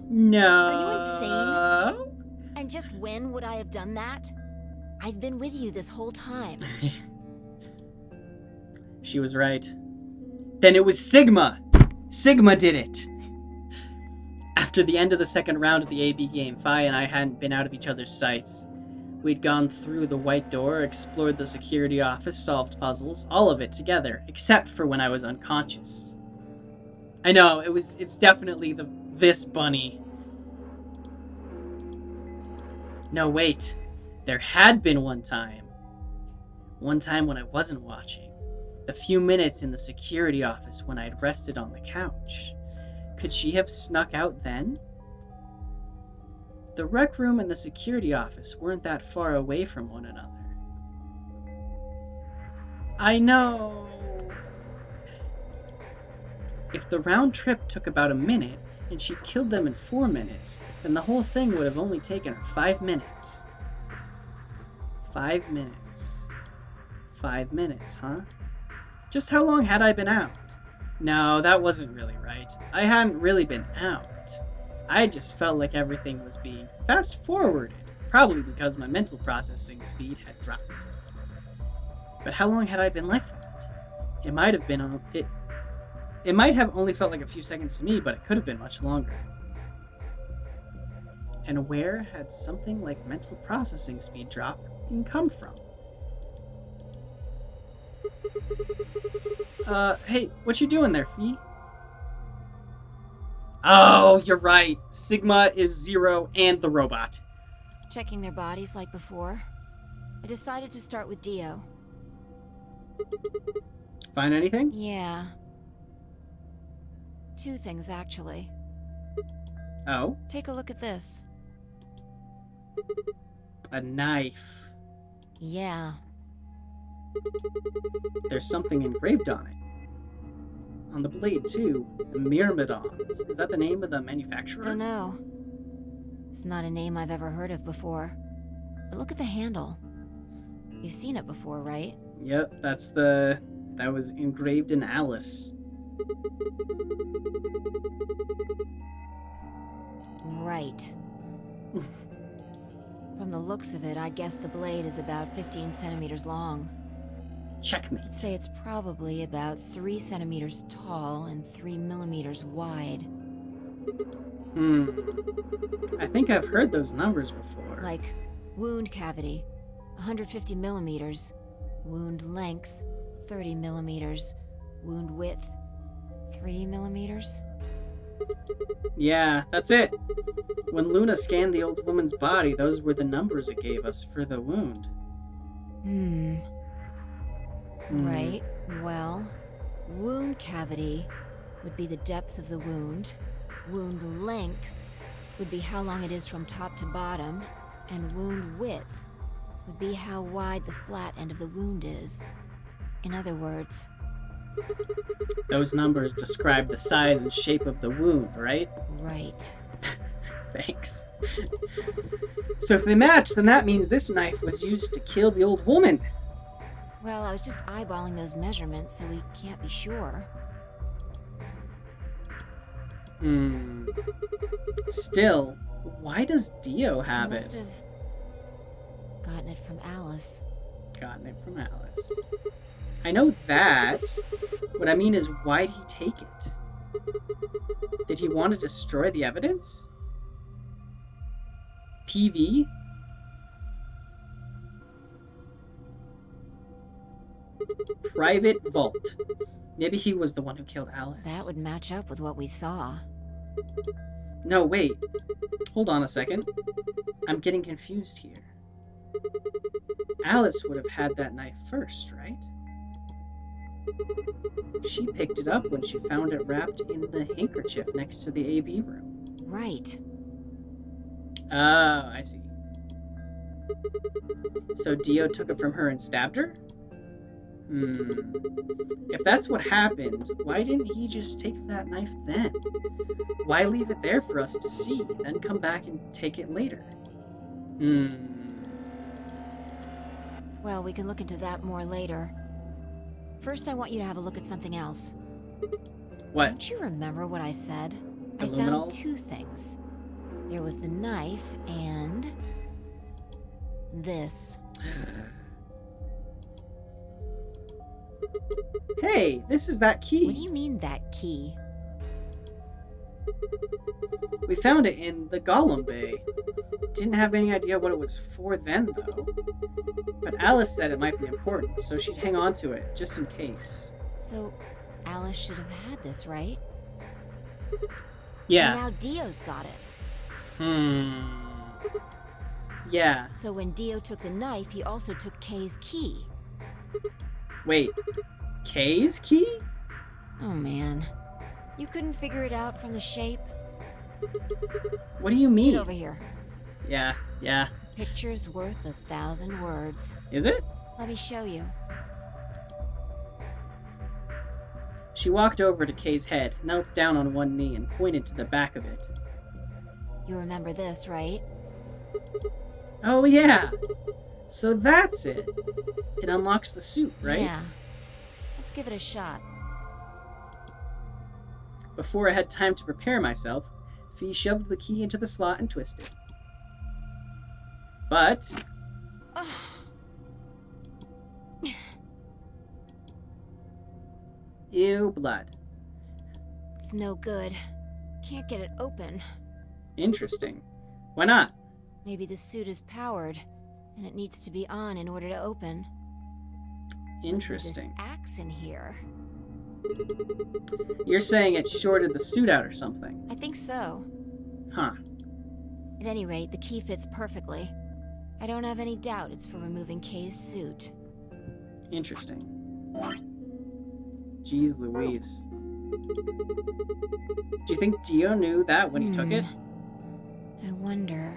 No. Are you insane? And just when would I have done that? I've been with you this whole time. She was right. Then it was Sigma! Sigma did it! After the end of the second round of the AB game, Fi and I hadn't been out of each other's sights. We'd gone through the white door, explored the security office, solved puzzles, all of it together, except for when I was unconscious. I know, it's definitely this bunny. No, wait. There had been one time. One time when I wasn't watching. The few minutes in the security office when I'd rested on the couch. Could she have snuck out then? The rec room and the security office weren't that far away from one another. I know! If the round trip took about a minute, and she killed them in 4 minutes, then the whole thing would have only taken her 5 minutes. 5 minutes. 5 minutes, huh? Just how long had I been out? No, that wasn't really right. I hadn't really been out. I just felt like everything was being fast-forwarded, probably because my mental processing speed had dropped. But how long had I been like that? It might have been it might have only felt like a few seconds to me, but it could have been much longer. And where had something like mental processing speed drop come from? Hey, what you doing there, Fee? Oh, you're right. Sigma is Zero and the robot. Checking their bodies like before. I decided to start with Dio. Find anything? Yeah. 2 things, actually. Oh? Take a look at this. A knife. Yeah. There's something engraved on it. On the blade, too. Myrmidons. Is that the name of the manufacturer? Dunno. It's not a name I've ever heard of before. But look at the handle. You've seen it before, right? Yep, that was engraved in Alice. Right. From the looks of it, I guess the blade is about 15 centimeters long. Checkmate. I'd say it's probably about 3 centimeters tall and 3 millimeters wide. I think I've heard those numbers before. Like, wound cavity, 150 millimeters. Wound length, 30 millimeters. Wound width, 3 millimeters. Yeah, that's it. When Luna scanned the old woman's body, those were the numbers it gave us for the wound. Right, well, wound cavity would be the depth of the wound. Wound length would be how long it is from top to bottom. And wound width would be how wide the flat end of the wound is. In other words... Those numbers describe the size and shape of the wound, right? Right. Thanks. So if they match, then that means this knife was used to kill the old woman. Well, I was just eyeballing those measurements, so we can't be sure. Still, why does Dio have He must it? have gotten it from Alice. gotten it from Alice. I know that. What I mean is, why'd he take it? Did he want to destroy the evidence? PV? Private vault. Maybe he was the one who killed Alice. That would match up with what we saw. No, wait. Hold on a second. I'm getting confused here. Alice would have had that knife first, right? She picked it up when she found it wrapped in the handkerchief next to the AB room. Right. Oh, I see. So Dio took it from her and stabbed her? If that's what happened, why didn't he just take that knife then? Why leave it there for us to see, then come back and take it later? Well, we can look into that more later. First, I want you to have a look at something else. What? Don't you remember what I said? I Luminol? found two things. There was the knife and... this. Hey, this is that key. What do you mean, that key? We found it in the Golem Bay. Didn't have any idea what it was for then, though. But Alice said it might be important, so she'd hang on to it, just in case. So, Alice should have had this, right? Yeah. And now Dio's got it. Yeah. So when Dio took the knife, he also took Kay's key. Wait. Kay's key? Oh, man. You couldn't figure it out from the shape? What do you mean? Get over here. Yeah. Picture's worth 1,000 words. Is it? Let me show you. She walked over to Kay's head, knelt down on one knee, and pointed to the back of it. You remember this, right? Oh, yeah. So that's it. It unlocks the suit, right? Yeah. Let's give it a shot. Before I had time to prepare myself, Fee shoved the key into the slot and twisted. But... Ew, blood. It's no good. Can't get it open. Interesting. Why not? Maybe the suit is powered, and it needs to be on in order to open. Interesting. Look at this axe in here. You're saying it shorted the suit out or something? I think so. Huh. At any rate, the key fits perfectly. I don't have any doubt it's for removing Kay's suit. Interesting. Jeez Louise. Do you think Dio knew that when he took it? I wonder.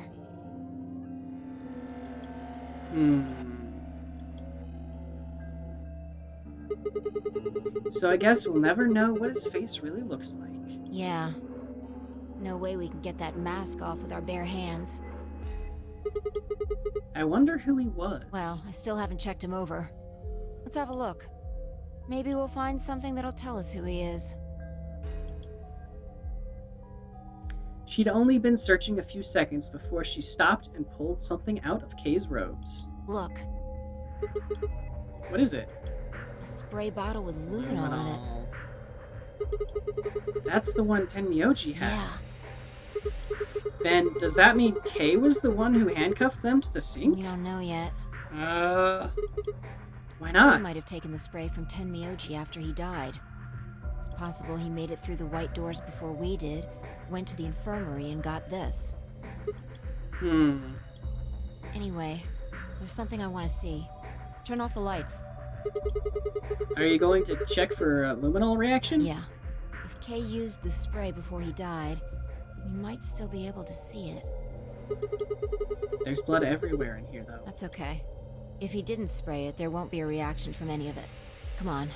So I guess we'll never know what his face really looks like. Yeah. No way we can get that mask off with our bare hands. I wonder who he was. Well, I still haven't checked him over. Let's have a look. Maybe we'll find something that'll tell us who he is. She'd only been searching a few seconds before she stopped and pulled something out of Kay's robes. Look. What is it? A spray bottle with luminol in it. That's the one Tenmyoji had. Yeah. Then, does that mean Kay was the one who handcuffed them to the sink? We don't know yet. Why not? He might have taken the spray from Tenmyoji after he died. It's possible he made it through the white doors before we did, went to the infirmary and got this. Anyway, there's something I want to see. Turn off the lights. Are you going to check for a luminol reaction? Yeah. If Kay used the spray before he died, we might still be able to see it. There's blood everywhere in here, though. That's okay. If he didn't spray it, there won't be a reaction from any of it. Come on.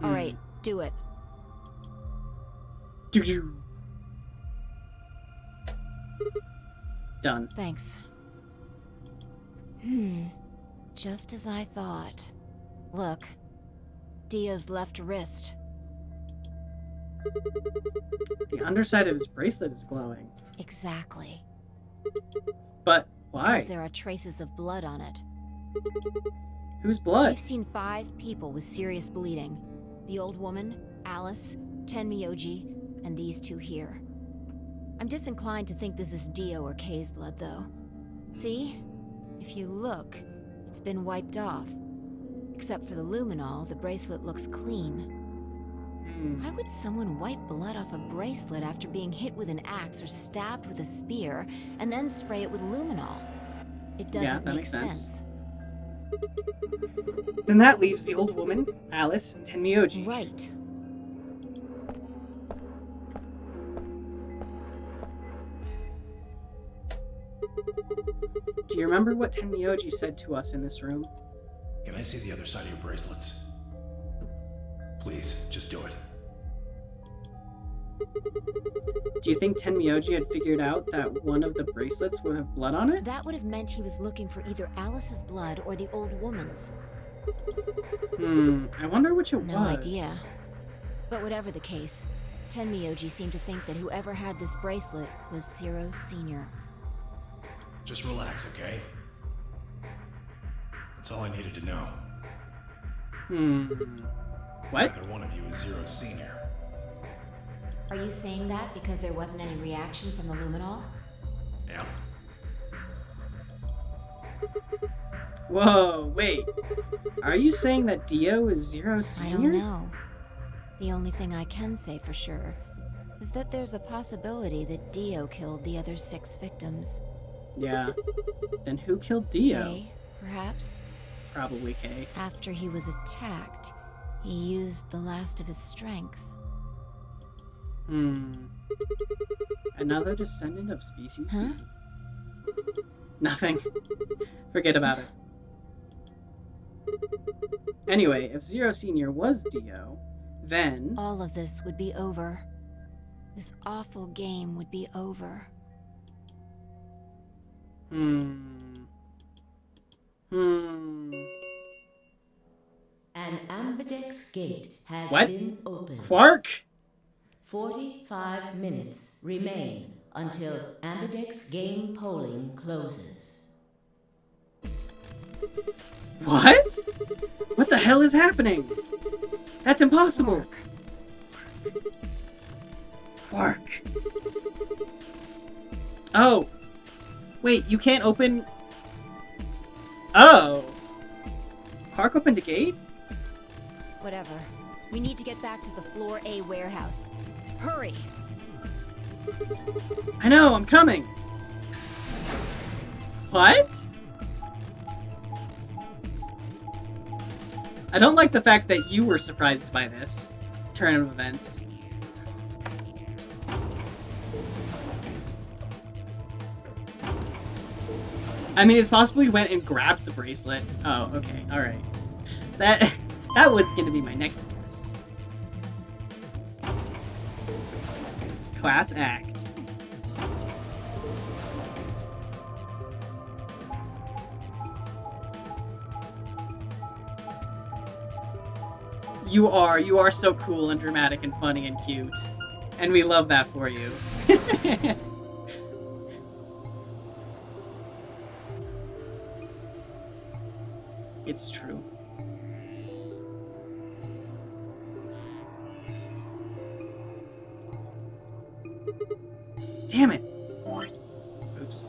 Alright, do it. Done. Thanks. Just as I thought. Look. Dio's left wrist. The underside of his bracelet is glowing. Exactly. But why? Because there are traces of blood on it. Whose blood? We've seen 5 people with serious bleeding. The old woman, Alice, Tenmyoji, and these 2 here. I'm disinclined to think this is Dio or Kay's blood, though. See? If you look, it's been wiped off. Except for the luminol, the bracelet looks clean. Why would someone wipe blood off a bracelet after being hit with an axe or stabbed with a spear, and then spray it with luminol? It doesn't make sense. Then that leaves the old woman, Alice, and Tenmyoji. Right. Do you remember what Tenmyoji said to us in this room? Can I see the other side of your bracelets? Please, just do it. Do you think Tenmyoji had figured out that one of the bracelets would have blood on it? That would have meant he was looking for either Alice's blood or the old woman's. I wonder which it was. No idea. But whatever the case, Tenmyoji seemed to think that whoever had this bracelet was Zero Sr. Just relax, okay? That's all I needed to know. What? Neither one of you is Zero Senior. Are you saying that because there wasn't any reaction from the luminol? Yeah. Whoa, wait. Are you saying that Dio is Zero Senior? I don't know. The only thing I can say for sure is that there's a possibility that Dio killed the other 6 victims. Yeah. Then who killed Dio? Kay, perhaps? Probably Kay. After he was attacked, he used the last of his strength. Another descendant of species Huh? B? Nothing. Forget about it. Anyway, if Zero Senior was Dio, then... all of this would be over. This awful game would be over. An Ambidex gate has been opened. Quark? 45 minutes remain until Ambidex game polling closes. What? What the hell is happening? That's impossible. Quark. Oh. Wait, you can't open... Oh. Quark opened a gate? Whatever. We need to get back to the Floor A warehouse. Hurry! I know, I'm coming. What? I don't like the fact that you were surprised by this turn of events. I mean, it's possible he went and grabbed the bracelet. Oh, okay, alright. That was gonna be my next guess. Class act. You are so cool and dramatic and funny and cute. And we love that for you. It's true. Damn it! Oops.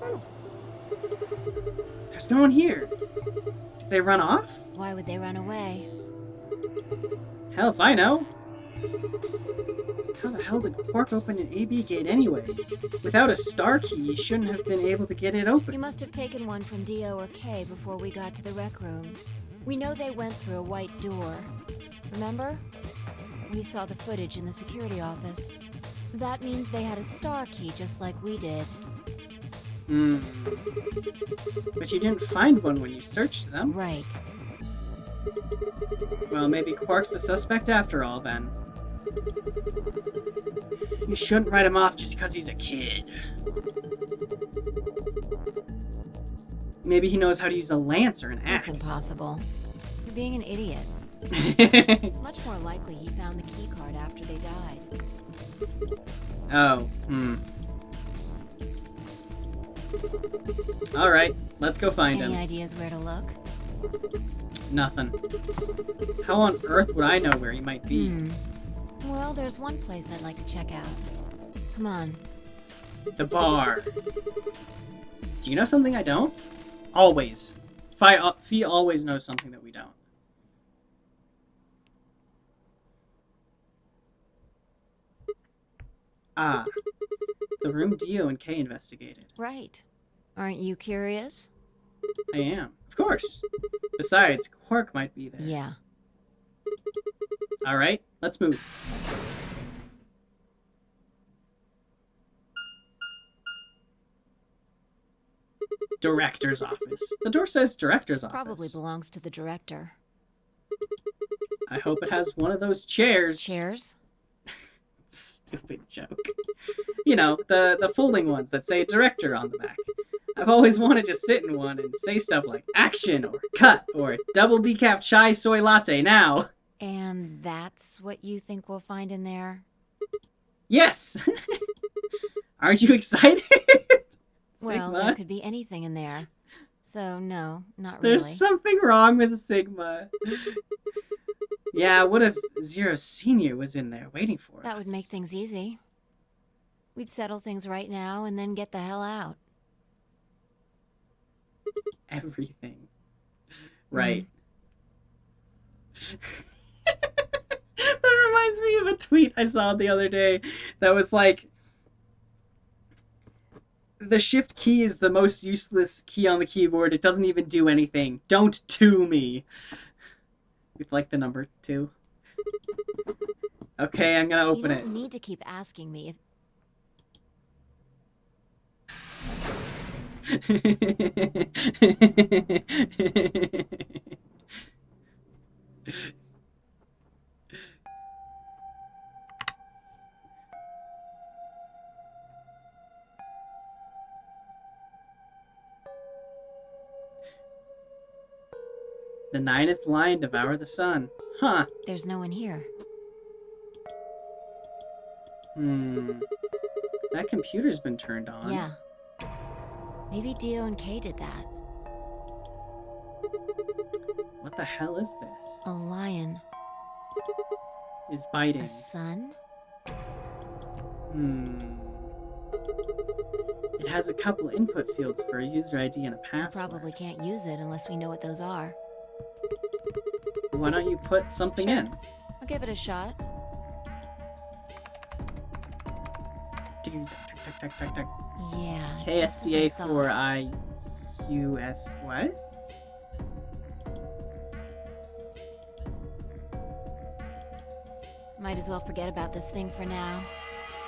There's no one here. Did they run off? Why would they run away? Hell if I know. How the hell did Quark open an AB gate anyway? Without a star key, he shouldn't have been able to get it open. You must have taken one from Dio or Kay before we got to the rec room. We know they went through a white door. Remember? We saw the footage in the security office. That means they had a star key just like we did. But you didn't find one when you searched them. Right. Well, maybe Quark's the suspect after all, then. You shouldn't write him off just because he's a kid. Maybe he knows how to use a lance or an axe. That's impossible. You're being an idiot. It's much more likely he found the key card after they died. Oh, Alright, let's go find him. Any ideas where to look? Nothing. How on earth would I know where he might be? Well, there's one place I'd like to check out. Come on. The bar. Do you know something I don't? Always. Fee always knows something that we don't. Ah. The room Dio and Kay investigated. Right. Aren't you curious? I am. Of course. Besides, Quark might be there. Yeah. Alright, let's move. Director's office. The door says director's office. Probably belongs to the director. I hope it has one of those chairs. Chairs? Stupid joke. You know, the folding ones that say director on the back. I've always wanted to sit in one and say stuff like action or cut or double decaf chai soy latte now. And that's what you think we'll find in there? Yes! Aren't you excited? Well, Sigma? there could be anything in there. So, no, not really. There's something wrong with Sigma. Yeah, what if Zero Senior was in there waiting for us? That would make things easy. We'd settle things right now and then get the hell out. Everything. Right. That reminds me of a tweet I saw the other day that was like, the shift key is the most useless key on the keyboard. It doesn't even do anything. Don't 2 me. With like the number 2. Okay, I'm gonna open it. You don't need to keep asking me if... The 9th line, devour the sun. Huh. There's no one here. That computer's been turned on. Yeah. Maybe Dio and Kay did that. What the hell is this? A lion. Is biting. A sun? It has a couple input fields for a user ID and a password. Probably can't use it unless we know what those are. Why don't you put something in? I'll give it a shot. Yeah. KSDA4IUS. What? Might as well forget about this thing for now.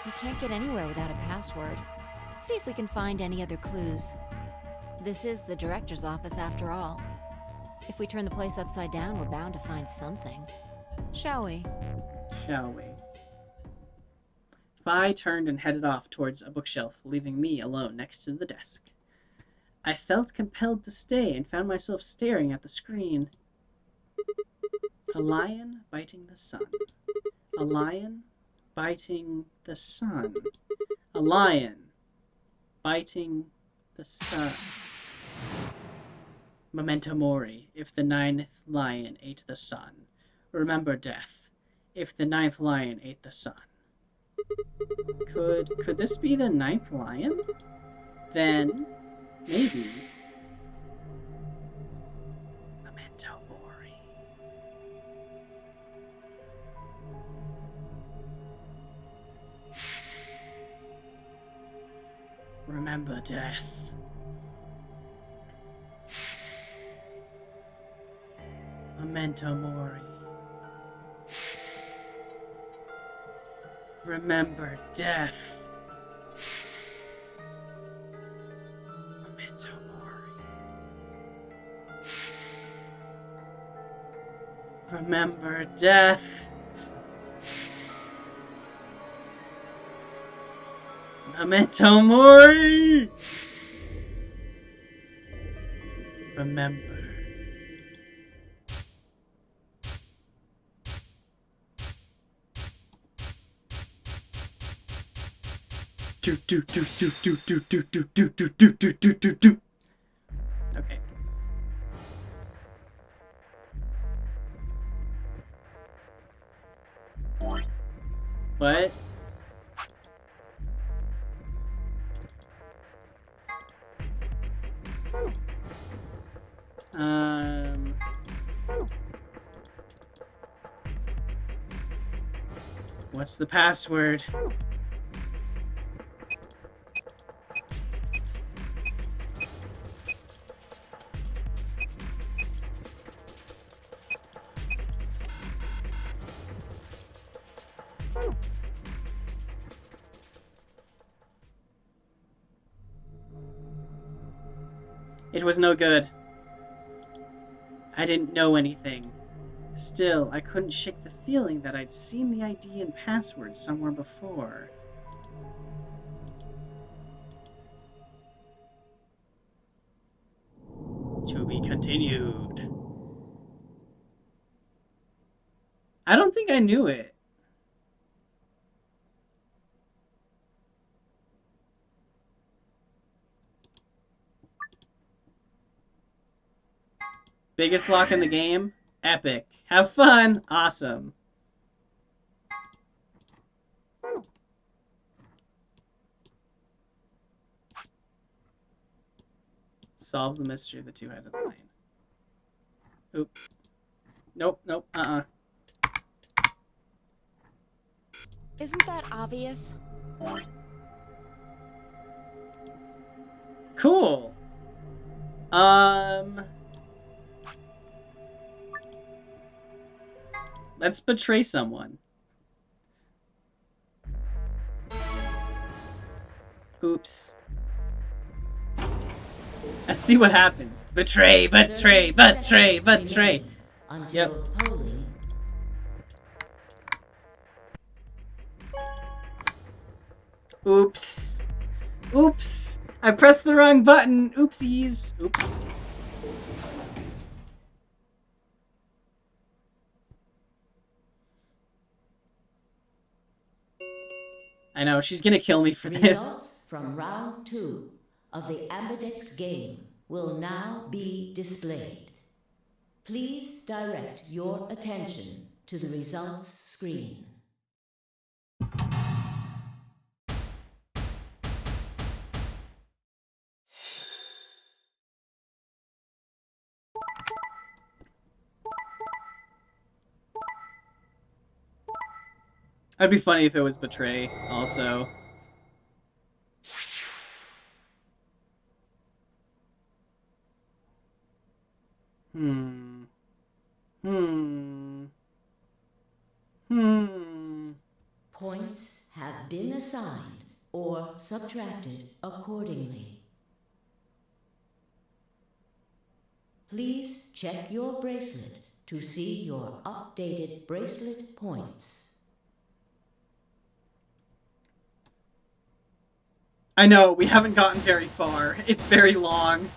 We can't get anywhere without a password. Let's see if we can find any other clues. This is the director's office after all. If we turn the place upside down, we're bound to find something. Shall we? Shall we? Fi turned and headed off towards a bookshelf, leaving me alone next to the desk. I felt compelled to stay and found myself staring at the screen. A lion biting the sun. A lion biting the sun. A lion biting the sun. Memento mori, if the 9th lion ate the sun. Remember death, if the 9th lion ate the sun. Could this be the 9th lion? Then, maybe... Memento mori. Remember death. Memento mori. Remember death. Memento mori. Remember death. Memento mori. Remember. Okay. What? What's the password? It was no good. I didn't know anything. Still, I couldn't shake the feeling that I'd seen the ID and password somewhere before. To be continued. I don't think I knew it. Biggest lock in the game? Epic. Have fun! Awesome. Solve the mystery of the two-headed lion. Oop. Nope, nope, Isn't that obvious? Cool. Let's betray someone. Oops. Let's see what happens. Betray, betray, betray, betray. Yep. Polling. Oops. Oops. I pressed the wrong button. Oopsies. Oops. I know, she's gonna kill me for this. Results from round 2 of the Ambidex game will now be displayed. Please direct your attention to the results screen. It'd be funny if it was Betray, also. Points have been assigned or subtracted accordingly. Please check your bracelet to see your updated bracelet points. I know, we haven't gotten very far. It's very long.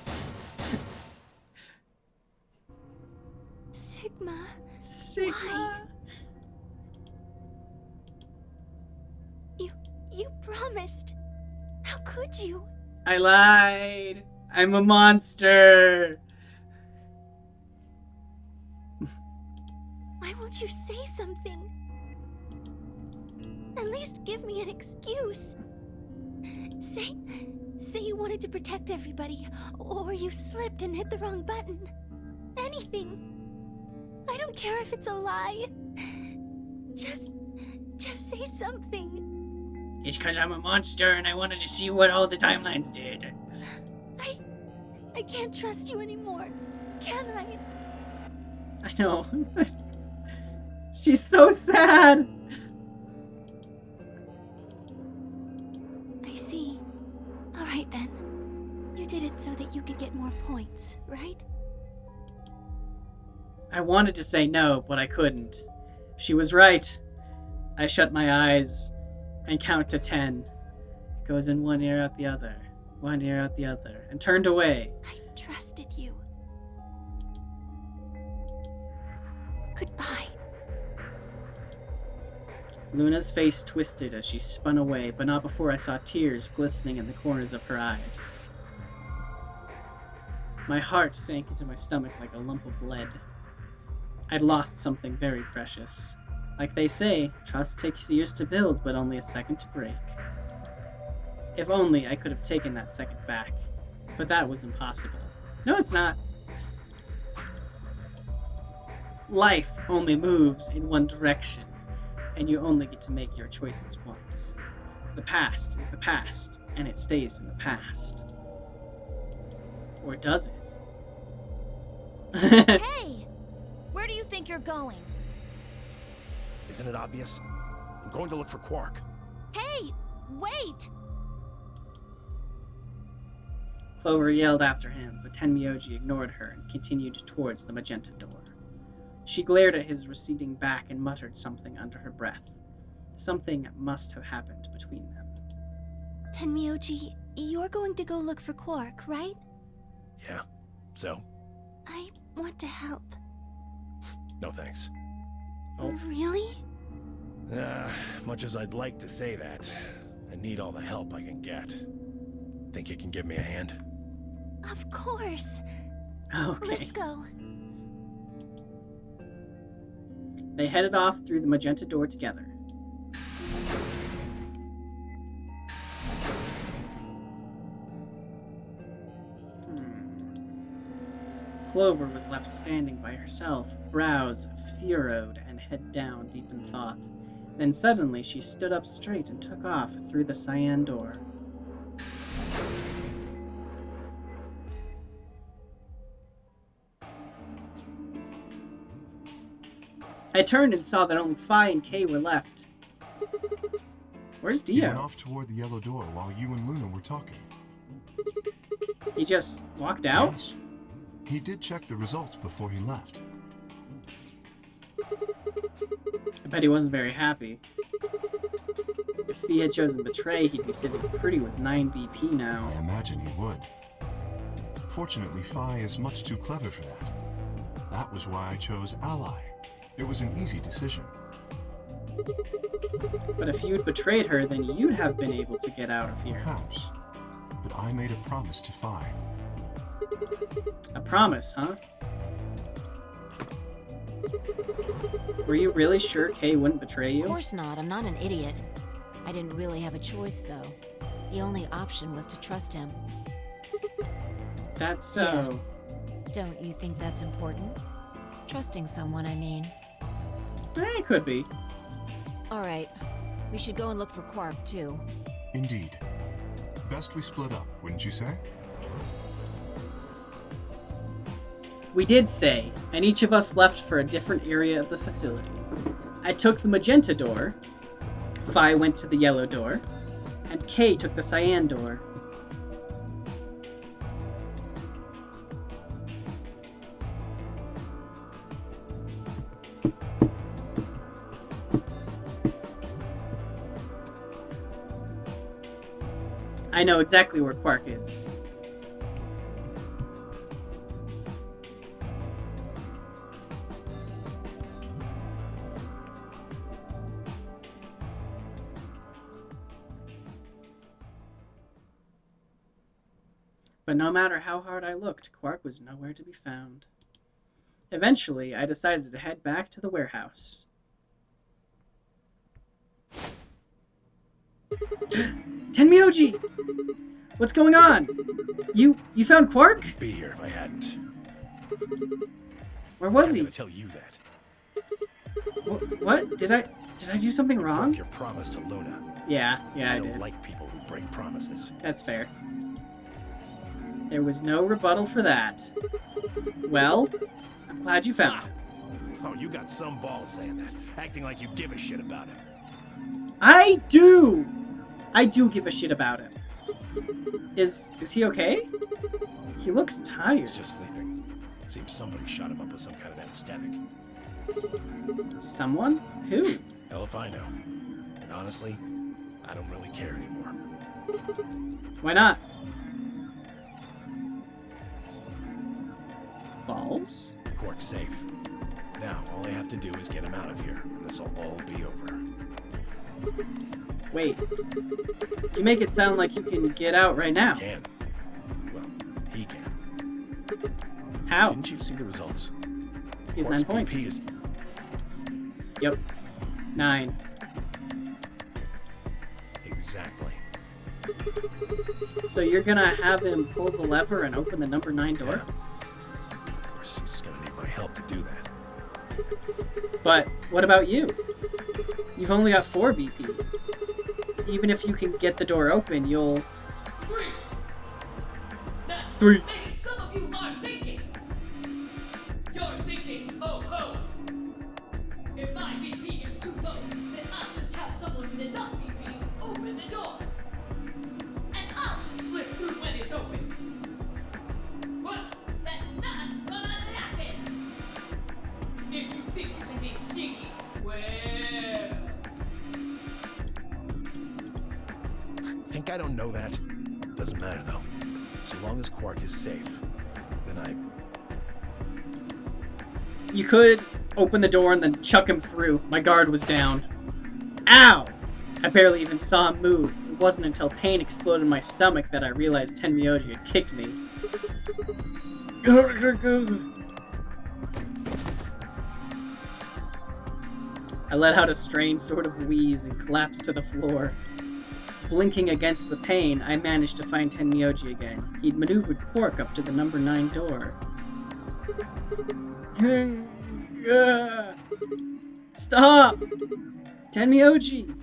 Sigma. Sigma. Why? You promised. How could you? I lied. I'm a monster. Why won't you say something? At least give me an excuse. Say you wanted to protect everybody, or you slipped and hit the wrong button. Anything. I don't care if it's a lie. Just say something. It's because I'm a monster and I wanted to see what all the timelines did. I can't trust you anymore, can I? I know. She's so sad. I see. All right then. You did it so that you could get more points, right? I wanted to say no, but I couldn't. She was right. I shut my eyes and count to 10. It goes in one ear, out the other. One ear, out the other. And turned away. I trusted you. Goodbye. Luna's face twisted as she spun away, but not before I saw tears glistening in the corners of her eyes. My heart sank into my stomach like a lump of lead. I'd lost something very precious. Like they say, trust takes years to build, but only a second to break. If only I could have taken that second back. But that was impossible. No, it's not. Life only moves in one direction, and you only get to make your choices once. The past is the past, and it stays in the past. Or does it? Hey! Where do you think you're going? Isn't it obvious? I'm going to look for Quark. Hey! Wait! Clover yelled after him, but Tenmyoji ignored her and continued towards the magenta door. She glared at his receding back and muttered something under her breath. Something must have happened between them. Tenmyoji, you're going to go look for Quark, right? Yeah. So? I want to help. No thanks. Oh. Really? Much as I'd like to say that, I need all the help I can get. Think you can give me a hand? Of course. Okay. Let's go. They headed off through the magenta door together. Clover was left standing by herself, brows furrowed and head down deep in thought. Then suddenly she stood up straight and took off through the cyan door. I turned and saw that only Phi and Kay were left. Where's He went Dio? off toward the yellow door while you and Luna were talking. He just walked out? Yes. He did check the results before he left. I bet he wasn't very happy. If he had chosen Betray, he'd be sitting pretty with 9 BP now. I imagine he would. Fortunately, Phi is much too clever for that. That was why I chose Ally. It was an easy decision. But if you'd betrayed her, then you'd have been able to get out of here. Perhaps. But I made a promise to Phi. A promise, huh? Were you really sure Kay wouldn't betray Of you? course not. I'm not an idiot. I didn't really have a choice, though. The only option was to trust him. That's so. Don't you think that's important? Trusting someone, I mean. It could be. All right. We should go and look for Quark, too. Indeed. Best we split up, wouldn't you say? We did say, and each of us left for a different area of the facility. I took the magenta door, Phi went to the yellow door, and Kay took the cyan door. I know exactly where Quark is. But no matter how hard I looked, Quark was nowhere to be found. Eventually, I decided to head back to the warehouse. Tenmyoji! What's going on? You found Quark? I'd be here if I hadn't. Where was I'm he? gonna tell you that. What? Did I do something You wrong? broke your promise to Luna. Yeah, I don't did. like people who break promises. That's fair. There was no rebuttal for that. Well, I'm glad you found him. Oh, you got some balls saying that, acting like you give a shit about him. I do! I do give a shit about him. Is he okay? He looks tired. He's just sleeping. Seems somebody shot him up with some kind of anesthetic. Someone? Who? Hell if I know. And honestly, I don't really care anymore. Why not? Balls? Quark's safe. Now, all I have to do is get him out of here, and this will all be over. Wait. You make it sound like you can get out right now. Can. Well, he can. How? Didn't you see the results? He's Quark's 9 points. BP is... Yep. 9. Exactly. So you're gonna have him pull the lever and open the number 9 door? Of course, he's gonna need my help to do that. But what about you? You've only got 4 BP. Even if you can get the door open, you'll... 3. Now, 3. maybe some of you are thinking. You're thinking, oh ho. If my BP is too low, then I'll just have someone with enough BP open the door. And I'll just slip through when it's open. Well, that's not gonna happen. If you think you can be sneaky, well... Think I don't know that? Doesn't matter, though. So long as Quark is safe, then I... You could open the door and then chuck him through. My guard was down. Ow! I barely even saw him move. It wasn't until pain exploded in my stomach that I realized Tenmyoji had kicked me. I let out a strange sort of wheeze and collapsed to the floor. Blinking against the pain, I managed to find Tenmyoji again. He'd maneuvered Quark up to the number 9 door. Stop! Tenmyoji!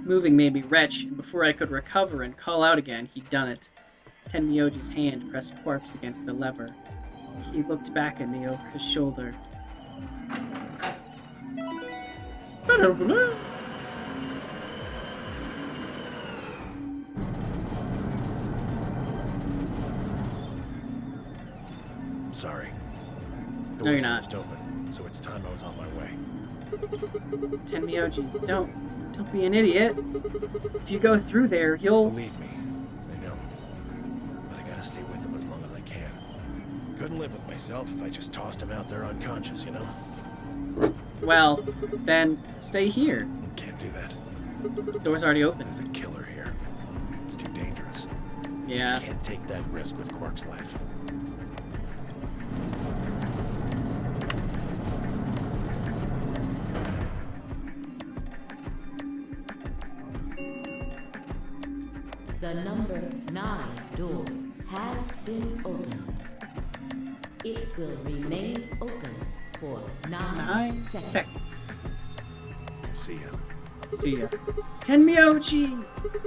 Moving made me retch, and before I could recover and call out again, he'd done it. Tenmyoji's hand pressed Quark's against the lever. He looked back at me over his shoulder. Sorry. No, you're not. Door's almost open, so it's time I was on my way. Tenmyoji, don't be an idiot. If you go through there, you'll... Believe me, I know. But I gotta stay with him as long as I can. Couldn't live with myself if I just tossed him out there unconscious, you know? Well, then stay here. Can't do that. The door's already open. There's a killer here. It's too dangerous. Yeah. Can't take that risk with Quark's life. The number 9 door has been opened. It will remain open for 9 seconds. See ya. See ya. Tenmyoji!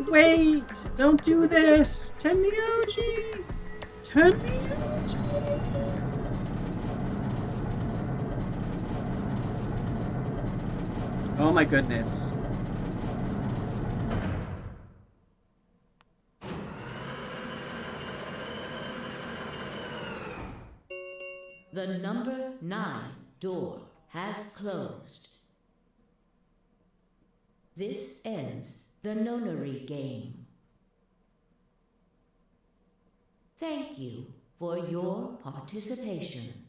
Wait! Don't do this! Tenmyoji! Tenmyoji! Oh my goodness. The number 9 door has closed. This ends the nonary game. Thank you for your participation.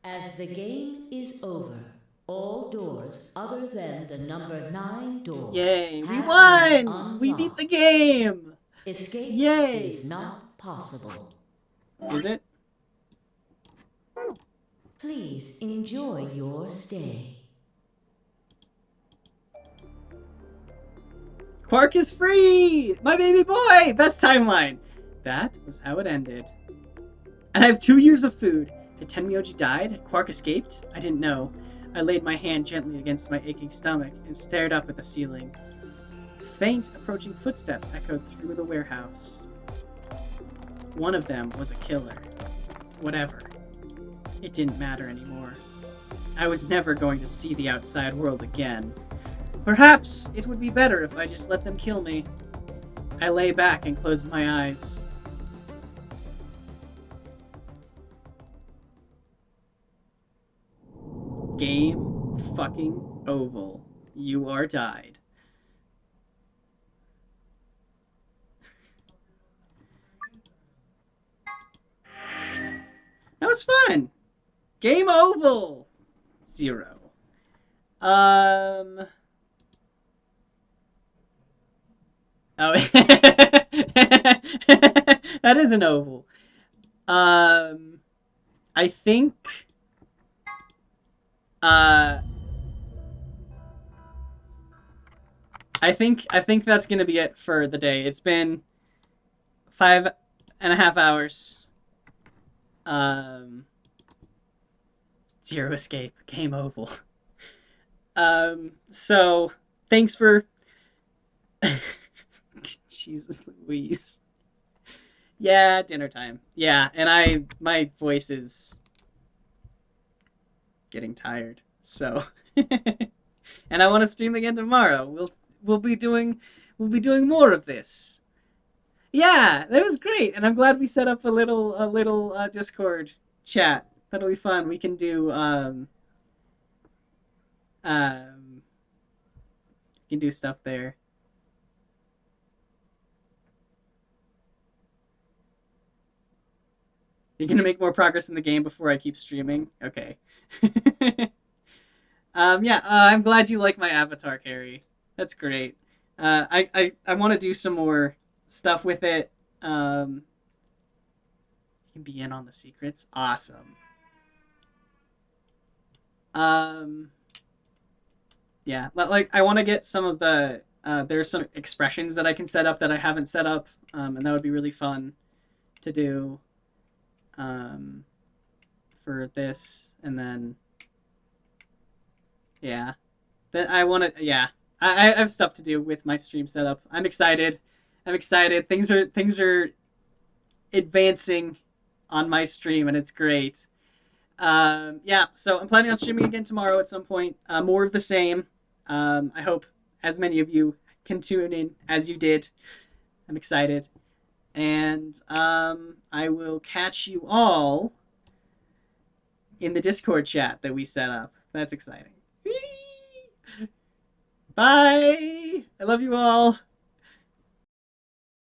As the game is over, all doors other than the number 9 door. Yay, we have won! been We beat the unlocked. game! Escape Yay! is not possible. Is it? Please enjoy your stay. Quark is free! My baby boy! Best timeline! That was how it ended. And I have 2 years of food. Had Tenmyoji died? Had Quark escaped? I didn't know. I laid my hand gently against my aching stomach and stared up at the ceiling. Faint, approaching footsteps echoed through the warehouse. One of them was a killer. Whatever. It didn't matter anymore. I was never going to see the outside world again. Perhaps it would be better if I just let them kill me. I lay back and closed my eyes. Game fucking oval. You are died. That was fun! Game oval! 0. Oh. That is an oval. I think I think that's gonna be it for the day. It's been 5.5 hours. Zero escape. Game oval. So thanks for Jesus Louise. Yeah, dinner time. Yeah, and my voice is getting tired. So and I want to stream again tomorrow. We'll be doing more of this. Yeah, that was great, and I'm glad we set up a little Discord chat. That'll be fun. We can do stuff there. You're gonna make more progress in the game before I keep streaming? Okay. Yeah, I'm glad you like my avatar, Carrie. That's great. I want to do some more stuff with it. You can be in on the secrets. Awesome. Yeah, like I want to get some of the there's some expressions that I can set up that I haven't set up, and that would be really fun to do for this. And then yeah, then I want to, yeah, I have stuff to do with my stream setup. I'm excited. Things are advancing on my stream, and it's great. Yeah, so I'm planning on streaming again tomorrow at some point. More of the same. I hope as many of you can tune in as you did. I'm excited. And I will catch you all in the Discord chat that we set up. That's exciting. Bye! I love you all.